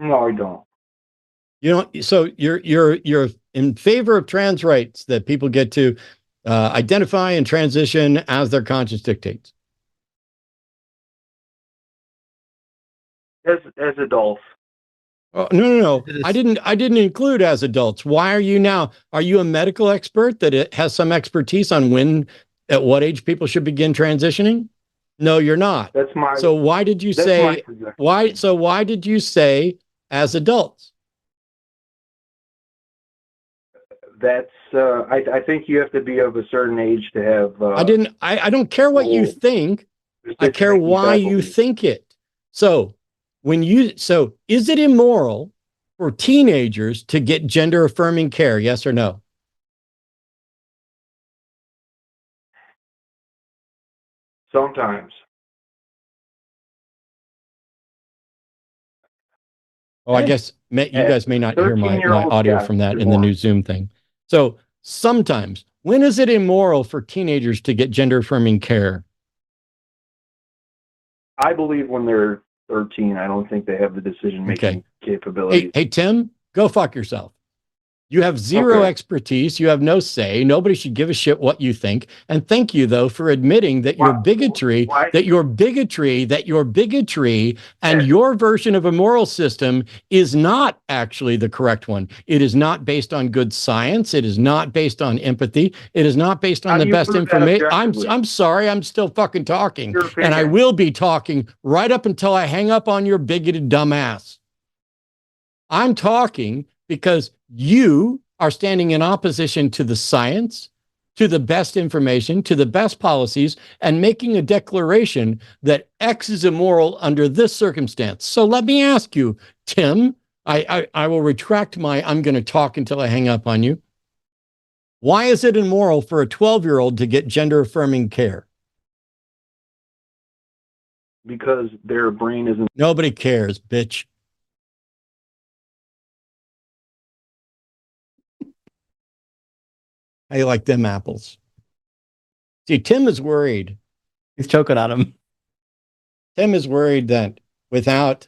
No, I don't. You don't. So you're in favor of trans rights, that people get to identify and transition as their conscience dictates. As adults. Oh, no. I didn't include as adults. Why are you a medical expert that it has some expertise on at what age people should begin transitioning? No, you're not. So why did you say as adults? That's I think you have to be of a certain age to have I don't care what you think. I care why you think it. So is it immoral for teenagers to get gender affirming care? Yes or no? Sometimes. I guess you guys may not hear my audio from that in the new Zoom thing. So sometimes, when is it immoral for teenagers to get gender affirming care? I believe when they're 13. I don't think they have the decision-making capabilities. Hey, Tim, go fuck yourself. You have zero Okay. expertise. You have no say. Nobody should give a shit what you think. And thank you, though, for admitting that your bigotry, Why? that your bigotry and Yes. your version of a moral system is not actually the correct one. It is not based on good science. It is not based on empathy. It is not based on How the do you best prove that information. objectively? I'm sorry. I'm still fucking talking. Your And I opinion. will be talking right up until I hang up on your bigoted dumbass. I'm talking because you are standing in opposition to the science, to the best information, to the best policies, and making a declaration that X is immoral under this circumstance. So let me ask you, Tim, I will retract my I'm going to talk until I hang up on you. Why is it immoral for a 12-year-old to get gender-affirming care? Because their brain isn't. Nobody cares, bitch. How you like them apples? See, Tim is worried. He's choking on him. Tim is worried that without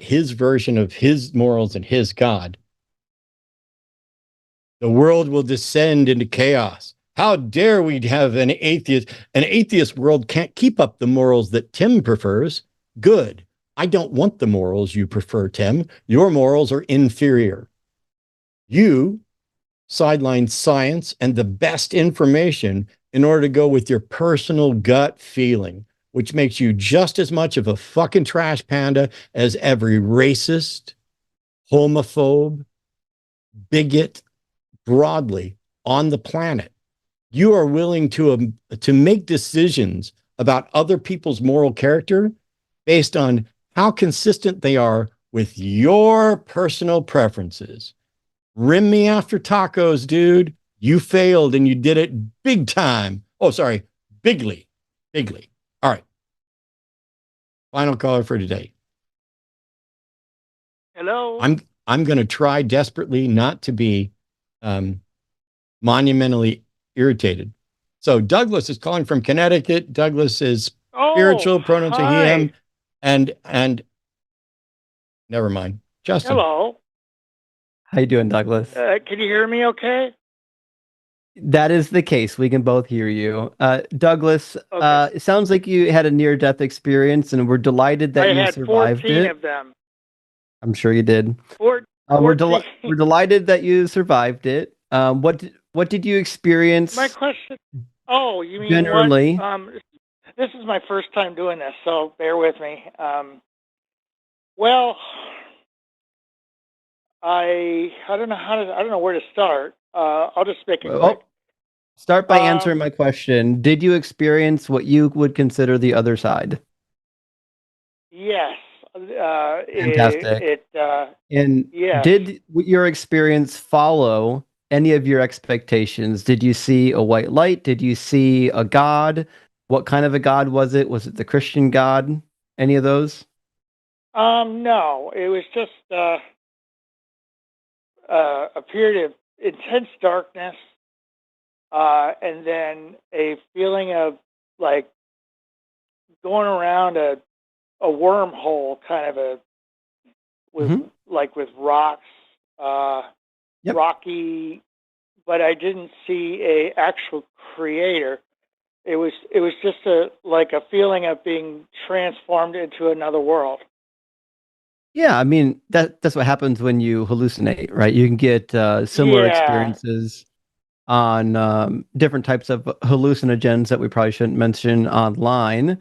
his version of his morals and his God, the world will descend into chaos. How dare we have an atheist? An atheist world can't keep up the morals that Tim prefers. Good. I don't want the morals you prefer, Tim. Your morals are inferior. You sideline science and the best information in order to go with your personal gut feeling, which makes you just as much of a fucking trash panda as every racist, homophobe, bigot broadly on the planet. You are willing to make decisions about other people's moral character based on how consistent they are with your personal preferences. Rim me after tacos, dude. You failed and you did it big time. Oh, sorry, bigly. All right. Final caller for today. Hello. I'm going to try desperately not to be monumentally irritated. So Douglas is calling from Connecticut. Douglas is spiritual, pronouns are he, him, and never mind. Justin. Hello. How you doing, Douglas? Can you hear me okay? That is the case. We can both hear you. Douglas, Okay. it sounds like you had a near-death experience, and we're delighted that I you had survived 14 it. of them. I'm sure you did. 14. We're delighted that you survived it. What did you experience? My question. Oh, you mean generally? what? This is my first time doing this, so bear with me. Well, I don't know where to start. I'll just make it quick. Start by answering my question. Did you experience what you would consider the other side? Yes. Fantastic. And yes. did your experience follow any of your expectations? Did you see a white light? Did you see a God? What kind of a God was it? Was it the Christian God? Any of those? No, it was just a period of intense darkness, and then a feeling of like going around a wormhole, kind of with rocks, rocky, but I didn't see a actual creator. It was just a feeling of being transformed into another world. Yeah, I mean that's what happens when you hallucinate, right? You can get similar experiences on different types of hallucinogens that we probably shouldn't mention online.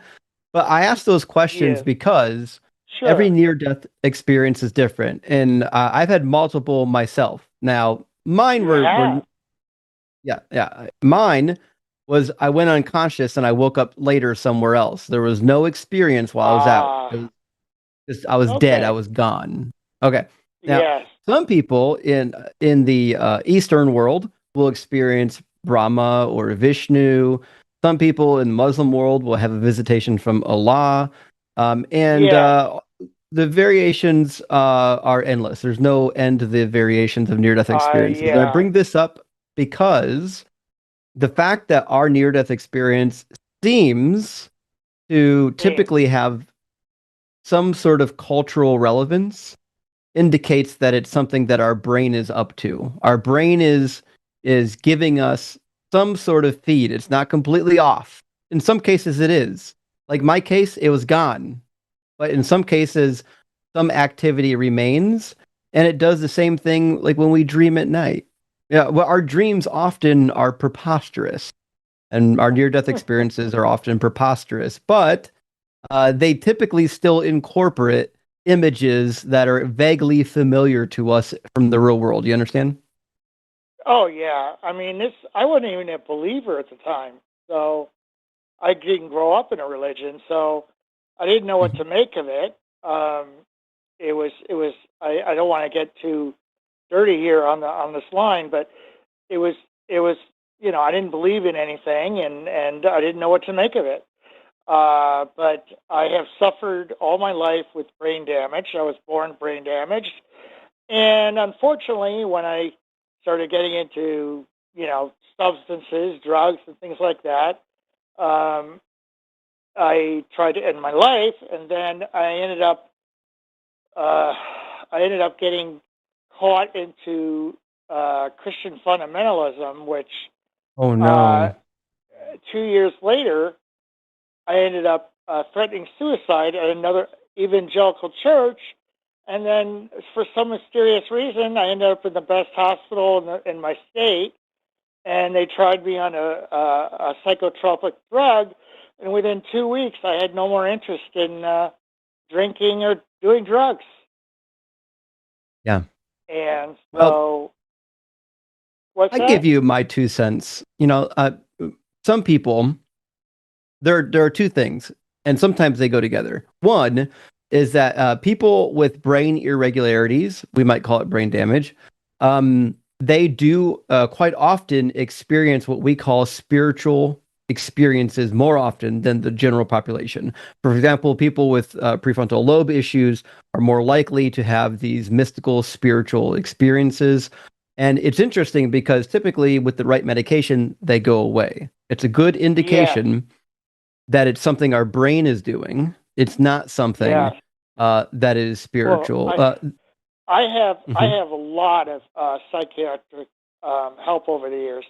But I ask those questions because every near-death experience is different, and I've had multiple myself. Now, mine were mine was I went unconscious and I woke up later somewhere else. There was no experience while I was out. I was dead. I was gone. Okay. Now, some people in the Eastern world will experience Brahma or Vishnu. Some people in the Muslim world will have a visitation from Allah. The variations are endless. There's no end to the variations of near-death experiences. And I bring this up because the fact that our near-death experience seems to typically have some sort of cultural relevance indicates that it's something that our brain is up to. Our brain is giving us some sort of feed. It's not completely off. In some cases, it is. Like my case, it was gone. But in some cases, some activity remains, and it does the same thing like when we dream at night. Yeah, well, our dreams often are preposterous, and our near-death experiences are often preposterous, but they typically still incorporate images that are vaguely familiar to us from the real world. You understand? Oh yeah, I mean I wasn't even a believer at the time, so I didn't grow up in a religion, so I didn't know what to make of it. It was. I don't want to get too dirty here on this line, but it was. I didn't believe in anything, and I didn't know what to make of it. But I have suffered all my life with brain damage. I was born brain damaged, and unfortunately, when I started getting into substances, drugs, and things like that, I tried to end my life, and then I ended up getting caught into Christian fundamentalism, which Oh no. 2 years later, I ended up threatening suicide at another evangelical church, and then for some mysterious reason, I ended up in the best hospital in my state, and they tried me on a psychotropic drug, and within 2 weeks, I had no more interest in drinking or doing drugs. Yeah. And so, Well, what's I that? give you my 2 cents. Some people, there are two things, and sometimes they go together. One is that people with brain irregularities, we might call it brain damage, they do quite often experience what we call spiritual experiences more often than the general population. For example, people with prefrontal lobe issues are more likely to have these mystical spiritual experiences. And it's interesting because typically with the right medication, they go away. It's a good indication that it's something our brain is doing. It's not something that is spiritual. Well, I have Mhm. I have a lot of psychiatric help over the years,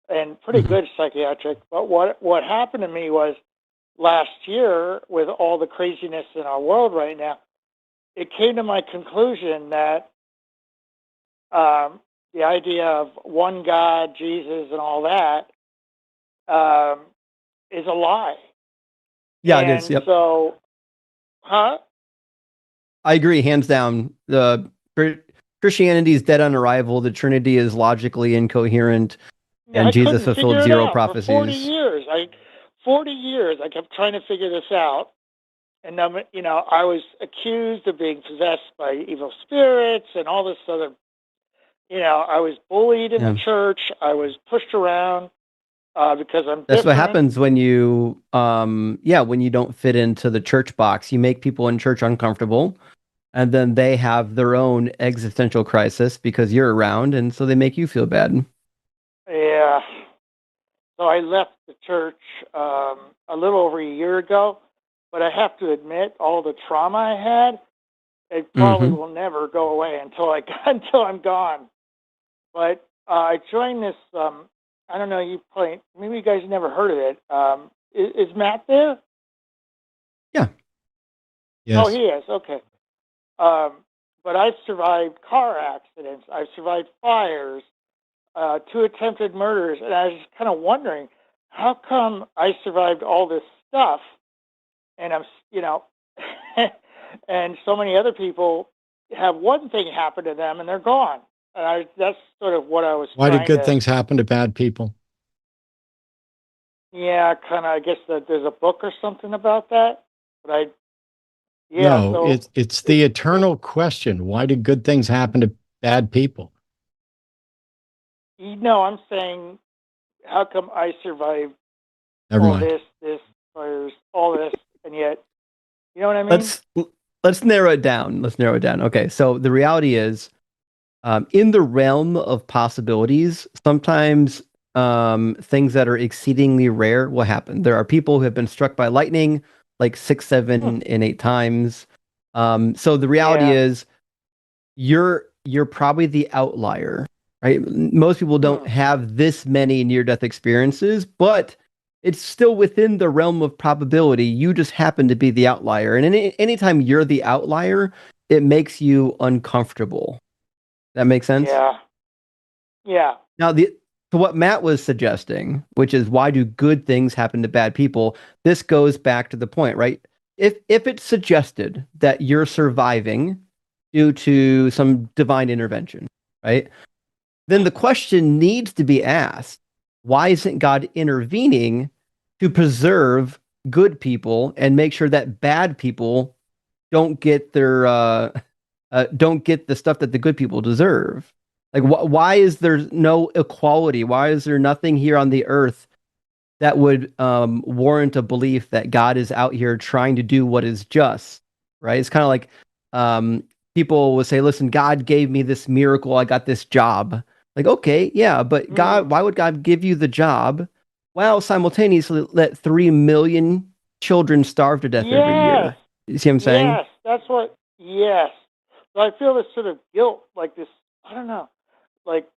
and pretty good psychiatric. But what happened to me was last year, with all the craziness in our world right now, it came to my conclusion that the idea of one God, Jesus, and all that is a lie. Yeah, it And is. Yep. so, huh? I agree, hands down. Christianity is dead on arrival. The Trinity is logically incoherent, Yeah, and I Jesus couldn't fulfilled figure it zero out for 40 prophecies. years. 40 years, I kept trying to figure this out. And then, I was accused of being possessed by evil spirits and all this other, I was bullied in the church. I was pushed around because I'm That's what different. happens when you, when you don't fit into the church box. You make people in church uncomfortable, and then they have their own existential crisis because you're around, and so they make you feel bad. Yeah. So I left the church a little over a year ago, but I have to admit, all the trauma I had, it probably will never go away until I'm gone. But I joined this. I don't know. Maybe you guys never heard of it. Is Matt there? Yeah. Yes. Oh, he is. Okay. But I've survived car accidents. I've survived fires, 2 attempted murders, and I was just kind of wondering, how come I survived all this stuff, and and so many other people have one thing happen to them and they're gone. And that's sort of what I was Why trying do good to. things happen to bad people? Yeah, kind of. I guess that there's a book or something about that. But No, so it's the eternal question. Why do good things happen to bad people? I'm saying, how come I survived Never all mind. this fires, all this, and yet, you know what I mean? Let's narrow it down. Okay, so the reality is, in the realm of possibilities, sometimes things that are exceedingly rare will happen. There are people who have been struck by lightning like 6, 7, and 8 times. So the reality is, you're probably the outlier, right? Most people don't have this many near-death experiences, but it's still within the realm of probability. You just happen to be the outlier. And anytime you're the outlier, it makes you uncomfortable. That makes sense? Yeah. Yeah. Now, to what Matt was suggesting, which is why do good things happen to bad people? This goes back to the point, right? If it's suggested that you're surviving due to some divine intervention, right? Then the question needs to be asked, why isn't God intervening to preserve good people and make sure that bad people don't get their don't get the stuff that the good people deserve? Like, why is there no equality? Why is there nothing here on the earth that would warrant a belief that God is out here trying to do what is just, right? It's kind of like people will say, listen, God gave me this miracle. I got this job. Like, okay, yeah, but God, why would God give you the job while simultaneously let 3 million children starve to death every year? You see what I'm saying? Yes, that's what. Yes, so I feel this sort of guilt, like this. I don't know, like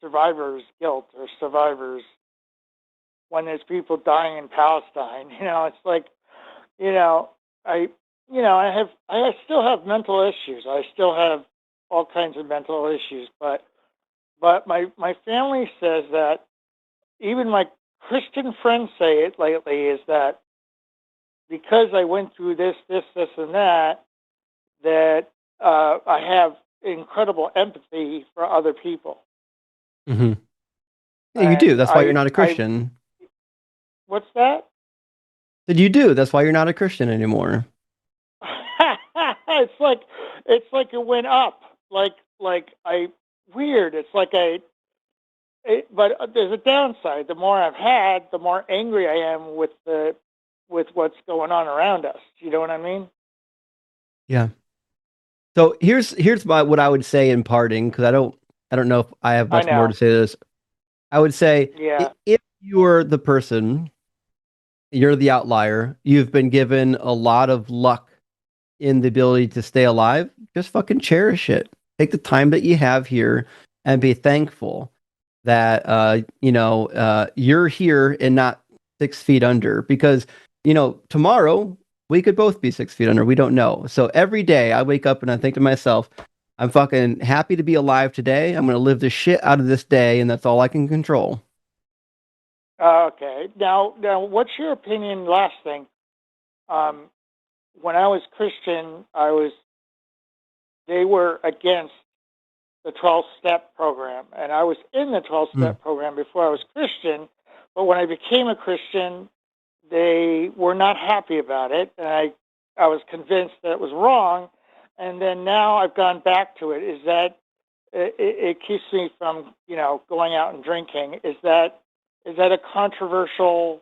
survivor's guilt or survivors when there's people dying in Palestine. It's like, I still have mental issues. I still have all kinds of mental issues, but my family says that, even my Christian friends say it lately, is that because I went through this, and that I have incredible empathy for other people. Mm-hmm. Yeah, you do. That's why you're not a Christian. What's that? That you do. That's why you're not a Christian anymore. It's like it went up. Weird. It's like but there's a downside. The more I've had, the more angry I am with what's going on around us. You know what I mean? Yeah. So here's what I would say in parting, because I don't know if I have much more to say to this. I would say, if you're the person, you're the outlier, you've been given a lot of luck in the ability to stay alive, just fucking cherish it. Take the time that you have here and be thankful that you're here and not 6 feet under, because tomorrow we could both be 6 feet under. We don't know. So every day I wake up and I think to myself, I'm fucking happy to be alive today. I'm going to live the shit out of this day, and that's all I can control. Okay. Now, what's your opinion? Last thing. When I was Christian, they were against the 12-step program, and I was in the 12-step program before I was Christian. But when I became a Christian, they were not happy about it, and I was convinced that it was wrong. And then now I've gone back to it. Is that it keeps me from going out and drinking? Is that a controversial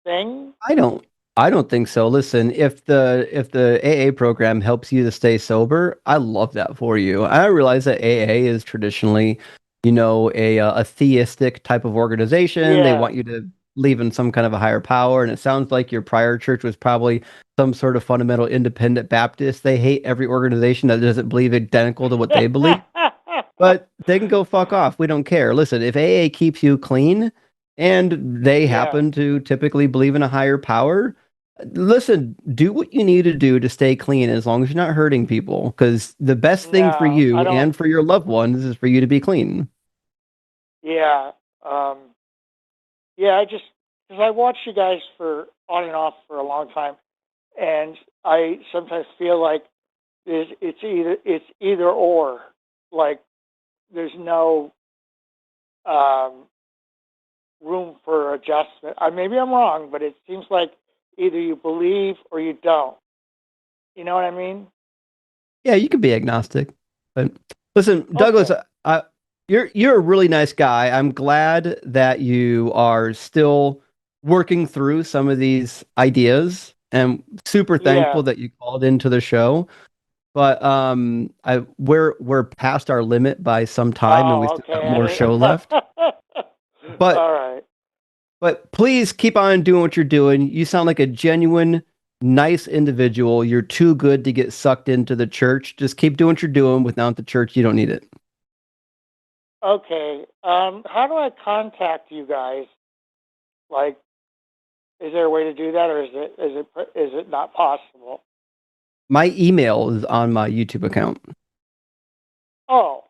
thing? I don't think so. Listen, if the AA program helps you to stay sober, I love that for you. I realize that AA is traditionally, a theistic type of organization. They want you to believe in some kind of a higher power, and it sounds like your prior church was probably some sort of fundamental independent Baptist. They hate every organization that doesn't believe identical to what they believe. But they can go fuck off. We don't care. Listen, if AA keeps you clean and they happen to typically believe in a higher power, listen, do what you need to do to stay clean as long as you're not hurting people, because the best thing for you and for your loved ones is for you to be clean. Yeah. Because I watched you guys for on and off for a long time, and I sometimes feel like it's either or. Like there's no room for adjustment. Maybe I'm wrong, but it seems like either you believe or you don't. You know what I mean? Yeah, you can be agnostic. But listen, Douglas, you're a really nice guy. I'm glad that you are still working through some of these ideas, and super thankful that you called into the show. But we're past our limit by some time, and we still got more show left. But all right. But please keep on doing what you're doing. You sound like a genuine, nice individual. You're too good to get sucked into the church. Just keep doing what you're doing. Without the church, you don't need it. Okay. How do I contact you guys? Like, is there a way to do that, or is it not possible? My email is on my YouTube account. Oh,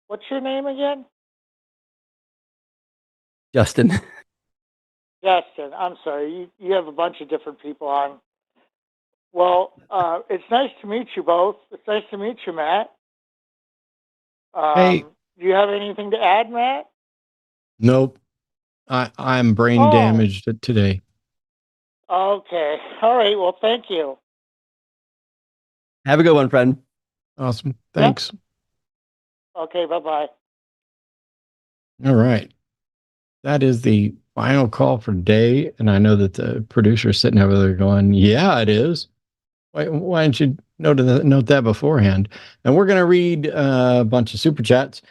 what's your name again? Justin. Justin. I'm sorry. You have a bunch of different people on. Well, it's nice to meet you both. It's nice to meet you, Matt. Hey. Do you have anything to add, Matt? Nope. I'm brain damaged today. Okay. All right. Well, thank you. Have a good one, friend. Awesome. Thanks. Okay. Bye-bye. All right. That is the final call for today. And I know that the producer's sitting over there going, yeah, it is. Why didn't you note that beforehand? And we're going to read a bunch of super chats.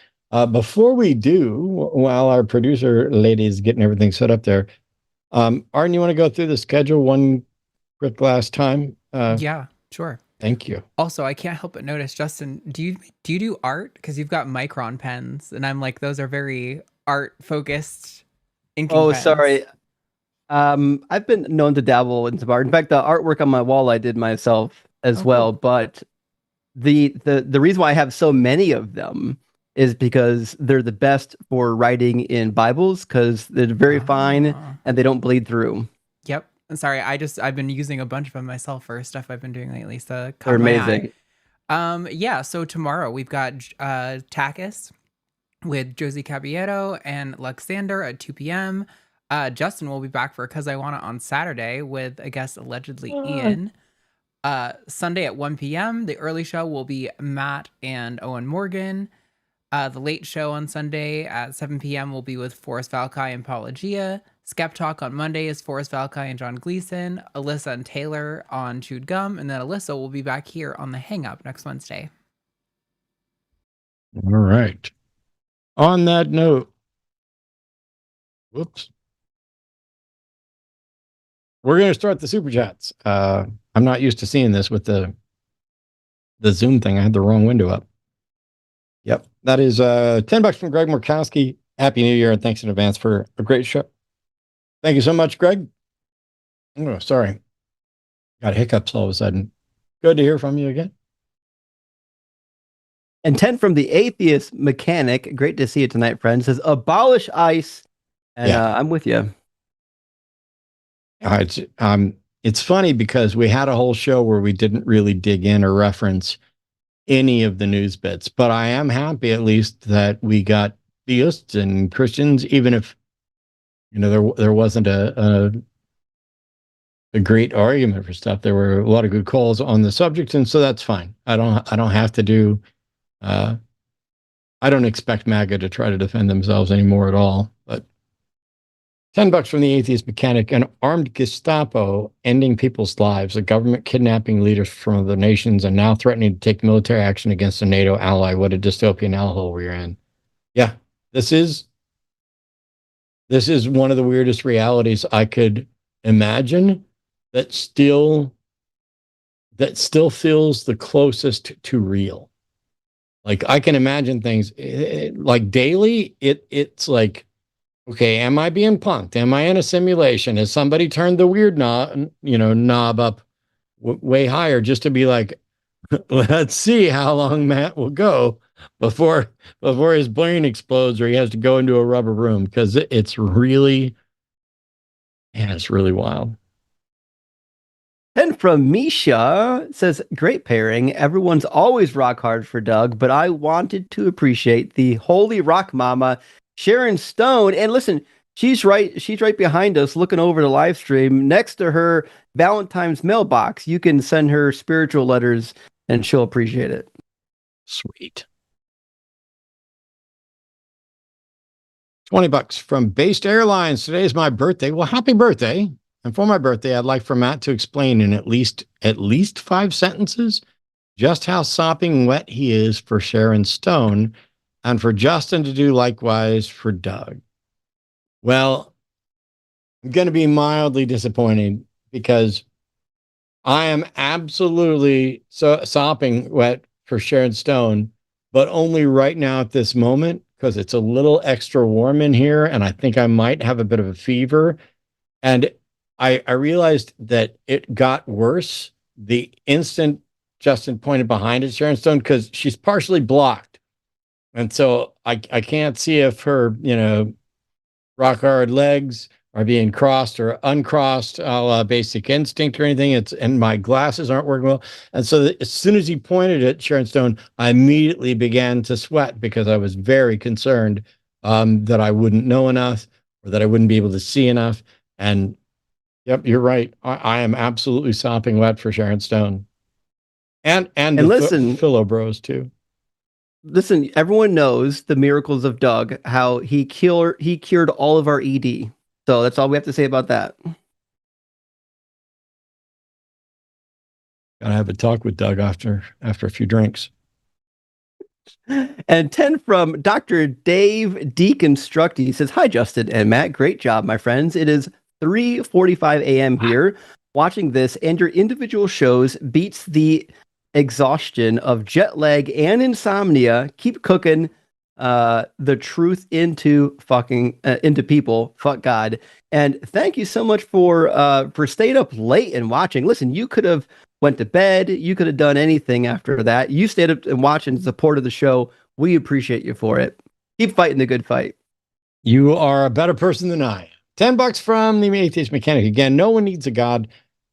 Before we do, while our producer lady is getting everything set up there, Arden, you want to go through the schedule one quick last time? Yeah, sure. Thank you. Also, I can't help but notice, Justin, do you do art? Because you've got Micron pens, and I'm like, those are very art focused inking pens. Sorry. I've been known to dabble in some art. In fact, the artwork on my wall I did myself as well. Cool. But the reason why I have so many of them is because they're the best for writing in Bibles, because they're very fine and they don't bleed through. Yep. I'm sorry. I've been using a bunch of them myself for stuff I've been doing lately. So They're amazing. Yeah. So tomorrow we've got TACIS with Josie Caballero and Luxander at 2 p.m. Justin will be back for Cus I Wanna on Saturday with, I guess, allegedly Ian. Sunday at 1 p.m. The early show will be Matt and Owen Morgan. The late show on Sunday at 7 p.m. will be with Forrest Valkai and Paula Gia. Skeptalk on Monday is Forrest Valkai and John Gleason. Alyssa and Taylor on Chewed Gum. And then Alyssa will be back here on the Hang Up next Wednesday. All right. On that note, whoops. We're going to start the super chats. I'm not used to seeing this with the Zoom thing. I had the wrong window up. Yep. That is $10 from Greg Murkowski. Happy New Year and thanks in advance for a great show. Thank you so much, Greg. Oh, sorry. Got hiccups all of a sudden. Good to hear from you again. And 10 from the Atheist Mechanic. Great to see you tonight, friend. Says, abolish ICE. And I'm with you. It's funny because we had a whole show where we didn't really dig in or reference any of the news bits, but I am happy at least that we got theists and Christians, even if there wasn't a great argument for stuff. There were a lot of good calls on the subject, and so that's fine. I don't have to do. I don't expect MAGA to try to defend themselves anymore at all. But $10 from the Atheist Mechanic. An armed Gestapo ending people's lives, a government kidnapping leaders from other nations, and now threatening to take military action against a NATO ally. What a dystopian hellhole we're in. Yeah, this is one of the weirdest realities I could imagine that still feels the closest to real. Like, I can imagine things like daily. It's like, okay, am I being punked? Am I in a simulation? Has somebody turned the weird knob up way higher just to be like, let's see how long Matt will go before his brain explodes or he has to go into a rubber room, because it's really wild. And from Misha says, great pairing. Everyone's always rock hard for Doug, but I wanted to appreciate the holy rock mama, Sharon Stone. And listen, she's right behind us looking over the live stream. Next to her Valentine's mailbox, you can send her spiritual letters and she'll appreciate it. Sweet. $20 from Based Airlines. Today's my birthday. Well, happy birthday. And for my birthday, I'd like for Matt to explain in at least 5 sentences just how sopping wet he is for Sharon Stone, and for Justin to do likewise for Doug. Well, I'm going to be mildly disappointed because I am absolutely so sopping wet for Sharon Stone, but only right now at this moment because it's a little extra warm in here, and I think I might have a bit of a fever. And I realized that it got worse the instant Justin pointed behind at Sharon Stone because she's partially blocked. And so I can't see if her, rock hard legs are being crossed or uncrossed, a la Basic Instinct or anything. And my glasses aren't working well. And so as soon as he pointed at Sharon Stone, I immediately began to sweat because I was very concerned that I wouldn't know enough or that I wouldn't be able to see enough. And yep, you're right. I am absolutely sopping wet for Sharon Stone, and the listen, Philo Bros too. Listen, everyone knows the miracles of Doug, how he cured all of our ED. So that's all we have to say about that. Gotta have a talk with Doug after a few drinks. And 10 from Dr. Dave Deconstruct. He says, "Hi, Justin and Matt. Great job, my friends. It is 3:45 a.m. here. Watching this and your individual shows beats the exhaustion of jet lag and insomnia. Keep cooking the truth into people. Fuck God." And thank you so much for staying up late and watching. Listen, you could have went to bed. You could have done anything after that. You stayed up and watched and supported the show. We appreciate you for it. Keep fighting the good fight. You are a better person than I am. $10 from the Atheist Mechanic. Again, no one needs a God,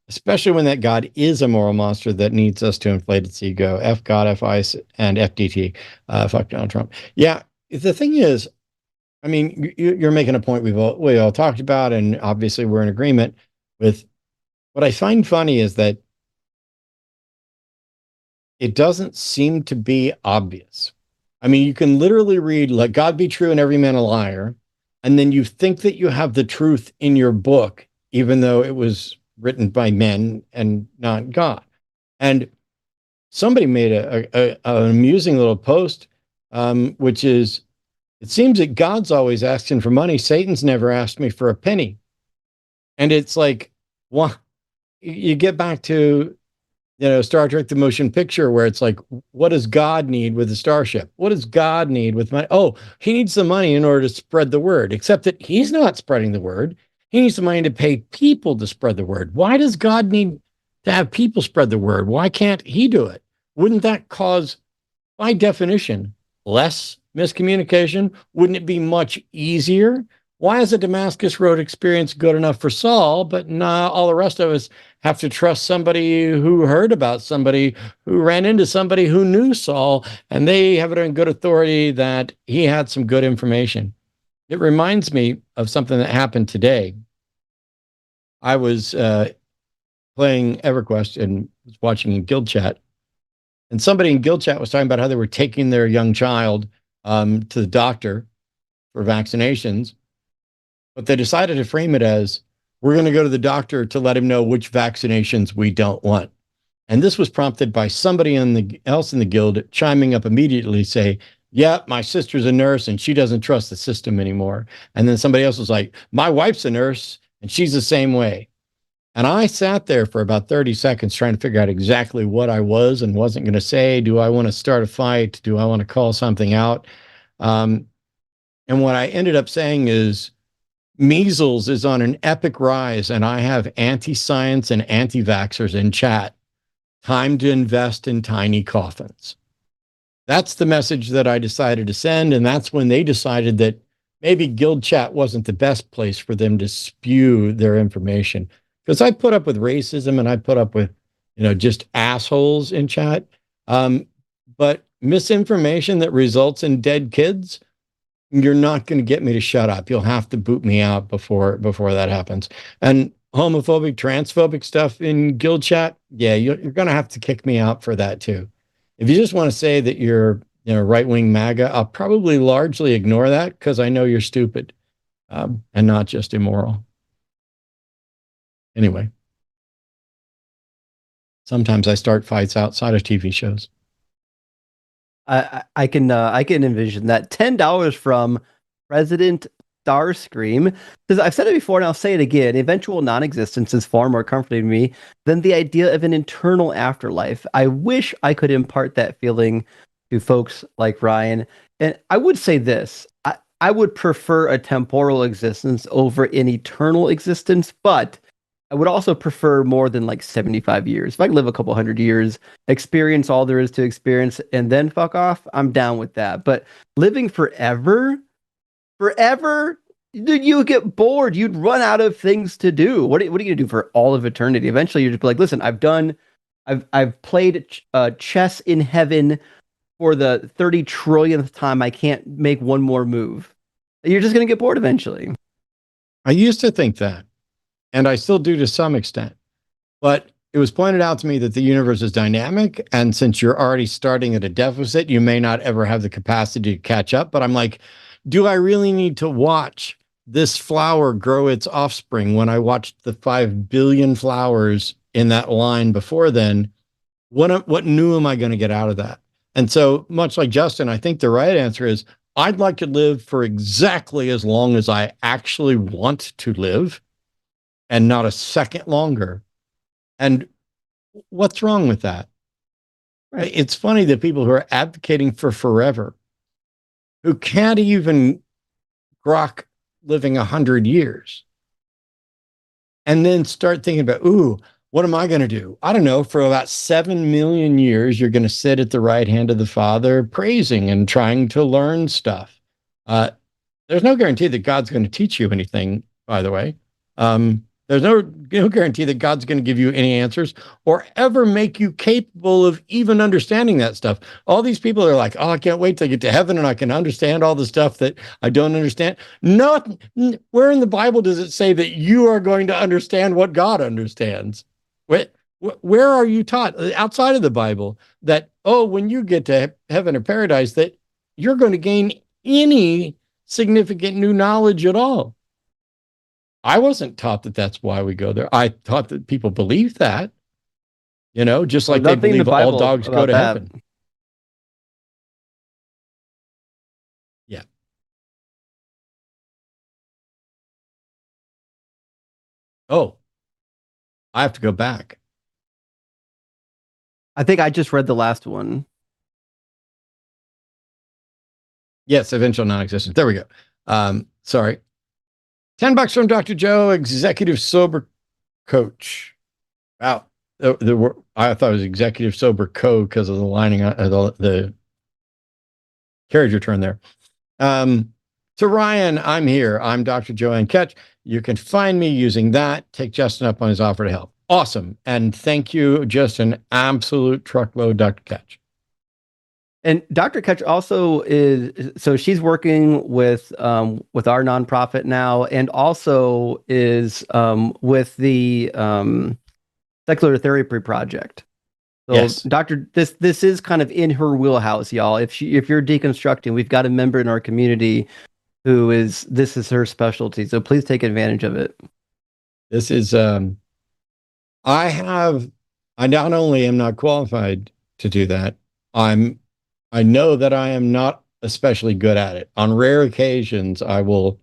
especially when that God is a moral monster that needs us to inflate its ego. F God, F ICE, and FDT. Fuck Donald Trump. Yeah, the thing is, I mean, you're making a point we all talked about, and obviously we're in agreement with. What I find funny is that it doesn't seem to be obvious. I mean, you can literally read, "Let God be true and every man a liar," and then you think that you have the truth in your book, even though it was written by men and not God. And somebody made an amusing little post, which is, "It seems that God's always asking for money. Satan's never asked me for a penny." And it's like, what? You get back to, Star Trek, the motion picture, where it's like, what does God need with the starship? What does God need with money? Oh, he needs the money in order to spread the word, except that he's not spreading the word. He needs the money to pay people to spread the word. Why does God need to have people spread the word? Why can't he do it? Wouldn't that cause, by definition, less miscommunication? Wouldn't it be much easier? Why is the Damascus Road experience good enough for Saul, but not all the rest of us have to trust somebody who heard about somebody who ran into somebody who knew Saul, and they have it on good authority that he had some good information? It reminds me of something that happened today. I was playing EverQuest and was watching in Guild Chat, and somebody in Guild Chat was talking about how they were taking their young child to the doctor for vaccinations, but they decided to frame it as, "We're going to go to the doctor to let him know which vaccinations we don't want." And this was prompted by somebody else in the guild chiming up immediately, say, "Yeah, my sister's a nurse and she doesn't trust the system anymore." And then somebody else was like, "My wife's a nurse and she's the same way." And I sat there for about 30 seconds trying to figure out exactly what I was and wasn't going to say. Do I want to start a fight? Do I want to call something out? And what I ended up saying is, measles is on an epic rise, and I have anti-science and anti-vaxxers in chat. Time to invest in tiny coffins. That's the message that I decided to send, and that's when they decided that maybe Guild Chat wasn't the best place for them to spew their information. Because I put up with racism and I put up with, just assholes in chat. But misinformation that results in dead kids, you're not going to get me to shut up. You'll have to boot me out before that happens. And homophobic, transphobic stuff in Guild Chat, yeah, you're going to have to kick me out for that too. If you just want to say that you're, right-wing MAGA, I'll probably largely ignore that because I know you're stupid and not just immoral. Anyway, sometimes I start fights outside of TV shows. I can envision that. $10 from President Starscream says, I've said it before and I'll say it again. Eventual non-existence is far more comforting to me than the idea of an eternal afterlife. I wish I could impart that feeling to folks like Ryan. And I would say this. I would prefer a temporal existence over an eternal existence, but I would also prefer more than like 75 years. If I could live a couple hundred years, experience all there is to experience, and then fuck off, I'm down with that. But living forever, dude, you would get bored. You'd run out of things to do. What are you gonna do for all of eternity? Eventually, you're just like, listen, I've played chess in heaven for the 30 trillionth time. I can't make one more move. You're just gonna get bored eventually. I used to think that, and I still do to some extent. But it was pointed out to me that the universe is dynamic, and since you're already starting at a deficit, you may not ever have the capacity to catch up. But I'm like, do I really need to watch this flower grow its offspring when I watched the 5 billion flowers in that line before then? What new am I going to get out of that? And so, much like Justin, I think the right answer is I'd like to live for exactly as long as I actually want to live, and not a second longer. And what's wrong with that? Right. It's funny that people who are advocating for forever, who can't even grok living 100 years, and then start thinking about, ooh, what am I going to do? I don't know. For about 7 million years, you're going to sit at the right hand of the Father, praising and trying to learn stuff. There's no guarantee that God's going to teach you anything, by the way. There's no guarantee that God's going to give you any answers or ever make you capable of even understanding that stuff. All these people are like, oh, I can't wait to get to heaven and I can understand all the stuff that I don't understand. Where in the Bible does it say that you are going to understand what God understands? Where are you taught outside of the Bible that, oh, when you get to heaven or paradise, that you're going to gain any significant new knowledge at all? I wasn't taught that that's why we go there. I thought that people believe that, just like they believe all dogs go to heaven. Yeah. Oh, I have to go back. I think I just read the last one. Yes, eventual non-existence. There we go. Sorry. $10 from Dr. Joe, executive sober coach. Wow. I thought it was executive sober code because of the lining the carriage return there. So Ryan, I'm here. I'm Dr. Joanne Ketch. You can find me using that. Take Justin up on his offer to help. Awesome. And thank you, just an absolute truckload, Dr. Ketch. And Dr. Ketch also so she's working with our nonprofit now, and also is with the Secular Therapy Project. So yes. This is kind of in her wheelhouse, y'all. If you're deconstructing, we've got a member in our community this is her specialty. So please take advantage of it. This is I not only am not qualified to do that, I know that I am not especially good at it. On rare occasions, I'll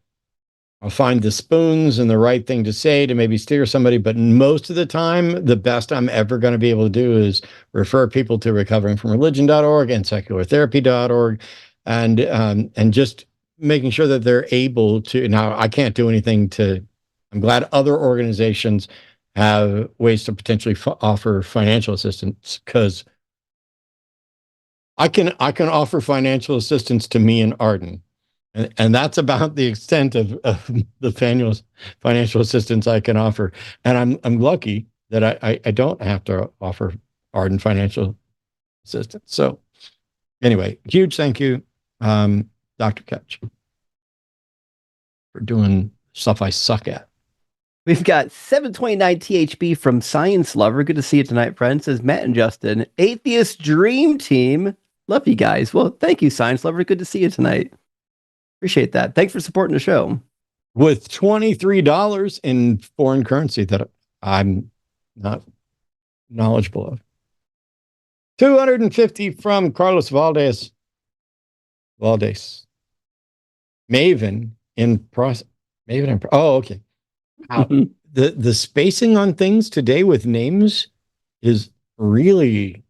find the spoons and the right thing to say to maybe steer somebody, but most of the time, the best I'm ever going to be able to do is refer people to recoveringfromreligion.org and seculartherapy.org, and just making sure that they're able to. Now, I can't do anything I'm glad other organizations have ways to potentially offer financial assistance, because I can offer financial assistance to me and Arden, and that's about the extent of the financial assistance I can offer. And I'm lucky that I don't have to offer Arden financial assistance. So anyway, huge thank you, Dr. Ketch, for doing stuff I suck at. We've got 729 THB from Science Lover. Good to see you tonight, friends. Says Matt and Justin. Atheist Dream Team. Love you guys. Well, thank you, Science Lover. Good to see you tonight. Appreciate that. Thanks for supporting the show. With $23 in foreign currency that I'm not knowledgeable of. 250 from Carlos Valdez. Maven. in process. Maybe I'm. Oh, okay. The spacing on things today with names is really,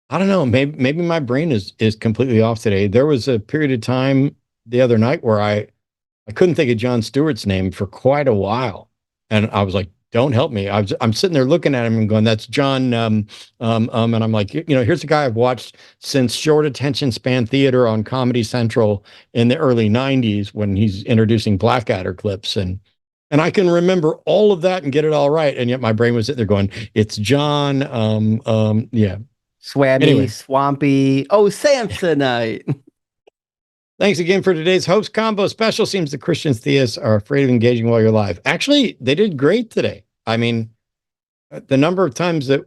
I don't know. Maybe my brain is completely off today. There was a period of time the other night where I couldn't think of John Stewart's name for quite a while, and I was like, "Don't help me." I'm sitting there looking at him and going, "That's John." And I'm like, here's a guy I've watched since short attention span theater on Comedy Central in the early '90s when he's introducing Blackadder clips, and I can remember all of that and get it all right, and yet my brain was sitting there going, "It's John." Yeah. Swammy, Anyway. Swampy. Oh, Samsonite. Thanks again for today's host combo special. Seems the Christian theists are afraid of engaging while you're live. Actually, they did great today. I mean, the number of times that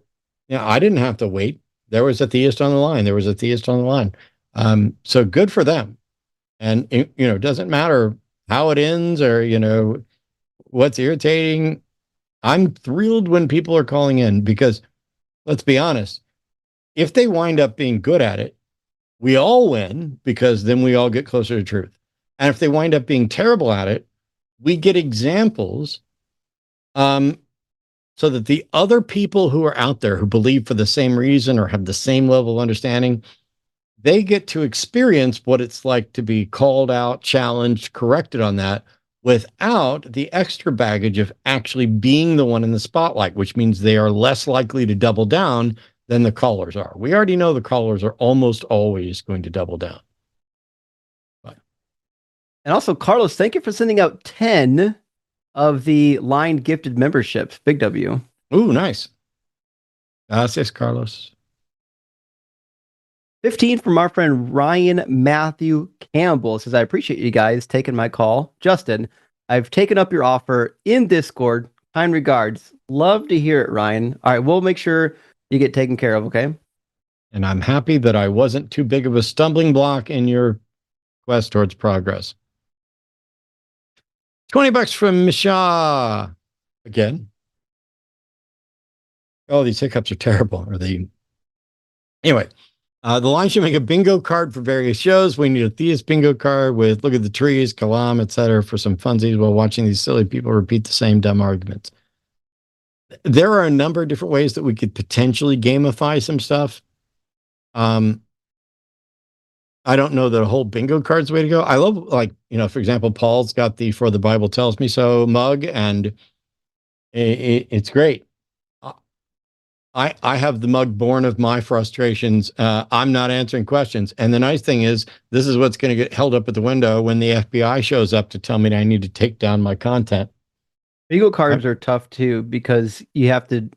I didn't have to wait. There was a theist on the line. There was a theist on the line. So good for them. And it doesn't matter how it ends or what's irritating. I'm thrilled when people are calling in because let's be honest, if they wind up being good at it, we all win because then we all get closer to truth. And if they wind up being terrible at it, we get examples so that the other people who are out there who believe for the same reason or have the same level of understanding, they get to experience what it's like to be called out, challenged, corrected on that without the extra baggage of actually being the one in the spotlight, which means they are less likely to double down than the callers are. We already know the callers are almost always going to double down. But. And also, Carlos, thank you for sending out 10 of the line gifted memberships. Big W. Ooh, nice. Gracias, Carlos. 15 from our friend Ryan Matthew Campbell. Says, I appreciate you guys taking my call. Justin, I've taken up your offer in Discord. Kind regards. Love to hear it, Ryan. All right, we'll make sure you get taken care of, okay? And I'm happy that I wasn't too big of a stumbling block in your quest towards progress. $20 from Misha. Again. Oh, these hiccups are terrible. Anyway, the line should make a bingo card for various shows. We need a theist bingo card with look at the trees, Kalam, etc. for some funsies while watching these silly people repeat the same dumb arguments. There are a number of different ways that we could potentially gamify some stuff. I don't know that a whole bingo card's the way to go. I love, for example, Paul's got the For the Bible Tells Me So mug, and it's great. I have the mug born of my frustrations. I'm not answering questions. And the nice thing is, this is what's going to get held up at the window when the FBI shows up to tell me that I need to take down my content. Bingo cards are tough too because you have to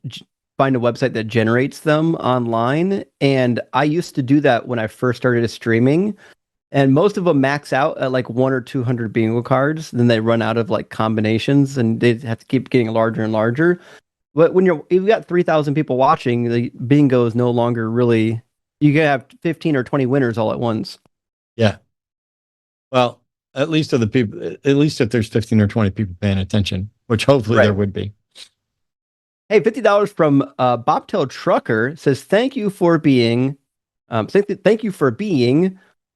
find a website that generates them online. And I used to do that when I first started streaming. And most of them max out at like 100 or 200 bingo cards. Then they run out of like combinations and they have to keep getting larger and larger. But when you've got 3,000 people watching, the bingo is no longer really, you can have 15 or 20 winners all at once. Yeah. Well, at least if there's 15 or 20 people paying attention, which hopefully there would be. Hey, $50 from Bobtail Trucker says, thank you for being,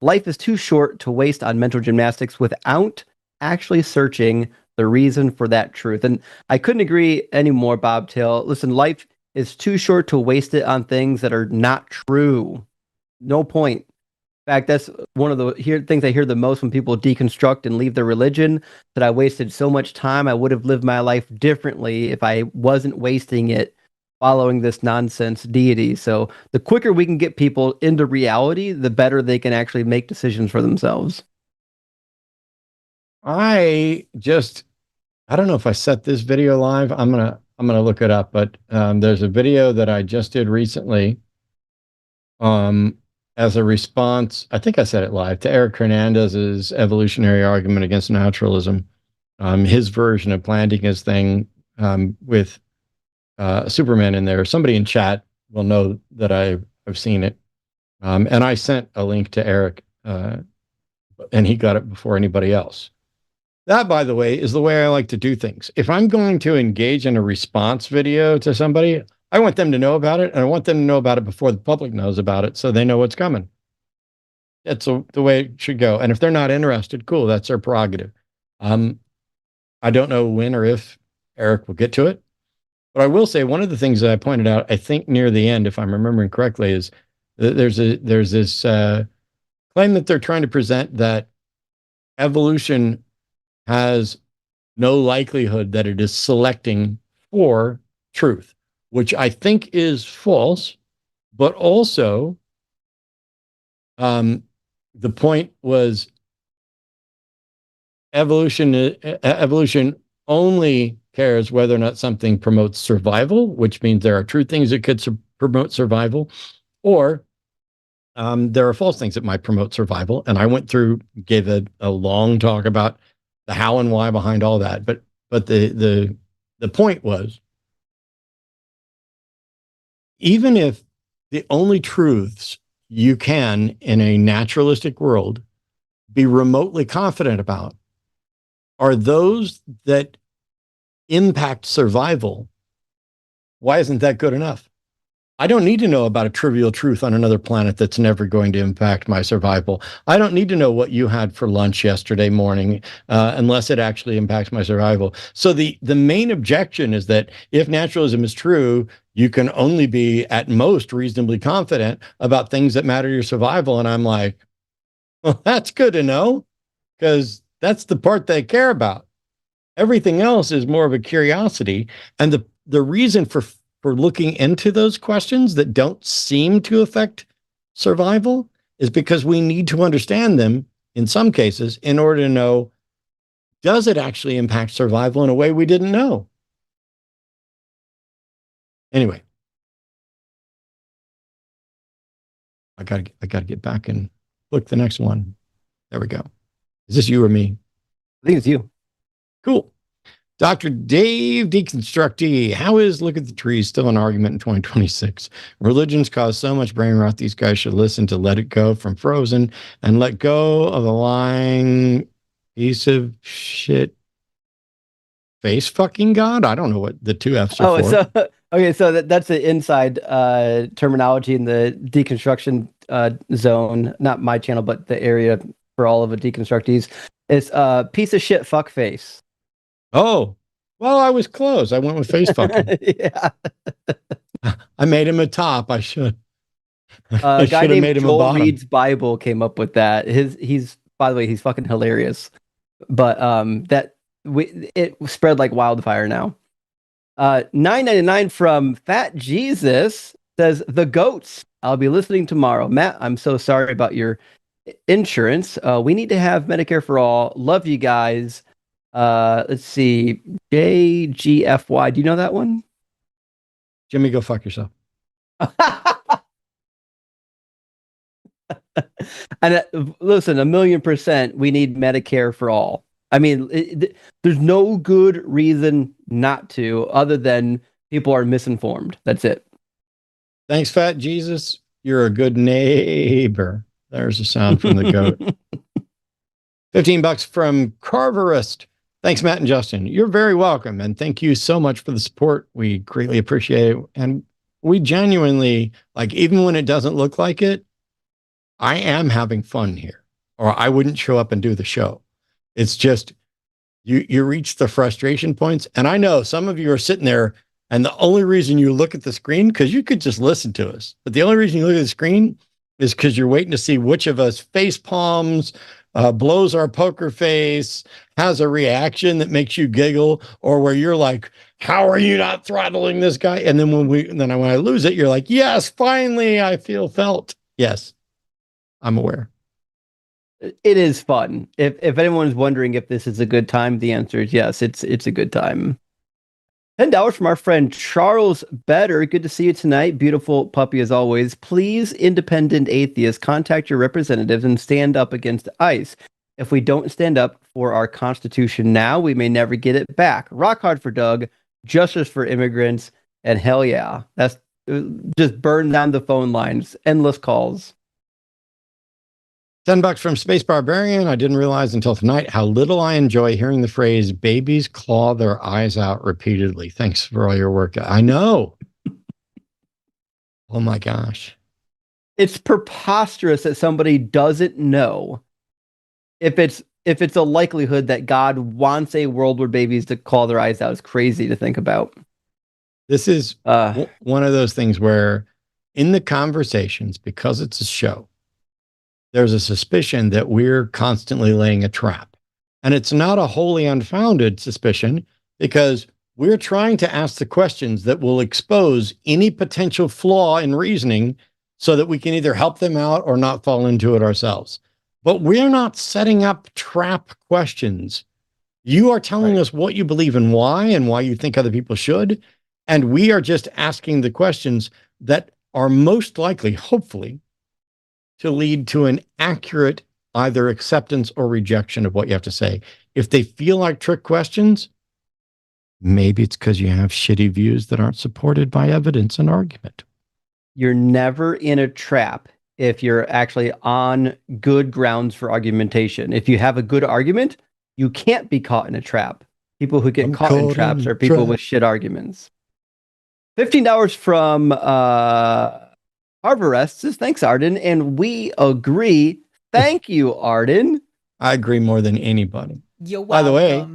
life is too short to waste on mental gymnastics without actually searching the reason for that truth. And I couldn't agree anymore, Bobtail. Listen, life is too short to waste it on things that are not true. No point. In fact, that's one of the things I hear the most when people deconstruct and leave their religion, that I wasted so much time. I would have lived my life differently if I wasn't wasting it following this nonsense deity. So the quicker we can get people into reality, the better they can actually make decisions for themselves. I don't know if I set this video live. I'm gonna look it up, but there's a video that I just did recently as a response, I think I said it live, to Eric Hernandez's evolutionary argument against naturalism. His version of planting his thing with Superman in there. Somebody in chat will know that I've seen it. And I sent a link to Eric, and he got it before anybody else. That, by the way, is the way I like to do things. If I'm going to engage in a response video to somebody, I want them to know about it, and I want them to know about it before the public knows about it, so they know what's coming. That's the way it should go. And if they're not interested, cool, that's their prerogative. I don't know when or if Eric will get to it, but I will say one of the things that I pointed out, I think near the end, if I'm remembering correctly, is that there's this claim that they're trying to present that evolution has no likelihood that it is selecting for truth, which I think is false, but also the point was evolution only cares whether or not something promotes survival, which means there are true things that could promote survival, or there are false things that might promote survival. And I went through, gave a long talk about the how and why behind all that. But the point was, even if the only truths you can in a naturalistic world be remotely confident about are those that impact survival, why isn't that good enough? I don't need to know about a trivial truth on another planet that's never going to impact my survival. I don't need to know what you had for lunch yesterday morning unless it actually impacts my survival. So the main objection is that if naturalism is true, you can only be at most reasonably confident about things that matter to your survival. And I'm like, well, that's good to know, because that's the part they care about. Everything else is more of a curiosity. And the reason for looking into those questions that don't seem to affect survival is because we need to understand them in some cases in order to know, does it actually impact survival in a way we didn't know? Anyway, I gotta get back and look the next one. There we go. Is this you or me? I think it's you. Cool. Dr. Dave Deconstructee, how is Look at the Trees still an argument in 2026? Religions cause so much brain rot. These guys should listen to Let It Go from Frozen and let go of the lying piece of shit face fucking God. I don't know what the two F's are for. So okay, so that's the inside terminology in the deconstruction zone. Not my channel, but the area for all of the deconstructees. It's piece of shit fuck face. Oh, well, I was close. I went with face fucking. Yeah. I made him a top. I should. A guy named made him Joel a bottom. Reed's Bible came up with that. He's by the way, he's fucking hilarious. But it spread like wildfire now. $9.99 from Fat Jesus says the goats. I'll be listening tomorrow. Matt, I'm so sorry about your insurance. We need to have Medicare for all. Love you guys. Let's see. JGFY. Do you know that one? Jimmy, go fuck yourself. And listen, 1,000,000%, we need Medicare for all. I mean, there's no good reason not to, other than people are misinformed. That's it. Thanks, Fat Jesus. You're a good neighbor. There's a sound from the goat. $15 from Carverist. Thanks, Matt and Justin. You're very welcome. And thank you so much for the support. We greatly appreciate it. And we genuinely, like, even when it doesn't look like it, I am having fun here, or I wouldn't show up and do the show. It's just, you reach the frustration points. And I know some of you are sitting there, and the only reason you look at the screen, because you could just listen to us, but the only reason you look at the screen is because you're waiting to see which of us face palms, blows our poker face, has a reaction that makes you giggle, or where you're like, how are you not throttling this guy? And then when I lose it, you're like, yes, finally, I feel felt. Yes, I'm aware. It is fun. If anyone's wondering if this is a good time, the answer is yes, it's a good time. $10 from our friend Charles Better. Good to see you tonight. Beautiful puppy as always. Please, independent atheists, contact your representatives and stand up against ICE. If we don't stand up for our Constitution now, we may never get it back. Rock hard for Doug, justice for immigrants, and hell yeah. That's just burn down the phone lines. Endless calls. $10 from Space Barbarian. I didn't realize until tonight how little I enjoy hearing the phrase babies claw their eyes out repeatedly. Thanks for all your work. I know. Oh my gosh. It's preposterous that somebody doesn't know if it's if it's a likelihood that God wants a world where babies to call their eyes out is crazy to think about. This is one of those things where in the conversations, because it's a show, there's a suspicion that we're constantly laying a trap. And it's not a wholly unfounded suspicion because we're trying to ask the questions that will expose any potential flaw in reasoning so that we can either help them out or not fall into it ourselves. But we're not setting up trap questions. You are telling us what you believe and why you think other people should. And we are just asking the questions that are most likely, hopefully, to lead to an accurate either acceptance or rejection of what you have to say. If they feel like trick questions, maybe it's because you have shitty views that aren't supported by evidence and argument. You're never in a trap if you're actually on good grounds for argumentation. If you have a good argument, you can't be caught in a trap. People who get caught in traps are people with shit arguments. $15 from Harborest says, thanks, Arden. And we agree. Thank you, Arden. I agree more than anybody. You're welcome. By the way,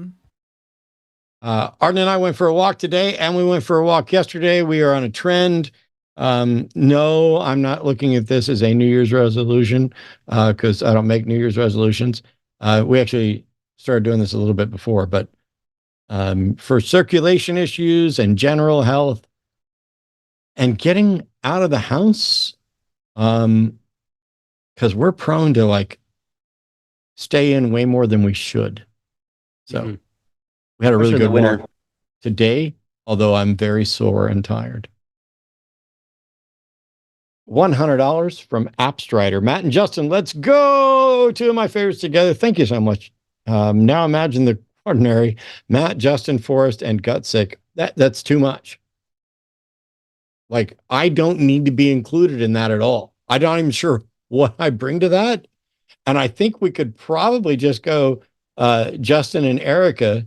Arden and I went for a walk today, and we went for a walk yesterday. We are on a trend. No, I'm not looking at this as a New Year's resolution because I don't make New Year's resolutions. We actually started doing this a little bit before, but for circulation issues and general health and getting out of the house, because we're prone to like stay in way more than we should. So we had a really good walk today, although I'm very sore and tired. $100 from Appstrider. Matt and Justin, let's go. Two of my favorites together. Thank you so much. Now imagine the ordinary. Matt, Justin, Forrest, and Gutsick. That's too much. Like, I don't need to be included in that at all. I'm not even sure what I bring to that. And I think we could probably just go Justin and Erica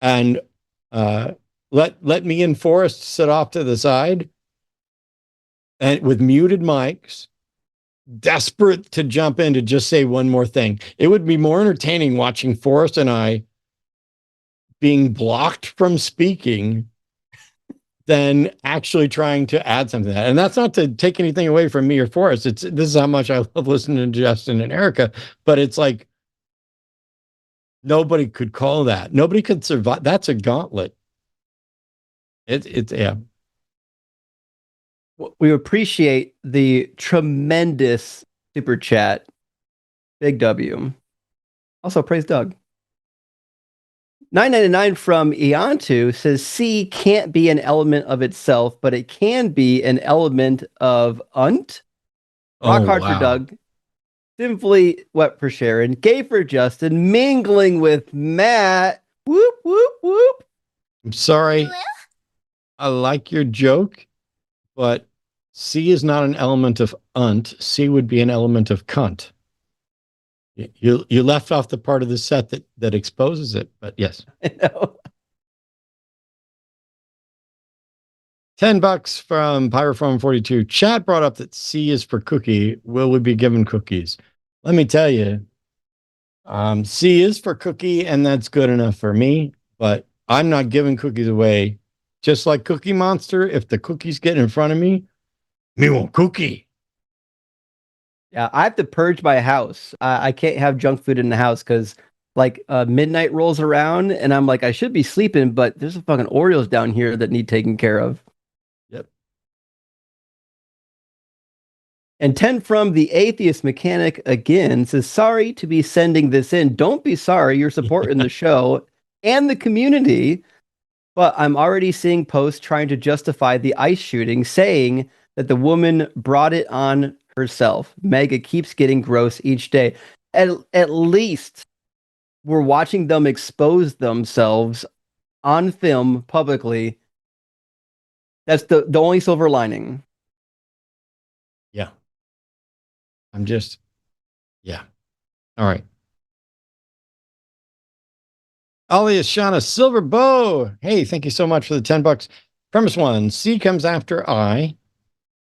and let me and Forrest sit off to the side and with muted mics, desperate to jump in to just say one more thing. It would be more entertaining watching Forrest and I being blocked from speaking than actually trying to add something to that. And that's not to take anything away from me or Forrest. This is how much I love listening to Justin and Erica, but it's like nobody could call that. Nobody could survive. That's a gauntlet. It's yeah. We appreciate the tremendous super chat. Big W. Also, praise Doug. 999 from Iantu says C can't be an element of itself, but it can be an element of unt. Rock hard for Doug. Simply wet for Sharon. Gay for Justin. Mingling with Matt. Whoop, whoop, whoop. I'm sorry. I like your joke, but C is not an element of unt. C would be an element of cunt. You left off the part of the set that exposes it, but yes. I know. $10 from Pyroform 42. Chat brought up that C is for cookie. Will we be given cookies? Let me tell you, C is for cookie, and that's good enough for me, but I'm not giving cookies away. Just like Cookie Monster, if the cookies get in front of me want cookie. Yeah, I have to purge my house. I can't have junk food in the house because like midnight rolls around and I'm like, I should be sleeping, but there's a fucking Oreos down here that need taken care of. Yep. And 10 from the Atheist Mechanic again says, sorry to be sending this in. Don't be sorry. You're supporting the show and the community. But I'm already seeing posts trying to justify the ICE shooting, saying that the woman brought it on herself. Mega keeps getting gross each day. At least we're watching them expose themselves on film publicly. That's the only silver lining. Yeah. Yeah. All right. Alias Shauna Silver Bow. Hey, thank you so much for the $10. Premise 1, C comes after I.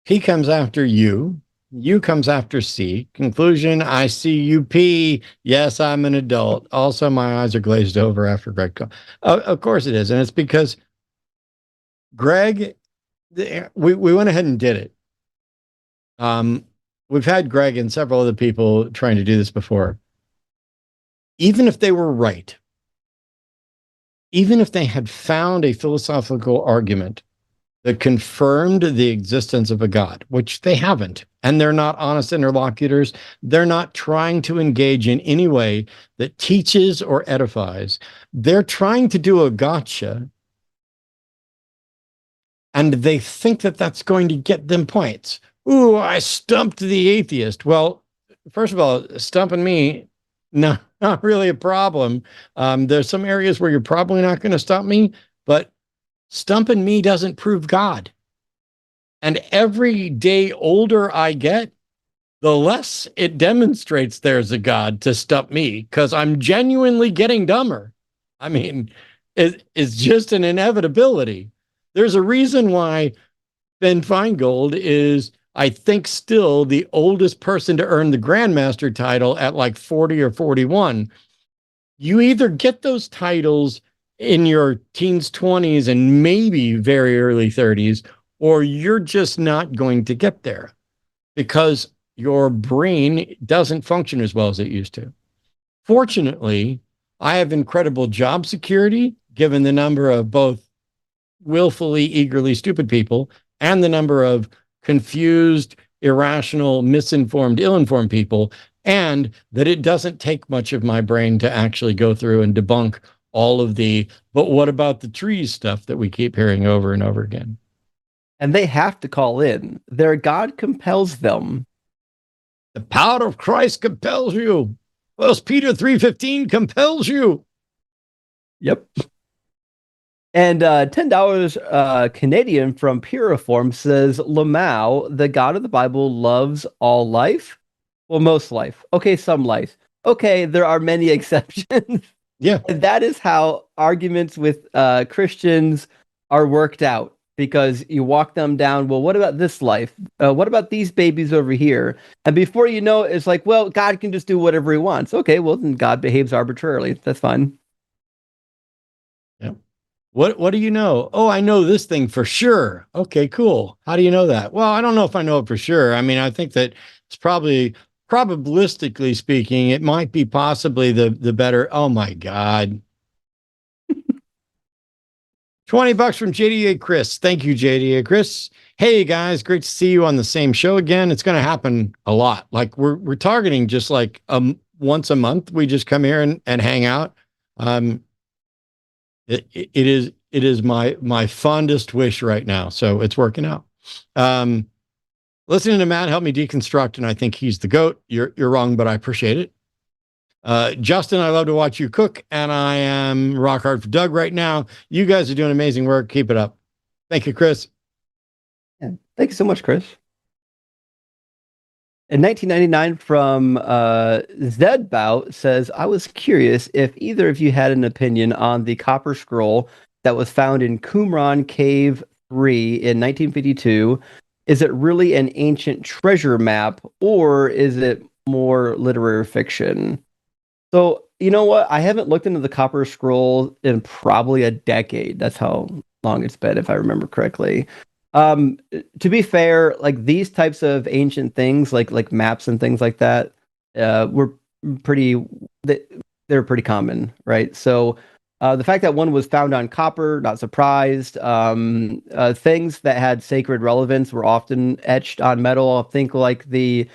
P comes after you. U comes after C. Conclusion, I see you pee. Yes, I'm an adult. Also, my eyes are glazed over after Greg. Of course it is. And it's because Greg, we went ahead and did it. We've had Greg and several other people trying to do this before. Even if they were right, even if they had found a philosophical argument that confirmed the existence of a God, which they haven't, and they're not honest interlocutors, they're not trying to engage in any way that teaches or edifies. They're trying to do a gotcha, and they think that that's going to get them points. Ooh, I stumped the atheist. Well, first of all, stumping me, no, not really a problem. There's some areas where you're probably not going to stump me, but stumping me doesn't prove God. And every day older I get, the less it demonstrates there's a God to stump me, because I'm genuinely getting dumber. I mean, it's just an inevitability. There's a reason why Ben Feingold is, I think, still the oldest person to earn the Grandmaster title at like 40 or 41. You either get those titles in your teens, 20s, and maybe very early 30s, or you're just not going to get there because your brain doesn't function as well as it used to. Fortunately, I have incredible job security, given the number of both willfully, eagerly stupid people and the number of confused, irrational, misinformed, ill-informed people, and that it doesn't take much of my brain to actually go through and debunk all of the, but what about the trees stuff that we keep hearing over and over again. And they have to call in. Their God compels them. The power of Christ compels you. 1 Peter 3:15 compels you. Yep. And $10 Canadian from Puriform says, Lamau, the God of the Bible, loves all life. Well, most life. Okay, some life. Okay, there are many exceptions. Yeah. And that is how arguments with Christians are worked out, because you walk them down. Well, what about this life? What about these babies over here? And before you know it, it's like, well, God can just do whatever he wants. Okay, well, then God behaves arbitrarily. That's fine. Yeah. What do you know? Oh, I know this thing for sure. Okay, cool. How do you know that? Well, I don't know if I know it for sure. I mean, I think that it's probably, probabilistically speaking, it might be possibly the better. Oh my God. $20 from JDA Chris. Thank you, JDA Chris. Hey guys, great to see you on the same show again. It's going to happen a lot. Like we're targeting just like once a month. We just come here and hang out. It is my fondest wish right now. So it's working out. Listening to Matt help me deconstruct, and I think he's the GOAT. You're wrong, but I appreciate it. Justin, I love to watch you cook, and I am rock hard for Doug right now. You guys are doing amazing work. Keep it up. Thank you, Chris. Yeah, thank you so much, Chris. In 1999 from Zedbout says, I was curious if either of you had an opinion on the copper scroll that was found in Qumran Cave 3 in 1952. Is it really an ancient treasure map, or is it more literary fiction? So, you know what? I haven't looked into the copper scroll in probably a decade. That's how long it's been, if I remember correctly. To be fair, like these types of ancient things, like maps and things like that, were they're pretty common, right? So the fact that one was found on copper, not surprised. Things that had sacred relevance were often etched on metal. I think like the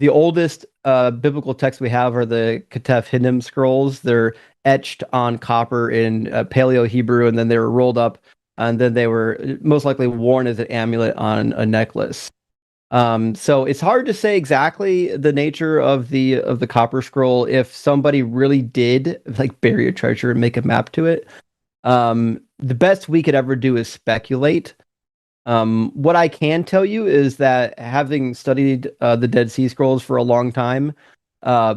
oldest biblical texts we have are the Ketef Hinnom scrolls. They're etched on copper in Paleo Hebrew, and then they were rolled up, and then they were most likely worn as an amulet on a necklace. So it's hard to say exactly the nature of the copper scroll. If somebody really did like bury a treasure and make a map to it, the best we could ever do is speculate. What I can tell you is that having studied the Dead Sea Scrolls for a long time,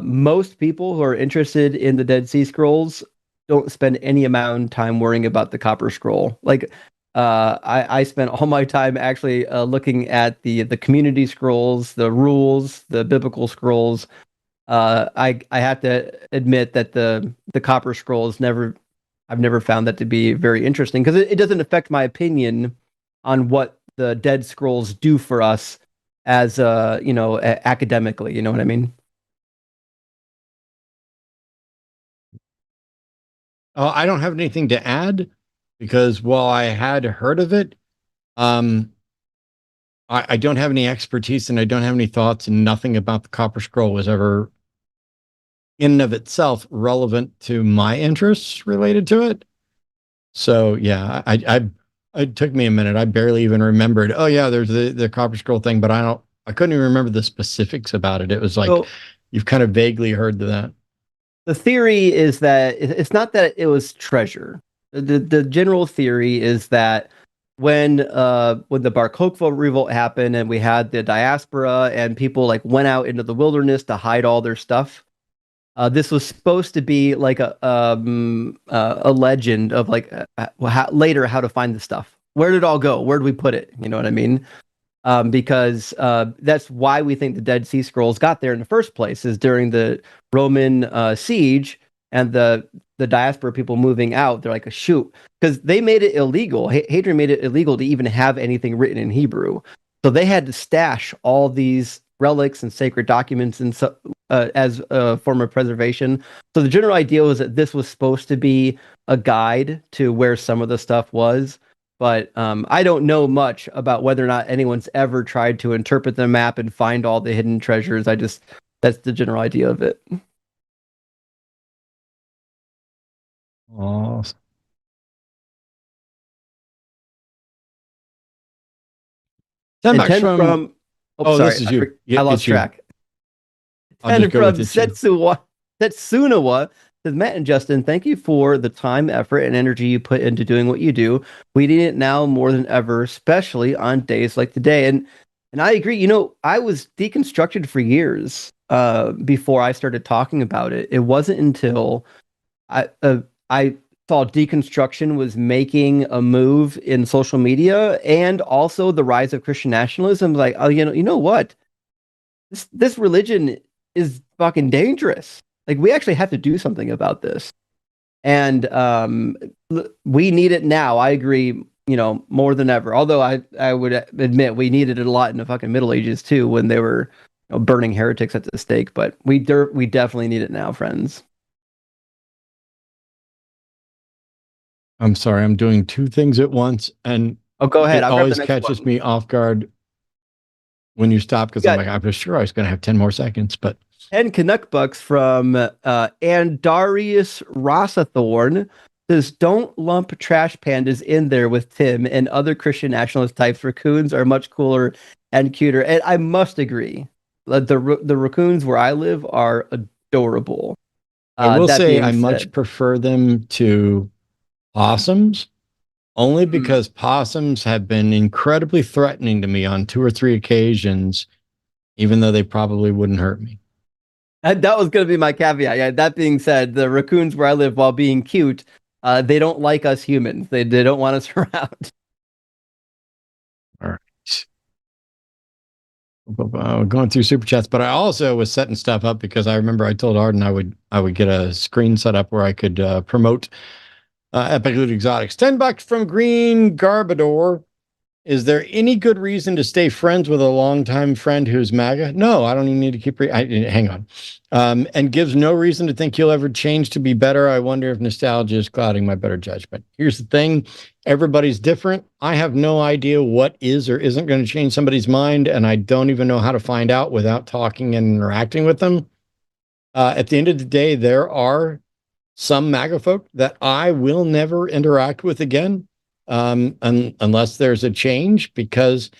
most people who are interested in the Dead Sea Scrolls don't spend any amount of time worrying about the copper scroll. Like I spent all my time actually looking at the community scrolls, the rules, the biblical scrolls. I have to admit that the copper scrolls I've never found that to be very interesting because it doesn't affect my opinion on what the Dead Scrolls do for us as academically. You know what I mean? I don't have anything to add because while I had heard of it, I don't have any expertise and I don't have any thoughts, and nothing about the Copper Scroll was ever in and of itself relevant to my interests related to it. So yeah, it took me a minute. I barely even remembered. Oh yeah, there's the Copper Scroll thing, but I couldn't even remember the specifics about it. It was like you've kind of vaguely heard that. The theory is that it's not that it was treasure. The general theory is that when the Bar Kokhba revolt happened and we had the diaspora and people like went out into the wilderness to hide all their stuff, this was supposed to be like a legend of like later how to find the stuff. Where did it all go? Where did we put it? You know what I mean? Because that's why we think the Dead Sea Scrolls got there in the first place, is during the Roman siege and the diaspora people moving out. They're like, shoot, because they made it illegal. Hadrian made it illegal to even have anything written in Hebrew. So they had to stash all these relics and sacred documents and as a form of preservation. So the general idea was that this was supposed to be a guide to where some of the stuff was. But I don't know much about whether or not anyone's ever tried to interpret the map and find all the hidden treasures. That's the general idea of it. Awesome. $10 from sorry, this is you. I lost track. 10 from Setsunawa says, Matt and Justin, thank you for the time, effort, and energy you put into doing what you do. We need it now more than ever, especially on days like today. And I agree. You know, I was deconstructed for years before I started talking about it. It wasn't until I saw deconstruction was making a move in social media, and also the rise of Christian nationalism. Like, oh, you know what? This religion is fucking dangerous. Like, we actually have to do something about this. And we need it now. I agree, more than ever. Although I would admit we needed it a lot in the fucking Middle Ages too, when they were burning heretics at the stake. But we definitely need it now, friends. I'm sorry, I'm doing two things at once, and go ahead. It always catches me off guard when you stop, because I'm like, I'm sure I was going to have 10 more seconds, but 10 Canuck bucks from Andarius Rossathorn says, don't lump trash pandas in there with Tim and other Christian nationalist types. Raccoons are much cooler and cuter. And I must agree. The raccoons where I live are adorable. I will say I much prefer them to possums, only because possums have been incredibly threatening to me on 2 or 3 occasions, even though they probably wouldn't hurt me. That was going to be my caveat. Yeah, that being said, the raccoons where I live, while being cute, they don't like us humans. They don't want us around. All right. Going through super chats, but I also was setting stuff up because I remember I told Arden I would get a screen set up where I could promote Epic Loot Exotics. $10 from Green Garbador. Is there any good reason to stay friends with a longtime friend who's MAGA? No, I don't even need to keep hang on. And gives no reason to think you'll ever change to be better. I wonder if nostalgia is clouding my better judgment. Here's the thing. Everybody's different. I have no idea what is or isn't going to change somebody's mind, and I don't even know how to find out without talking and interacting with them. At the end of the day, there are some MAGA folk that I will never interact with again. Unless there's a change, because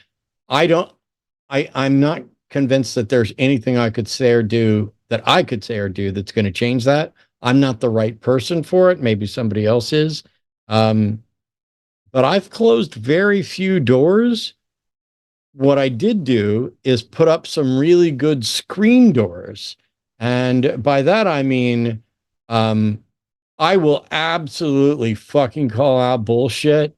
I'm not convinced that there's anything I could say or do that's going to change that. I'm not the right person for it. Maybe somebody else is. But I've closed very few doors. What I did do is put up some really good screen doors. And by that, I mean, I will absolutely fucking call out bullshit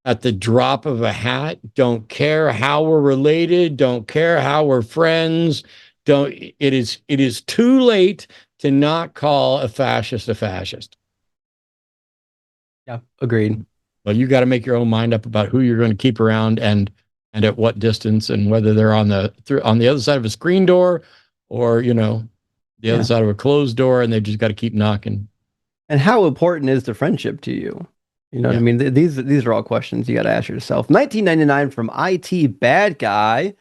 at the drop of a hat, don't care how we're related, don't care how we're friends. It is too late to not call a fascist a fascist. Yeah, agreed. Well, you got to make your own mind up about who you're going to keep around and at what distance, and whether they're on the other side of a screen door or, the other side of a closed door, and they've just got to keep knocking. And how important is the friendship to you? You know what I mean? These are all questions you got to ask yourself. 1999 from IT Bad Guy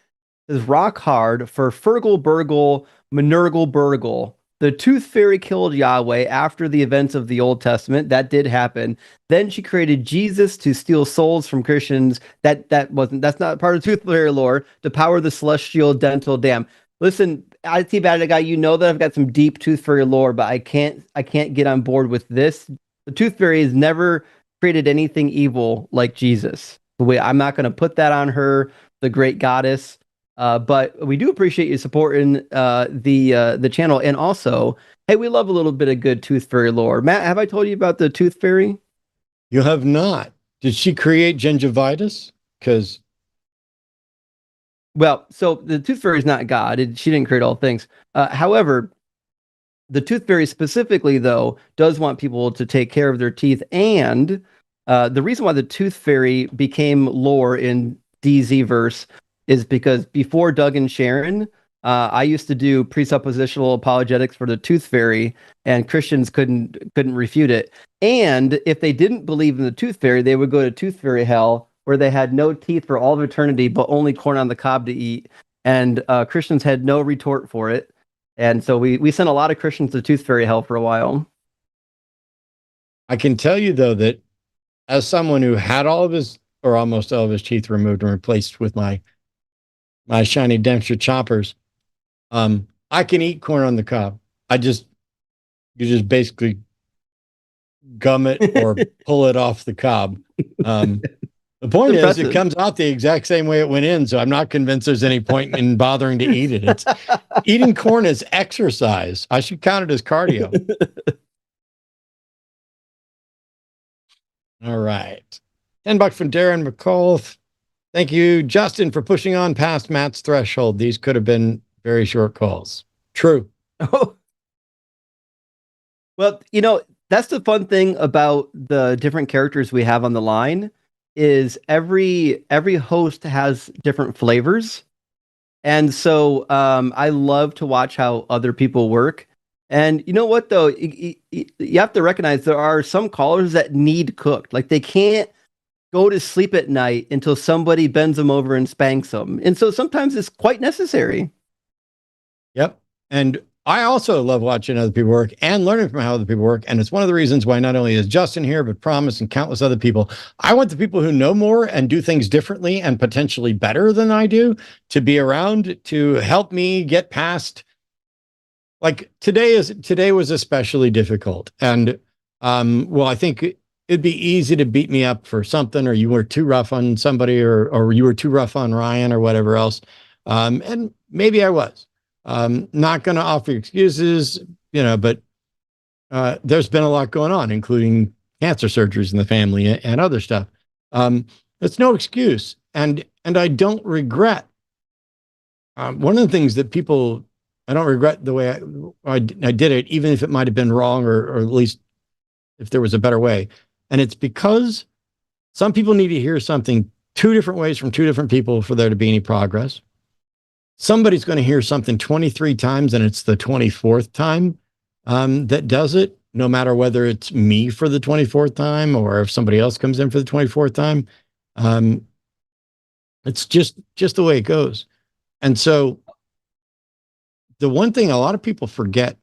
is rock hard for Fergal Burgle Minergal Burgle. The Tooth Fairy killed Yahweh after the events of the Old Testament. That did happen. Then she created Jesus to steal souls from Christians. That's not part of Tooth Fairy lore, to power the celestial dental dam. Listen, IT Bad Guy, you know that I've got some deep Tooth Fairy lore, but I can't get on board with this. The Tooth Fairy has never created anything evil like Jesus. I'm not going to put that on her, the great goddess. But we do appreciate you supporting the channel. And also, hey, we love a little bit of good Tooth Fairy lore. Matt, have I told you about the Tooth Fairy? You have not. Did she create gingivitis? Well, so the Tooth Fairy is not God. She didn't create all things. However, the Tooth Fairy specifically, though, does want people to take care of their teeth. And the reason why the Tooth Fairy became lore in DZ-verse is because before Doug and Sharon, I used to do presuppositional apologetics for the Tooth Fairy, and Christians couldn't refute it. And if they didn't believe in the Tooth Fairy, they would go to Tooth Fairy hell, where they had no teeth for all of eternity, but only corn on the cob to eat. And Christians had no retort for it. And so we sent a lot of Christians to Tooth Fairy hell for a while. I can tell you, though, that as someone who had all of his, or almost all of his teeth removed and replaced with my shiny Dempster choppers, I can eat corn on the cob. You just basically gum it or pull it off the cob. The point is, it comes out the exact same way it went in, so I'm not convinced there's any point in bothering to eat it. Eating corn is exercise. I should count it as cardio. All right. $10 from Darren McCall. Thank you, Justin, for pushing on past Matt's threshold. These could have been very short calls. True. Oh. Well, that's the fun thing about the different characters we have on the line, is every host has different flavors. And so I love to watch how other people work. And you know what, though? You have to recognize there are some callers that need cooked. Like, they can't go to sleep at night until somebody bends them over and spanks them. And so sometimes it's quite necessary. Yep. And I also love watching other people work and learning from how other people work. And it's one of the reasons why not only is Justin here, but Promise and countless other people. I want the people who know more and do things differently and potentially better than I do to be around to help me get past. Like today was especially difficult. And well, I think it'd be easy to beat me up for something, or you were too rough on somebody, or you were too rough on Ryan or whatever else. And maybe I was. Not going to offer excuses, but there's been a lot going on, including cancer surgeries in the family and other stuff. It's no excuse. And I don't regret. One of the things that I don't regret the way I did it, even if it might have been wrong, or at least if there was a better way. And it's because some people need to hear something two different ways from two different people for there to be any progress. Somebody's going to hear something 23 times, and it's the 24th time that does it, no matter whether it's me for the 24th time or if somebody else comes in for the 24th time. It's just the way it goes. And so the one thing a lot of people forget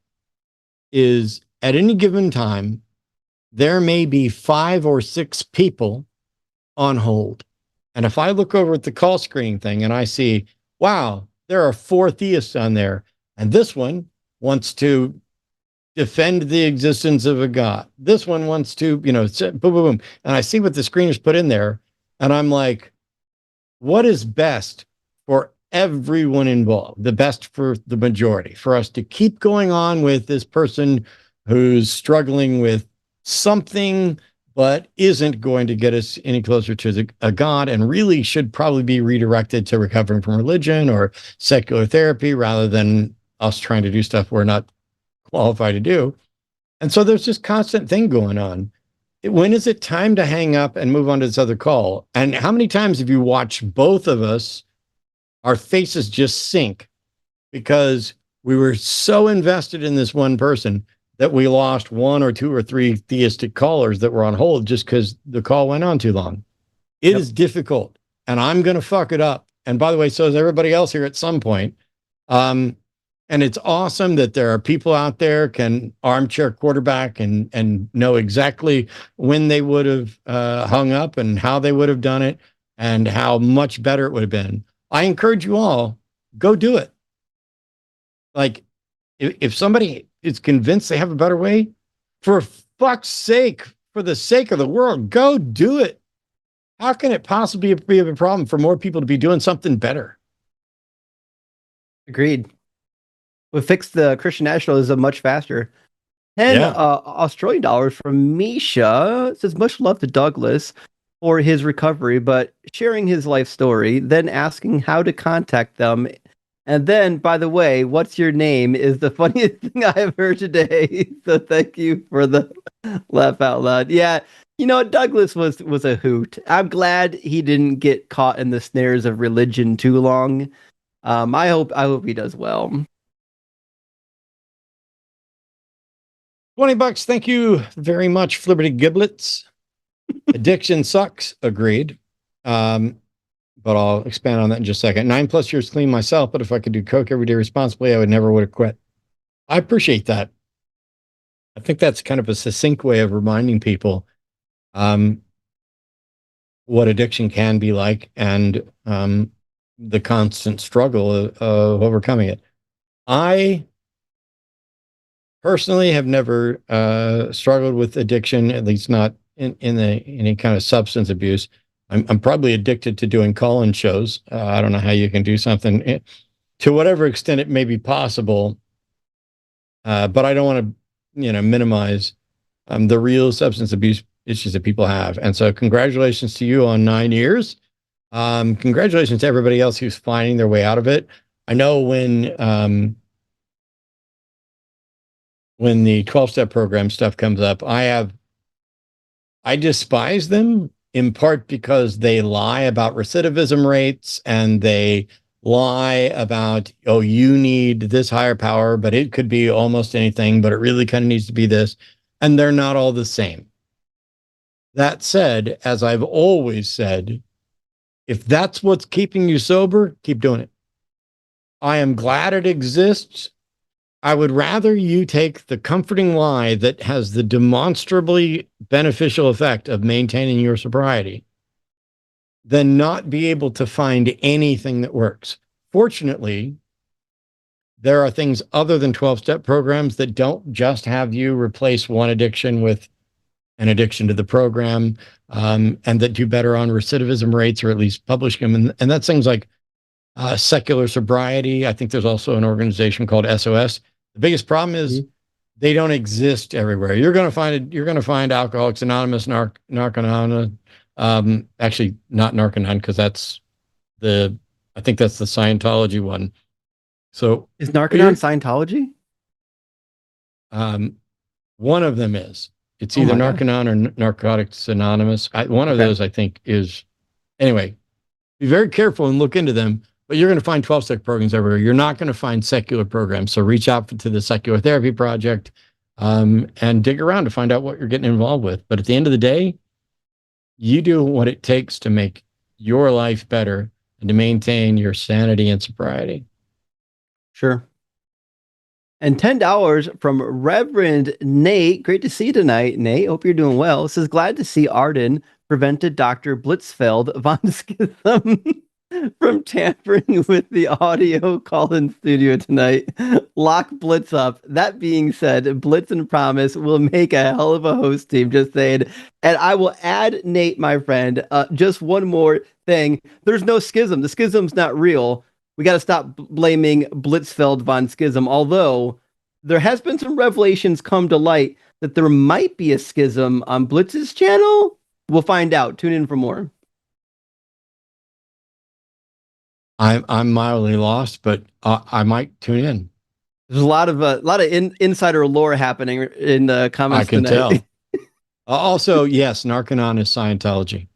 is at any given time, there may be 5 or 6 people on hold. And if I look over at the call screening thing and I see, wow, there are 4 theists on there, and this one wants to defend the existence of a God. This one wants to, boom, boom, boom. And I see what the screeners put in there, and I'm like, what is best for everyone involved? The best for the majority, for us to keep going on with this person who's struggling with something, but isn't going to get us any closer to a God, and really should probably be redirected to recovering from religion or secular therapy rather than us trying to do stuff we're not qualified to do. And so there's this constant thing going on. When is it time to hang up and move on to this other call? And how many times have you watched both of us, our faces just sink because we were so invested in this one person that we lost one or two or three theistic callers that were on hold just because the call went on too long? It is difficult, and I'm going to fuck it up. And by the way, so is everybody else here at some point. And it's awesome that there are people out there can armchair quarterback and know exactly when they would have hung up and how they would have done it and how much better it would have been. I encourage you all, go do it. Like, if somebody is convinced they have a better way, for fuck's sake, for the sake of the world, go do it. How can it possibly be a problem for more people to be doing something better? Agreed. We'll fix the Christian nationalism much faster. 10 Australian dollars from Misha. It says, much love to Douglas for his recovery, but sharing his life story, then asking how to contact them. And then, by the way, what's your name is the funniest thing I have heard today. So thank you for the laugh out loud. Yeah, you know, Douglas was a hoot. I'm glad he didn't get caught in the snares of religion too long. I hope he does well. $20. Thank you very much, Flibberty Giblets. Addiction sucks. Agreed. But I'll expand on that in just a second. 9+ years clean myself, but if I could do coke every day responsibly, I would have quit. I appreciate that. I think that's kind of a succinct way of reminding people what addiction can be like and the constant struggle of overcoming it. I personally have never struggled with addiction, at least not in any kind of substance abuse. I'm probably addicted to doing call-in shows. I don't know how you can do something to whatever extent it may be possible, but I don't want to, minimize the real substance abuse issues that people have. And so, congratulations to you on 9 years. Congratulations to everybody else who's finding their way out of it. I know when the 12-step program stuff comes up, I despise them, in part because they lie about recidivism rates and they lie about, oh, you need this higher power, but it could be almost anything, but it really kind of needs to be this. And they're not all the same. That said, as I've always said, if that's what's keeping you sober, keep doing it. I am glad it exists. I would rather you take the comforting lie that has the demonstrably beneficial effect of maintaining your sobriety than not be able to find anything that works. Fortunately, there are things other than 12-step programs that don't just have you replace one addiction with an addiction to the program, and that do better on recidivism rates, or at least publish them. And that's things like secular sobriety. I think there's also an organization called SOS. The biggest problem is they don't exist everywhere. You're going to find Alcoholics Anonymous, Narconon, actually not Narconon, because I think that's the Scientology one. So is Narconon Scientology? One of them is. It's either Narconon or Narcotics Anonymous. One of those, I think, is. Anyway, be very careful and look into them. But you're going to find 12-step programs everywhere. You're not going to find secular programs. So reach out to the Secular Therapy Project and dig around to find out what you're getting involved with. But at the end of the day, you do what it takes to make your life better and to maintain your sanity and sobriety. Sure. And $10 from Reverend Nate. Great to see you tonight, Nate. Hope you're doing well. It says, glad to see Arden prevented Dr. Blitzfeld von Schism from tampering with the audio call-in studio tonight. Lock Blitz up. That being said, Blitz and Promise will make a hell of a host team, just saying. And I will add, Nate, my friend, just one more thing. There's no schism. The schism's not real. We got to stop blaming Blitzfeld von Schism, although there has been some revelations come to light that there might be a schism on Blitz's channel. We'll find out. Tune in for more. I'm mildly lost, but I might tune in. There's a lot of insider lore happening in the comments I can tonight. tell. Also, yes, Narconon is Scientology.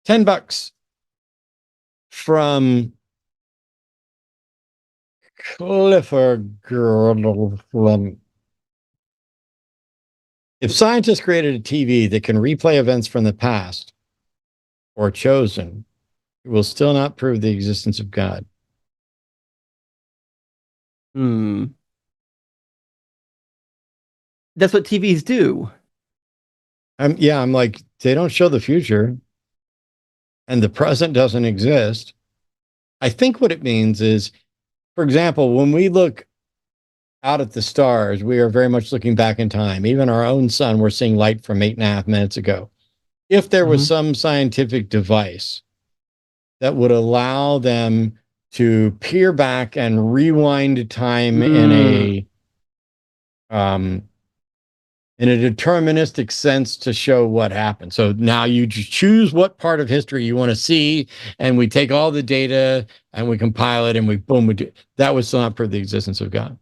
$10 from Clifford. If scientists created a TV that can replay events from the past or chosen, it will still not prove the existence of God. That's what TVs do. I'm like, they don't show the future and the present doesn't exist. I think what it means is, for example, when we look out at the stars, we are very much looking back in time. Even our own sun, we're seeing light from 8.5 minutes ago. If there was some scientific device that would allow them to peer back and rewind time in a deterministic sense to show what happened. So now you choose what part of history you want to see, and we take all the data and we compile it, and we do. That would still not prove the existence of God.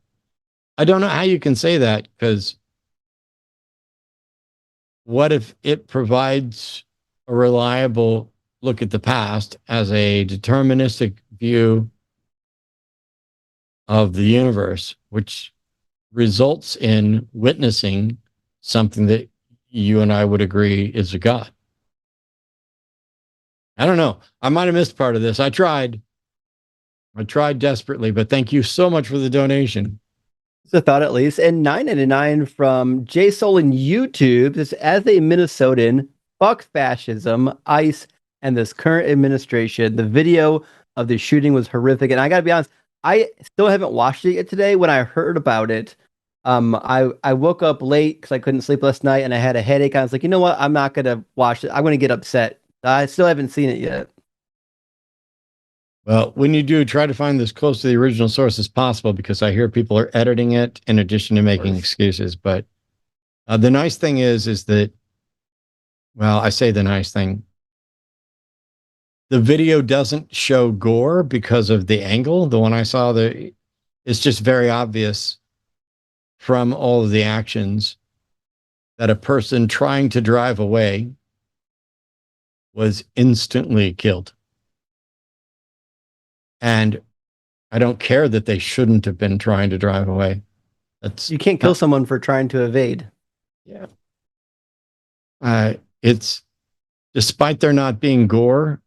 I don't know how you can say that, because what if it provides a reliable look at the past as a deterministic view of the universe, which results in witnessing something that you and I would agree is a God? I don't know. I might have missed part of this. I tried desperately, but thank you so much for the donation. It's a thought, at least. And $9.99 from J Soul in YouTube. This, as a Minnesotan, fuck fascism, ICE, and this current administration. The video of the shooting was horrific, and I gotta be honest, I still haven't watched it yet today. When I heard about it, I woke up late because I couldn't sleep last night, and I had a headache. I was like, you know what? I'm not gonna watch it. I'm gonna get upset. I still haven't seen it yet. Well, when you do, try to find as close to the original source as possible, because I hear people are editing it in addition to making excuses. But the nice thing is that, well, I say the nice thing. The video doesn't show gore because of the angle. The one I saw, it's just very obvious from all of the actions that a person trying to drive away was instantly killed. And I don't care that they shouldn't have been trying to drive away. You can't kill someone for trying to evade. Yeah. It's, despite there not being gore,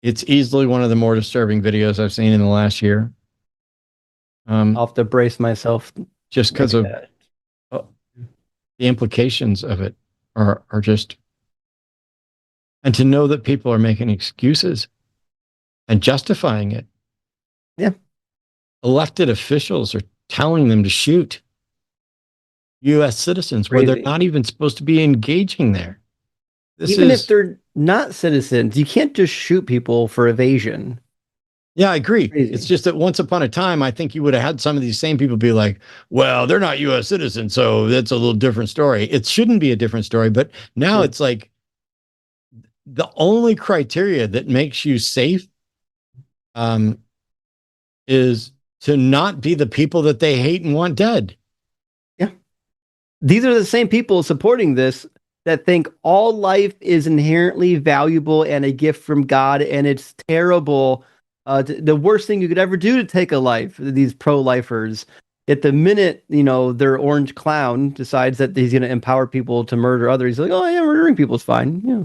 it's easily one of the more disturbing videos I've seen in the last year. I'll have to brace myself. Just because of the implications of it are just, and to know that people are making excuses and justifying it. Yeah. Elected officials are telling them to shoot U.S. citizens where they're not even supposed to be engaging there. Even if they're not citizens, you can't just shoot people for evasion. Yeah, I agree. It's just that once upon a time, I think you would have had some of these same people be like, well, they're not U.S. citizens, so that's a little different story. It shouldn't be a different story, but now it's like the only criteria that makes you safe is to not be the people that they hate and want dead. Yeah. These are the same people supporting this that think all life is inherently valuable and a gift from God, and it's terrible. The worst thing you could ever do to take a life, these pro-lifers. At the minute, their orange clown decides that he's going to empower people to murder others, he's like, oh yeah, murdering people is fine. Yeah.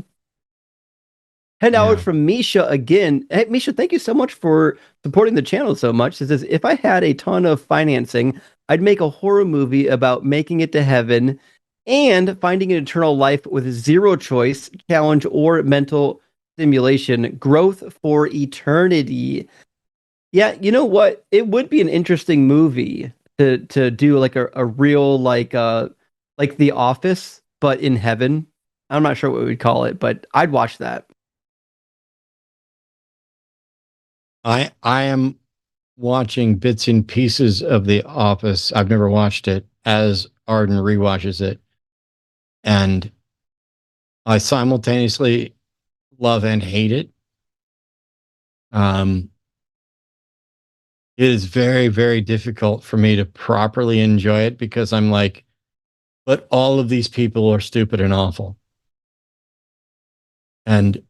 $10 from Misha again. Hey, Misha, thank you so much for supporting the channel so much. It says, if I had a ton of financing, I'd make a horror movie about making it to heaven and finding an eternal life with zero choice, challenge, or mental stimulation. Growth for eternity. Yeah, you know what? It would be an interesting movie to do like a real like The Office, but in heaven. I'm not sure what we would call it, but I'd watch that. I am watching bits and pieces of The Office. I've never watched it, as Arden rewatches it. And I simultaneously love and hate it. It is very, very difficult for me to properly enjoy it because I'm like, but all of these people are stupid and awful. And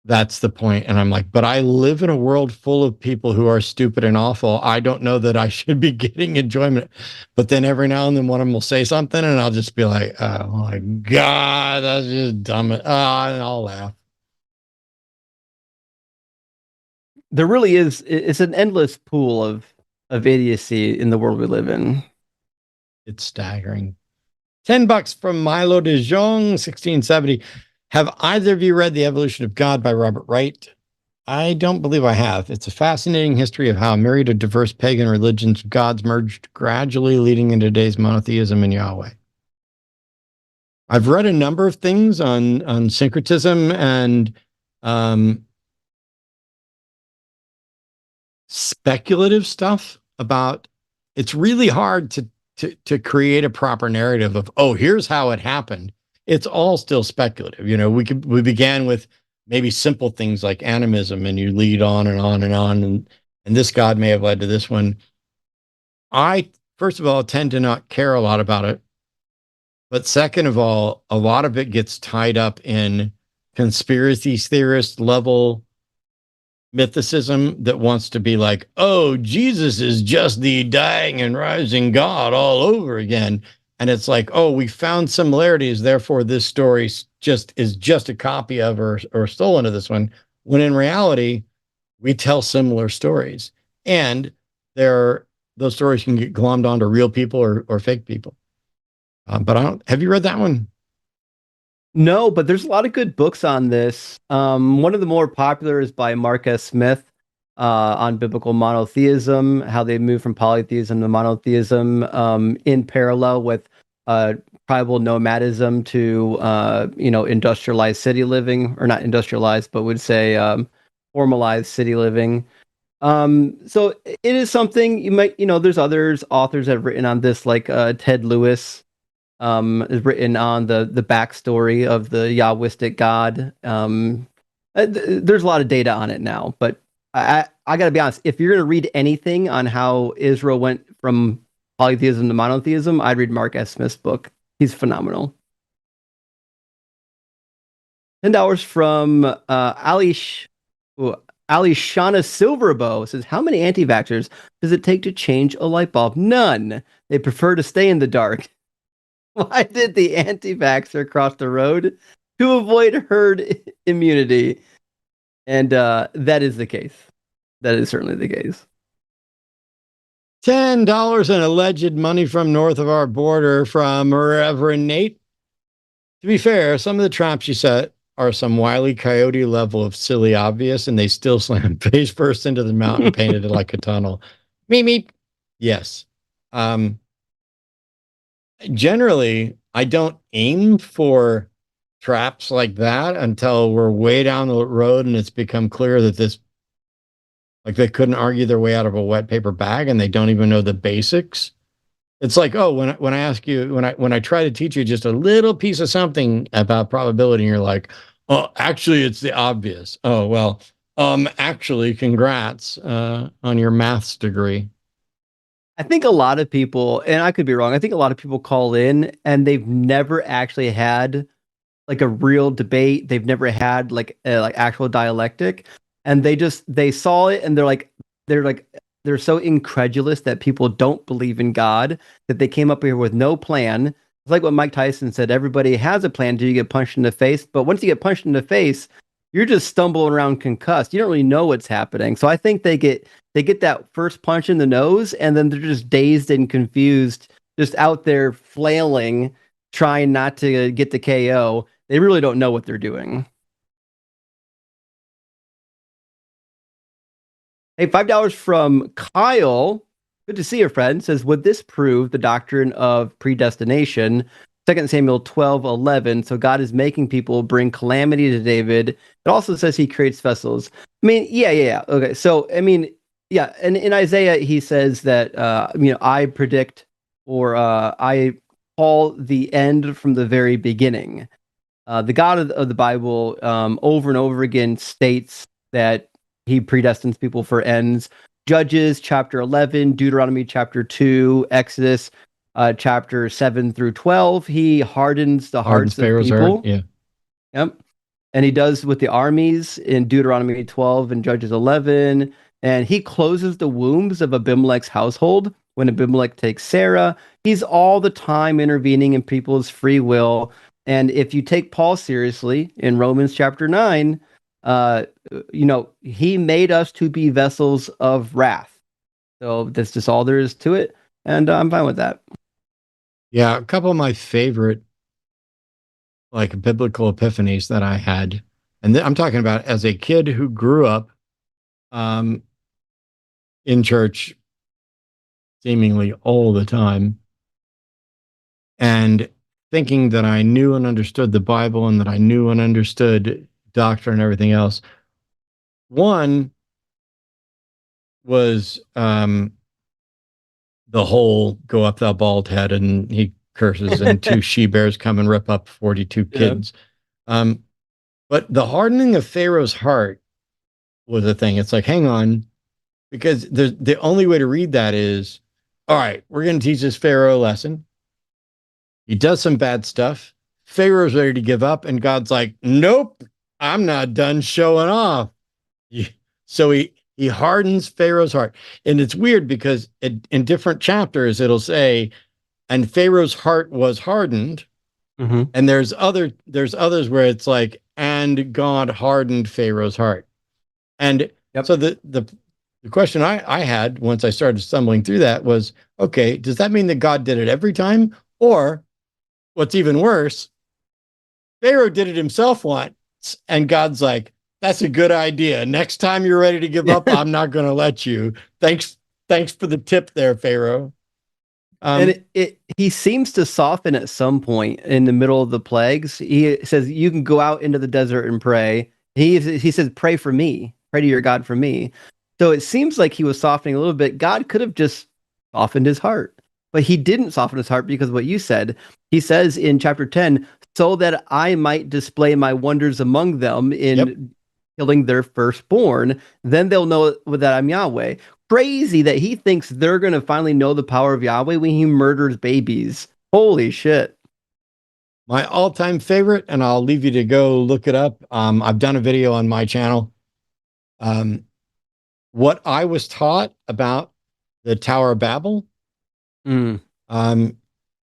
that's the point. And I'm like, but I live in a world full of people who are stupid and awful. I don't know that I should be getting enjoyment. But then every now and then one of them will say something and I'll just be like, oh my God, that's just dumb. And I'll laugh. There really is. It's an endless pool of idiocy in the world we live in. It's staggering. $10 from Milo de Jong, 1670. Have either of you read The Evolution of God by Robert Wright? I don't believe I have. It's a fascinating history of how a myriad of diverse pagan religions of gods merged gradually, leading into today's monotheism in Yahweh. I've read a number of things on syncretism and speculative stuff about. It's really hard to create a proper narrative of, oh, here's how it happened. It's all still speculative. You know, we began with maybe simple things like animism, and you lead on and on and on, and this God may have led to this one. I, first of all, tend to not care a lot about it. But second of all, a lot of it gets tied up in conspiracy theorist level mythicism that wants to be like, oh, Jesus is just the dying and rising God all over again. And it's like, oh, we found similarities, therefore this story is just a copy of or stolen to this one, when in reality, we tell similar stories. And those stories can get glommed onto real people or fake people. But have you read that one? No, but there's a lot of good books on this. One of the more popular is by Mark S. Smith on biblical monotheism, how they move from polytheism to monotheism in parallel with tribal nomadism to industrialized city living, or not industrialized, but would say formalized city living. So it is something you might, there's authors that have written on this, like Ted Lewis. Is written on the backstory of the Yahwistic God. There's a lot of data on it now, but I got to be honest. If you're going to read anything on how Israel went from polytheism to monotheism, I'd read Mark S. Smith's book. He's phenomenal. $10 from Alishana Silverbow says, how many anti-vaxxers does it take to change a light bulb? None. They prefer to stay in the dark. Why did the anti-vaxxer cross the road? To avoid herd immunity. And that is the case. That is certainly the case. $10 in alleged money from north of our border from Reverend Nate. To be fair, some of the traps you set are some Wile E. Coyote level of silly obvious, and they still slam face first into the mountain, painted it like a tunnel. Meep, meep. Yes. Generally, I don't aim for traps like that until we're way down the road and it's become clear that they couldn't argue their way out of a wet paper bag and they don't even know the basics. It's like, oh, when I ask you, when I try to teach you just a little piece of something about probability, and you're like, oh, actually, it's the obvious. Oh, well, actually, congrats on your maths degree. I think a lot of people, and I could be wrong, I think a lot of people call in and they've never actually had like a real debate. They've never had like actual dialectic, and they saw it and they're so incredulous that people don't believe in God that they came up here with no plan. It's like what Mike Tyson said, everybody has a plan until you get punched in the face, but once you get punched in the face, you're just stumbling around concussed. You don't really know what's happening. So I think they get that first punch in the nose, and then they're just dazed and confused, just out there flailing, trying not to get the KO. They really don't know what they're doing. Hey, $5 from Kyle. Good to see you, friend. Says, would this prove the doctrine of predestination? 2 Samuel 12:11. So God is making people bring calamity to David. It also says he creates vessels. I mean, yeah. Okay. So, I mean, Yeah, and in Isaiah he says that I predict or I call the end from the very beginning. The God of the Bible over and over again states that he predestines people for ends. Judges chapter 11, Deuteronomy chapter 2, Exodus chapter 7 through 12. He hardens the hearts of Pharaoh's people. heart, yeah. Yep. And he does with the armies in Deuteronomy 12 and Judges 11. And he closes the wombs of Abimelech's household when Abimelech takes Sarah. He's all the time intervening in people's free will. And if you take Paul seriously in Romans chapter 9, he made us to be vessels of wrath. So that's just all there is to it. And I'm fine with that. Yeah, a couple of my favorite like biblical epiphanies that I had, and I'm talking about as a kid who grew up in church seemingly all the time, and thinking that I knew and understood the Bible and that I knew and understood doctrine and everything else. One was the whole "go up thou bald head," and he curses, and two she-bears come and rip up 42 kids. Yeah. But the hardening of Pharaoh's heart was a thing. It's like, hang on, because the only way to read that is, all right, we're going to teach this Pharaoh a lesson. He does some bad stuff. Pharaoh's ready to give up, and God's like, nope, I'm not done showing off. So he hardens Pharaoh's heart. And it's weird because in different chapters, it'll say, and Pharaoh's heart was hardened. Mm-hmm. And there's others where it's like, and God hardened Pharaoh's heart. And so the question I had once I started stumbling through that was, okay, does that mean that God did it every time? Or what's even worse, Pharaoh did it himself once, and God's like, that's a good idea. Next time you're ready to give up, I'm not going to let you. Thanks for the tip there, Pharaoh. And he seems to soften at some point in the middle of the plagues. He says, you can go out into the desert and pray. He says, pray for me. Pray to your God for me. So it seems like he was softening a little bit. God could have just softened his heart. But he didn't soften his heart because of what you said. He says in chapter 10, so that I might display my wonders among them in killing their firstborn. Then they'll know that I'm Yahweh. Crazy that he thinks they're going to finally know the power of Yahweh when he murders babies. Holy shit. My all-time favorite, and I'll leave you to go look it up. I've done a video on my channel. What I was taught about the Tower of Babel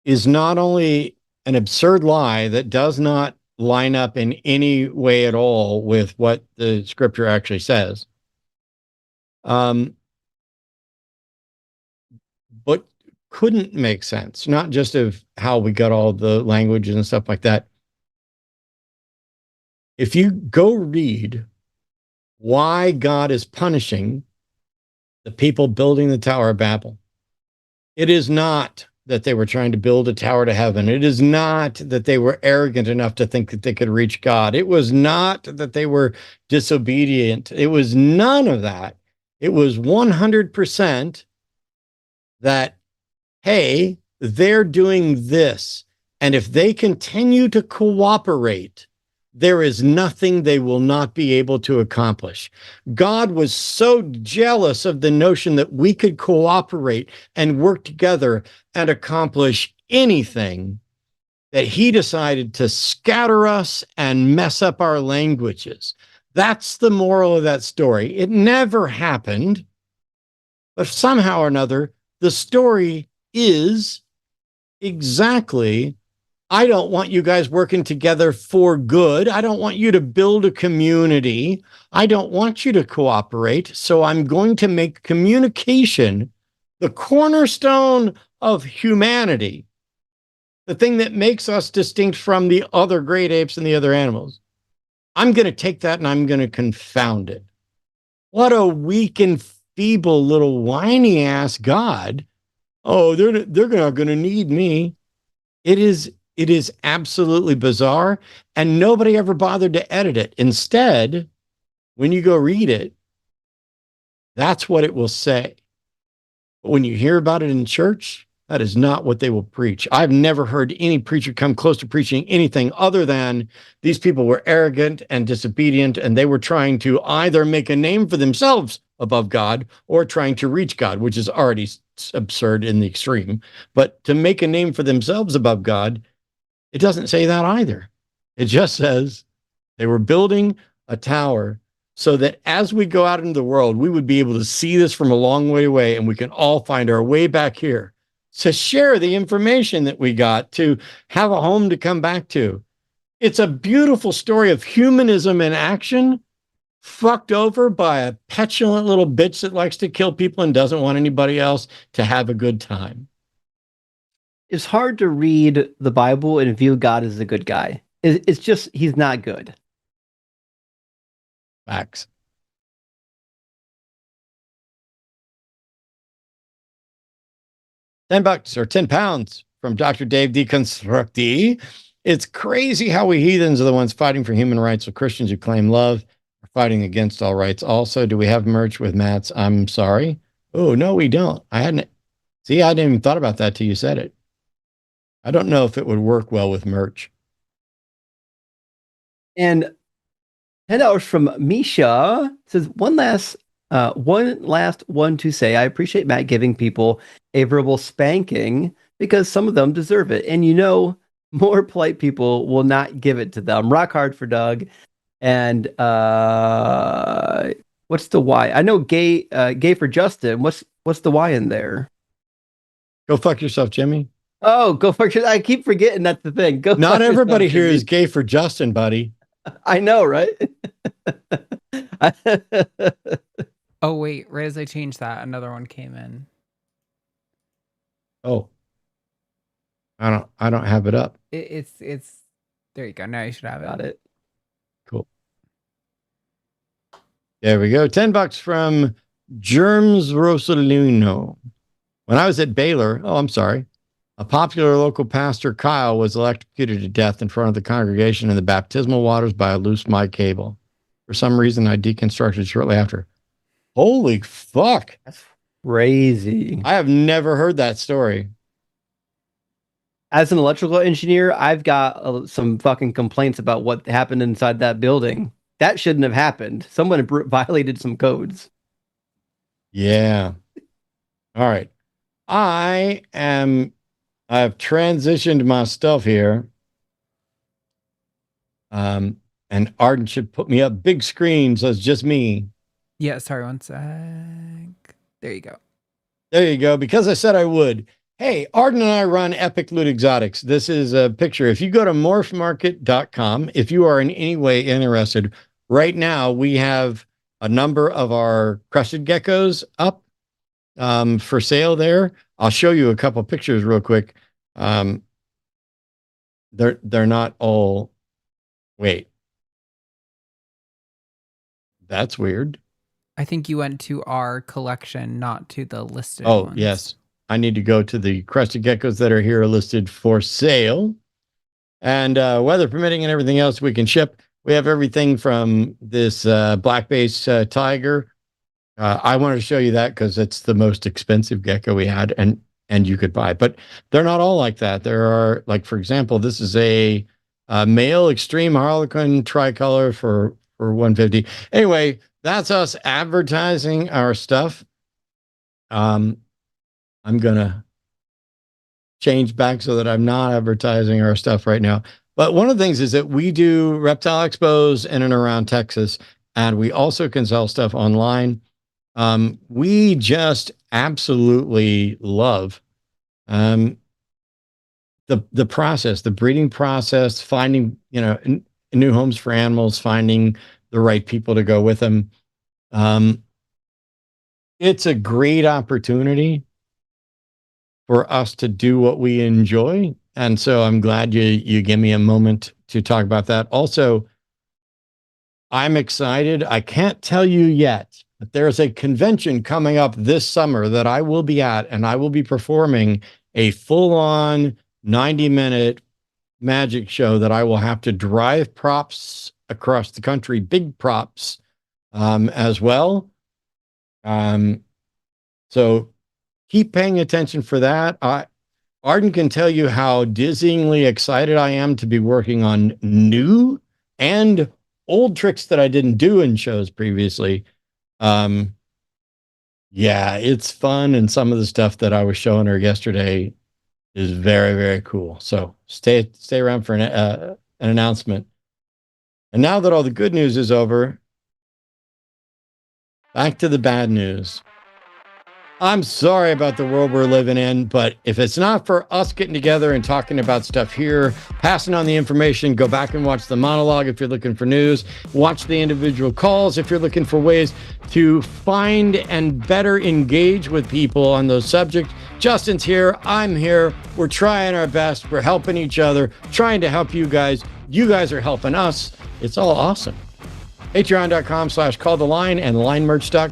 is not only an absurd lie that does not line up in any way at all with what the scripture actually says, but couldn't make sense, not just of how we got all the languages and stuff like that. If you go read why God is punishing the people building the Tower of Babel, it is not that they were trying to build a tower to heaven. It is not that they were arrogant enough to think that they could reach God. It was not that they were disobedient. It was none of that. It was 100% that, hey, they're doing this, and if they continue to cooperate, there is nothing they will not be able to accomplish. God was so jealous of the notion that we could cooperate and work together and accomplish anything that he decided to scatter us and mess up our languages. That's the moral of that story. It never happened, but somehow or another, the story is exactly, I don't want you guys working together for good. I don't want you to build a community. I don't want you to cooperate. So I'm going to make communication the cornerstone of humanity, the thing that makes us distinct from the other great apes and the other animals. I'm going to take that and I'm going to confound it. What a weak and feeble little whiny ass God. Oh, they're not going to need me. It is absolutely bizarre, and nobody ever bothered to edit it. Instead, when you go read it, That's what it will say. But when you hear about it in church, that is not what they will preach. I've never heard any preacher come close to preaching anything other than these people were arrogant and disobedient, and they were trying to either make a name for themselves above God or trying to reach God, which is already absurd in the extreme. But to make a name for themselves above God, it doesn't say that either. It just says they were building a tower so that as we go out into the world, we would be able to see this from a long way away, and we can all find our way back here to share the information that we got, to have a home to come back to. It's a beautiful story of humanism in action, fucked over by a petulant little bitch that likes to kill people and doesn't want anybody else to have a good time. It's hard to read the Bible and view God as a good guy. It's just, he's not good. Facts. $10 or 10 pounds from Dr. Dave Deconstructy. It's crazy how we heathens are the ones fighting for human rights, so Christians who claim love are fighting against all rights. Also, do we have merch with Matt's I'm sorry? Oh, no, we don't. I hadn't even thought about that till you said it. I don't know if it would work well with merch. And $10 from Misha says, one last one to say, I appreciate Matt giving people a verbal spanking because some of them deserve it. And more polite people will not give it to them. Rock hard for Doug. And what's the Y? I know gay for Justin. What's the Y in there? Go fuck yourself, Jimmy. Oh, go fuck yourself. I keep forgetting that's the thing. Go. Not everybody here is gay for Justin, buddy. I know, right? Oh wait, right as I changed that, another one came in. Oh, I don't have it up. It's there you go. Now you should have it. Got it. Cool. There we go. $10 from Germs Rosalino. When I was at Baylor, a popular local pastor, Kyle, was electrocuted to death in front of the congregation in the baptismal waters by a loose mic cable. For some reason, I deconstructed shortly after. Holy fuck. That's crazy. I have never heard that story. As an electrical engineer, I've got some fucking complaints about what happened inside that building. That shouldn't have happened. Someone violated some codes. Yeah. All right. I've transitioned my stuff here. And Arden should put me up big screen so it's just me. Yeah, sorry, one sec. There you go. There you go. Because I said I would. Hey, Arden and I run Epic Loot Exotics. This is a picture. If you go to morphmarket.com, if you are in any way interested, right now we have a number of our crested geckos up for sale there. I'll show you a couple pictures real quick. They're not all. Wait, that's weird. I think you went to our collection, not to the listed ones. Yes. I need to go to the crested geckos that are here listed for sale. And weather permitting and everything else we can ship. We have everything from this black base tiger. I wanted to show you that because it's the most expensive gecko we had and you could buy. But they're not all like that. There are, like, for example, this is a male extreme harlequin tricolor for $150. Anyway, that's us advertising our stuff. I'm going to change back so that I'm not advertising our stuff right now. But one of the things is that we do reptile expos in and around Texas, and we also can sell stuff online. We just absolutely love the process, the breeding process, finding, new homes for animals, finding the right people to go with them. It's a great opportunity for us to do what we enjoy. And so I'm glad you give me a moment to talk about that. Also, I'm excited. I can't tell you yet, but there's a convention coming up this summer that I will be at, and I will be performing a full-on 90-minute magic show that I will have to drive props across the country, big props as well. So keep paying attention for that. Arden can tell you how dizzyingly excited I am to be working on new and old tricks that I didn't do in shows previously. Yeah, it's fun, and some of the stuff that I was showing her yesterday is very, very cool. So stay around for an announcement. And now that all the good news is over, back to the bad news. I'm sorry about the world we're living in, but if it's not for us getting together and talking about stuff here, passing on the information, go back and watch the monologue if you're looking for news, watch the individual calls if you're looking for ways to find and better engage with people on those subjects. Justin's here. I'm here. We're trying our best. We're helping each other, trying to help you guys. You guys are helping us. It's all awesome. Patreon.com/calltheline and linemerch.com.